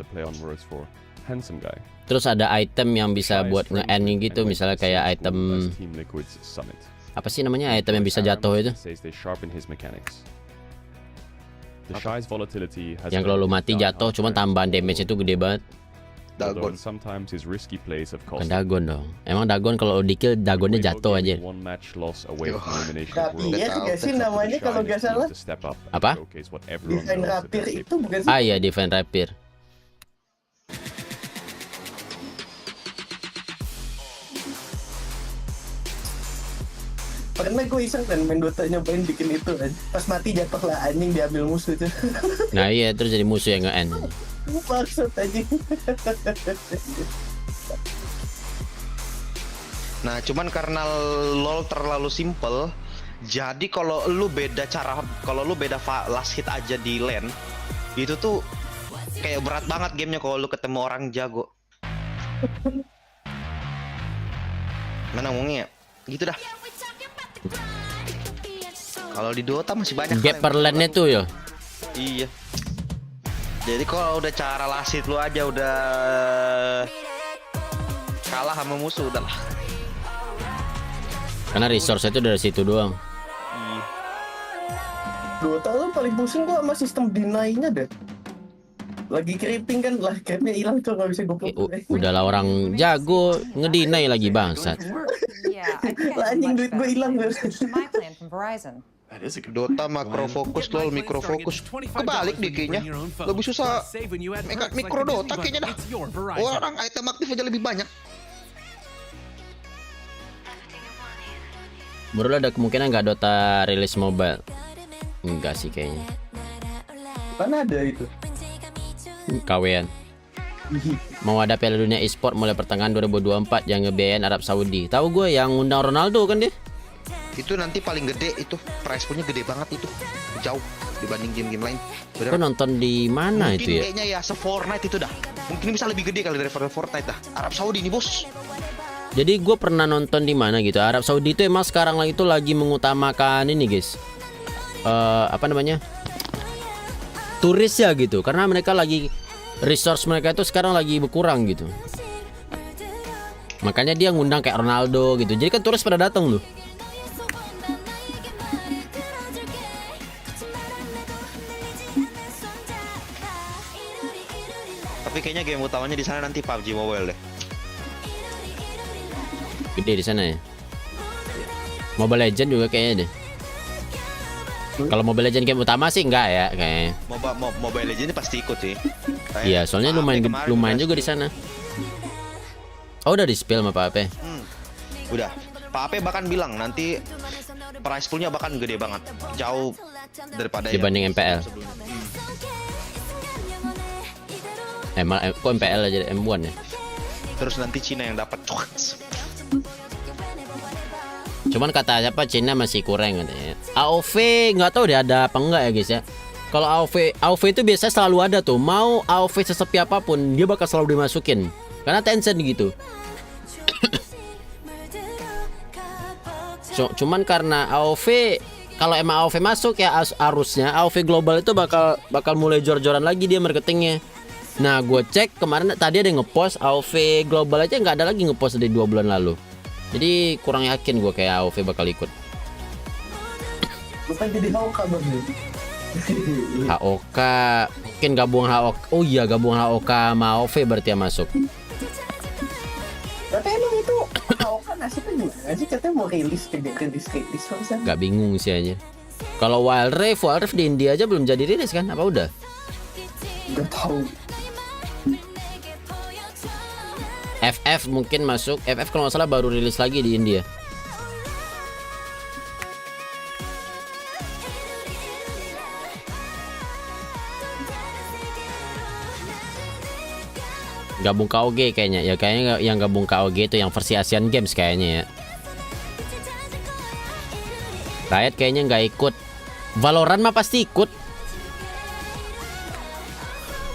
Terus ada item yang bisa buat nge-end gitu, misalnya kayak item apa sih namanya, item yang bisa jatuh itu. Yang kalau lu mati jatuh, cuman tambahan damage itu gede banget. Dagon. Bukan Dagon dong. Emang Dagon kalau di kill, Dagonnya jatuh aja. Iya gak sih namanya kalau gak salah? Apa? Defend Rapier itu bukan sih? Ah iya, Defend Rapier. Pernah gue iseng kan main Dota nyobain bikin itu kan. Pas mati jatuh lah anjing, diambil musuh tuh. Nah iya, terus jadi musuh yang nge-end. Maksud anjing. Nah cuman karena LoL terlalu simple, jadi kalau lu beda last hit aja di lane, itu tuh kayak berat banget gamenya kalau lu ketemu orang jago. Mana ngomongnya? Gitu dah. Kalau di Dota masih banyak gap per lane-nya tuh ya. Iya. Jadi kalau udah cara lasit lu aja udah kalah sama musuh udah lah. Karena resource itu dari situ doang. Iya. Dota lo paling pusing gua sama sistem deny-nya deh. Lagi creeping kan, lah creepnya hilang tuh nggak bisa gue. Udahlah orang jago ngedinai lagi bangsat. Lah anjing duit gue hilang. Dota makro fokus, LoL mikro fokus. Kebalik deh kayaknya. Lebih susah mikro Dota kayaknya dah. Orang item aktif aja lebih banyak. Baru ada kemungkinan nggak Dota rilis mobile? Enggak sih kayaknya. Mana ada itu? Kawean. Mau ada Piala Dunia e-sport mulai pertengahan 2024 yang ngebiayain Arab Saudi. Tahu gue yang undang Ronaldo kan dia? Itu nanti paling gede itu, price poolnya gede banget itu, jauh dibanding game-game lain. Kau nonton di mana mungkin itu ya? Kayaknya ya se-Fortnite itu dah. Mungkin bisa lebih gede kali daripada Fortnite dah. Arab Saudi nih bos. Jadi gue pernah nonton di mana gitu. Arab Saudi itu emang sekarang itu lagi mengutamakan ini guys. Apa namanya? Turis ya gitu. Karena mereka lagi resource mereka itu sekarang lagi berkurang gitu. Makanya dia ngundang kayak Ronaldo gitu. Jadi kan turis pada datang loh. Tapi kayaknya game utamanya di sana nanti PUBG Mobile deh. Gede di sana ya. Mobile Legend juga kayaknya deh. Kalau Mobile Legend game utama sih enggak ya kayaknya. Mobile Legend ini pasti ikut sih. Iya, soalnya lumayan juga di sana. Oh, udah di-spill sama Pak Ape. Udah. Pak Ape bahkan bilang nanti price poolnya bahkan gede banget. Jauh daripada dibanding MPL. Kok MPL aja M1 ya? Terus nanti Cina yang dapat. Cuman kata siapa Cina masih kurang katanya. AOV nggak tahu deh ada apa enggak ya guys ya. Kalau AOV itu biasanya selalu ada tuh. Mau AOV sesepi apapun dia bakal selalu dimasukin. Karena Tencent gitu. Cuman karena AOV, kalau emang AOV masuk ya arusnya AOV global itu bakal mulai jor-joran lagi dia marketingnya. Nah gue cek kemarin tadi ada yang ngepost AOV global aja nggak ada lagi ngepost dari 2 bulan lalu. Jadi kurang yakin gue kayak AOV bakal ikut. Bukan jadi HOK bang. HOK mungkin gabung HOK. Oh iya gabung HOK sama AOV berarti yang masuk. Tapi emang itu HOK nasibnya gimana sih, katanya mau rilis masa? Gak bingung sih aja. Kalau WildRift di India aja belum jadi rilis kan? Apa udah? Gak tahu. FF mungkin masuk. FF kalau nggak salah baru rilis lagi di India. Gabung KOG kayaknya. Ya kayaknya yang gabung KOG itu yang versi Asian Games kayaknya ya. Riot kayaknya nggak ikut. Valorant mah pasti ikut.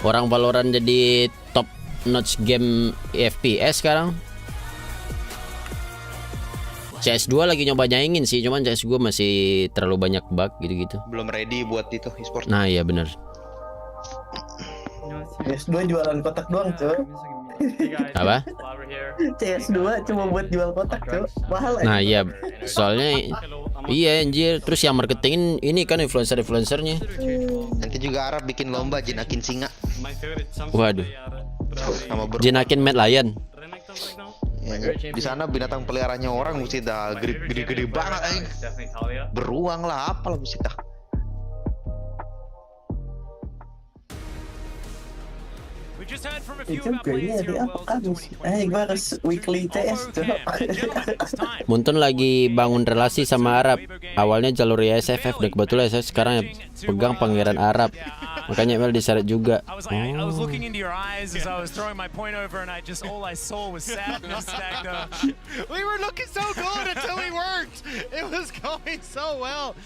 Orang Valorant jadi top notch game FPS sekarang. CS2 lagi nyoba nyaingin sih, cuman CS2 masih terlalu banyak bug gitu-gitu. Belum ready buat itu e-sport. Nah iya bener. CS2 jualan kotak doang cuy. Apa? CS2 cuma buat jual kotak cuy. Mahal. Nah iya, soalnya iya anjir. Terus yang marketingin ini kan influencernya. Nanti juga Arab bikin lomba jinakin singa. Waduh. Jinakin Mad Lion. Ya, di sana binatang peliharaannya orang mesti dah gede-gede banget. Beruang lah, apalah mesti dah. Itu kayaknya ada apa kamu sih? Gue harus weekly CS tuh. Muntun lagi bangun relasi sama Arab. Awalnya jalur SFF dan kebetulan saya sekarang pegang pangeran Arab. Makanya Mel diseret juga. I was looking into your eyes as I was throwing my point over, and all I saw was sadness. We were looking so good until we weren't. It was going so well.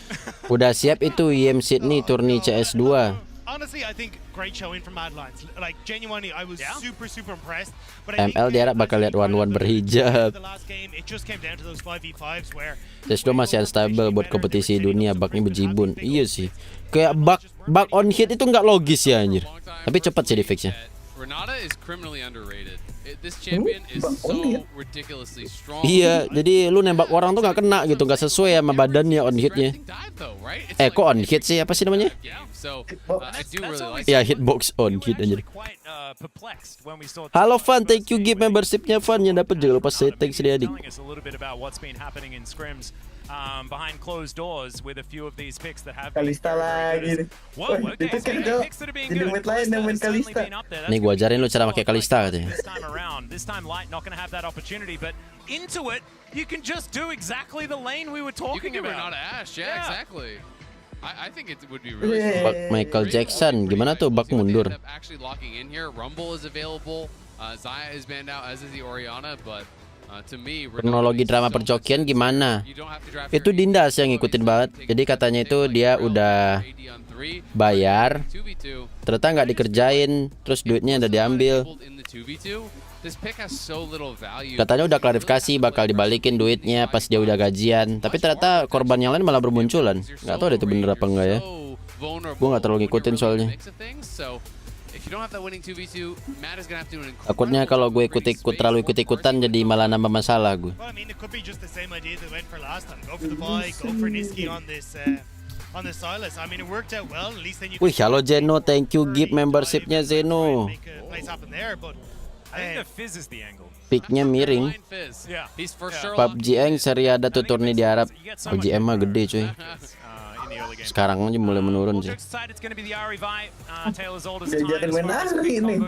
Udah siap itu IM Sydney turni CS2. Honestly, I think great showing from Mad Lions. Like genuinely, I was super impressed. But ML dia bakal lihat one-one berhijab. CS2 masih unstable buat kompetisi dunia, bugnya bejibun. Iya sih. Kayak bug on hit itu nggak logis ya anjir. Tapi cepat sih di fixnya. Renata is criminally underrated. This champion is so ridiculously strong. Iya, jadi lu nembak orang tuh nggak kena gitu, nggak sesuai sama badannya on hitnya. Kok on hit sih, apa sih namanya? Ya hitbox on hit anjir. Halo Fan, thank you gift membershipnya Fan yang dapat jangan lupa setting sedikit. Behind closed doors with a few of these picks that have Kalista lagi. Itu kan jadi mid lain yang main Kalista. Nih gua ajarin lu cara pakai Kalista katanya. This time Light not going to have that opportunity, but into it you can just do exactly the lane we were talking You can give about. Renata Ash, yeah, exactly. I think it would be really Bak Michael Jackson, gimana tuh bak mundur? actually locking in here. Rumble is available. Zaya is banned out, as is the Oriana, but to me, Kronologi drama percokian gimana? Itu Dinda sih yang ngikutin banget. Jadi katanya itu dia udah bayar, ternyata nggak dikerjain, terus duitnya udah diambil. Katanya udah klarifikasi bakal dibalikin duitnya pas dia udah gajian, tapi ternyata korban yang lain malah bermunculan. Nggak tahu deh itu bener apa enggak ya. Gue nggak terlalu ngikutin soalnya. Takutnya kalau gue terlalu ikut-ikutan jadi malah nambah masalah gue. Wih, halo Zeno, thank you gift membershipnya Zeno. Picknya miring. PUBG Eng seri ada tuh turni di Arab. PUBG M mah gede cuy. Sekarang aja mulai menurun sih. Jajakan main hari ini.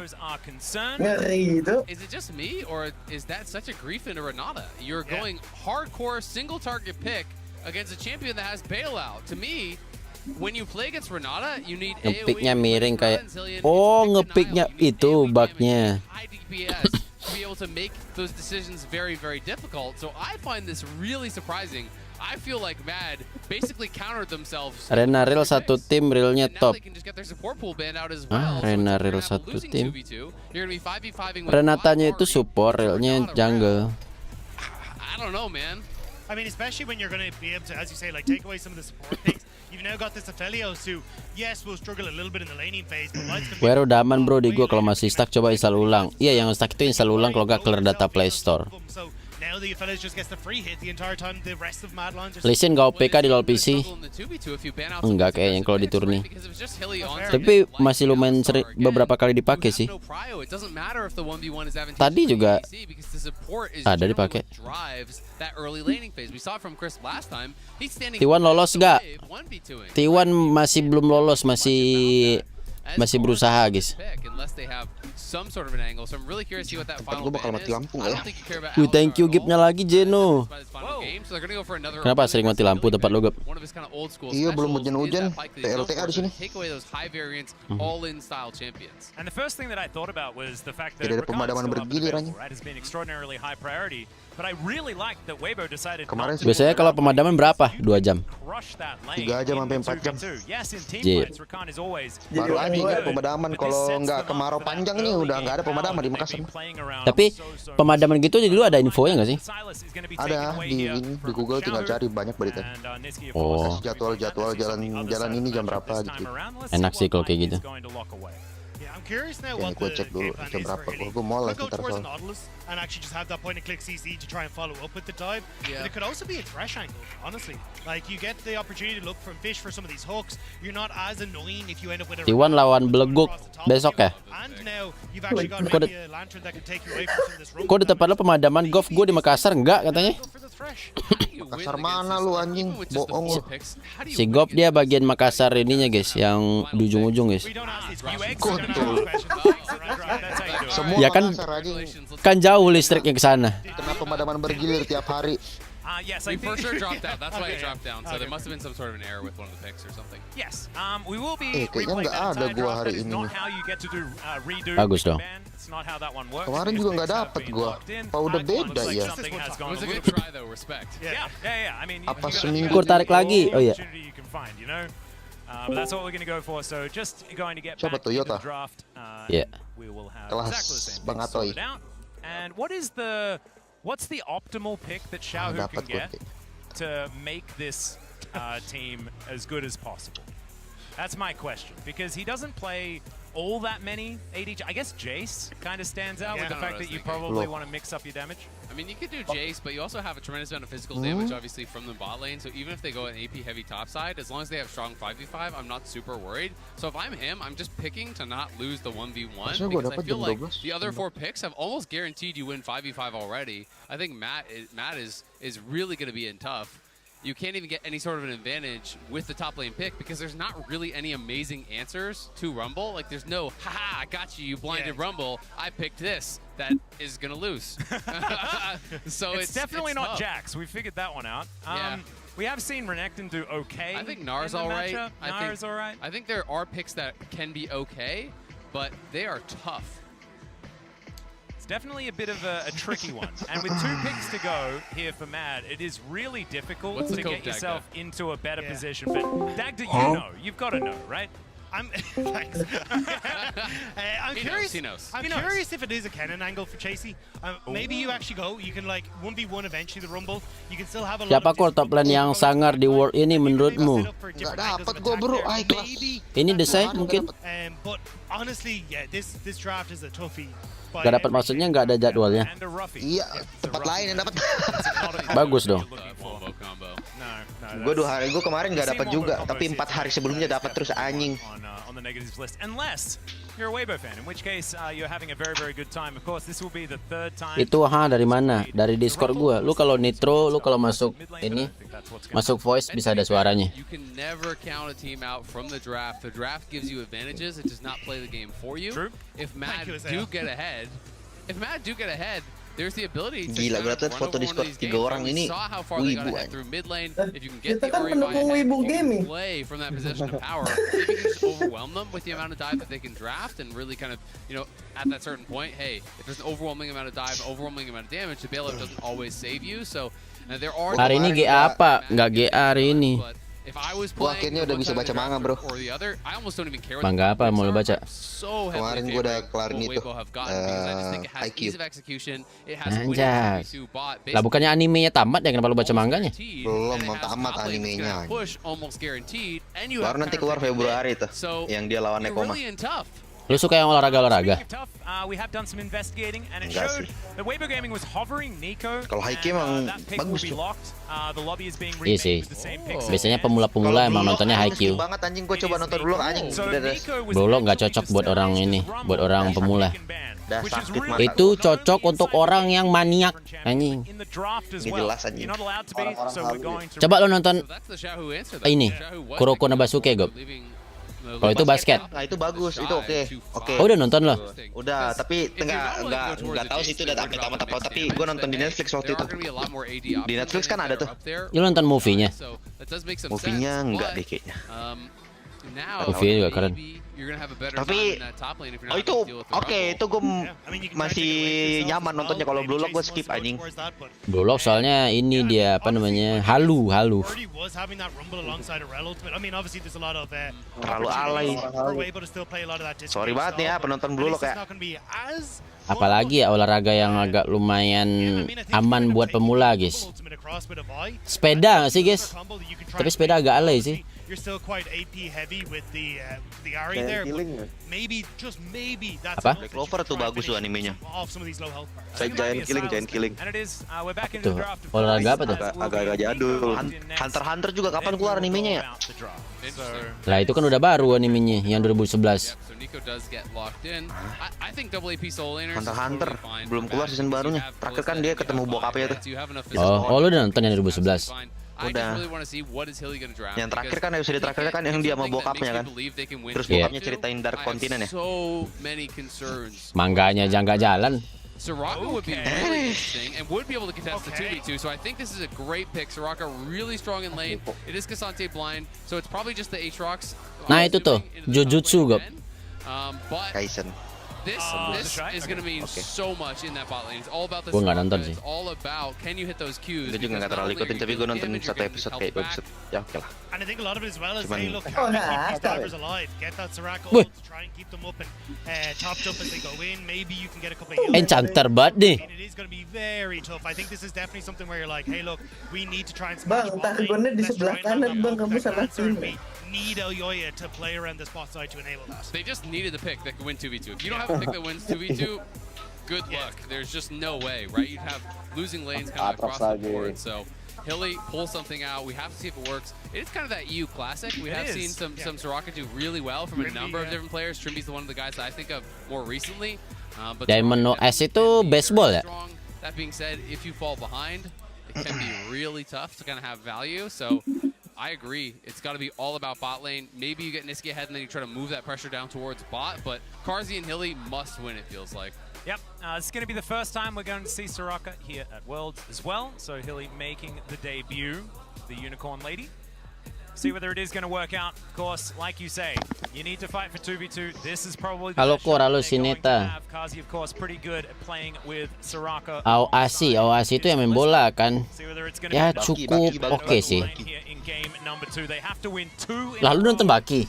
Ngeri itu. Is it just me or is that such a grief into Renata? You're going hardcore single target pick against a champion that has bailout. To me, when you play against Renata, you need ngepicknya miring kayak ngepicknya itu bugnya. To be able to make those decisions very, very difficult. So I find this really surprising. I feel like Mad basically countered themselves. Arena real satu tim, realnya top. Arena real satu tim. Renatanya itu support, realnya jungle. I don't know, man. I mean, especially when you're going to be able to, as you say, like take away some of the support picks. You've now got this Aphelios who, yes, will struggle a little bit in the laning phase, but Light's going to be... Where udah aman bro di gua, kalau masih stuck coba install ulang. Iya, yang stuck itu install ulang kalau gak clear data Play Store. So now the Aphelios just gets the free hit the entire time the rest of Mad Lions are... Lisin gak OPK di LoL PC? Enggak kayaknya kalau di turni. Tapi masih lumayan sering beberapa kali dipakai sih. Tadi juga ada dipakai. T1 lolos gak? T1 masih belum lolos, masih berusaha guys. Gue bakal mati lampu ya. Wih, thank you gipnya lagi Jeno. Kenapa sering mati lampu tempat lo Gap? Iya, belum hujan-hujan. PLTA di sini. Tidak ada pemadaman bergilir aja. Biasanya kalau pemadaman berapa? 2 jam? 3 jam sampai 4 jam. Baru aja nggak ada pemadaman. Kalau nggak kemarau panjang nih udah nggak ada pemadaman di Makassar. Tapi pemadaman gitu di dulu ada infonya nggak sih? Ada di Google, tinggal cari banyak berita. Oh. Kasih jadwal jalan ini jam berapa gitu. Enak sih kalau kayak gitu. Curious now Ya, what gue the cek dulu game plan jam is berapa. for here. Gue mau lah Could go ntar towards soal. the Nautilus and actually just have that point and click CC to try and follow up with the dive. But it could also be a thresh angle, honestly. Like you get the opportunity to look for fish for some of these hooks. You're not as annoying if you end up with a T1 lawan Beleguk besok ya? And now you've actually got Kok maybe a lantern that can take you away from some of this rope. Kok di tempat lo pemadaman golf, gue di Makassar enggak katanya? Makassar mana lu anjing? Bohong lu. Si Gop dia bagian Makassar ininya guys, yang di ujung-ujung guys. Semua Ya kan, Makassar anjing. kan jauh listriknya ke sana. Kenapa pemadaman bergilir tiap hari? Yes, We for sure dropped out. That's why it dropped down. So there must have been some sort of an error with one of the picks or something. Yes, we will be Kayaknya nggak ada gua hari ini. Bagus dong. Kemarin juga nggak dapet gua. Apa udah beda ya? Apa seminggu? Kur tarik lagi. Oh iya. Coba Toyota. Iya. Kelas Bang Atoy. And what's the optimal pick that Xiaohu can get to make this team as good as possible? That's my question, because he doesn't play all that many AD. I guess Jace kind of stands out with the fact that you probably want to mix up your damage. I mean, you could do Jace, but you also have a tremendous amount of physical damage, obviously, from the bot lane. So even if they go an AP heavy top side, as long as they have strong 5v5, I'm not super worried. So if I'm him, I'm just picking to not lose the 1v1, because I feel like the other 4 picks have almost guaranteed you win 5v5 already. I think Matt is really going to be in tough. you can't even get any sort of an advantage with the top lane pick because there's not really any amazing answers to Rumble. Like there's no, haha, I got you, you blinded Rumble. I picked this. That is gonna lose. So it's definitely not tough. Jax. We figured that one out. Yeah. We have seen Renekton do okay. I think Nar's in the all right. matchup. Nar's all right. I think there are picks that can be okay, but they are tough. It's definitely a bit of a tricky one. And with 2 picks to go here for Mad, it is really difficult to get yourself into a better position. But Dagda, you know. You've got to know, right? I'm thanks. I'm curious. He knows. I'm curious if it is a Kennen angle for Chasey. Maybe you actually go. You can like 1v1 eventually the Rumble. You can still have a lot Siapa core top lane yang sangar di world ini menurutmu? Nggak dapat gua bro, Ini desain mungkin? But honestly, yeah, this draft is a toughie. Gak dapat maksudnya nggak ada jadwalnya. Iya, tempat lain yang dapat. Bagus dong. Gue 2 hari, gue kemarin nggak dapat juga, tapi 4 hari sebelumnya dapat terus anjing. On the negatives list, unless you're a Weibo fan, in which case you're having a very good time. Of course, this will be the 3rd time. Itu dari mana? Dari Discord gua. Lu kalau nitro, lu kalau masuk ini, masuk voice bisa ada suaranya. You can never count a team out from the draft. The draft gives you advantages. It does not play the game for you. True. If Mad do get ahead, there's the ability to Gila, gue liat foto Discord 3 orang ini wibu Kita kan pendukung wibu gaming. Play from that position of power. If you can just overwhelm them with the amount of dive that they can draft and really kind of, you know, at that certain point, hey, if there's an overwhelming amount of dive, overwhelming amount of damage, the bailout doesn't always save you. So there are Hari ini GA apa? Nggak GA hari ini. Gua akhirnya udah bisa baca manga bro. Manga apa mau lu baca? Kemarin gua udah kelarin itu IQ. Anjas. Lah bukannya animenya tamat ya, kenapa lu baca manganya? Belum tamat animenya. Baru nanti keluar Februari itu yang dia lawan Nekoma. Lu suka yang olahraga-olahraga? Enggak sih. Kalau Haikyuu emang bagus tuh. Iya sih. Biasanya pemula-pemula emang nontonnya Haikyuu. banget anjing, gua coba nonton dulu anjing. Bro nggak cocok buat orang ini, buat orang pemula. Dah sakit mata. Itu cocok untuk orang yang maniak anjing. Ini jelas anjing. Coba lo nonton ini Kuroko Nabasuke, Gob. Kalau itu basket. Nah, itu bagus, itu oke. Oh, udah nonton lo? Udah, tapi enggak tahu sih itu udah tamat apa, tapi gua nonton di Netflix waktu itu. Di Netflix kan ada tuh. Lu nonton movie-nya? Movie-nya enggak deh kayaknya. Movie-nya juga keren. Tapi itu oke, itu gue masih nyaman nontonnya. Kalau Blue Lock gue skip anjing. Blue Lock soalnya ini dia apa namanya, halu. Terlalu alay. Sorry banget nih ya penonton Blue Lock ya. Apalagi ya olahraga yang agak lumayan aman buat pemula, guys. Sepeda nggak sih, guys? Tapi sepeda agak alay sih. You're still quite AP heavy with the Ari there, but maybe just maybe that's apa? Clover tuh bagus tuh animenya. Off some of these low health parts. Giant killing. Tuh, olahraga apa tuh? Agak jadul. Hunter juga kapan keluar animenya ya? Lah itu kan udah baru animenya yang 2011. Hunter belum keluar season barunya. Terakhir kan dia ketemu bokapnya tuh. Oh lu udah nonton yang 2011? Udah. Yang terakhir kan episode terakhirnya kan yang dia sama bokapnya kan. Terus bokapnya ceritain Dark Continent ya. Mangganya aja nggak jalan. Soraka would be really interesting and would be able to contest the 2v2, so I think this is a great pick. Soraka really strong in lane. It is Kasante blind, so it's probably just the Aatrox. Nah itu tuh, Jujutsu, Gob. Kaisen. This is going to mean so much in that bot lane. It's all about the Soraka. It's all about can you hit those Qs. Gue juga nggak terlalu ikutin, tapi gue nonton satu episode kayak 2 episode. Ya oke lah. And I think a lot of it as well is hey, look, how can we keep these divers alive? Get that Soraka ult, try and keep them up and topped up as they go in. Maybe you can get a couple of heals. Enchanter banget nih. It is going to be very tough. I think this is definitely something where you're like, hey look, we need to try and smash bang, targetnya di sebelah kanan bang, kamu salah sini. Need Elyoya to play around the spot side to enable that. They just needed the pick that could win 2v2. If you don't have a pick that wins 2v2, good luck. There's just no way, right? You'd have losing lanes kind of across the board. So Hilly pull something out. We have to see if it works. It is kind of that EU classic. We have seen some Soraka do really well from a number of different players. Trimby's one of the guys that I think of more recently. But Diamond No S itu baseball ya? That being said, if you fall behind, it can be really tough to kind of have value. So I agree. It's got to be all about bot lane. Maybe you get Niski ahead and then you try to move that pressure down towards bot, but Carzzy and Hilly must win, it feels like. Yep, it's going to be the first time we're going to see Soraka here at Worlds as well. So Hilly making the debut, the Unicorn Lady. See whether it is going to work out. Of course, like you say, you need to fight for 2v2. This is probably the Halo best Kor, shot halo they're going to Sineta. have. Kazi, of course, pretty good at playing with Soraka. Awasi itu yang main bola kan. Ya cukup oke sih. Lalu nonton Baki.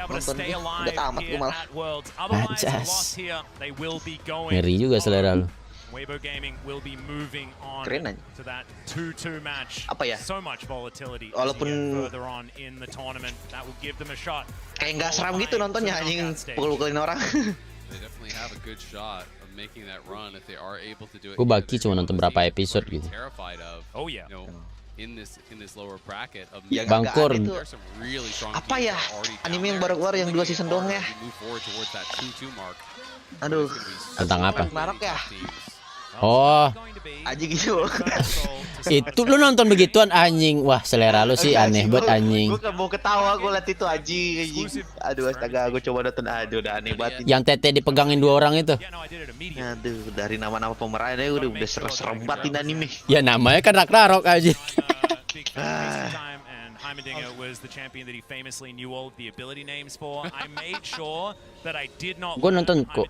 Nonton udah tamat gue malah. Anjas. Ngeri juga selera lu. Weibo Gaming will be moving on Keren aja. to that 2-2 match. Apa ya? So much volatility. Walaupun further on in the tournament, that will give them a shot. Kayak nggak seram gitu nontonnya, anjing pukul-pukulin orang. They definitely have a good shot of making that run if they are able to do it. Gue Baki cuma nonton berapa episode gitu. Terrified of. Oh yeah. You know, in this lower bracket of Ya, Bangkur. there's some really strong Apa teams ya? that are already down Anime yang there. baru keluar yang 2 season doang ya. We move forward towards that 2-2 mark. Aduh. Tentang apa? Narok ya. Oh, Anjing gitu. itu lu nonton begituan anjing. Wah, selera lu sih aneh banget anjing. Gue mau ketawa gue liat itu anjing. Aduh astaga, gue coba nonton. Aduh udah aneh banget. Yang tete dipegangin 2 orang itu. Aduh, dari nama-nama pemerannya udah serem banget ini anime. Ya namanya kan Ragnarok aja. Heimerdinger was the champion that he famously knew all of the ability names for. I made sure that I did not. Gue nonton kok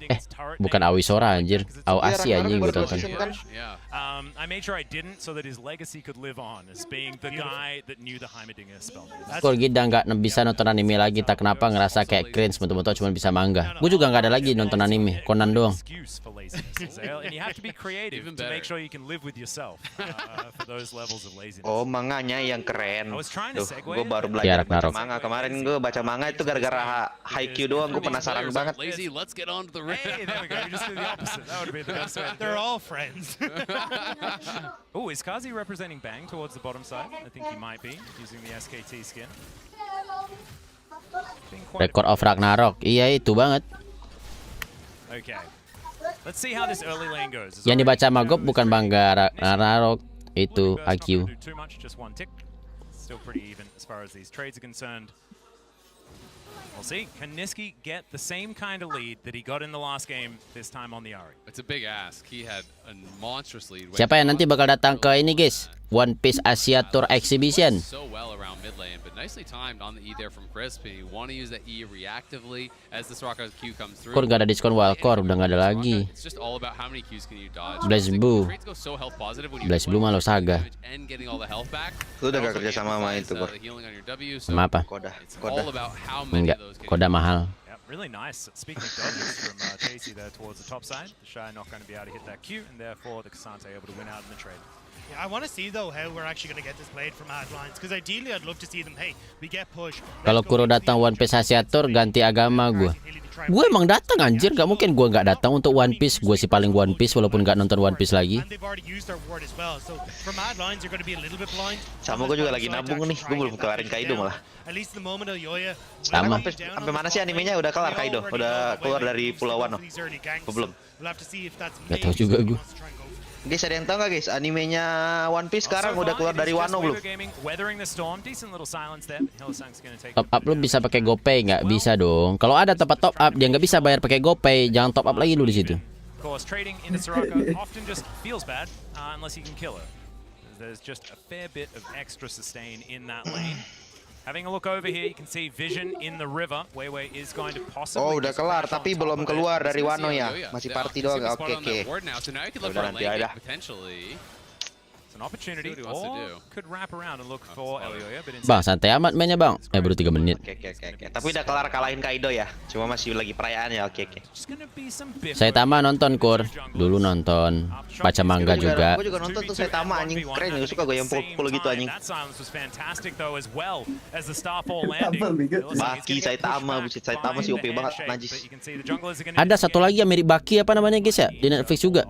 bukan Awisora anjir. Awasi anjing gue tonton. I made sure I didn't so that his legacy could live on as being the guy that knew the Heimerdinger spell. Kok Gida nggak bisa nonton anime lagi, tak kenapa ngerasa kayak cringe betul-betul cuma bisa manga. Gue juga nggak ada lagi nonton anime, Conan doang. And you have to be creative to make sure you can live with yourself for those levels of laziness. Oh, manganya yang keren. Duh, gue baru Ya, belajar baca Ragnarok. manga. Kemarin gue baca manga itu gara-gara Haikyuu doang. Gue penasaran banget. Lazy, let's get on to the ring. Hey, there we go. We just did the opposite. That would be the best way. They're all friends. Oh, is Kazi representing Bang towards the bottom side? I think he might be using the SKT skin. Record of Ragnarok. Iya itu banget. Okay. Let's see how this early lane goes. Yang dibaca Magop bukan Bangga Ragnarok, itu AQ. Too much, just one tick. Still pretty even as far as these trades are concerned. We'll see. Can Niski get the same kind of lead that he got in the last game this time on the Ari? It's a big ask. He had a monstrous lead. Siapa yang nanti bakal datang ke ini guys? One Piece Asia Tour Exhibition. So well around mid lane, but nicely timed on the E there from Crisp. You want to use that E reactively as the Soraka Q comes through. Kor gak ada diskon Walkor, udah gak ada lagi. It's just all about how many Qs can you dodge. Blaze Blue. Trades go so health positive when you Blaze Blue malah Saga. and getting all the health back. Lu udah gak kerja sama itu, Bor? The healing on your W, so Sama apa? it's all about how many Enggak, of those can Koda mahal. Yep, really nice. Speaking of dodges from Chasey there towards the top side, the Shy not going to be able to hit that Q, and therefore the Kasante able to win out in the trade. Yeah, I want to see though how we're actually going to get this played from Mad Lions, because ideally I'd love to see them. Hey, we get push. Kalau Kuro datang One Piece Asia Tour, ganti agama gue. Gue emang datang anjir, gak mungkin gue gak datang untuk One Piece. Gue sih paling One Piece walaupun gak nonton One Piece lagi. Sama gue juga lagi nabung nih, gue belum kelarin Kaido malah. Sama. Sampai mana sih animenya udah kelar Kaido? Udah keluar dari Pulau Wano? Belum. Gak tau juga gue. Guys, ada yang tahu nggak guys, animenya One Piece sekarang udah keluar dari Wano belum? Top up lu bisa pakai GoPay nggak? Bisa dong. Kalau ada tempat top up dia nggak bisa bayar pakai GoPay, jangan top up lagi lu di situ. Of course, trading into Soraka often just feels bad unless you can kill her. There's just a fair bit of extra sustain in that lane. Having a look over here, you can see Vision in the river. Weiwei is going to possibly. Oh, udah kelar, tapi belum keluar dari Wano ya. Masih party doang. Oke. Udah nanti ada. It's an opportunity, or could wrap around and look for Elioya, but Bang, santai amat mainnya bang. Baru 3 menit. Oke. Tapi udah kelar kalahin Kaido ya. Cuma masih lagi perayaan ya. Oke. Saitama nonton Kur. Dulu nonton. Baca manga juga. Gue juga nonton tuh Saitama anjing. Keren juga, suka gue yang pukul gitu anjing. Baki Saitama, buset Saitama sih OP banget, najis. Ada satu lagi yang mirip Baki apa namanya guys ya? Di Netflix juga.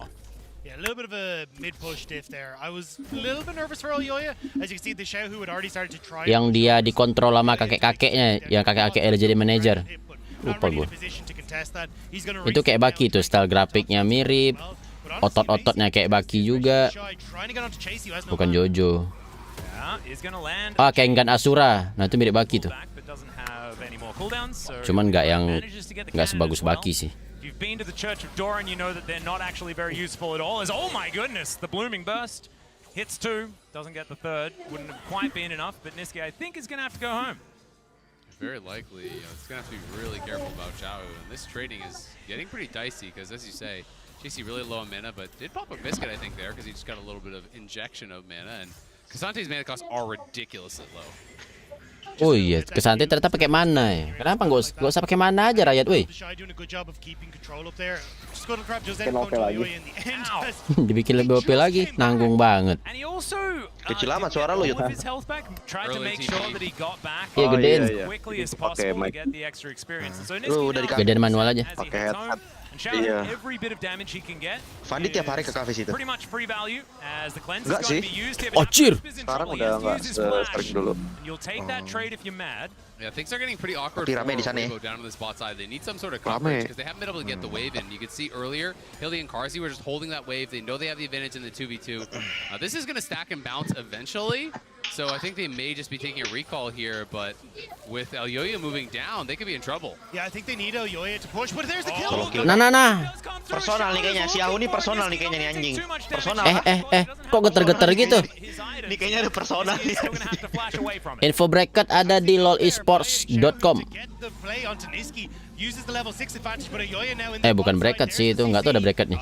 A little bit of a mid-push diff there. I was a little bit nervous for Elioya. As you can see, the Xiao who had already started to try. Yang dia dikontrol sama kakek-kakeknya, yang kakek-kakeknya jadi manajer. Lupa gue. Itu kayak Baki tuh, style grafiknya mirip. otot-ototnya kayak Baki juga. Bukan Jojo. Kengan Asura. Nah itu mirip Baki tuh. Cuman nggak sebagus Baki sih. You've been to the Church of Doran, you know that they're not actually very useful at all. Oh my goodness, the blooming burst hits 2, doesn't get the 3rd. Wouldn't have quite been enough, but Niski I think is going to have to go home. Very likely, it's going to have to be really careful about Chao. And this trading is getting pretty dicey because, as you say, JC really low on mana, but did pop a biscuit I think there because he just got a little bit of injection of mana. And Kasante's mana costs are ridiculously low. Oh iya, Kesante ternyata pakai mana ya? Kenapa nggak usah pakai mana aja Rakyat, woi? Dibikin lebih OP lagi, nanggung banget. Kecil amat suara lu, Yud. Iya, gedein. Pakai mic. Lu udah dikasih. Gedein manual aja. Pakai headset. Iya. Fandi tiap hari ke cafe situ. Enggak sih. Ocir. Sekarang udah nggak sering dulu. Yeah, things are getting pretty awkward for Kurohiko down on this bot side. They need some sort of coverage because they haven't been able to get the wave in. You could see earlier, Hildy and Karzi were just holding that wave. They know they have the advantage in the 2v2. This is going to stack and bounce eventually. So I think they may just be taking a recall here, but with Elyoya moving down, they could be in trouble. Yeah, I think they need Elyoya to push, but there's the kill. Nah. Personal nih kayaknya, si Ahu nih personal nih kayaknya nih anjing. Personal. Kok geter-geter gitu? Ini kayaknya ada personal nih. Info bracket ada di lolesports.com. Bukan bracket sih itu, nggak tahu ada bracket nih.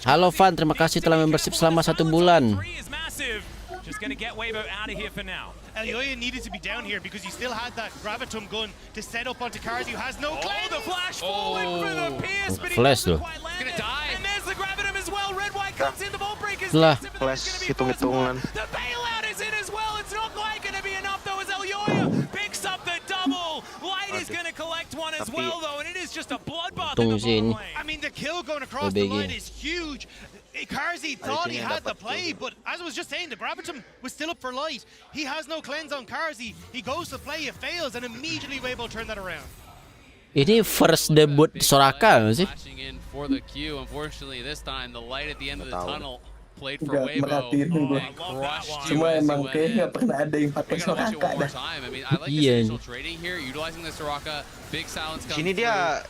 Halo Van, terima kasih telah membership selama 1 bulan. Just going to get Weibo out of here for now. Elyoya needed to be down here because he still had that gravitum gun to set up onto Karzi, who has no claim. The flash falling for the Pierce, but he Flash doesn't quite land it. And there's the gravitum as well. Red White comes in, the Vault Breaker's Flash hitung-hitungan. The bailout is in as well. It's not quite going to be enough though as Elyoya picks up the double. Light is going to collect one as well though, and it is just a bloodbath in the bottom lane. I mean, the kill going across the line is huge. Karzi thought he had the play, but as I was just saying, the gravitum was still up for Light. He has no cleanse on Karzi. He goes to play, it fails, and immediately Weibo turn that around. Ini first debut Soraka nggak sih? For the queue, unfortunately, this time the light at the end of the tunnel played for Weibo and crushed you. Cuma emang kayaknya nggak pernah ada yang pakai Soraka dah. Iya. Trading here, utilizing the Soraka. Big silence comes sini dia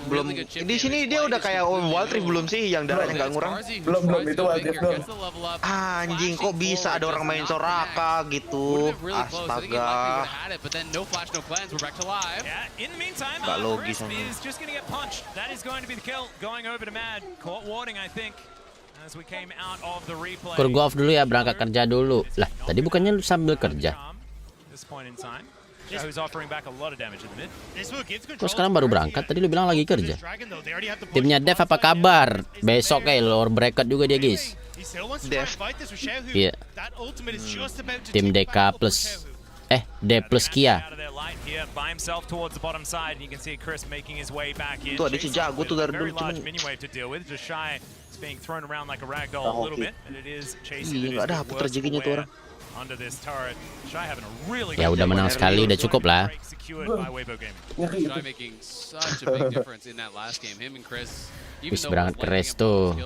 belum di sini dia udah kayak WildRift belum sih yang darahnya nggak ngurang? Belum itu WildRift belum. Anjing kok bisa ada orang main Soraka gitu? Astaga. Gak logis anjing. Kur gua off dulu ya, berangkat kerja dulu. Lah, tadi bukannya lu sambil kerja? Kok sekarang baru berangkat? Tadi lu bilang lagi kerja. Timnya Dev apa kabar? Besok kayak Lord Bracket juga dia guys. Dev. Iya. Tim DK plus D plus Kia. Tuh ada si jago tuh dari dulu cuman nggak dapet rezekinya tuh orang. Ya udah menang sekali, udah cukup lah. Wis berangkat ke resto.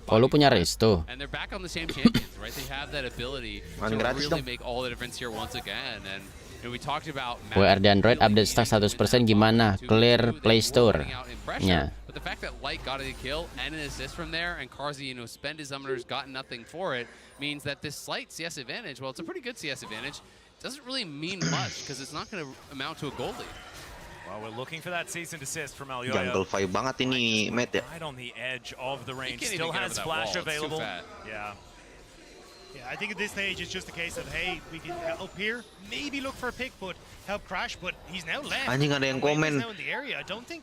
Oh lu punya resto? Main gratis dong. WR di Android update stack 100% gimana? Clear Play Store-nya. But the fact that Light got a kill and an assist from there, and Karzi, spend his summoners, got nothing for it, means that this slight CS advantage, well, it's a pretty good CS advantage, doesn't really mean much because it's not going to amount to a goal lead. Well, we're looking for that cease and desist from Elyoya. Jungle fight banget ini, Matt ya. Right on the edge of the range, still has flash available. Yeah. Yeah, I think at this stage it's just a case of, hey, we can help here, maybe look for a pick, but help crash, but he's now left. Anjing ada yang komen.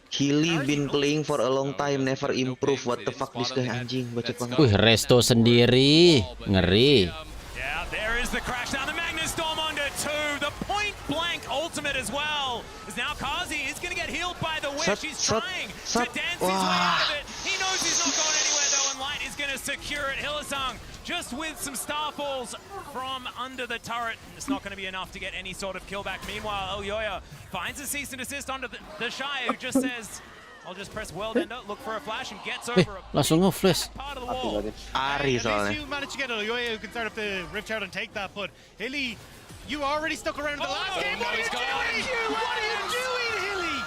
Healy been playing for a long time, never improve. What the fuck this guy anjing, bacot banget. Wih, resto sendiri, ngeri. Yeah, there is the crash down the Magnus Storm onto 2. The point blank ultimate as well. Is now Karzi is going to get healed by the wish. He's trying to dance his way out of it. He knows he's not going anywhere though, and Light is going going to secure it. Hillesong just with some starfalls from under the turret. It's not going to be enough to get any sort of kill back. Meanwhile, Elyoya finds a cease and desist onto the Shy, who just says, I'll just press World Ender, look for a flash, and gets over langsung nge-flash. part of the wall. Ari soalnya. You managed to get Elyoya who can start up the Rift out and take that, but Hilly, you already stuck around in the last game. What are you doing? What are you doing, Hilly?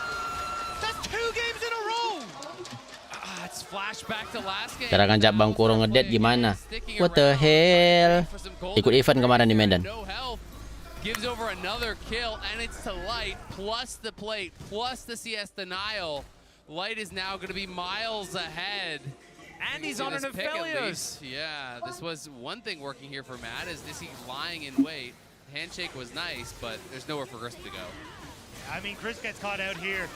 That's 2 games in a row. It's flashback to last game. Cara ngajak Bang Kuro ngedet gimana? What the hell? Ikut event kemarin di Medan. Gives over another kill, and it's to Light, plus the plate, plus the CS denial. Light is now going to be miles ahead. And he's on an Aphelios. Yeah, this was one thing working here for Matt, is he lying in wait. Handshake was nice, but there's nowhere for Chris to go. I mean, Chris gets caught out here.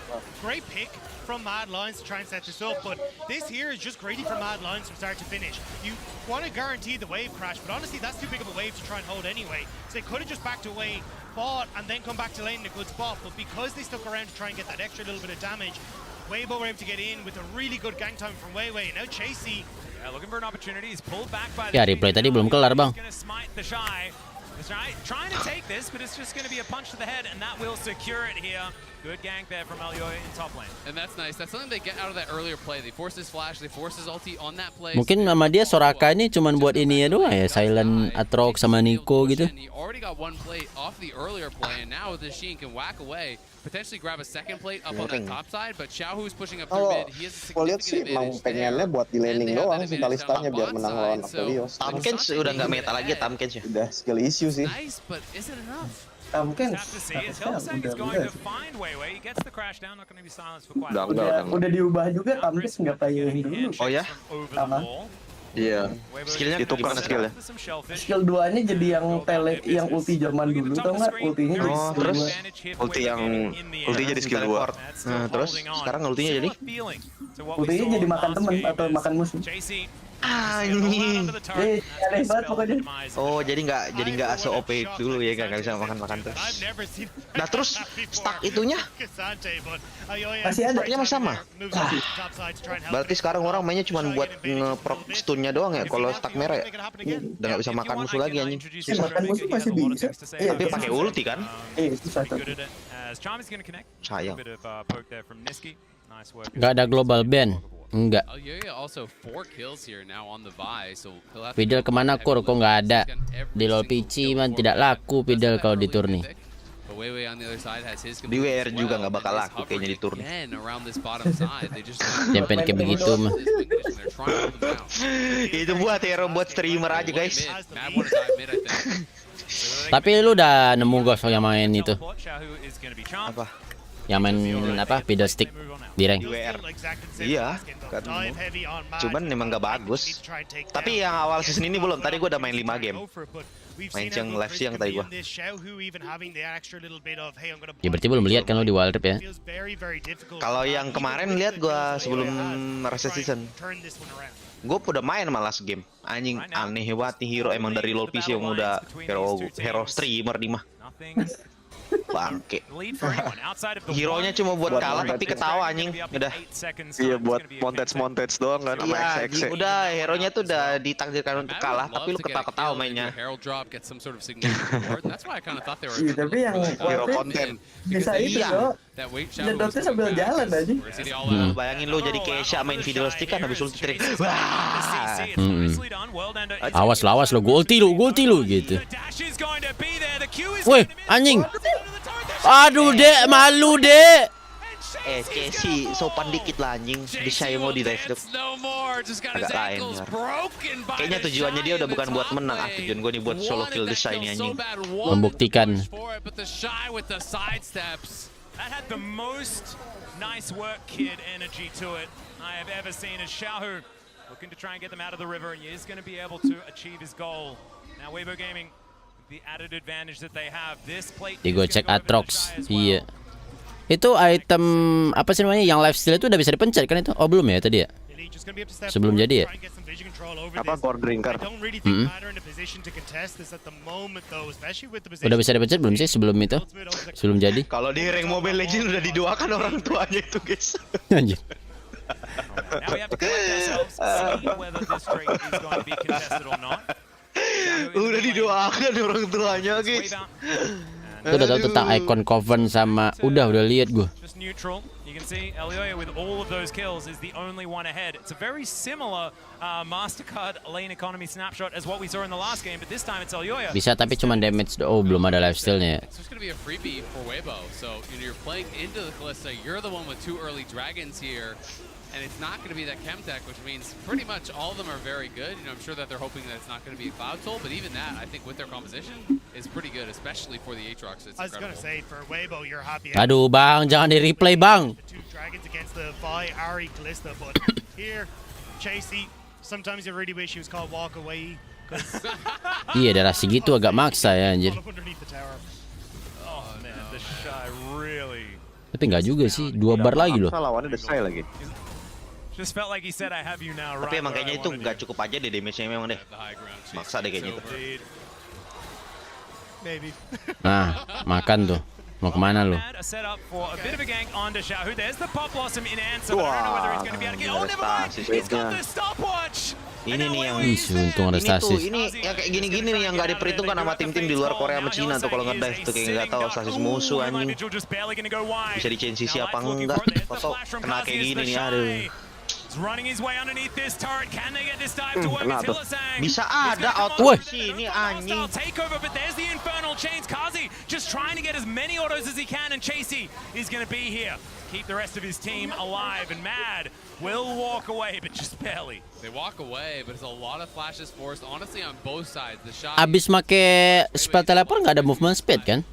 Great pick from Mad Lions to try and set this up, but this here is just greedy for Mad Lions from start to finish. You want to guarantee the wave crash, but honestly, that's too big of a wave to try and hold anyway. So they could have just backed away, fought, and then come back to lane in a good spot, but because they stuck around to try and get that extra little bit of damage, Weibo were able to get in with a really good gang time from Weiwei. Now Chasey, looking for an opportunity. He's pulled back by Ya, replay tadi belum kelar, Bang. He's going to smite the Shy. Trying to take this, but it's just going to be a punch to the head, and that will secure it here. Good gank there from Elyoya in top lane. And that's nice. That's something they get out of that earlier play. They force his flash, they force his ulti on that play. Mungkin sama dia Soraka ini cuman buat ini ya doang ya, silent Atrox sama Nico gitu. He already got one plate off the earlier play, and now with the Sheen can whack away, potentially grab a second plate up on that top side, but Xiaohu's pushing up through mid. He has a significant advantage pengennya buat di laning doang sih Kalistanya biar menang lawan Aphelios. Tamkens udah nggak meta lagi ya Tamkens ya. Udah skill issue sih. Nice, but is it enough? Udah diubah juga Tamkens nggak kayak yang dulu. Oh ya? Iya. Skillnya ditukar skillnya. Skill 2-nya jadi yang yang ulti zaman dulu, tau nggak? Ultinya jadi oh, terus ulti jadi skill 2. Nah, terus sekarang ultinya jadi? Ultinya jadi makan temen atau makan musuh. Anjing. Aneh banget pokoknya. Oh, jadi nggak se-OP dulu ya, nggak bisa makan terus. Nah, terus stack itunya masih ada. Stacknya masih sama. Berarti sekarang orang mainnya cuma buat nge-proc stunnya doang ya. Kalau stack merah ya, udah nggak bisa makan musuh lagi anjing. Makan musuh masih bisa. Tapi pakai ulti kan? Susah. Sayang. Nggak ada global ban. Enggak. Pidel kemana Kur? Kok nggak ada? Di LoL PC man tidak laku Pidel kalau di turni. Di WR juga nggak bakal laku kayaknya di turni. Champion kayak begitu mah. Itu buat hero buat streamer aja guys. Tapi lu udah nemu ghost yang main itu? Apa? Yang main apa? Pidel stick di rank. Di WR. Iya, kan. Cuman memang nggak bagus. Tapi yang awal season ini belum. Tadi gue udah main 5 game. Main yang live siang tadi gue. Ya berarti belum lihat kan lo di WildRift ya? Kalau yang kemarin lihat gue sebelum rest season. Gue udah main malas game. Anjing aneh banget nih hero emang dari LoL PC yang udah hero streamer nih mah. Bangke. Hero-nya cuma buat kalah tapi ketawa anjing. Udah. Iya buat montage doang kan sama XX. Udah hero-nya tuh udah ditakdirkan untuk kalah tapi lu ketawa-ketawa mainnya. Iya tapi yang hero konten bisa itu loh. Jedotnya sambil jalan aja. Bayangin lu jadi Keisha main video stick kan habis ulti trik. Awas lo, ulti lu gitu. Woi, anjing. Aduh, Dek, malu, Dek. Casey sopan dikit lah anjing. Di Shy mau di dive dep. Agak lain ya. Kayaknya tujuannya dia udah bukan buat menang. Tujuan gue nih buat solo kill The Shy ini anjing. Membuktikan. That had the most nice work kid energy to it I have ever seen as Xiaohu looking to try and get them out of the river, and he is going to be able to achieve his goal. Now Weibo Gaming, the added advantage that they have, this plate Digocek Atrox. Iya. Itu item apa sih namanya yang lifesteal itu udah bisa dipencet kan itu? Oh belum ya tadi ya? Sebelum jadi ya? Apa core drinker? Udah bisa dipencet belum sih sebelum itu? Sebelum jadi? Kalau di rank Mobile Legends udah didoakan orang tuanya itu guys. Anjir. Now we have to collect ourselves, see whether this trade is going to be contested or not. Udah didoakan orang tuanya, guys. Gue udah tahu tentang icon coven sama udah lihat gue. Just neutral. You can see Elioya with all of those kills is the only one ahead. It's a very similar Mastercard lane economy snapshot as what we saw in the last game, but this time it's Elioya. Bisa tapi cuma damage. Oh, belum ada lifesteal-nya. It's just going to be a freebie for Weibo. So you're playing into the Kalista. You're the one with 2 early dragons here. And it's not going to be that chem tech, which means pretty much all of them are very good. You know, I'm sure that they're hoping that it's not going to be a cloud soul, but even that, I think with their composition, is pretty good, especially for the Aatrox. It's I was going to say, for Weibo, you're happy. Aduh bang, jangan di replay bang. The 2 dragons against the Vi, Ari, Kalista, but here, Chasey, sometimes you really wish he was called Walk Away. Iya, darah segitu agak maksa ya anjir. Oh man, the shy really. Tapi nggak juga sih, 2 bar lagi loh. Lawannya the shy lagi. Just felt like he said I have you now. Tapi emang kayaknya itu nggak cukup aja deh damage-nya memang deh. Maksa deh kayaknya itu. Nah, makan tuh. Mau kemana lu? Ini nih yang untung ada stasis. Ini yang kayak gini-gini nih yang nggak diperhitungkan sama tim-tim di luar Korea sama Cina tuh kalau ngedive tuh kayak nggak tahu stasis musuh anjing. Bisa di change sisi apa enggak? Foto kena kayak gini nih aduh. Bisa ada auto sini anjing. Just trying to get as many autos as he can, and Chasey is going to be here. Keep the rest of his team alive, and Mad will walk away, but just barely. They walk away, but it's a lot of flashes forced, honestly, on both sides. The shot. Abis make spell teleport nggak ada movement speed kan?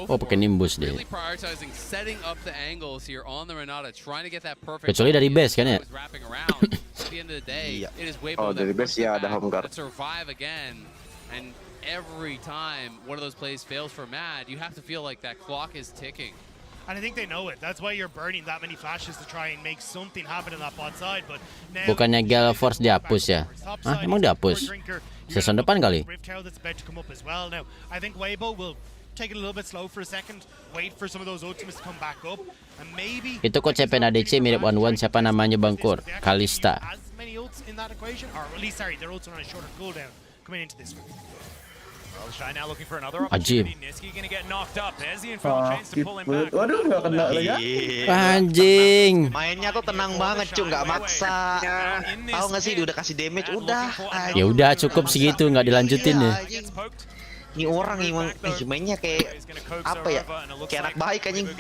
Oh, pakai nimbus deh. Really prioritizing setting up the angles here on the Renata, trying to get that perfect. Kecuali dari base kan ya? At the end of the day, it is Weibo Oh, dari base ya ada home guard. to survive again, and every time one of those plays fails for Mad, you have to feel like that clock is ticking. And I think they know it. That's why you're burning that many flashes to try and make something happen in that bot side. But now, bukannya Gale Force dihapus ya? Ah, emang dihapus? Season depan kali? Now, I think Weibo will take it a little bit slow for a second, wait for some of those ultimates to come back up, and maybe. Itu kok CPN ADC mirip One siapa namanya Bangkur? Kalista. As many ults in that equation, or at least sorry, their ults are on a shorter cooldown coming into this one. Ajib. Waduh, nggak kena lagi. Anjing. Mainnya tuh tenang banget cuy, nggak maksa. Tahu nggak sih dia udah kasih damage, udah. Ya udah cukup segitu, nggak dilanjutin ya. Ini orang emang mainnya kayak apa ya? Kayak anak baik anjing.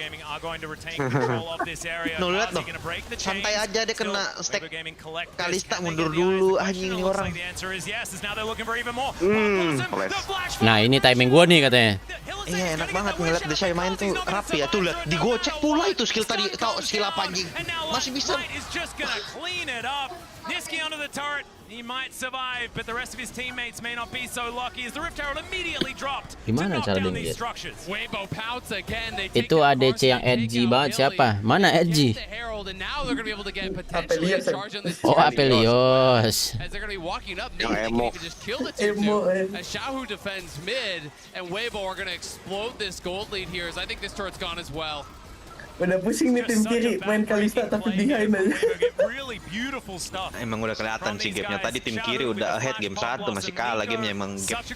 Nuh lihat dong, santai aja dia kena stack Kalista mundur dulu anjing ini orang. Nah ini timing gua nih katanya. Iya enak banget ngeliat Desai main tuh rapi ya. Tuh lihat digocek pula itu skill tadi, tahu skill apa anjing. Masih bisa. Niski onto the turret. He might survive, but the rest of his teammates may not be so lucky as the Rift Herald immediately dropped. Gimana cara dia lihat? Itu ADC ADC yang edgy banget siapa? Mana edgy? Oh Apelios. Yang emo. Xiaohu defends mid, and Weibo are going to explode this gold lead here. As I think this turret's gone as well. Udah pusing nih tim kiri main Kalista tapi behind aja. Emang udah kelihatan sih gamenya tadi tim kiri udah ahead game 1 masih kalah gamenya emang game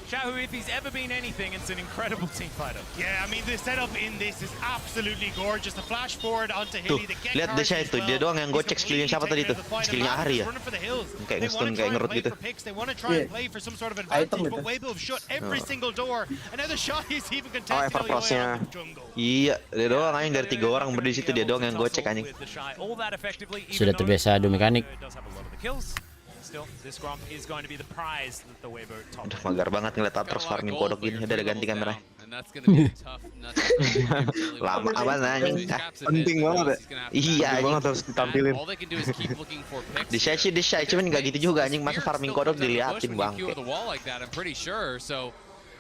Xiaohu, if he's ever been anything, it's an incredible team fighter. Yeah, I mean the setup in this is absolutely gorgeous. The flash forward onto Hilly, the get lihat Desha itu, dia doang yang gocek skillnya siapa tadi tuh? Skillnya Ari ya? Kayak nge-stun, kayak ngerut gitu. They want to try and play for some sort of advantage, but Weibo have shut every single door. And now the shot is even contested. Iya, dia doang anjing dari 3 orang berdiri situ, dia doang yang gocek anjing. Sudah terbiasa adu mekanik. Udah magar banget ngeliat Aatrox farming kodok gini, udah ganti kamera. Lama amat anjing. Penting banget ya. Iya banget harus ditampilin. Di shy cuman nggak gitu juga anjing, masa farming kodok diliatin bangke.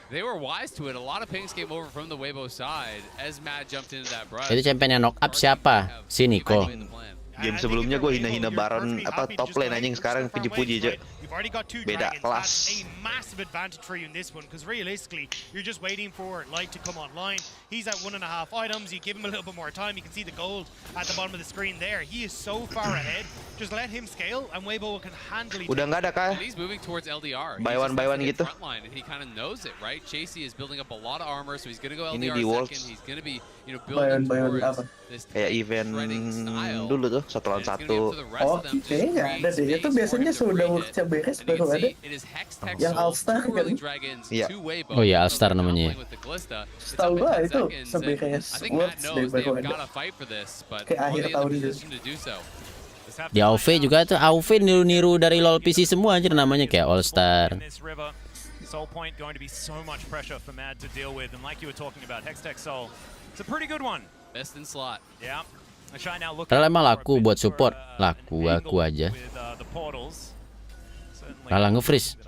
They were wise to it. A lot of pings came over from the Weibo side as Mad jumped into that brush. Itu champion yang knock up siapa? Sini kok. Game sebelumnya gue hina-hina Baron apa top lane anjing, sekarang puji-puji aja. Beda kelas. A massive advantage for you in this one because realistically you're just waiting for Light to come online. He's at 1.5 items. You give him a little bit more time. You can see the gold at the bottom of the screen there. He is so far ahead. Just let him scale and Weibo can handle it. Udah nggak ada kah? He's moving towards LDR. Buy one gitu. And he kind of knows it, right? Chasey is building up a lot of armor, so he's going to go Ini LDR di second. He's going to be, building towards this kayak event dulu tuh 1 lawan 1. Oh, kayaknya ada deh. Itu biasanya sudah workshop beres baru ada. Yang All-Star kan? Iya. Oh iya, All-Star namanya. Setahu gua itu seberes Worlds deh baru ada. Kayak akhir tahun itu. Di AoV juga tuh, AoV niru-niru dari LoL PC semua aja namanya kayak All-Star. Soul point going to be so much pressure for Mad to deal with, and like you were talking about, Hextech Soul, it's a pretty good one. Best in slot. Yeah. Kalau emang laku buat support, laku aja. Kalah nge-freeze.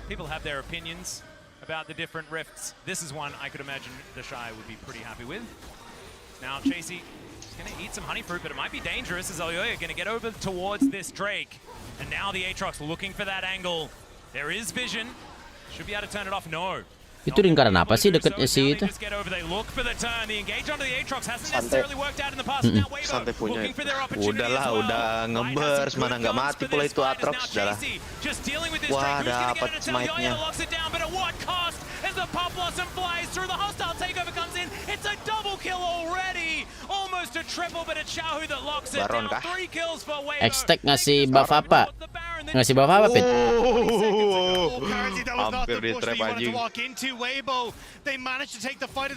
People have their opinions about the different rifts. This is one I could imagine the Shy would be pretty happy with. Now Chasey is going to eat some honey fruit, but it might be dangerous as Elyoya going to get over towards this Drake. And now the Aatrox looking for that angle. There is vision. Should be able to turn it off. No. Itu lingkaran apa sih deketnya sih itu? Santai punya. Udahlah, udah ngebers, mana nggak mati pula itu Aatrox, udahlah. Wah, dapat smite-nya. Baron kah? Hextech ngasih buff apa? Ngasih buff apa, Pit? Hampir di trap anjing.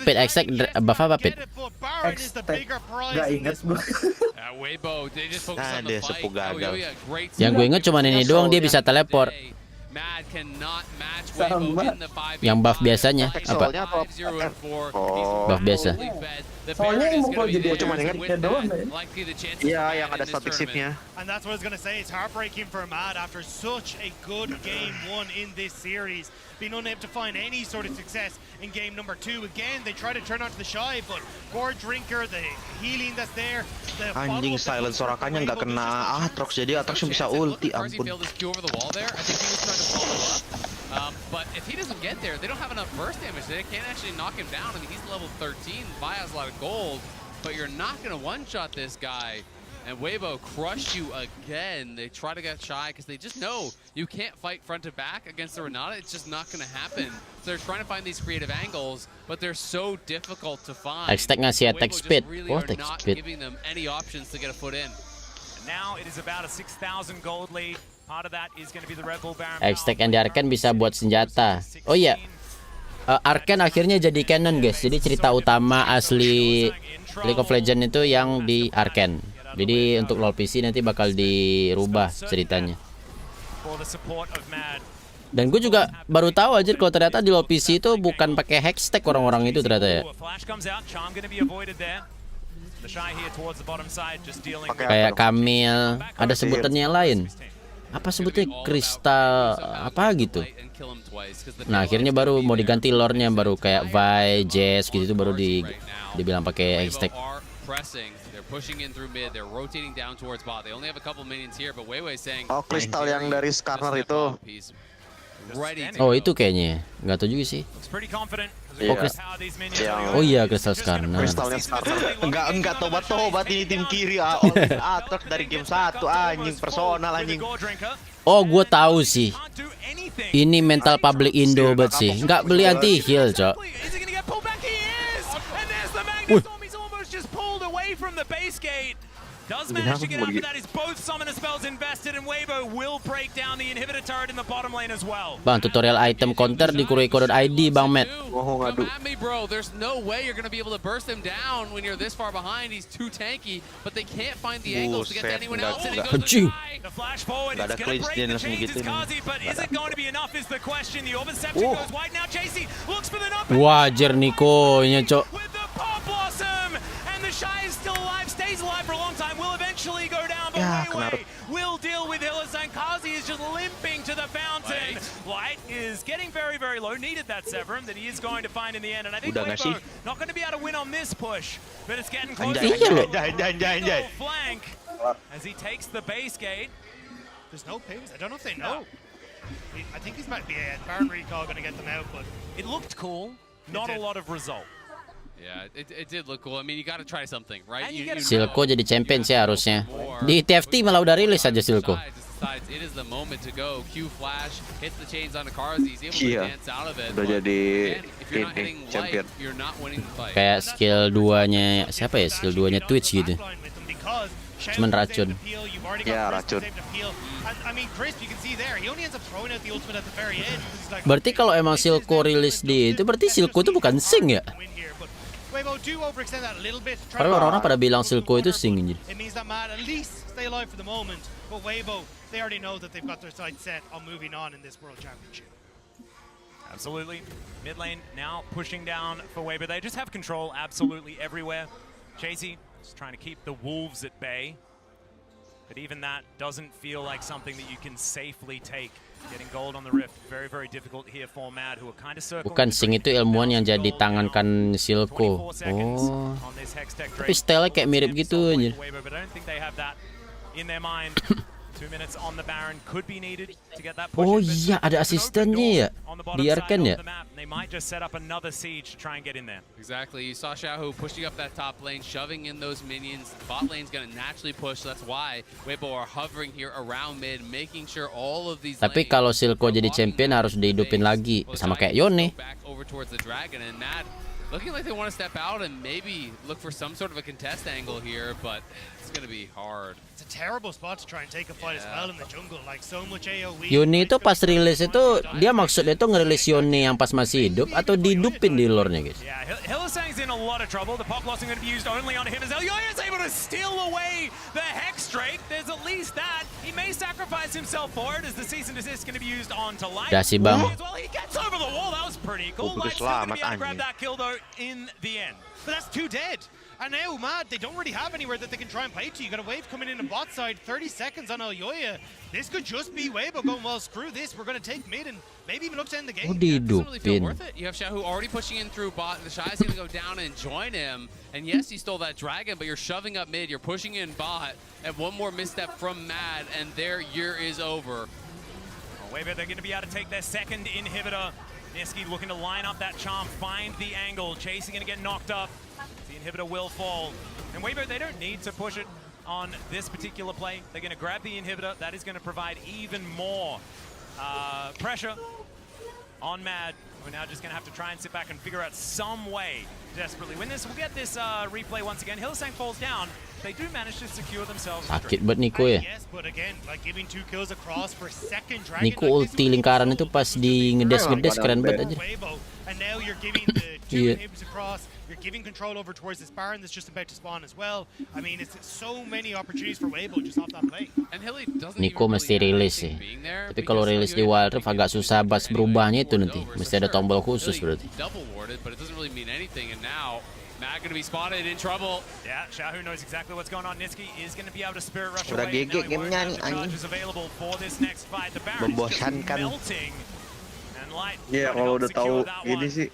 Pit, Hextech buff apa, Pit? Gak inget gue. Nah, dia sepuh gagal. Yang gue inget cuma ini doang, dia bisa teleport. Yang buff biasanya apa? Buff biasa. Soalnya yang mau jadi cuma inget doang. Iya, yang ada static shift-nya. And that's what I was going to say. It's heartbreaking for Mad after such a good game one in this series. Being unable to find any sort of success in game number 2. Again, they try to turn onto the Shy, but Gore Drinker, the healing that's there. Anjing, silent sorakanya nggak kena Aatrox, jadi Aatrox bisa ulti, ampun. But if he doesn't get there, they don't have enough burst damage. They can't actually knock him down. I mean, he's level 13. Vi has a lot of gold, but you're not going to one-shot this guy. And Weibo crushed you again. They try to get Shy because they just know you can't fight front to back against the Renata. It's just not going to happen. So they're trying to find these creative angles, but they're so difficult to find. Hextech ngasih attack speed. Really are not giving them any options to get a foot in. And now it is about a 6,000 gold lead. Part of that is going to be the Red Bull Baron. Hextech and Arken bisa buat senjata. Oh iya. Arken akhirnya jadi canon, guys. Jadi cerita utama asli League of Legends itu yang di Arken. Jadi untuk LoL PC nanti bakal dirubah ceritanya. Dan gue juga baru tahu aja kalau ternyata di LoL PC itu bukan pakai Hextech orang-orang itu ternyata ya. Kayak Kamil, ada sebutannya lain. Apa sebutnya, kristal apa gitu. Nah akhirnya baru mau diganti lore-nya, baru kayak Vi, Jazz gitu baru dibilang pakai Hextech. Oh, kristal yang dari Skarner itu. Oh itu kayaknya, nggak tahu juga sih. Oh iya, kristal Skarner. Kristalnya Skarner. Enggak tobat-tobat ini tim kiri. Aatrox dari game 1 anjing, personal anjing. Oh, gue tahu sih. Ini mental public Indo banget sih. Nggak beli anti heal, cok. Does manage to get after that is both summoner spells invested and Weibo will break down the inhibitor turret in the bottom lane as well. Bang, tutorial item counter di Kurohiko.id, Bang Matt. Oh, ngadu. Bro, there's no way you're going to be able to burst him down when you're this far behind. He's too tanky, but they can't find the angles to get to anyone else. And he goes to the flash forward. It's going to break the chains as Kazi, but is it going to be enough is the question. The Orbiception goes wide now. Chasey looks for the knockback. Wajar Niko-nya, cok. With the Pop Blossom, and the Shy is still alive, stays alive for a long time, will eventually go down. Ya, anyway. Will deal with Hilisan. Kazi is just limping to the fountain. Light is getting very, very low. Needed that Severum that he is going to find in the end. And I think Weibo not going to be able to win on this push, but it's getting close to the flank as he takes the base gate. There's no pings. I don't know if they know. I think he's might be a Baron recall going to get them out, but it looked cool. Not a lot of result. Yeah, it did look cool. I mean, you got to try something, right? Silco jadi champion sih harusnya. Di TFT malah udah rilis aja Silco. It is the moment to go. Q flash hits the chains on the cars. He's able to dance out of it. Udah jadi ini champion. You're not winning the fight. Kayak skill 2-nya siapa ya? Skill 2-nya Twitch gitu. Cuman racun. Ya, racun. Berarti kalau emang Silco rilis di itu berarti Silco itu bukan Sing ya? Karena orang-orang pada bilang Silco itu Sing gitu. Absolutely. Mid lane now pushing down for Weibo. They just have control absolutely everywhere. Chasey just trying to keep the wolves at bay. But even that doesn't feel like something that you can safely take. Getting gold on the rift, very, very difficult here for Mad, who are kind of circling. Bukan Sing itu ilmuwan yang jadi tangankan Silco. Oh. Tapi style kayak mirip gitu aja. But I don't think they have that in their mind. 2 minutes on the Baron could be needed to get that push. Oh iya, ada asistennya ya. Biarkan ya. They might just set up another siege to try and get in there. Exactly. You saw Xiaohu pushing up that top lane, shoving in those minions. Bot lane's going to naturally push. That's why Weibo are hovering here around mid, making sure all of these. Tapi kalau Silco jadi champion harus dihidupin lagi sama kayak Yone. Over towards the dragon and Mad looking like they want to step out and maybe look for some sort of a contest angle here, but it's going to be hard. It's a terrible spot to try and take a fight as well in the jungle. Like so much AoE. Yone itu pas rilis itu dia maksudnya itu ngerilis Yone yang pas masih hidup atau dihidupin di lore-nya, guys? Yeah, Hilisan's in a lot of trouble. The pop loss is going to be used only on him as Elyoya is able to steal away the Hex Drake. There's at least that. He may sacrifice himself for it as the cease and desist is going to be used on to Light. Dah si Bang. Well, he gets over the wall. That was pretty cool. Light's still going to be able to grab that kill though in the end. But that's 2 dead. And now, Mad, they don't really have anywhere that they can try and play to. You got a wave coming in the bot side, 30 seconds on Elyoya. This could just be Weibo going, well, screw this, we're going to take mid and maybe even look to end the game. It doesn't really feel worth it. You have Xiaohu already pushing in through bot, and the Shy's going to go down and join him. And yes, he stole that dragon, but you're shoving up mid, you're pushing in bot, and one more misstep from Mad, and their year is over. Weibo, they're going to be able to take their second inhibitor. Niski looking to line up that charm, find the angle. Chasing going to get knocked up. The inhibitor will fall. And Weibo, they don't need to push it on this particular play. They're going to grab the inhibitor. That is going to provide even more pressure on Mad. We're now just going to have to try and sit back and figure out some way to desperately win this. We'll get this replay once again. Hilisan falls down. They do manage to secure themselves. Sakit banget Nico ya. Yes, but again, like giving 2 kills across for second dragon. Nico ulti lingkaran itu pas di ngedes keren banget aja. And now you're giving the 2 inhibs across. You're giving control over towards this Baron that's just about to spawn as well. I mean, it's so many opportunities for Weibo just off that play. Nico mesti rilis sih. Tapi kalau rilis di WildRift agak susah bas berubahnya itu nanti. Mesti ada tombol khusus berarti. Double warded, but it doesn't really mean anything. And now Matt going to be spotted in trouble. Yeah, Xiaohu knows exactly what's going on. Niski is going to be able to spirit rush udah away. GG gamenya nih anjing. Membosankan. Iya, kalau udah tahu ini sih.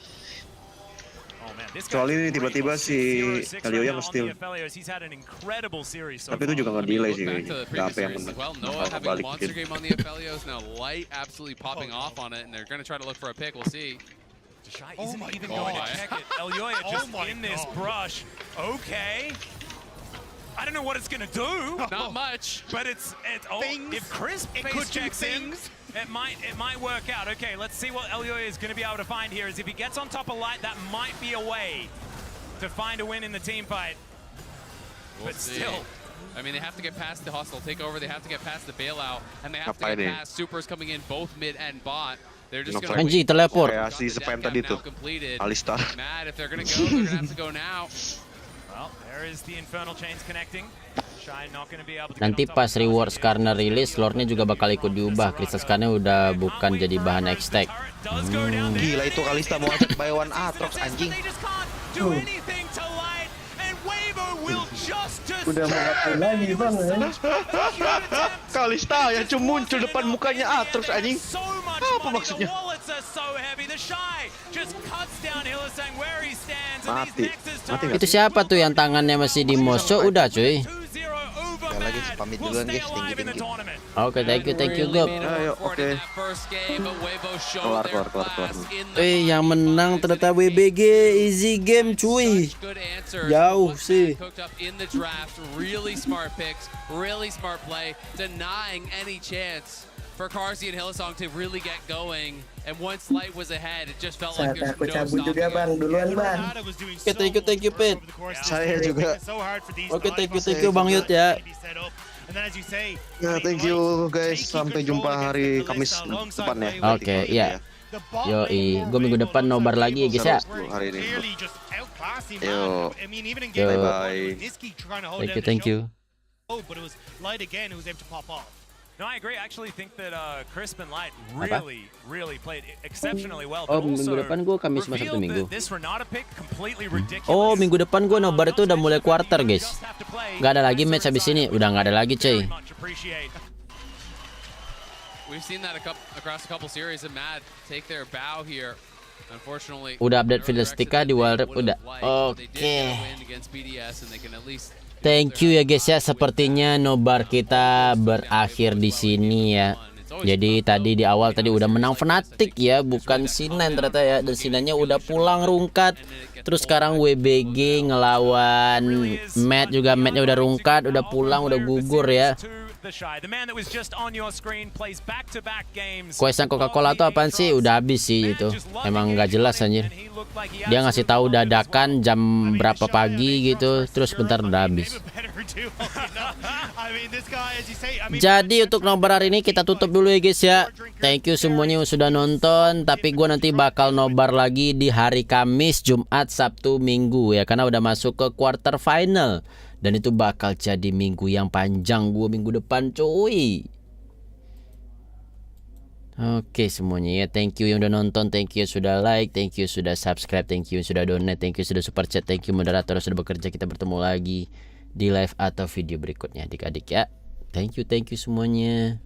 Kecuali ini tiba-tiba si Elyoya nge-steal. Tapi itu juga nggak delay sih. Nggak apa yang benar. Bakal balik mungkin. Now Light absolutely popping off on it, and they're going to try to look for a pick. We'll see. Shai isn't even going to check it. Elyoya just in this brush. Okay. I don't know what it's going to do. Not much. But it's if Chris face checks in, it might work out. Okay, let's see what Elyoya is going to be able to find here. Is if he gets on top of Light, that might be a way to find a win in the team fight. But still. I mean, they have to get past the hostile takeover. They have to get past the bailout, and they have to get past supers coming in both mid and bot. They're just going to Anjing teleport. Kayak si Spam tadi tuh. Alistar. Mad, if they're going to go, they're going to have to go now. Well, there is the infernal chains connecting. Shy not going to be able to. Nanti pas rewards karena rilis, lore-nya juga bakal ikut diubah. Crystal Scan-nya udah bukan jadi bahan X-Tech. Gila itu Kalista mau ngecek buy one Aatrox anjing. Do anything to Light, and Weibo will just Udah mau ngapain lagi bang? Kalista yang cuma muncul depan mukanya terus anjing. Apa maksudnya? Mati. Itu siapa tuh yang tangannya masih di moso? Udah cuy. Sekali lagi pamit duluan guys, thank you. Oke, thank you Gob. Ayo, oke. Keluar. Yang menang ternyata WBG easy game cuy. Jauh sih. Really smart picks, really smart play, denying any chance for Carsey and Hillsong to really get going. And once Light was ahead, it just felt like there's no cabut juga bang, duluan bang. Oke, thank you Pit. Saya juga. Oke, thank you Bang Yud ya. Ya, thank you guys. Sampai jumpa hari Kamis depan ya. Oke, iya. Yoi, gue minggu depan nobar lagi ya guys ya. Hari ini. Yo. Bye. Thank you. But it was Light again who was able to pop off. No, I agree. I actually think that Crisp and Light really played exceptionally well. Oh, minggu depan gue Kamis sama Sabtu Minggu. This Renata pick completely ridiculous. Oh, minggu depan gue nobar itu udah mulai quarter guys. Gak ada lagi match habis ini, udah gak ada lagi cuy. We've seen that across a couple series and Mad take their bow here. Unfortunately, udah update Fiddlesticka di WildRift udah. Oke. Thank you ya guys ya, sepertinya nobar kita berakhir di sini ya. Jadi tadi di awal tadi udah menang Fnatic ya, bukan Sinan ternyata ya. Dan Sinannya udah pulang rungkat. Terus sekarang WBG ngelawan Matt juga, Mattnya udah rungkat, udah pulang, udah gugur ya. Kuesan Coca-Cola tuh apaan sih? Udah habis sih itu. Emang nggak jelas anjir. Dia ngasih tahu dadakan jam berapa pagi gitu, terus bentar udah habis. Jadi untuk nobar hari ini kita tutup dulu ya guys ya. Thank you semuanya yang sudah nonton. Tapi gue nanti bakal nobar lagi di hari Kamis, Jumat, Sabtu, Minggu ya, karena udah masuk ke quarter final. Dan itu bakal jadi minggu yang panjang gue minggu depan cuy. Oke semuanya ya, thank you yang udah nonton, thank you sudah like, thank you sudah subscribe, thank you sudah donate, thank you sudah super chat, thank you moderator sudah bekerja. Kita bertemu lagi di live atau video berikutnya adik-adik ya. Thank you semuanya.